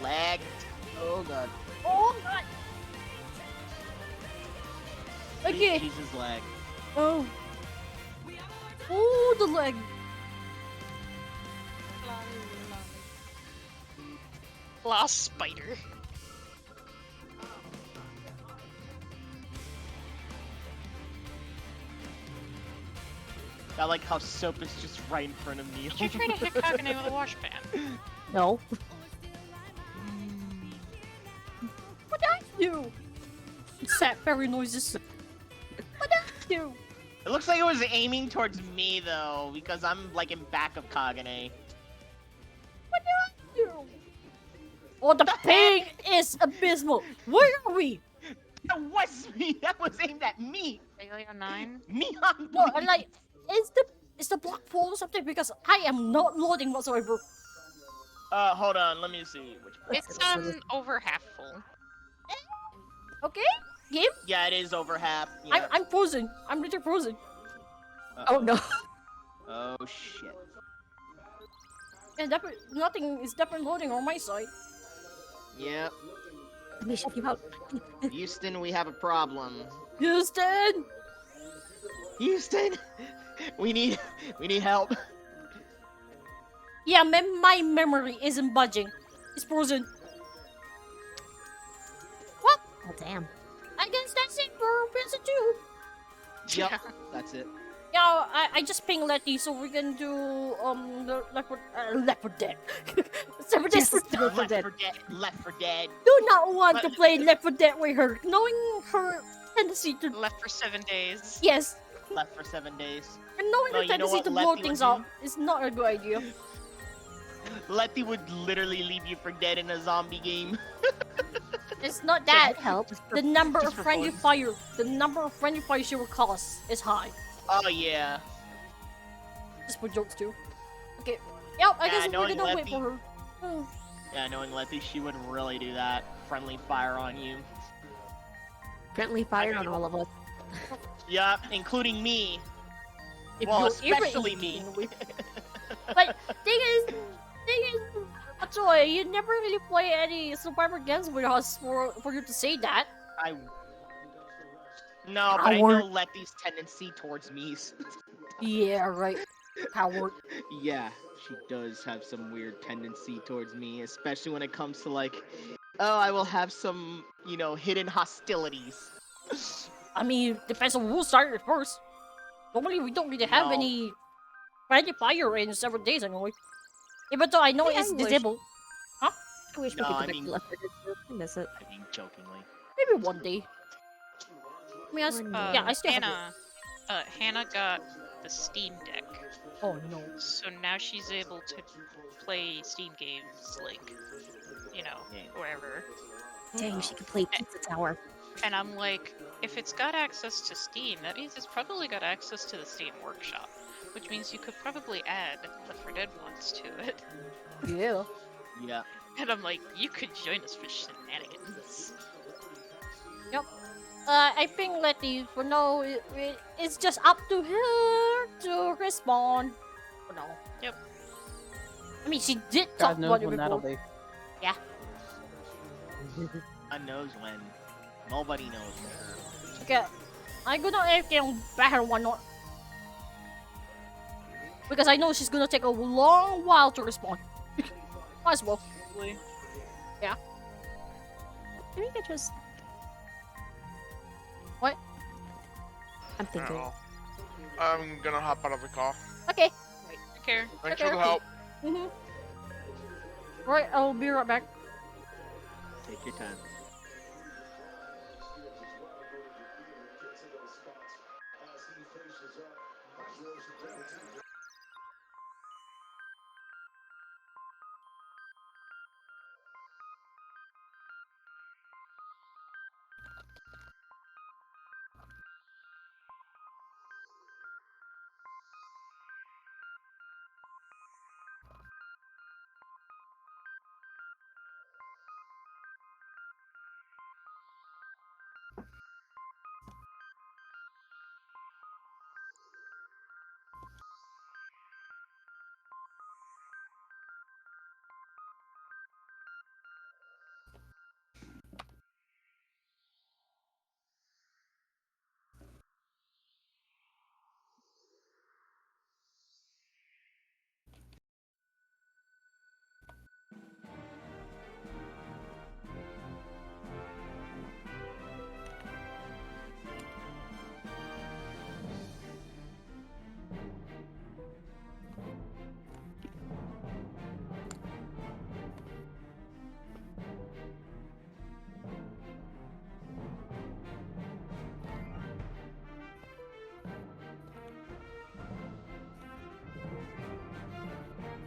Lag. Oh god. Oh god. Okay. Jesus lag. Oh. Oh, the leg. Lost spider. I like how soap is just right in front of me. Did you try to hit Kagane with a wash pan? No. What did I do? Sad fairy noises. What did I do? It looks like it was aiming towards me though, because I'm like in back of Kagane. What did I do? Oh, the ping is abysmal. Where are we? That was me. That was aimed at me. Alien 9? Me on No, I'm like, is the block full or something? Because I am not loading whatsoever. Hold on. Let me see. It's over half full. Okay, game. Yeah, it is over half. Yeah. I'm frozen. I'm literally frozen. Oh no. Oh shit. And nothing is definitely loading on my side. Yep. Let me check you out. Houston, we have a problem. Houston! Houston! We need help. Yeah, my memory isn't budging. It's frozen. What? Oh damn. I guess that's it for PSO2. Yep, that's it. Yeah, I just pinged Letty, so we can do the Left 4 Dead. 7 Days Yes, to Left 4 Dead. Left 4 Dead. Do not want to play Left 4 Dead with her, knowing her tendency to Left for 7 days. yes, Left for 7 days. and knowing Well, her you know tendency what to Letty blow would things do? up is not a good idea. Letty would literally leave you for dead in a zombie game. It's not that. Help. The number of just for friendly fun. fire, the number of friendly fire she will cause is high. Oh yeah. Just for jokes too. Okay. Yep, I Yeah, guess we're knowing gonna wait Letty- for her. Hmm. Yeah, knowing Letty, she would really do that. Friendly fire on you. Friendly fire on all of us. Yep, including me. If Well, you're ever especially in me. game with- But thing is, Joy, you never really play any Survivor games with us for you to say that. No, but I know Coward. Letty's tendency towards me. Yeah, right. Coward. Yeah, she does have some weird tendency towards me, especially when it comes to like, oh, I will have some, hidden hostilities. I mean, depends on who started first. Normally, we don't really have No. any friendly fire in several days anyway. Even though I know Hey, I it's wish- disabled. I wish we No, could I go back mean- to Left 4 Dead 2. I miss it. I mean, jokingly. Maybe one day. I mean, yeah, I still have Hannah got the Steam Deck. it. Oh no. So now she's able to play Steam games, like, wherever. Dang, she could play Pizza Tower. And I'm like, if it's got access to Steam, that means it's probably got access to the Steam Workshop. Which means you could probably add Left 4 Dead mods to it. Yeah. Yeah. And I'm like, you could join us for shenanigans. Yep. I think Letty, for now, it's just up to her to respond. For now. Yep. I mean, she did talk God knows about it when before. that'll be. Yeah. God knows when. Nobody knows for sure. Okay. I'm gonna AFK on Battle One Not. Because I know she's gonna take a long while to respond. Might as well. Yeah. Maybe we could just. What? I'm thinking. Oh. I'm gonna hop out of the call. Okay. Take care. Thanks Okay, for the okay. help. Right, I'll be right back. Take your time.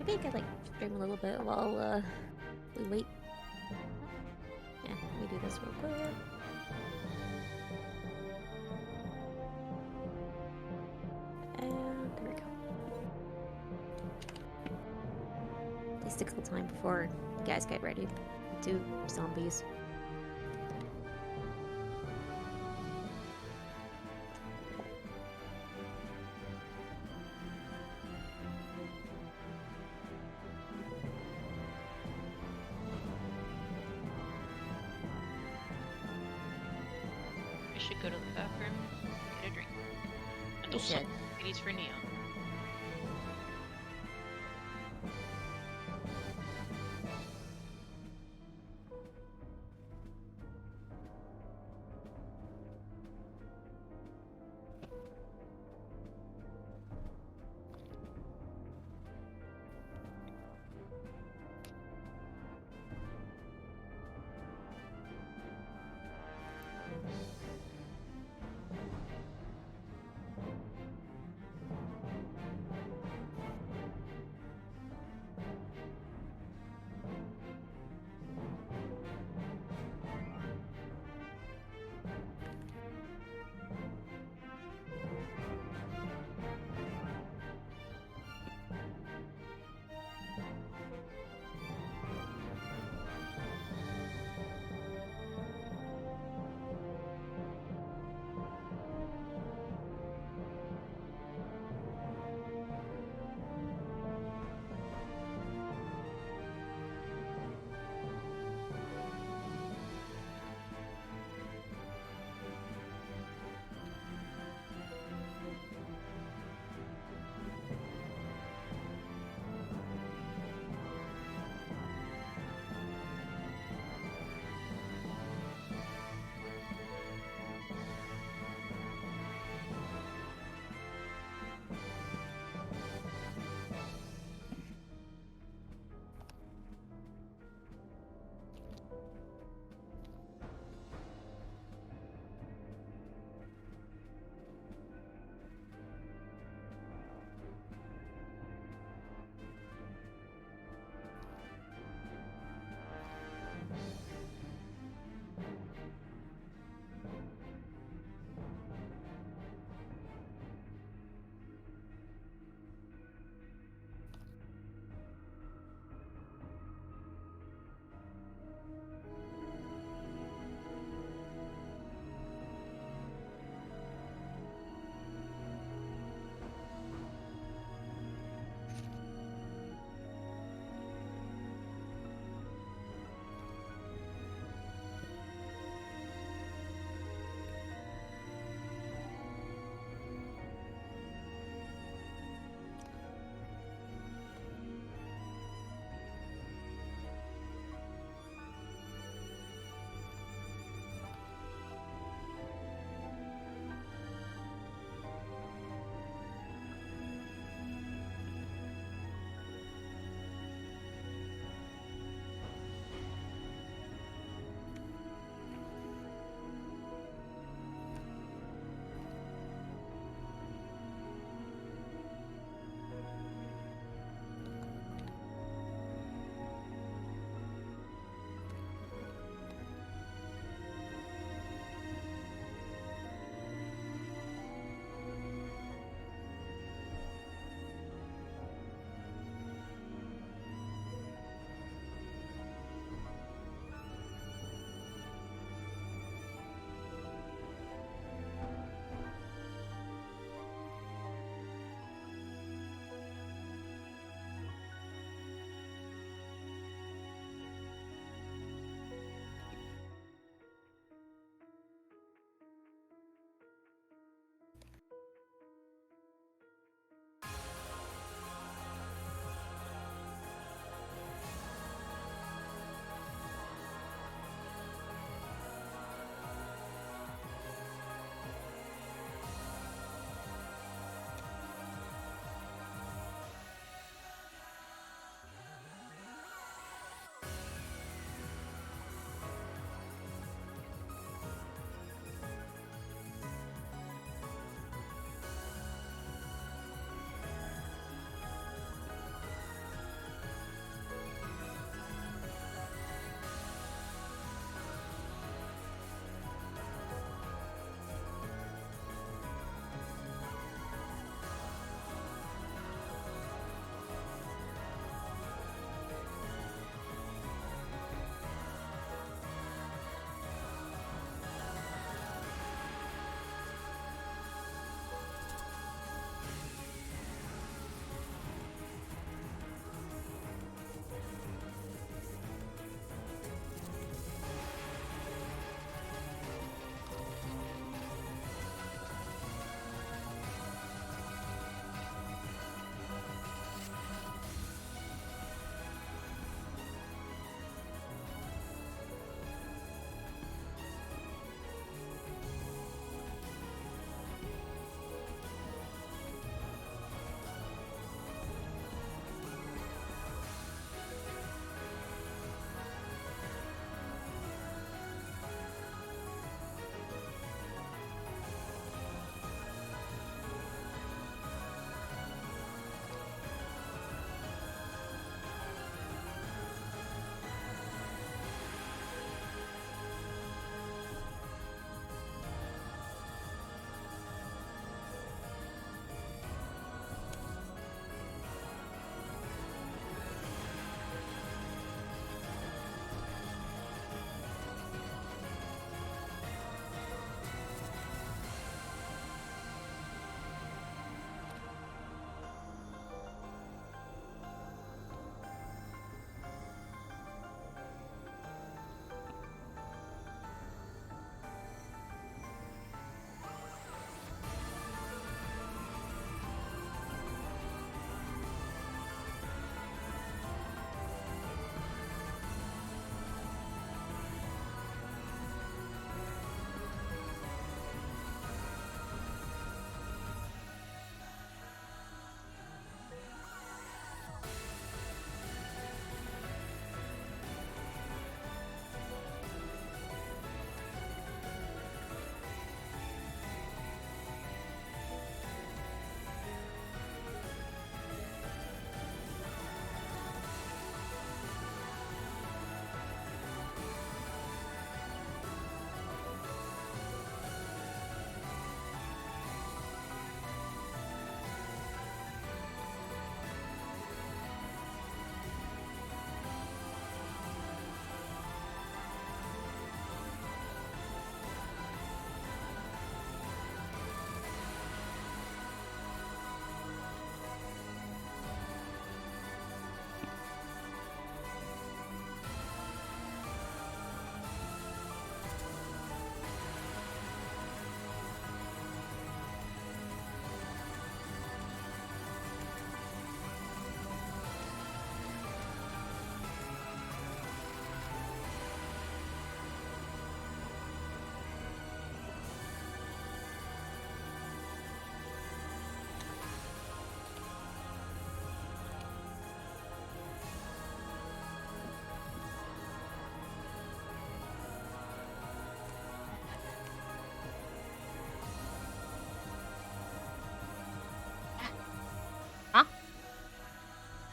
think I'd like stream a little bit while we wait. Yeah, let me do this real quick. And there we go. At least a little time before you guys get ready to do zombies. I should go to the bathroom, get a drink. And You also, should. ladies for Neon.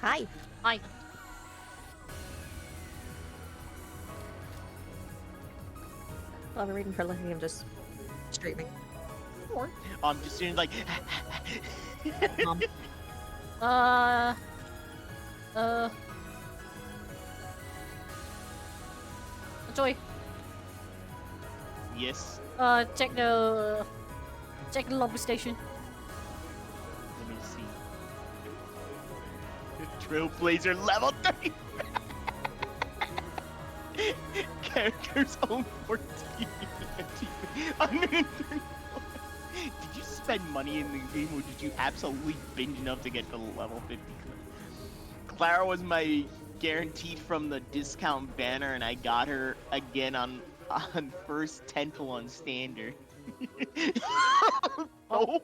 Hi. Hi. Well, I'm reading for living. I'm just streaming. Or, I'm just doing like. uh, Joy, Yes. check the lobby station. Let me see. Trailblazer level 30. Characters own 14. Did you spend money in the game, or did you absolutely binge enough to get to level 50? Clara was my guaranteed from the discount banner, and I got her again on first temple on standard. Oh,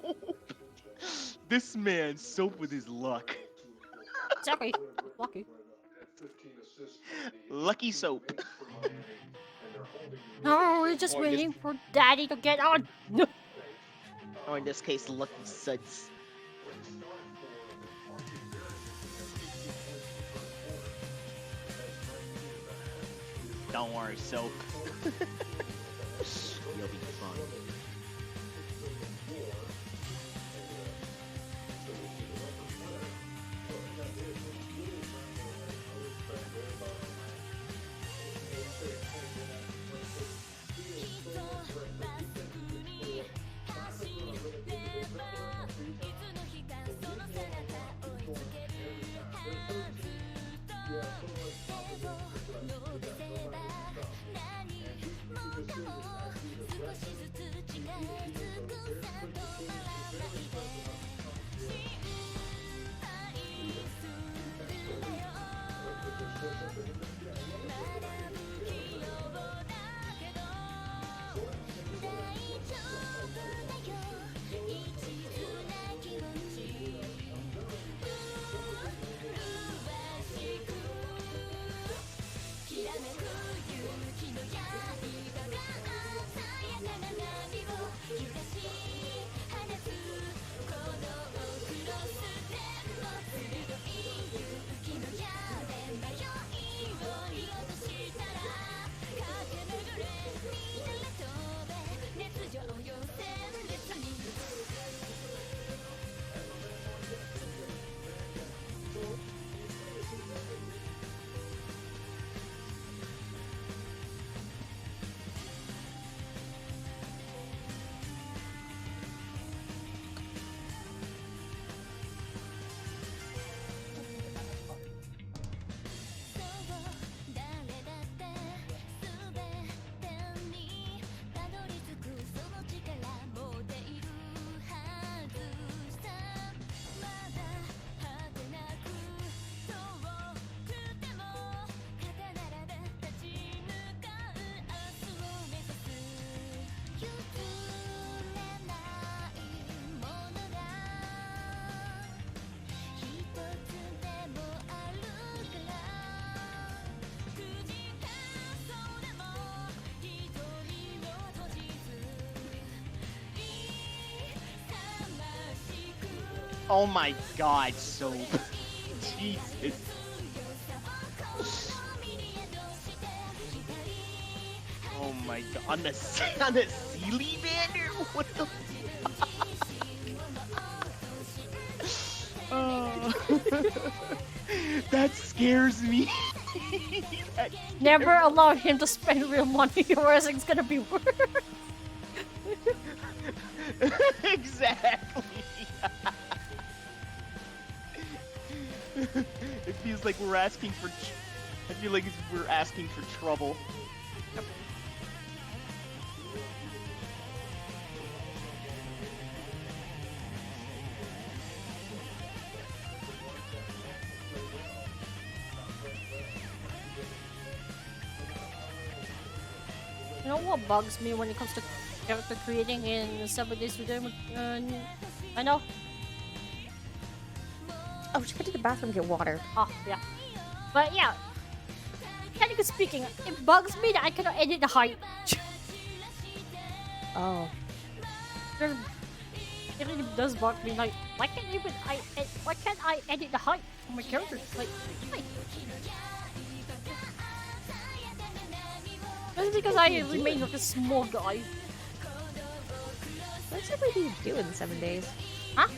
this man soap with his luck. Exactly. Lucky. Lucky soap. No, we're just waiting for Daddy to get on. Or in this case, lucky suds. Don't worry, soap. You'll be fine. Oh my god, soap. Jesus. Oh my god. On the Sealy banner? What the fuck? That scares me. Never allow him to spend real money, or else it's gonna be worse. Exactly. It feels like we're asking for. I feel like we're asking for trouble. You know what bugs me when it comes to character creating in 7 Days to Day? I know. Oh, we should go to the bathroom and get water. Oh, yeah. But yeah, technically speaking, it bugs me that I cannot edit the height. Oh. It really does bug me. Like, why can't I edit the height? my character. Like, why? Just because I remain like a small guy. What's everybody do in 7 days? Huh?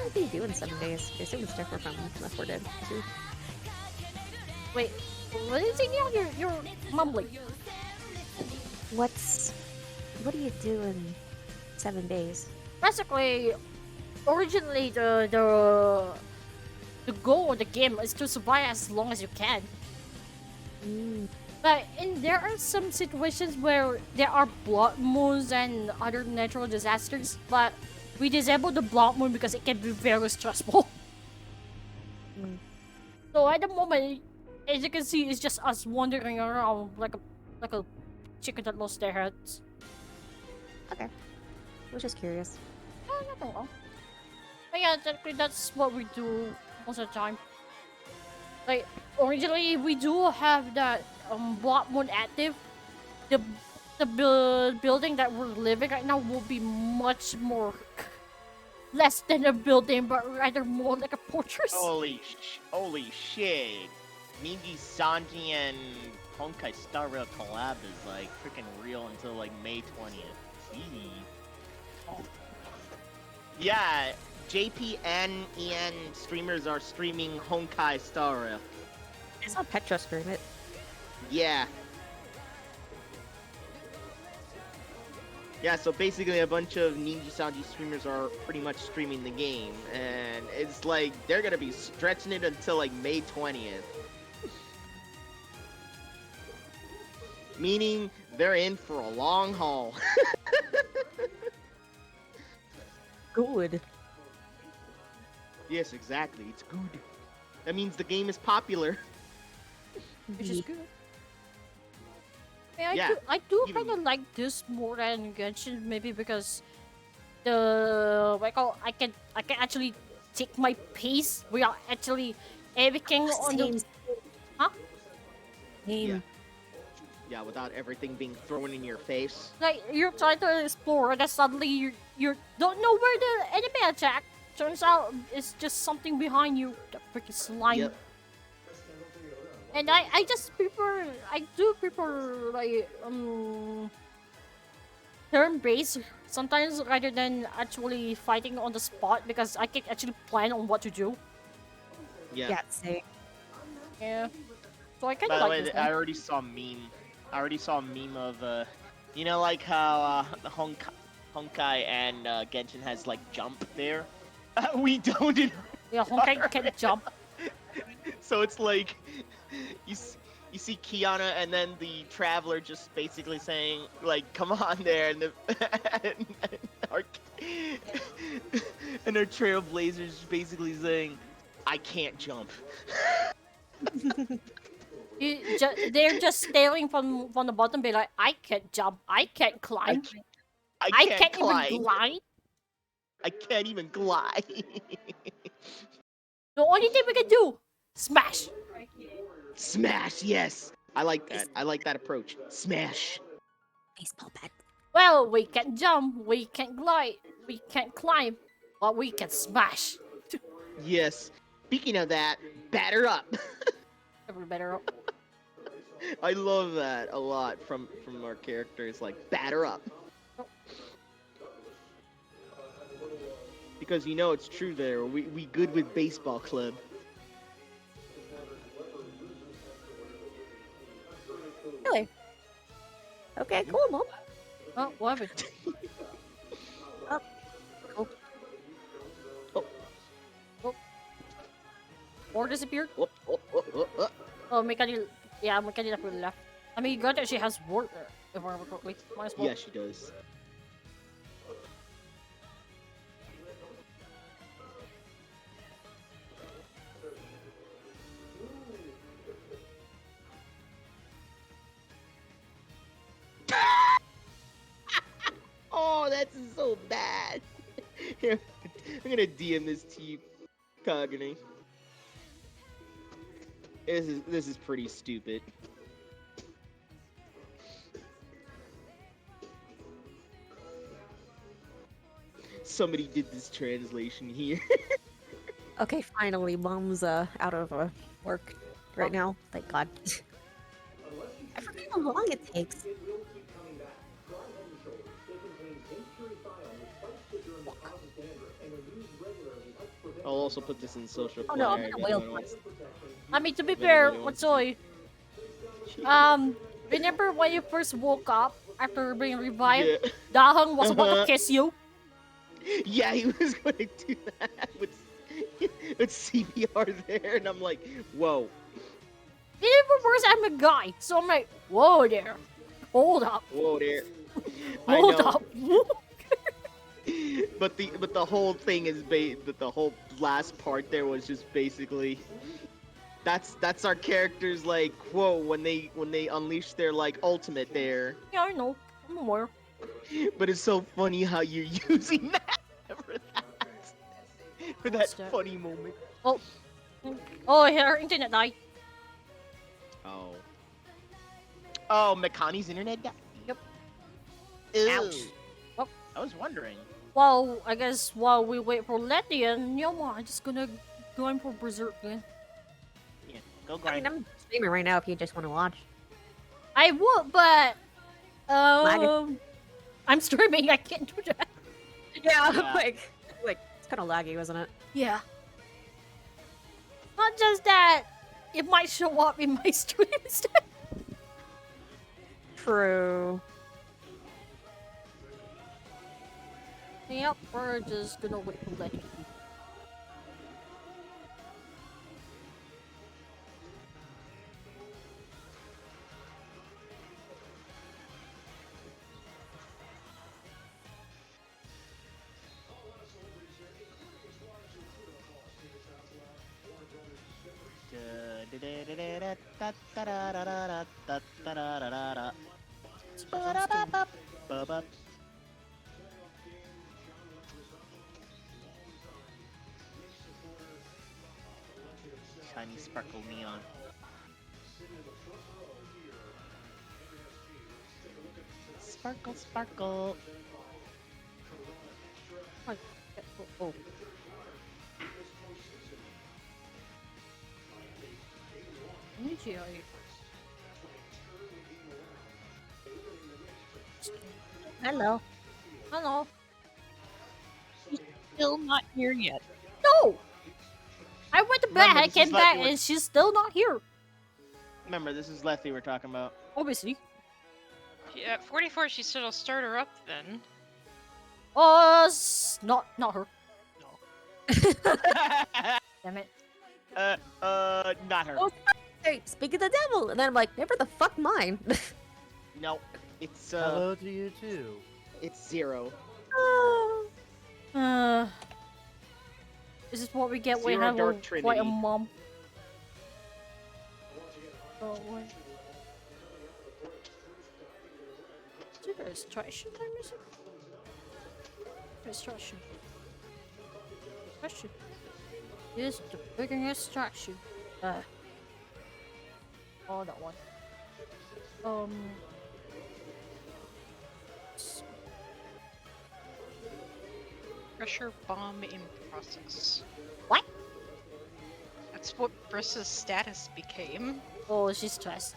What do you do in 7 days? I assume it's different from Left 4 Dead 2. Wait, what is it now? You're mumbling. What do you do in 7 days? Basically, originally the goal of the game is to survive as long as you can. But there are some situations where there are blood moons and other natural disasters, but we disable the blood moon because it can be very stressful. So at the moment, as you can see, it's just us wandering around like a chicken that lost their heads. Okay. I was just curious. Oh, nothing wrong. But yeah, technically that's what we do most of the time. Like, originally we do have that blood moon active. The building that we're living right now will be much more less than a building, but rather more like a fortress. Holy shit. Migi Sanji and Honkai Star Rail collab is like freaking real until like May 20th. Jeez. Yeah, JP and EN streamers are streaming Honkai Star Rail. I saw Petra stream it. Yeah. Yeah, so basically a bunch of Ninja Sanji streamers are pretty much streaming the game, and it's like they're gonna be stretching it until like May 20th. Meaning they're in for a long haul. Good. Yes, exactly. It's good. That means the game is popular. Which is good. I Yeah, do even- kind of like this more than Genshin, maybe because the I can actually take my pace without actually everything on the huh? Yeah. Yeah, without everything being thrown in your face. Like you're trying to explore, and then suddenly you don't know where the enemy attack. Turns out it's just something behind you. The freaking slime. Yep. And I do prefer like turn-based sometimes rather than actually fighting on the spot because I can actually plan on what to do. Yeah. same. Yeah. So I kind By of the like way, this I one. already saw a meme. I already saw a meme of, you know, like how Honkai and Genshin has like jump there. We don't. Yeah, Honkai can jump. So it's like you see Kiana and then the Traveler just basically saying like, "Come on there," and and our Trailblazers basically saying, "I can't jump." They're just staring from the bottom, be like, I can't jump, I can't climb, I can't even glide. I can't even glide. The only thing we can do, smash. Smash, yes. I like that. I like that approach. Smash. Baseball bat. Well, we can jump, we can glide, we can climb, but we can smash. Yes. Speaking of that, batter up. Every better. I love that a lot from our characters, like batter up. Because you know it's true there. We good with baseball club. Really? Okay, cool, Mom. Oh, what happened? Oh, cool. Or disappeared? Oh. Oh, Mikadi. Yeah, Mikadi definitely left. I mean, good that she has work, if I remember correctly. Might as well. Yeah, she does. Oh, that's so bad. Here, I'm gonna DM this to you, Kagane. This is pretty stupid. Somebody did this translation here. Okay, finally, mom's out of work right now. Thank God. I forget how long it takes. I'll also put this in social Oh no, I'm player in if a whale anyone wants. I mean, to be If fair, anybody wants what's to see. Zoe? Remember when you first woke up after being revived? Yeah. Dahong was about to kiss you. Yeah, he was going to do that with CPR there, and I'm like, whoa. Even worse, I'm a guy, so I'm like, whoa there, hold up, Whoa there. I hold know. up. But the whole thing is the whole last part there was just basically that's our characters like whoa when they unleash their like ultimate there. Yeah, I know. I'm aware. But it's so funny how you're using that for that What's that? funny moment. Oh, oh, her internet died. Oh. Oh, Makani's internet died. Yep. Ew. Ouch. Well, I was wondering. well, I guess while we wait for Letty and Yoma, I'm just gonna go in for Berserk then. Yeah, go I mean, grind. I'm streaming right now if you just want to watch. I would, but I'm streaming. I can't do that. Yeah, Yeah. like it's kind of laggy, wasn't it? Yeah. Not just that, it might show up in my stream instead. True. Yep, we're just gonna wait for Letty. Shiny sparkle neon. Sparkle, sparkle. Oh. Hello. Hello. She's still not here yet. No! I went to bed, Remember, I this came is back, like- and she's still not here. Remember, this is Letty we're talking about. Obviously. Yeah, at 44, she said I'll start her up then. Not her. Damn it. Not her. Oh, hey, speak of the devil, and then I'm like, never the fuck mine. No, it's Hello to you too. it's Zero. This is what we get when Zero I have Dark quite a Trinity. mom. Oh, wait. Is there extraction I'm missing? Extraction. Extraction. Here's the freaking extraction. Oh, that one. Pressure bomb in process. What? That's what Briss's status became. Oh, she's stressed.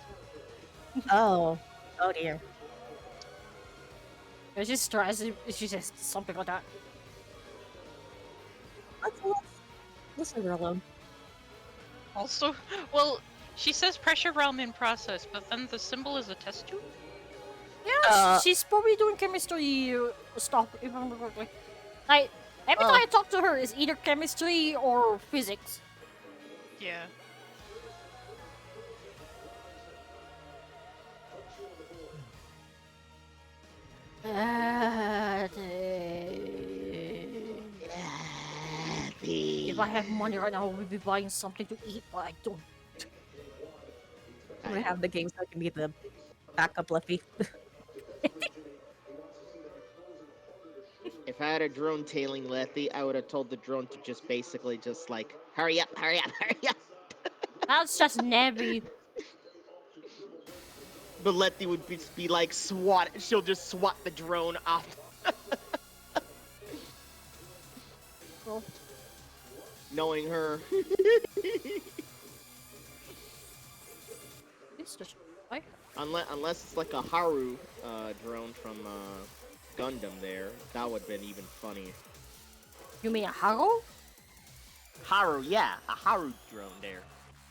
Oh. Oh dear. Yeah, she's stressed. She says something like that. Let's leave her alone. Also, well, she says pressure realm in process, but then the symbol is a test tube? Yeah, she's probably doing chemistry stuff, if I remember correctly. Like, every time I talk to her, it's either chemistry or physics. Yeah. If I had money right now, I would be buying something to eat, but I don't. I'm gonna have the game so I can be the backup Leffy. If I had a drone tailing Letty, I would have told the drone to just basically just like, hurry up, hurry up, hurry up. That's just Nebby. But Letty would be like swat. She'll just swat the drone off. Oh. knowing her. It's just like Unless it's like a Haru drone from Gundam there. That would have been even funny. you mean a Haru? Haru, yeah. A Haru drone there.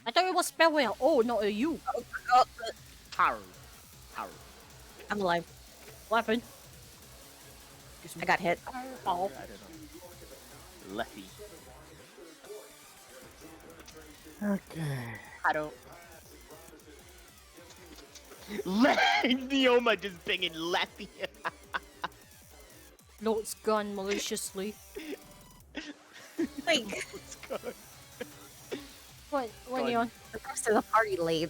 I thought it was spelled with an O, not a U. Haru. Haru. I'm alive. What happened? I got hit. Oh. I don't know. Lefty. Okay. I don't. Neoma just banging Lefty. Loads gun maliciously. Like, Let's go. What are God. you on? the rest of the party late.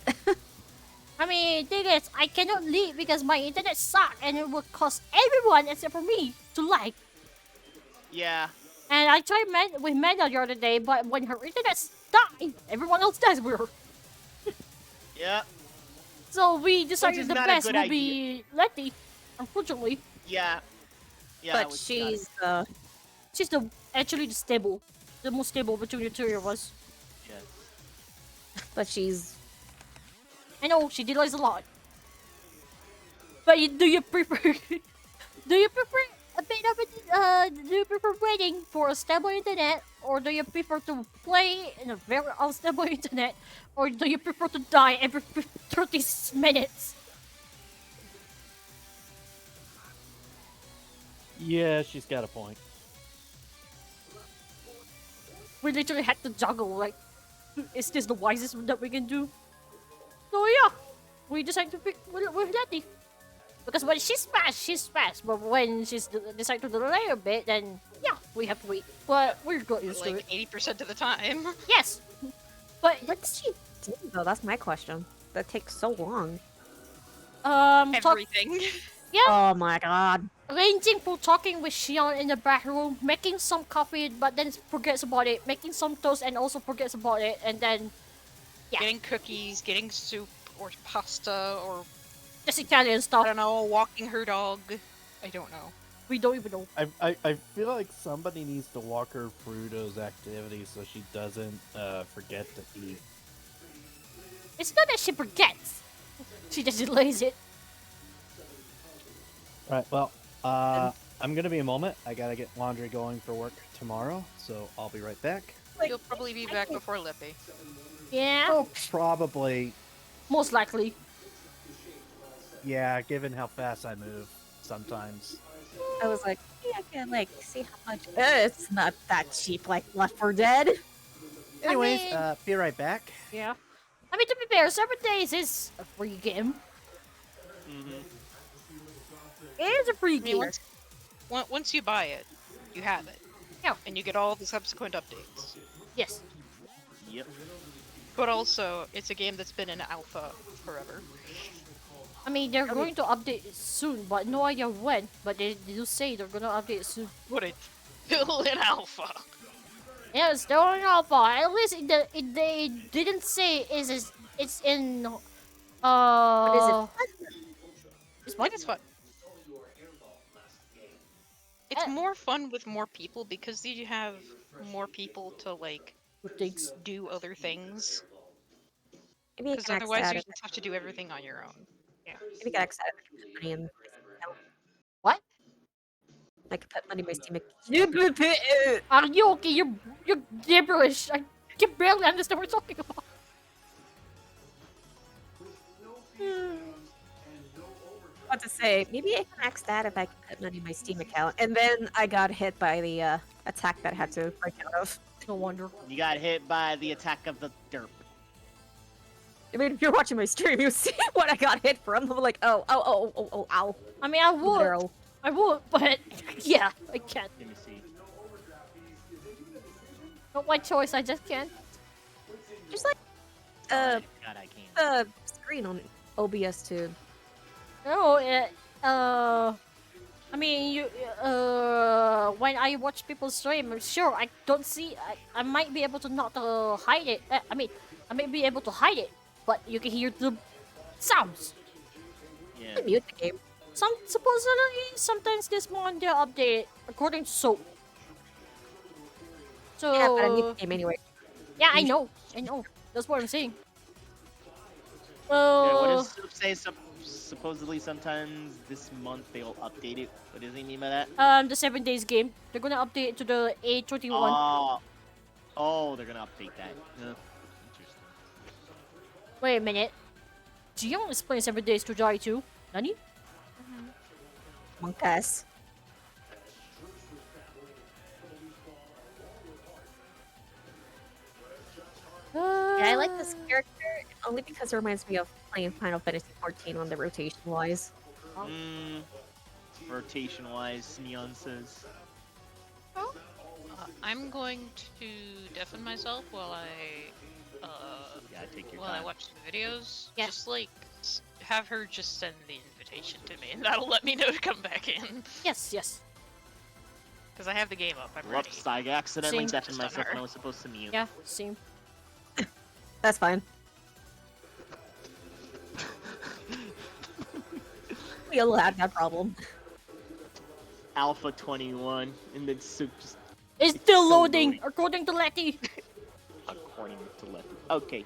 I mean, thing is, I cannot leave because my internet sucks and it will cost everyone except for me to lag. Yeah. And I tried with Meta the other day, but when her internet died, everyone else dies with her. Yeah. So we Which decided is the not a best good will be Letty, unfortunately. Yeah. Yeah. but she's She's actually the most stable between the two of us. Yes. but she's I know she delays a lot. But do you prefer do you prefer a bit of do you prefer waiting for a stable internet, or do you prefer to play in a very unstable internet, or do you prefer to die every 30 minutes? Yeah, she's got a point. We literally had to juggle, like, is this the wisest that we can do? So yeah, we decided to pick with Letty. Because when she's fast. But when she's decide to delay a bit, then yeah, we have to wait. But we're got used to it. Like 80% of the time. Yes, but what does she do though? That's my question. That takes so long. Everything. Yeah. Oh my god. Ranging for talking with Xion in the bathroom, making some coffee, but then forgets about it, making some toast and also forgets about it, and then yeah, Getting cookies, getting soup or pasta or just Italian stuff. I don't know, walking her dog. I don't know. We don't even know. I feel like somebody needs to walk her through those activities so she doesn't forget to eat. It's not that she forgets; she just delays it. Right. Well, I'm gonna be a moment. I gotta get laundry going for work tomorrow, so I'll be right back. You'll probably be back before Lippy. Yeah, Oh, probably. most likely. Yeah, given how fast I move, sometimes. I was like, yeah, I can like see how much. It's not that cheap, like Left 4 Dead. Anyways, mean- be right back. Yeah. I mean, to be fair, 7 Days is a free game. Mm-hmm. It is a free I mean, game. once you buy it, you have it. Yeah. And you get all the subsequent updates. Yes. Yep. But also, it's a game that's been in alpha forever. I mean, they're going to update it soon, but no idea when. But they do say they're gonna update it soon. But it's still in alpha. Yeah, it's still in alpha. At least they didn't say it's in What is it? It's I what? think it's fun. It's more fun with more people because you have more people to like Things. do other things. Maybe I Because can otherwise exit you out just have to do everything on your own. Maybe I can exit out of my money in What? I can put money in my Steam account. Are you okay? You're gibberish. I can barely understand what you're talking about. What to say? Maybe I can X that if I can put money in my Steam account. And then I got hit by the attack that I had to break out of. No wonder. You got hit by the attack of the derp. I mean, if you're watching my stream, you see what I got hit from. I'm like, oh, ow. I mean, I would. Girl. I would, but yeah, I can't. Let me see. Not my choice. I just can't. Just like, God, I can't. the screen on OBS too. No, I mean, when I watch people stream, sure, I don't see. I might be able to not hide it. I mean, I may be able to hide it, but you can hear the sounds. Yeah. Mute the game. Supposedly, sometimes this one they update according to Soap. So Yeah, but I need the game anyway. yeah, I You- know. I know. That's what I'm saying. Yeah, what Well, does Soup say? Supposedly sometimes this month they'll update it. What does he mean by that? the 7 days game. They're gonna update it to the 821. Oh, they're gonna update that. Interesting. Wait a minute. Jiyoung is playing 7 days to die too. Nani? Monk ass. Yeah, I like this character only because it reminds me of playing Final Fantasy 14 on the rotation wise. Rotation wise, Neon says. I'm going to deafen myself while I Yeah, take your while I time. watch the videos. Yeah. Just like have her just send the invitation to me, and that'll let me know to come back in. Yes, yes. Because I have the game up. I'm ready. Whoops, I accidentally Same. deafened Just on myself her. when I was supposed to mute. Yeah, same. That's fine. We all had that problem. Alpha 21, and then Soup just It's still so loading, loading. according to Letty. according to left. Okay.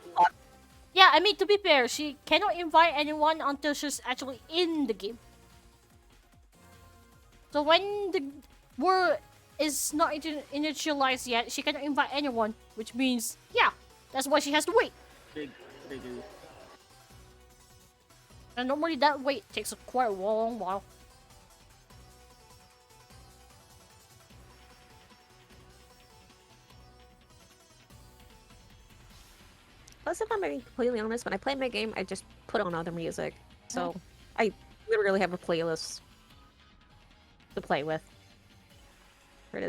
Yeah, I mean, to be fair, she cannot invite anyone until she's actually in the game. So when the world is not initialized yet, she cannot invite anyone, which means, yeah, that's why she has to wait. They do. And normally that wait takes quite a long while. Plus, if I'm being completely honest, when I play my game, I just put on other music. So, I literally have a playlist to play with for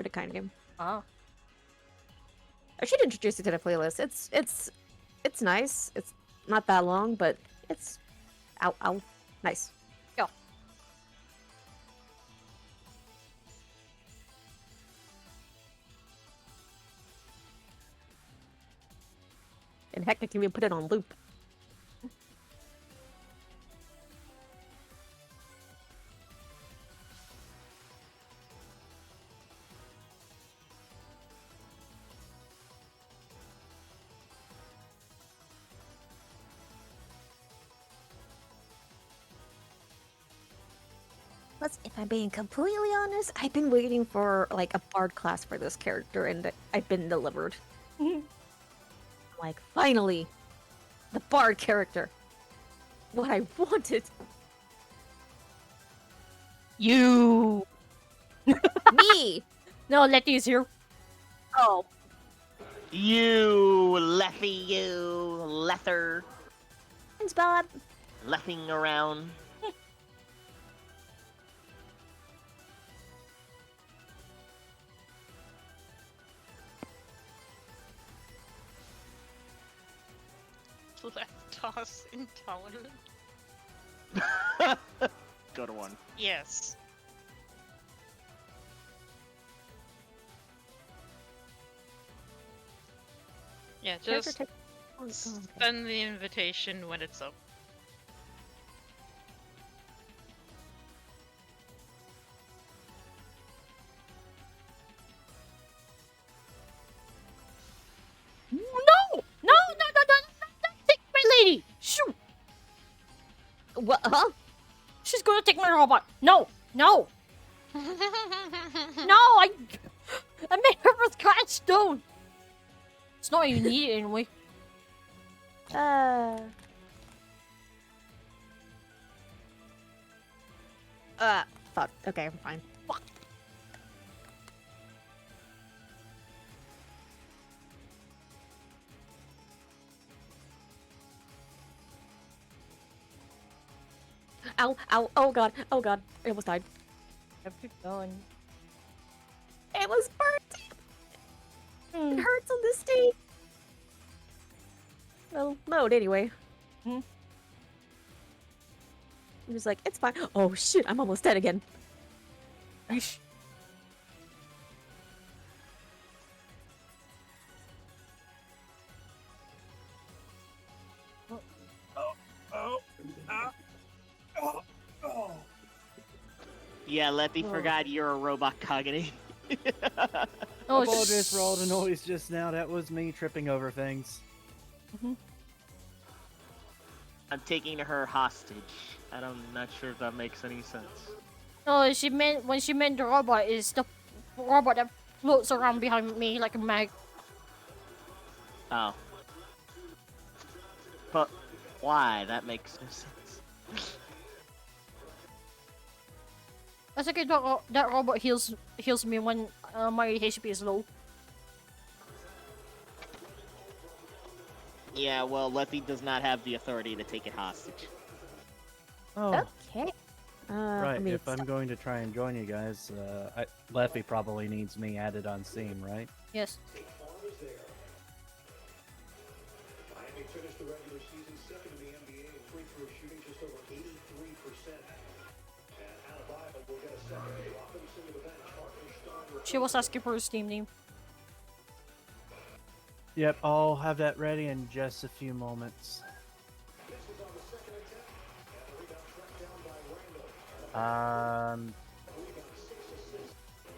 the kind of game. Ah. I should introduce you to the playlist. It's nice. It's not that long, but it's nice. Yeah. And heck, I can even put it on loop. Plus, if I'm being completely honest, I've been waiting for like a bard class for this character, and I've been delivered. Like, finally, the bard character. What I wanted. You. Me. No, Letty is here. Oh, You, Leffy, you, Lether, thanks, Bob. leffing around. Lactose intolerant. Go to one. Yes. Yeah, Character just type- oh, okay. send the invitation when it's up. No! No, no, take my lady! Shoot! What? Huh? She's gonna take my robot. No! No! No, I made her with cracked stone. It's not even needed anyway. Fuck. Okay, I'm fine. Fuck. Ow, ow, oh god, I almost died. Have you done? It was burnt! It hurts on this stage! Well, mode anyway. Hmm. I'm just like, it's fine. Oh shit, I'm almost dead again. Yeesh. Yeah, Leppy forgot you're a robot Kagane. Oh, Apologize for all the noise just now. That was me tripping over things. I'm taking her hostage. I'm not sure if that makes any sense. No, she meant when she meant the robot is the robot that floats around behind me like a mag. Oh. But why? That makes no sense. That's okay. That robot heals me when my HP is low. Yeah, well, Leffy does not have the authority to take it hostage. Oh, Okay. right. I mean, If I'm going to try and join you guys, Leffy probably needs me added on Steam, right? Yes. Miami finished the regular season second in the NBA in free throw shooting, just over 83%. And Adebayo will get a second to drop him to the bench. Hartenstein She was asking for his team name. Yep, I'll have that ready in just a few moments.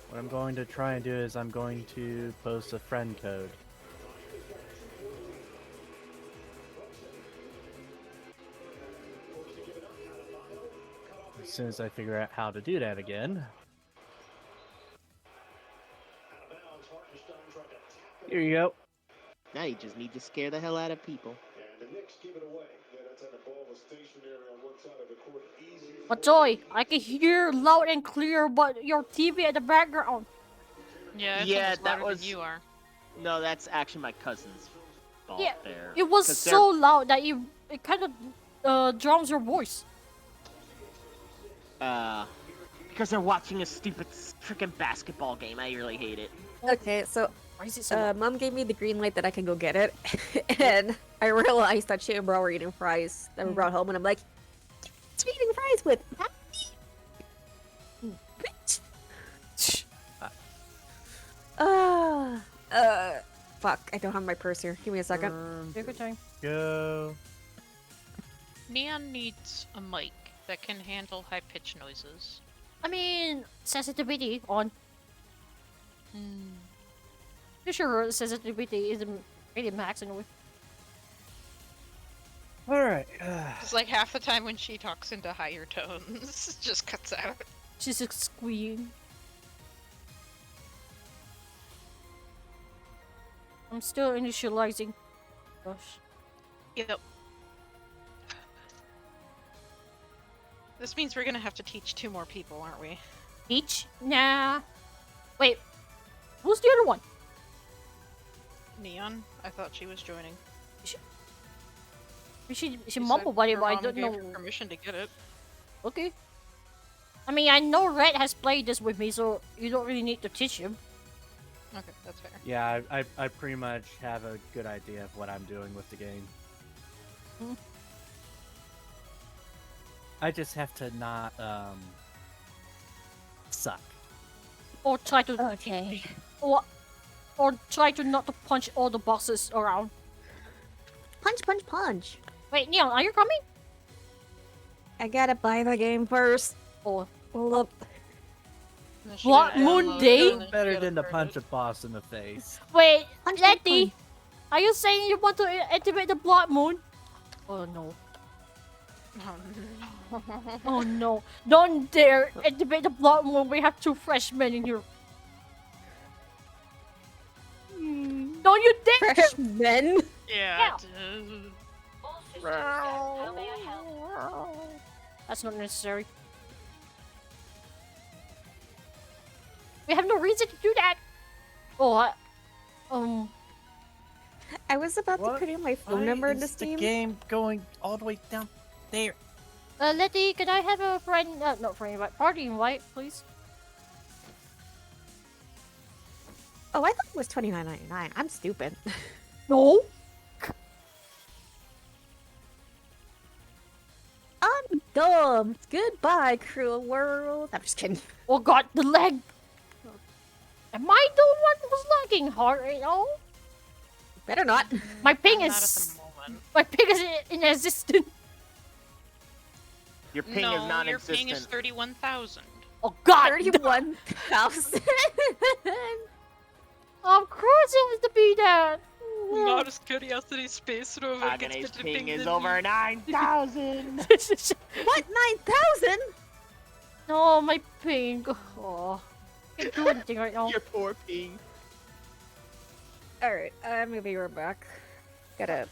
What I'm going to try and do is I'm going to post a friend code. As soon as I figure out how to do that again. Here you go. Now you just need to scare the hell out of people. and the Knicks give it away. Yeah, that time the ball was stationary on one side of the court. Easy. But Joy, I can hear loud and clear, but your TV at the background. Yeah, it's Yeah, almost that louder was- than you are. No, that's actually my cousin's fault Yeah, there. it was 'Cause so loud that it kind of drowns your voice. because they're watching a stupid freaking basketball game. I really hate it. Okay, so Why is it so loud? Mom gave me the green light that I can go get it, and I realized that she and bro were eating fries that we brought home, and I'm like, "What are you eating fries with?" Bitch. Fuck! I don't have my purse here. Give me a second. Take your time. Go. Neon needs a mic that can handle high-pitched noises. I mean, sensitivity on. Pretty sure sensitivity is really max anyway. Alright. It's like half the time when she talks into higher tones, it just cuts out. She's just squealing. I'm still initializing. Gosh. Yep. This means we're gonna have to teach 2 more people, aren't we? Each? Nah. Wait. Who's the other one? Neon? I thought she was joining. She said mumbled about it, her but I mom don't gave know. her permission to get it. Okay. I mean, I know Red has played this with me, so you don't really need to teach him. Okay, that's fair. Yeah, I pretty much have a good idea of what I'm doing with the game. I just have to not, suck. Or try to... Okay. Or try to not to punch all the bosses around. Punch, punch, punch. Wait, Neon, are you coming? I gotta buy the game first. Oh. Hold up. And then she What? gotta Moon download Day? it, and then she Better gotta than to start punch it. a boss in the face. Wait, Punch, punch, Letty, punch. are you saying you want to activate the Blood Moon? Oh no. Oh no. Don't dare activate the Blood Moon. We have 2 freshmen in here. Don't you dare! Freshmen. Yeah. That's not necessary. We have no reason to do that. Oh, I was about to What? put in my phone Why number in is this the team. game going all the way down there? Letty, can I have a friend? Not friend invite, party invite, please. Oh, I thought it was $29.99. I'm stupid. No. I'm dumb. Goodbye, cruel world. I'm just kidding. Oh God, the leg. Am I the one who's lagging hard right now? Better not. My ping Not at is. the moment. My ping is inexistent. Your ping no, is non-existent. your ping is 31,000. Oh God! 31,000. Of course it was to be that. Mars Curiosity Space Rover gets Kagane's better ping ping is than over me. 9,000. What? 9,000? No, my ping. Oh, can't do anything right now. Your poor ping. Alright, I'm gonna be right back. Gotta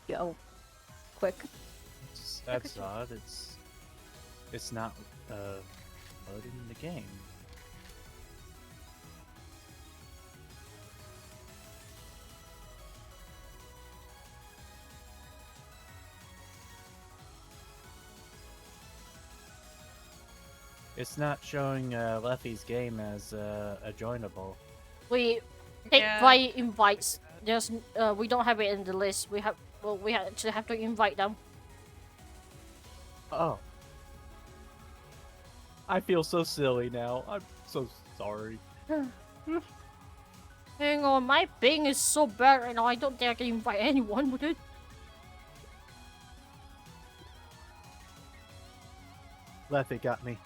go quick. That's odd. It's not loading the game. It's not showing Leffy's game as a joinable. We take Yeah. by invites. There's we don't have it in the list. We actually have to invite them. Oh. I feel so silly now. I'm so sorry. Hang on, my ping is so bad right now. I don't think I can invite anyone with it. Leffy got me.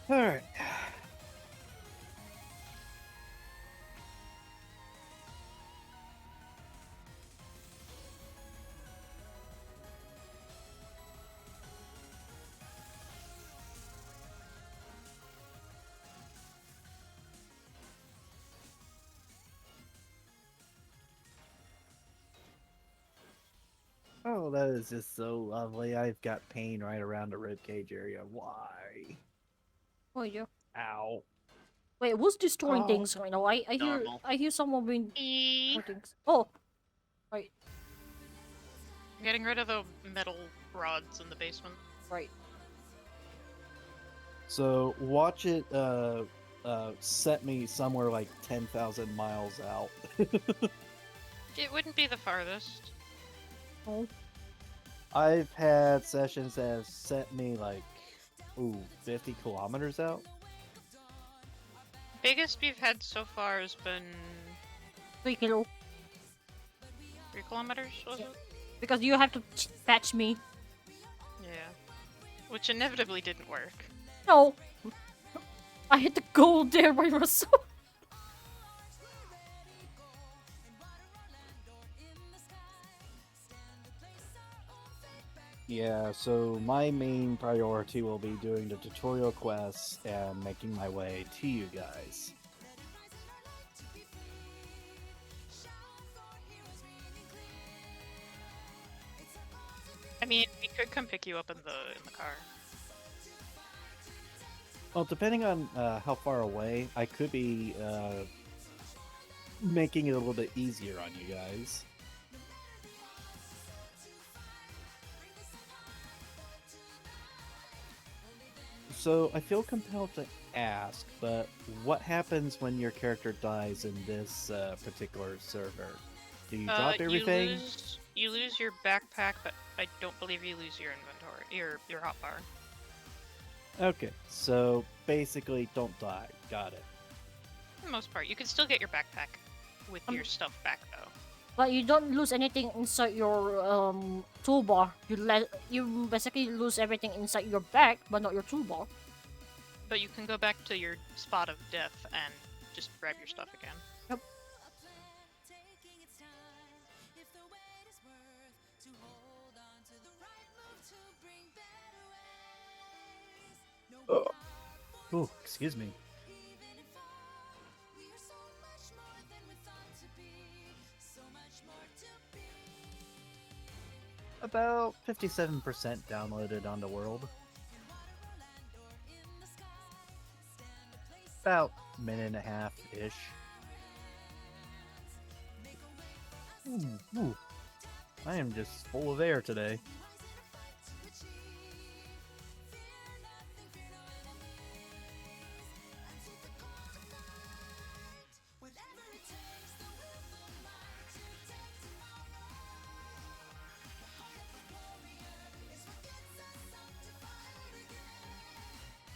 Alright. Oh, that is just so lovely. I've got pain right around the ribcage area. Why? Oh yeah. Ow. Wait, who's destroying Oh. things right now? Normal. I hear someone being E. destroying things. Oh, right, Getting rid of the metal rods in the basement. right. So watch it set me somewhere like 10,000 miles out. It wouldn't be the farthest. Oh, I've had sessions that have set me like 50 kilometers out. Biggest we've had so far has been 3 kilo. 3 kilometers, was it? Because you have to patch me. Yeah. Which inevitably didn't work. No, I had to go there by myself. Yeah, so my main priority will be doing the tutorial quests and making my way to you guys. I mean, we could come pick you up in the car. Well, depending on how far away, I could be making it a little bit easier on you guys. So I feel compelled to ask, but what happens when your character dies in this particular server? Do you drop everything? You lose your backpack, but I don't believe you lose your inventory, your hotbar. Okay, so basically don't die. Got it. For the most part, you can still get your backpack with your stuff back though. But you don't lose anything inside your toolbar. You basically lose everything inside your bag, but not your toolbar. But you can go back to your spot of death and just grab your stuff again. Yep. Oh, excuse me. About 57% downloaded on the world. About a minute and a half-ish. Ooh. I am just full of air today.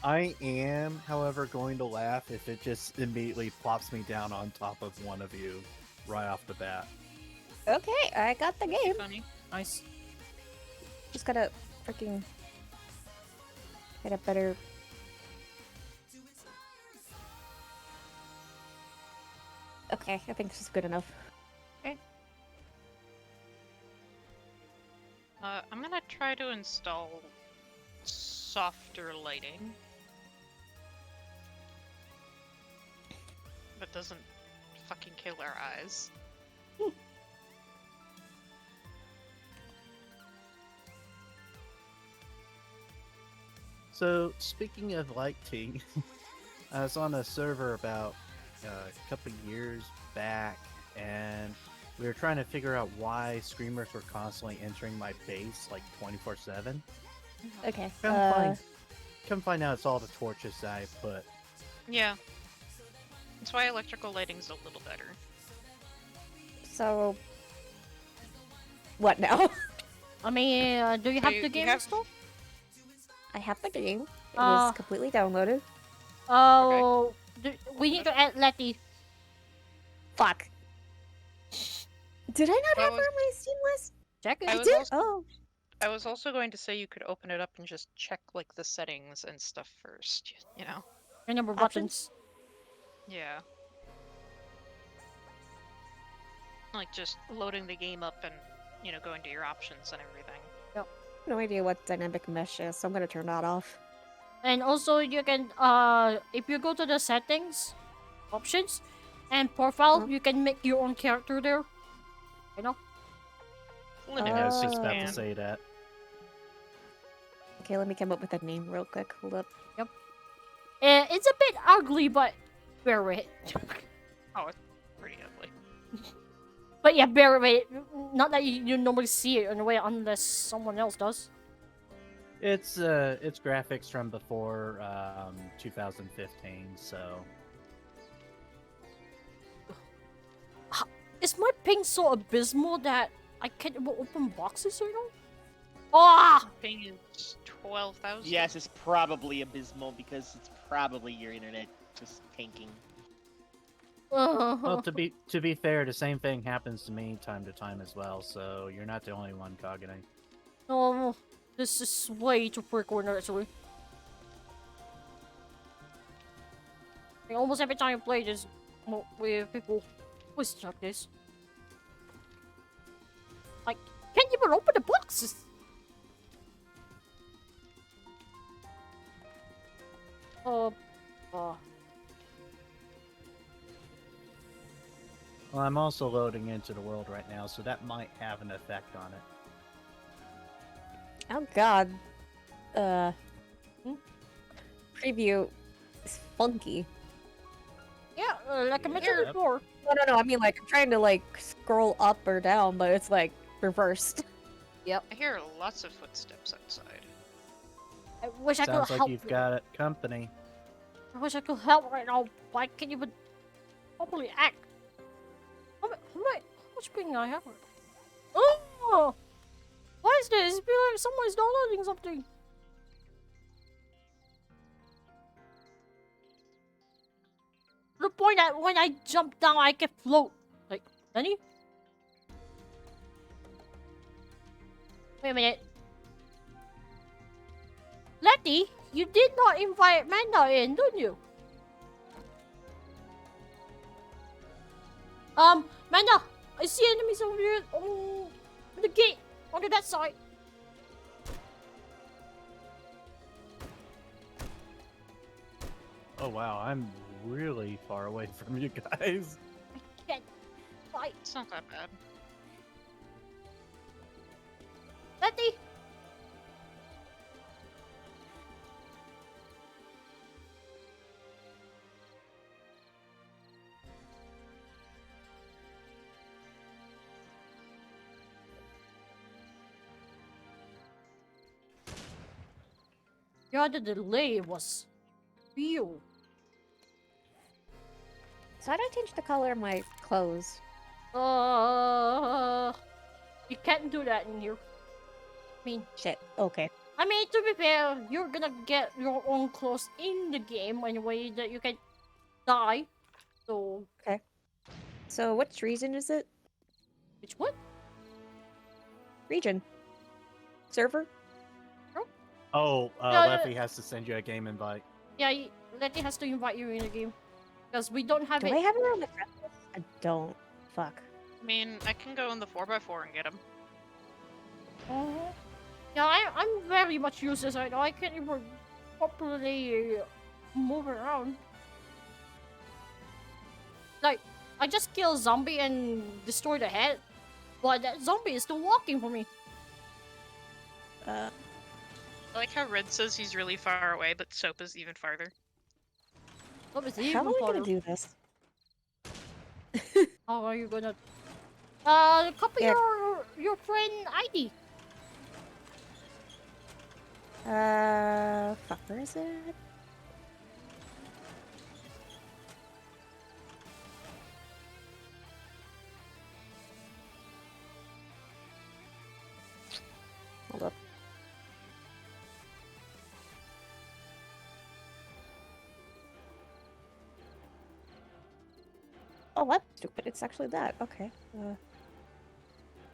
I am, however, going to laugh if it just immediately plops me down on top of one of you right off the bat. Okay, I got the game. Funny. Nice. Just gotta freaking get a better. Okay, I think this is good enough. I'm gonna try to install softer lighting. That doesn't fucking kill our eyes. So, speaking of lighting, I was on a server about a couple years back, and we were trying to figure out why screamers were constantly entering my base like 24/7. Okay. Come find out it's all the torches that I put. Yeah. That's why electrical lighting's a little better. So, what now? I mean, do you have you- the you game have- installed? I have the game. It Uh, is completely downloaded. Oh, we need to add Letty. Fuck. Did I not I have her was- on my Steam list? Check it. I I was did. also- Oh. I was also going to say you could open it up and just check like the settings and stuff first, you know? Remember Options? buttons. Yeah. Like just loading the game up and, you know, going to your options and everything. No idea what dynamic mesh is, so I'm gonna turn that off. And also you can if you go to the settings options and profile, Huh? you can make your own character there. You know? Limited Yeah, I was just Oh. about to span. say that. Okay, let me come up with a name real quick. Hold up. It's a bit ugly, but bear with it. Oh, it's pretty ugly. But yeah, bear with it. Not that you normally see it in a way unless someone else does. It's graphics from before 2015, so Is my ping so abysmal that I can't even open boxes right now? Ah! Ping is 12,000. Yes, it's probably abysmal because it's probably your internet just tanking. well, to be fair, the same thing happens to me time to time as well. So you're not the only one, Kagane. No, this is way too frequent actually. Like, almost every time I play this with people, always like this. Like, can't even open the boxes. Uh. Well, I'm also loading into the world right now, so that might have an effect on it. Oh god. Preview is funky. Yeah, like I mentioned Yep. before. No, I mean like I'm trying to like scroll up or down, but it's like reversed. I hear lots of footsteps outside. I wish I could Sounds like help. you've got it company. I wish I could help right now, but I can't even properly act. How much ping I have? Oh! What is this? It feels like someone's downloading something. The point that when I jump down, I can float. Like, Lenny? Wait a minute. Letty, you did not invite Manda in, didn't you? Manda, I see enemies over here on the gate, on that side. Oh wow, I'm really far away from you guys. I can't fight. It's not that bad. Letty! Yeah, the delay was real. So how do I change the color of my clothes? You can't do that in here. I mean, Shit. Okay. I mean, to be fair, you're gonna get your own clothes in the game anyway that you can die. So, Okay. So which region is it? which what? Region. Server? Oh, No, Leffy has to send you a game invite. Yeah, Letty has to invite you in the game. Because we don't have Do it. I have it on the friend list? I don't. Fuck. I mean, I can go in the 4x4 and get him. Uh-huh. Yeah, I'm very much useless right now. I can't even properly move around. Like, I just kill a zombie and destroy the head. But that zombie is still walking for me. I like how Red says he's really far away, but Soap is even farther. What is How even am I farther? gonna do this? How are you gonna... copy Yeah. your friend ID. Fuck, where is it? Hold up. Oh, what? Stupid. It's actually that. Okay.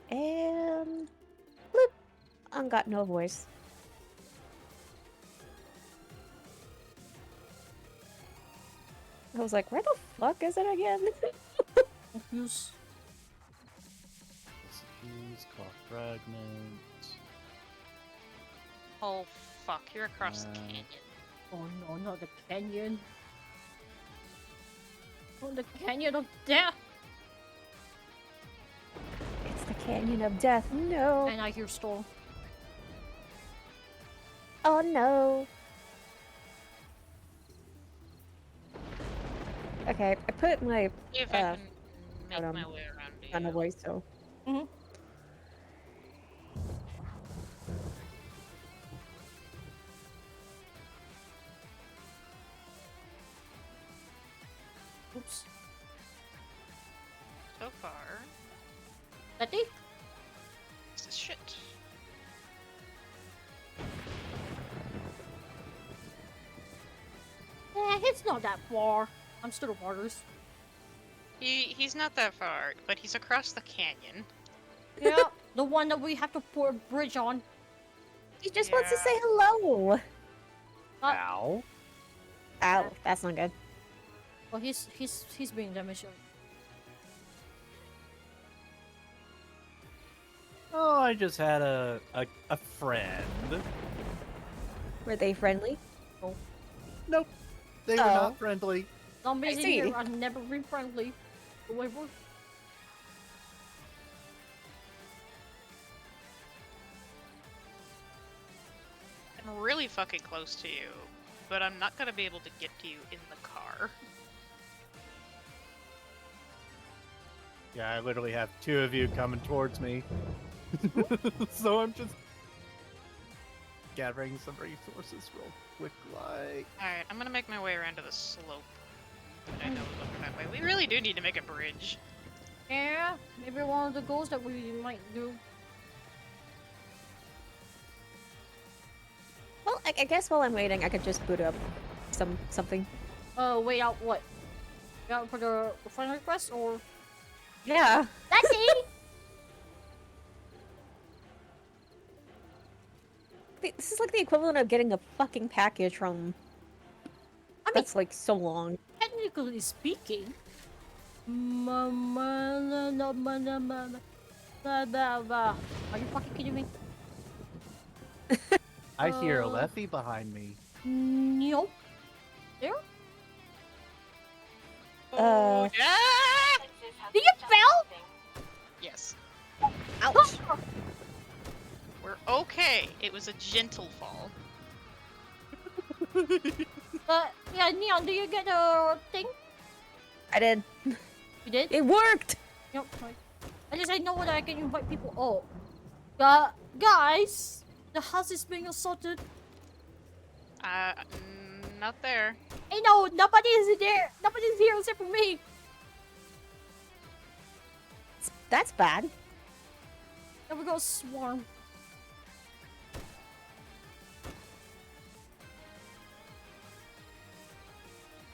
And... Bloop. I got no voice. I was like, where the fuck is it again? Confused. Recipes, call fragment. Oh fuck, you're across the canyon. Oh no, not the canyon. Oh, the canyon of death. It's the Canyon of Death. No. And I hear storm. Oh no. Okay, I put my See if I can make hold on. my way around to on a you. voice, so. Mm-hmm. Oops. So far, Letty? this is shit. It's not that far. I'm still the waters. He's not that far, but he's across the canyon. Yeah, the one that we have to put a bridge on. He just wants to say hello. Ow. Ow, that's not good. Well, he's being damaged. Oh, I just had a friend. Were they friendly? Oh. Nope. They were Oh. not friendly. Zombies I in see. here are never been friendly. However. I'm really fucking close to you, but I'm not gonna be able to get to you in the car. Yeah, I literally have two of you coming towards me. So I'm just gathering some resources real quick, like... Alright, I'm gonna make my way around to the slope that I know is over that way. We really do need to make a bridge. Yeah, maybe one of the goals that we might do. Well, I guess while I'm waiting, I could just boot up something. Wait out what? Wait out for the friend request or? Yeah. Letty! This is like the equivalent of getting a fucking package from... That's like so long. Technically speaking, are you fucking kidding me? I hear a Leffy behind me. Nope. There? Ah! Did you fell? Yes. Ouch. We're okay. It was a gentle fall. Yeah, Neon, do you get a thing? I did. You did? It worked! Yep, right. At least I know that I can invite people. Oh. Guys! The house is being assaulted. Not there. Hey, no, nobody is there. Nobody's here except for me. That's bad. There we go, swarm.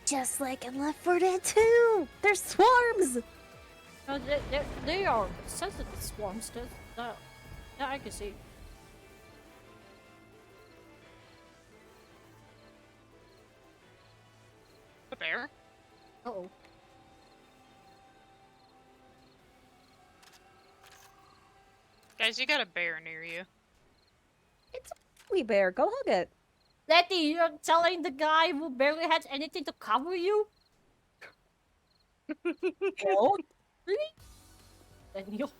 just like in Left 4 Dead 2. There's swarms. No, they are sensitive swarms. That I can see. A bear? Uh-oh. Guys, you got a bear near you. It's a wee bear. Go hug it. Letty, you're telling the guy who barely has anything to cover you? Oh, Really? Daniel.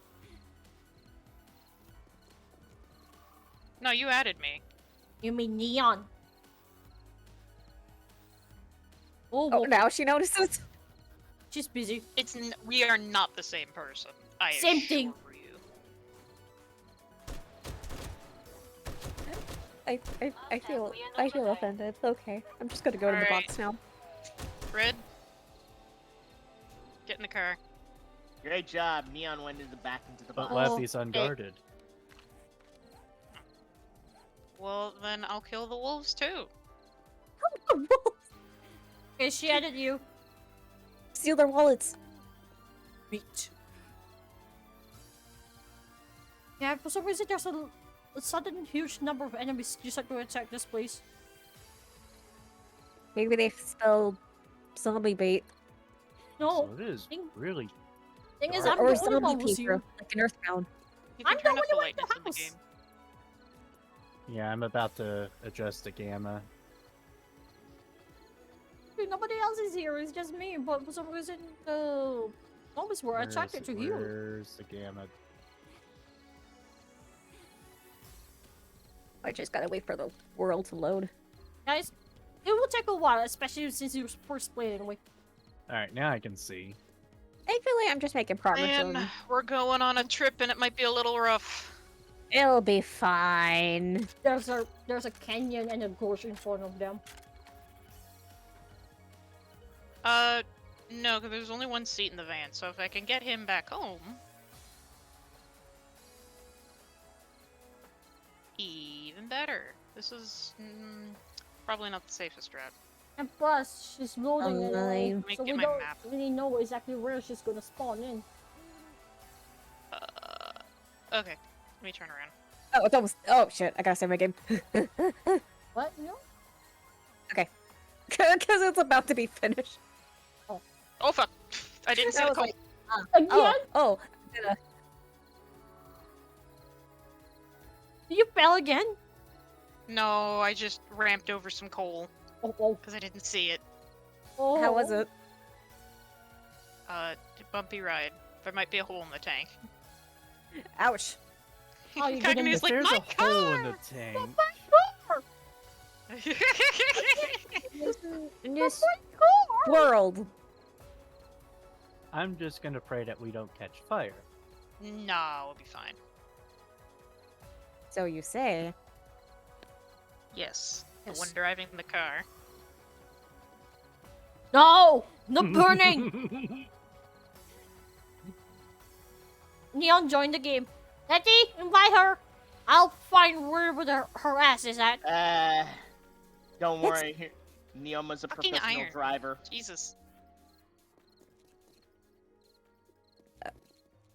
No, you added me. You mean Neon? Oh, oh well, now she notices. she's busy. We are not the same person. I Same assure thing. you. I feel offended. Okay, I'm just gonna go to the Alright. box now. Red, get in the car. Great job. Neon went back into the But box. Leffy's unguarded. Well, then I'll kill the wolves too. Okay, she added you. Steal their wallets. Meat. Yeah, for some reason there's a sudden huge number of enemies just like to attack this place. Maybe they spelled zombie bait. No, So it is really. thing is, dark. I'm Or the only one zombie who's paper, here. like an Earthbound. You I'm can turn the up the only one in the lightness in the house. game. Yeah, I'm about to adjust the gamma. Dude, nobody else is here. It's just me. But for some reason, the zombies were attracted to you. Where's the gamma? I just gotta wait for the world to load. Guys, it will take a while, especially since you first played anyway. Alright, now I can see. I feel like I'm just making progress. And on- we're going on a trip and it might be a little rough. It'll be fine. There's a canyon and a gorge in front of them. No, because there's only one seat in the van, so if I can get him back home... Even better. This is probably not the safest route. And plus, she's loading it, Fine. so Get we my don't map. really know exactly where she's gonna spawn in. Okay, let me turn around. Oh, it's almost. Oh shit! I gotta save my game. What? No? Because it's about to be finished. Oh fuck! I didn't see I the was call. like, Again? oh. You fell again? No, I just ramped over some coal Oh. because I didn't see it. Oh. How was it? Bumpy ride. There might be a hole in the tank. Ouch. Oh, you didn't. Cognity's If like, there's my a hole in car! the tank, In this world. I'm just gonna pray that we don't catch fire. No, we'll be fine. So you say. Yes, the Yes. one driving the car. No! No burning! Neon, join the game. Letty, invite her. I'll find where her ass is at. Don't worry. Neoma's a Fucking professional iron. driver. Jesus.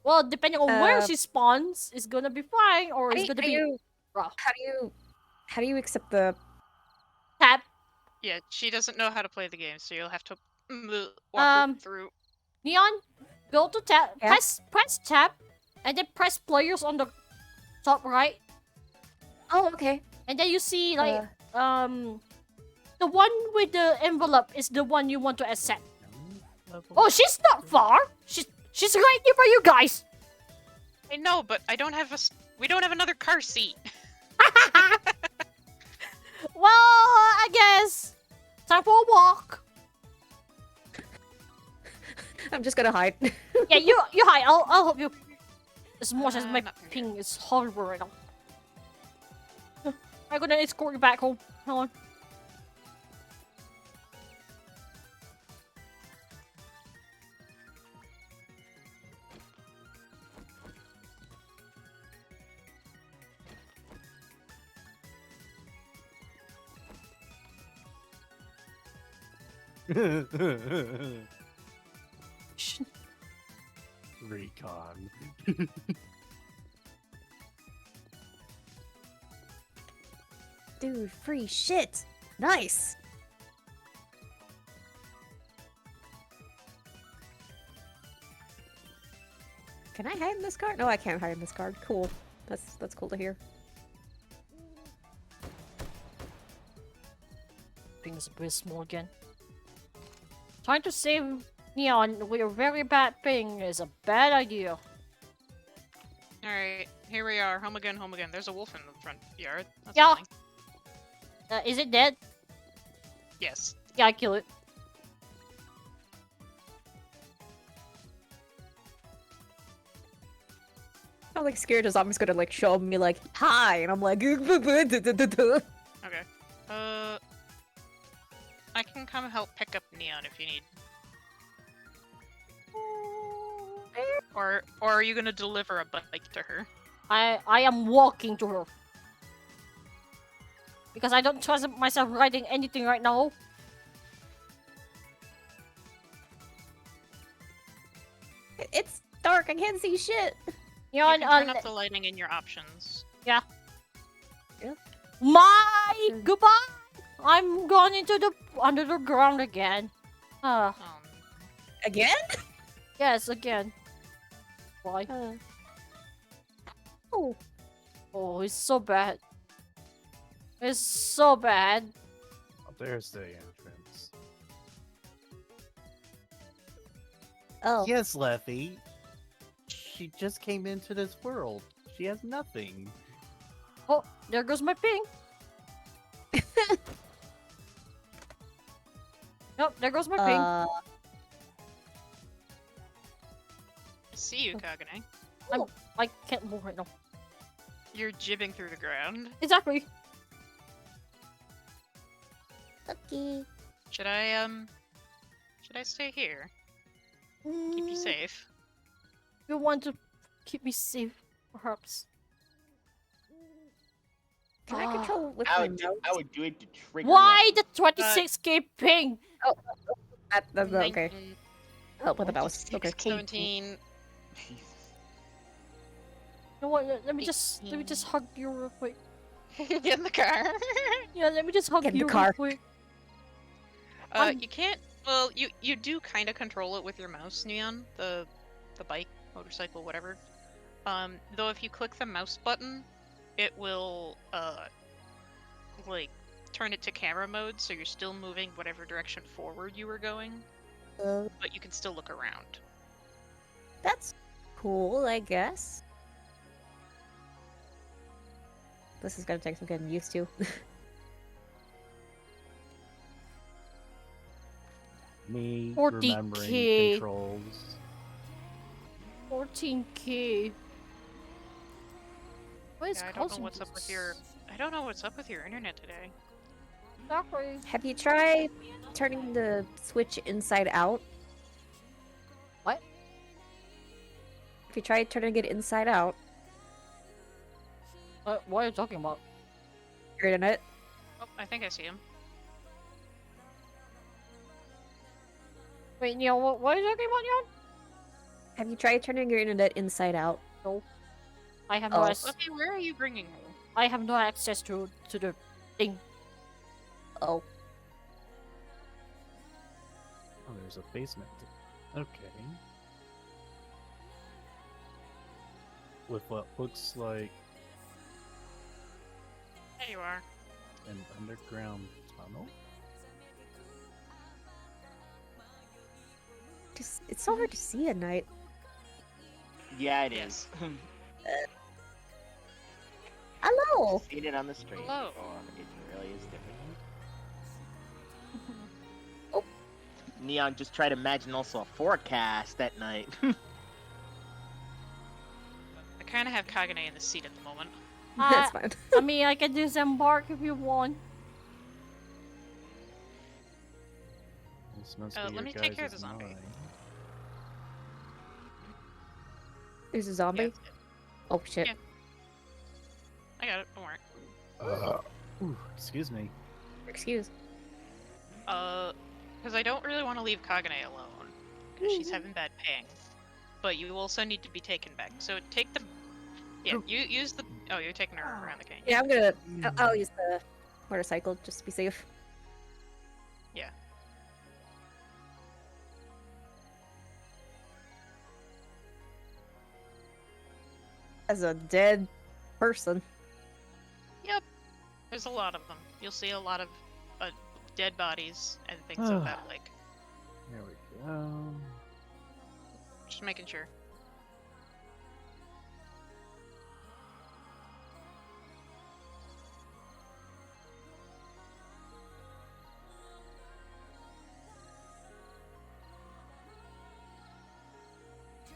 Well, depending on where Uh, she spawns, it's gonna be fine, or it's gonna be rough. How do you accept the Tap. Yeah, she doesn't know how to play the game, so you'll have to walk her through. Neon, go to tap. Yeah? Press tap, and then press players on the top right, Oh, okay. and then you see like the one with the envelope is the one you want to accept. Oh, she's not far. She's right here for you guys. I know, but I don't have we don't have another car seat. Well, I guess time for a walk. I'm just gonna hide. Yeah, you hide. I'll help you. As much as my not gonna ping is horrible right now. I'm gonna escort you back home. Hold on. Recon. Dude, free shit. Nice. Can I hide in this card? No, I can't hide in this card. Cool. That's cool to hear. Things a bit small again. Trying to save Neon with a very bad ping is a bad idea. Alright, here we are. Home again, home again. There's a wolf in the front yard. That's Yeah. fine. Is it dead? Yes. Yeah, I kill it. I'm like scared a zombie's gonna like show me like hi, and I'm like. Okay. I can come help pick up Neon if you need. Or are you gonna deliver a bike to her? I am walking to her. Because I don't trust myself riding anything right now. It's dark. I can't see shit. You can turn up the lighting in your options. Yeah. Yeah. My goodbye. I'm going into the under the ground again. Again? Yes, again. Why? Oh. Oh, it's so bad. It's so bad. Oh, there's the entrance. Oh. Yes, Leffy. She just came into this world. She has nothing. Oh, there goes my ping. Nope, there goes my ping. I see you, Kagane. I can't move right now. You're jibbing through the ground. Exactly. Okay. Should I stay here? Keep you safe. You want to keep me safe, perhaps? Can I control with I my would, mouse? I would do it to trigger. Why the 26k ping? Oh, that's okay. Help with the mouse. Okay. 17. You know what? Let me just hug you real quick. Get in the car. Yeah, let me just hug Get in you the car. real quick. You can't. Well, you do kind of control it with your mouse, Neon. The bike, motorcycle, whatever. Though if you click the mouse button, it will like turn it to camera mode, so you're still moving whatever direction forward you were going, but you can still look around. That's cool, I guess. This is gonna take some getting used to. Me 40K. remembering controls. 14k. What is Yeah, I don't know causing what's up with this? your. I don't know what's up with your internet today. Exactly. Have you tried turning the switch inside out? What? If you tried turning it inside out, What are you talking about? your internet. Oh, I think I see him. Wait, Neil, what are you talking about, Neil? Have you tried turning your internet inside out? No. I have Oh. no Okay, where are you bringing her? I have no access to the thing. Oh. Oh, there's a basement. Okay. With what looks like There you are. an underground tunnel? Just, it's so hard to see at night. Yeah, it is. Hello! Seen it on the stream Hello. before. It really is different. Oh. Neon, just try to imagine also a forecast at night. I kind of have Kagane in the seat at the moment. That's fine. I mean, I can disembark if you want. This must Let be your me take care of guys' the zombie. mind. There's a zombie? Yeah, Oh shit. Yeah. I got it. Don't worry. Ooh, excuse me. Excuse. Because I don't really want to leave Kagane alone, because she's having bad ping. But you also need to be taken back. So take the... Yeah, you use the... Oh, you're taking her around the canyon. Yeah, I'm gonna. I'll use the motorcycle just to be safe. Yeah. As a dead person. Yep. There's a lot of them. You'll see a lot of dead bodies and things of that like. There we go. Just making sure.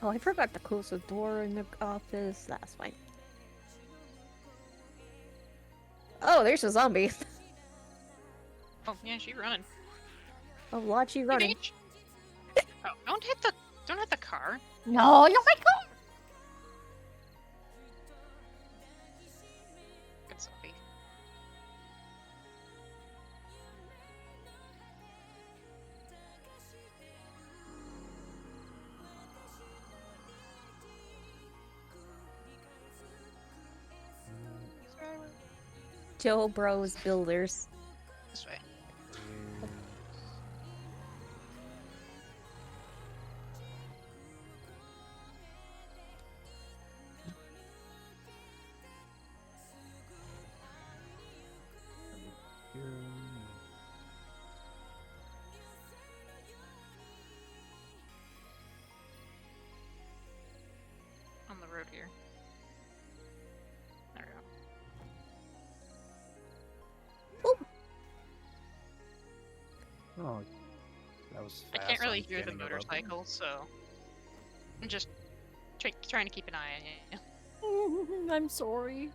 Oh, I forgot to close the door in the office. That's fine. Oh, there's a zombie. Oh yeah, she's running. Oh, Lachi running. Oh, don't hit the car. No, no, my God! Good zombie. Joe Bros Builders. This way. On the road here. There we go. Oh, that was I fast can't really on hear the getting it open. motorcycle, so I'm just trying to keep an eye on you. I'm sorry.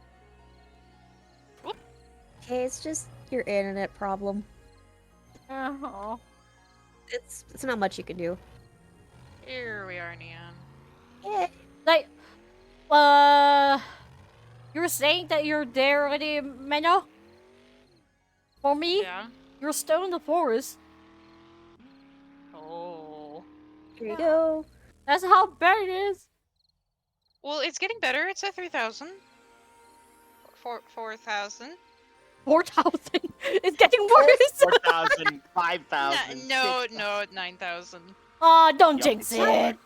Okay, it's just your internet problem. Uh-huh. It's not much you can do. Here we are, Neon. Yeah. Like, you're saying that you're there already, Meno? For me? Yeah. You're still in the forest. Oh. Here you go. That's how bad it is. Well, it's getting better. It's at 3,000. 4,000. 4,000. It's getting worse. 4,000, 5,000. No, 9,000. Oh, don't Yup, jinx it got it.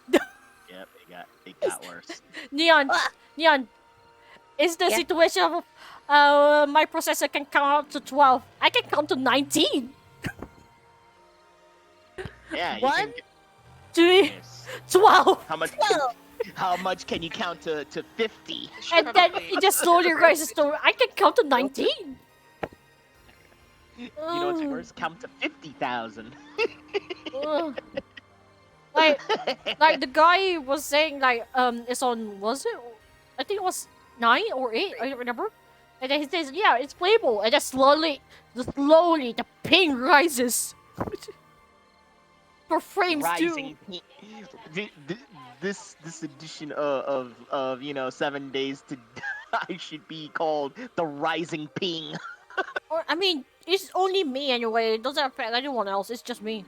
Yep, it got worse. Neon, Neon, is the situation of my processor can count to 12. I can count to 19. Yeah, you 1, can, 3, yes. 12. How much can you count to 50? And then it just slowly rises to, I can count to 19. You know what's worse? Count to 50,000. Like the guy was saying, like, it's on, was it? I think it was 9 or 8, I don't remember. And then he says, yeah, it's playable. And then slowly, the ping rises. For frames Rising too. This edition of 7 days to die should be called the Rising Ping. Or, I mean, it's only me anyway. It doesn't affect anyone else. It's just me.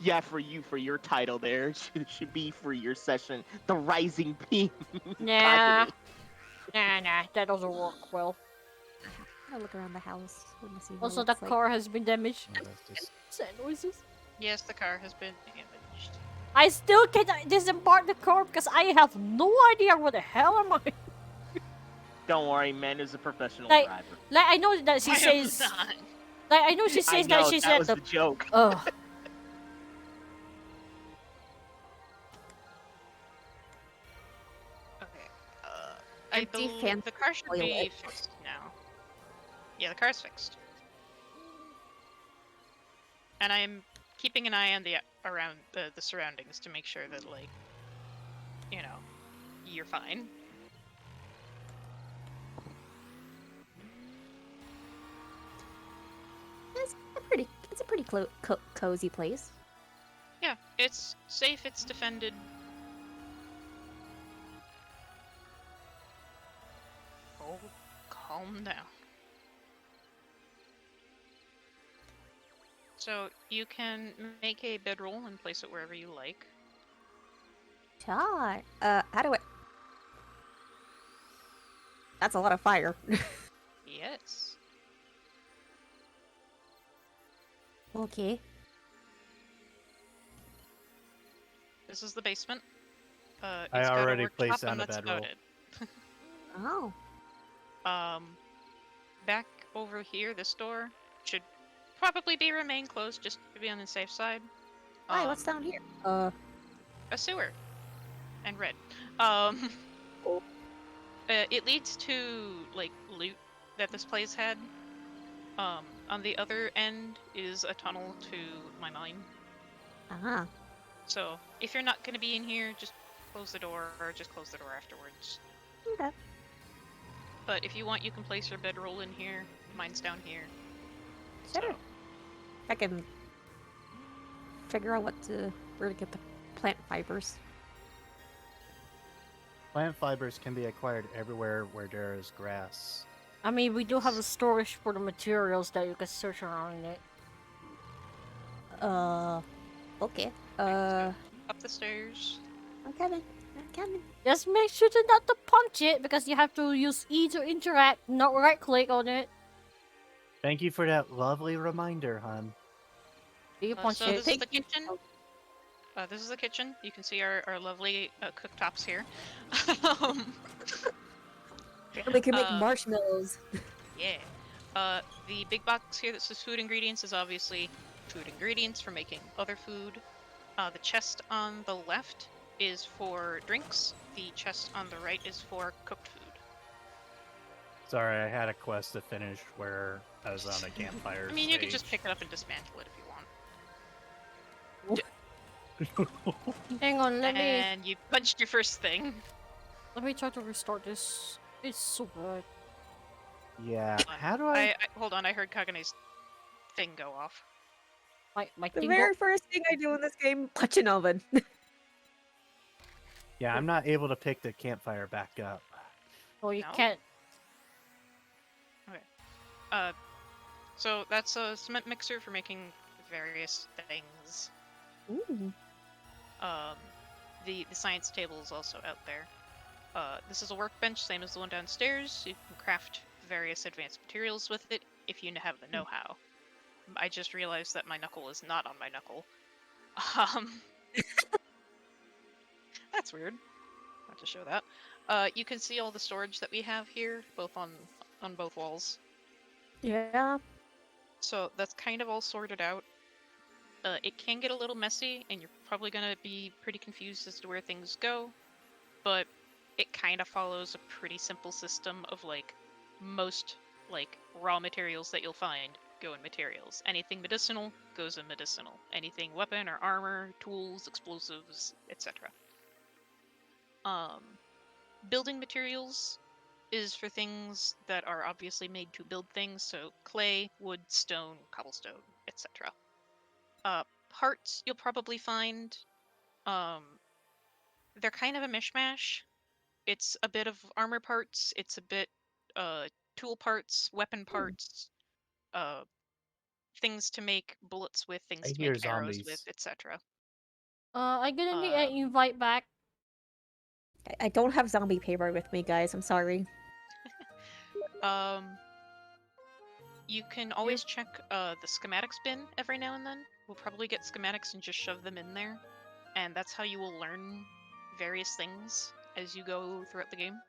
Yeah, for your title there should be for your session, the Rising Ping. Nah. Nah, that doesn't work well. I'll look around the house. Let me see what Also, it the looks like. car has been damaged. Sad noises. Yes, the car has been damaged. I still can't disembark the car because I have no idea where the hell am I. Don't worry, man is a professional Like, driver. I know that she says. Like, I know she says that she's that at was the. the joke. Ugh. Okay. I believe the car should oil be it. fixed now. Yeah, the car's fixed. And I'm keeping an eye on around the surroundings to make sure that, like, you're fine. It's a pretty cozy place. Yeah, it's safe, it's defended. Oh, calm down. So you can make a bedroll and place it wherever you like. Char. How do I? That's a lot of fire. Yes. Okay. This is the basement. I It's got a already worktop placed and down a that's about bedroll. Oh. Back over here, this door should probably remain closed just to be on the safe side. Hi, what's down here? A sewer. And red. Um, it leads to, like, loot that this place had. On the other end is a tunnel to my mine. Uh-huh. So, if you're not gonna be in here, just close the door, or just close the door afterwards. Okay. But if you want, you can place your bedroll in here. Mine's down here. Sure. So, I can figure out where to get the plant fibers. Plant fibers can be acquired everywhere where there is grass. I mean, we do have a storage for the materials that you can search around in it. Okay. up the stairs. I'm coming. I'm coming. Just make sure to not to punch it because you have to use E to interact, not right click on it. Thank you for that lovely reminder, hon. You punch So it. this is the kitchen. This is the kitchen. You can see our lovely cooktops here. um, We can make marshmallows. Yeah. The big box here that says food ingredients is obviously food ingredients for making other food. The chest on the left is for drinks. The chest on the right is for cooked food. Sorry, I had a quest to finish where I was on a campfire I mean, you could stage. just pick it up and dismantle it if you want. Hang on, And you punched your first thing. let me try to restart this. It's so bad. Yeah, how do I... Hold on, I heard Kagane's thing go off. My The thing very first thing I do in this game, punch an oven. Yeah, I'm not able to pick the campfire back up. Oh, you No? can't. Okay. So that's a cement mixer for making various things. Ooh. The science table is also out there. This is a workbench, same as the one downstairs. You can craft various advanced materials with it if you have the know-how. I just realized that my knuckle is not on my knuckle. That's weird. Not to show that. You can see all the storage that we have here, both on both walls. Yeah. So that's kind of all sorted out. It can get a little messy, and you're probably gonna be pretty confused as to where things go, but it kind of follows a pretty simple system of, like, most, like, raw materials that you'll find go in materials. Anything medicinal goes in medicinal. Anything weapon or armor, tools, explosives, etc. Building materials is for things that are obviously made to build things, so clay, wood, stone, cobblestone, etc. Parts you'll probably find, they're kind of a mishmash. It's a bit of armor parts, it's a bit tool parts, weapon parts, things to make bullets with, I things to hear make arrows with, zombies. etc. I didn't get an invite back. I don't have zombie paper with me, guys. I'm sorry. You can always check the schematics bin every now and then. We'll probably get schematics and just shove them in there, and that's how you will learn various things as you go throughout the game.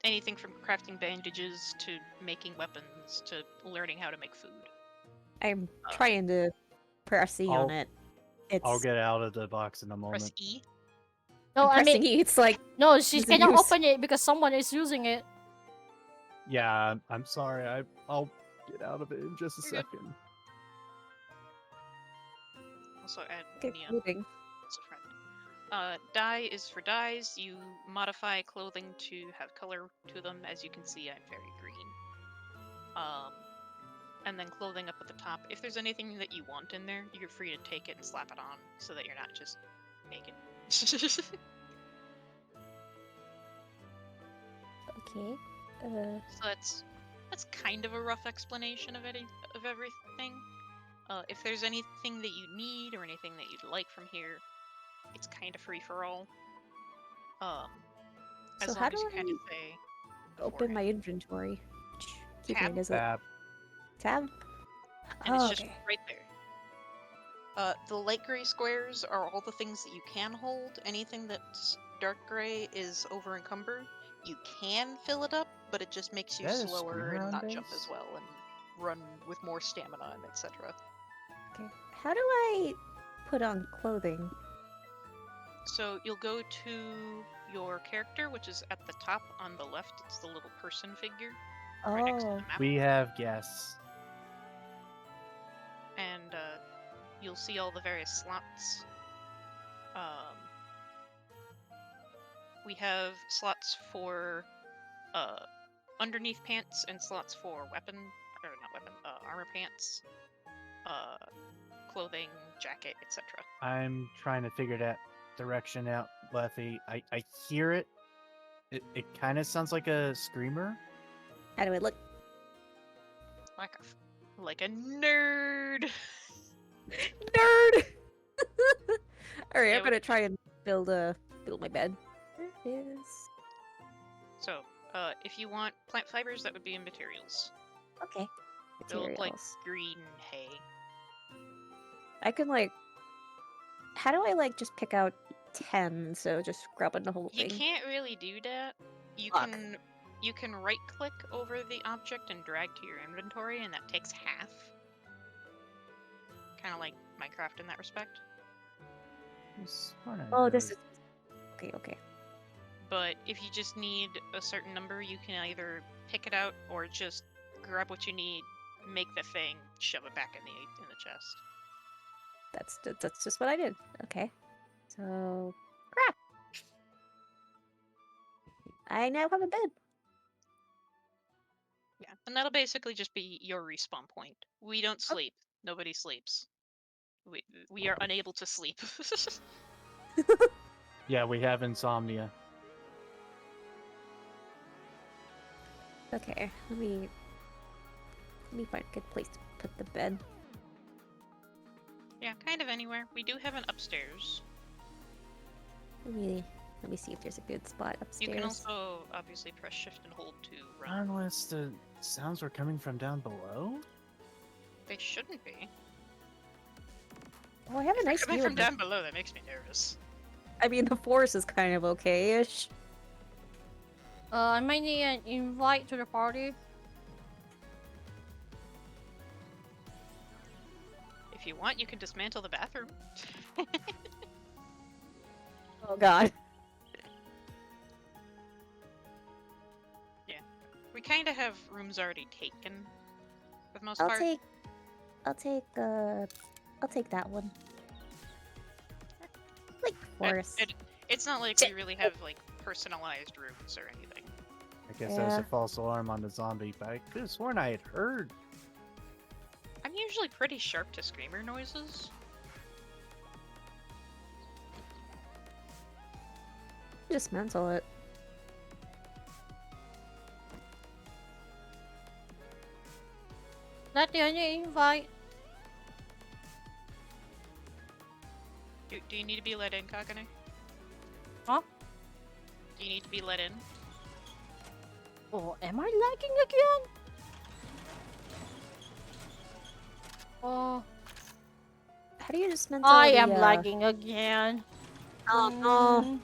Anything from crafting bandages to making weapons to learning how to make food. I'm trying to press E on it. I'll get out of the box in a moment. Press E? No, I pressing mean, E, it's like... no, she doesn't cannot use- open it because someone is using it. Yeah, I'm sorry. I'll get out of it in just a second. Also add Okay, neon. moving. It's a friend. Dye is for dyes. You modify clothing to have color to them. As you can see, I'm very green. And then clothing up at the top. If there's anything that you want in there, you're free to take it and slap it on so that you're not just naked. Okay. So that's kind of a rough explanation of everything. If there's anything that you need or anything that you'd like from here, it's kind of free for all. As So long how as do you kind of I say open my beforehand. inventory? Keep Tab. it, is it? Tab. Tab? And Oh, it's just okay. right there. The light gray squares are all the things that you can hold. Anything that's dark gray is over encumbered. You can fill it up, but it just makes you Is that a slower screamer and on not jump as base? well and run with more stamina and etc. Okay. How do I put on clothing? So you'll go to your character, which is at the top on the left. It's the little person figure right next to the Oh. map. We have guests. And you'll see all the various slots. We have slots for underneath pants and slots for armor pants, clothing, jacket, etc. I'm trying to figure that direction out, Leffy. I hear it. It kind of sounds like a screamer. How do I look? Like a nerd. Nerd! Alright, Yeah, I'm gonna try and build my bed. There it is. So, if you want plant fibers, that would be in materials. Okay. They'll look like Materials. green hay. I can like. How do I like just pick out 10? So just grabbing the whole You thing. can't really do that. You Fuck. can right click over the object and drag to your inventory, and that takes half. Kind of like Minecraft in that respect. Oh, this is. Okay, okay. But if you just need a certain number, you can either pick it out or just grab what you need, make the thing, shove it back in the chest. That's just what I did. Okay. So crap. I now have a bed. Yeah, and that'll basically just be your respawn point. We don't sleep. Nobody sleeps. We are unable to sleep. Yeah, we have insomnia. Okay, let me find a good place to put the bed. Yeah, kind of anywhere. We do have an upstairs. Let me see if there's a good spot upstairs. You can also obviously press shift and hold to run. Unless the sounds were coming from down below? They shouldn't be. Oh, I have a nice Coming view from of the... down below, that makes me nervous. I mean, the forest is kind of okay-ish. I might need an invite to the party. If you want, you can dismantle the bathroom. Oh god. Yeah. We kind of have rooms already taken, for the most I'll part. take that one. Like forest. It's not like we really have, like, personalized rooms or anything. I guess that was a false alarm on the zombie, but I could have sworn I had heard. I'm usually pretty sharp to screamer noises. Dismantle it. Not the only invite. Do you need to be let in, Kagane? Huh? Do you need to be let in? Oh, am I lagging again? Oh, How do you dismantle I the, am lagging again. Oh no.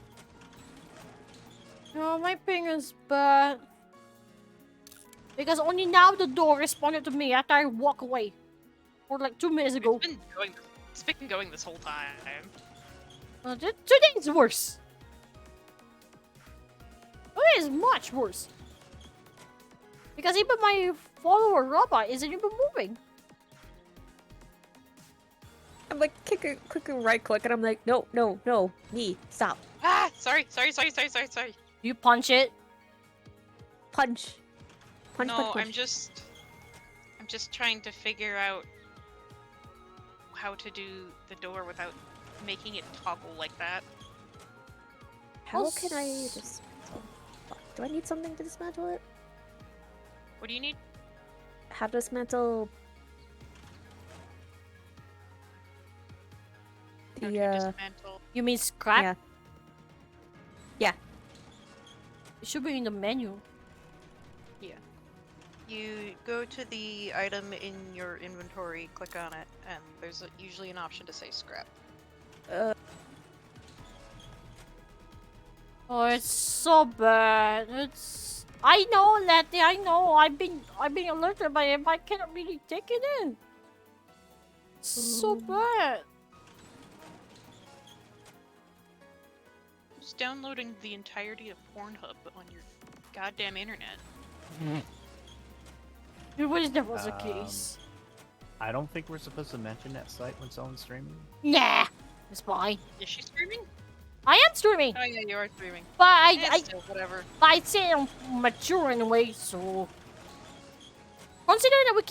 No, my ping is bad. Because only now the door responded to me after I walk away. Or like 2 minutes ago. It's been going this whole time. Today is worse. Today is much worse. Because even my follower robot isn't even moving. I'm like clicking right click and I'm like, no, me, stop. Ah! Sorry. You punch it? Punch. No, I'm just trying to figure out how to do the door without making it toggle like that. How can I dismantle? Fuck, do I need something to dismantle it? What do you need? How to dismantle How to The dismantle. You mean scrap? yeah. Yeah. It should be in the menu. Yeah. You go to the item in your inventory, click on it, and there's usually an option to say scrap. Oh, it's so bad. It's. I know, Letty. I know. I've been alerted by it, but I cannot really take it in. It's so bad. Just downloading the entirety of Pornhub on your goddamn internet. It wish there was a case. I don't think we're supposed to mention that site when someone's streaming. Nah, it's fine. Is she streaming? I am streaming. Oh yeah, you are streaming. But Still, whatever. But I say I'm mature in a way, so considering that we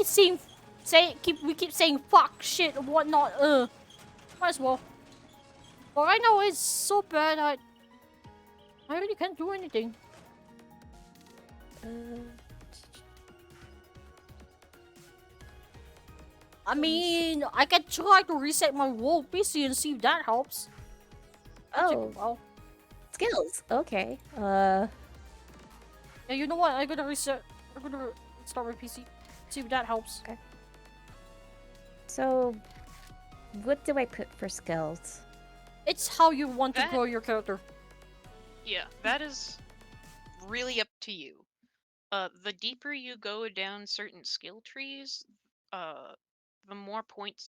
keep saying fuck, shit, and whatnot, might as well. But I know it's so bad, I really can't do anything. I mean, I can try to reset my whole PC and see if that helps. Oh. Well, Skills. Okay. yeah, you know what? I'm gonna restart my PC. See if that helps. Okay. So, what do I put for skills? It's how you want to grow your character. Yeah, that is really up to you. The deeper you go down certain skill trees, the more points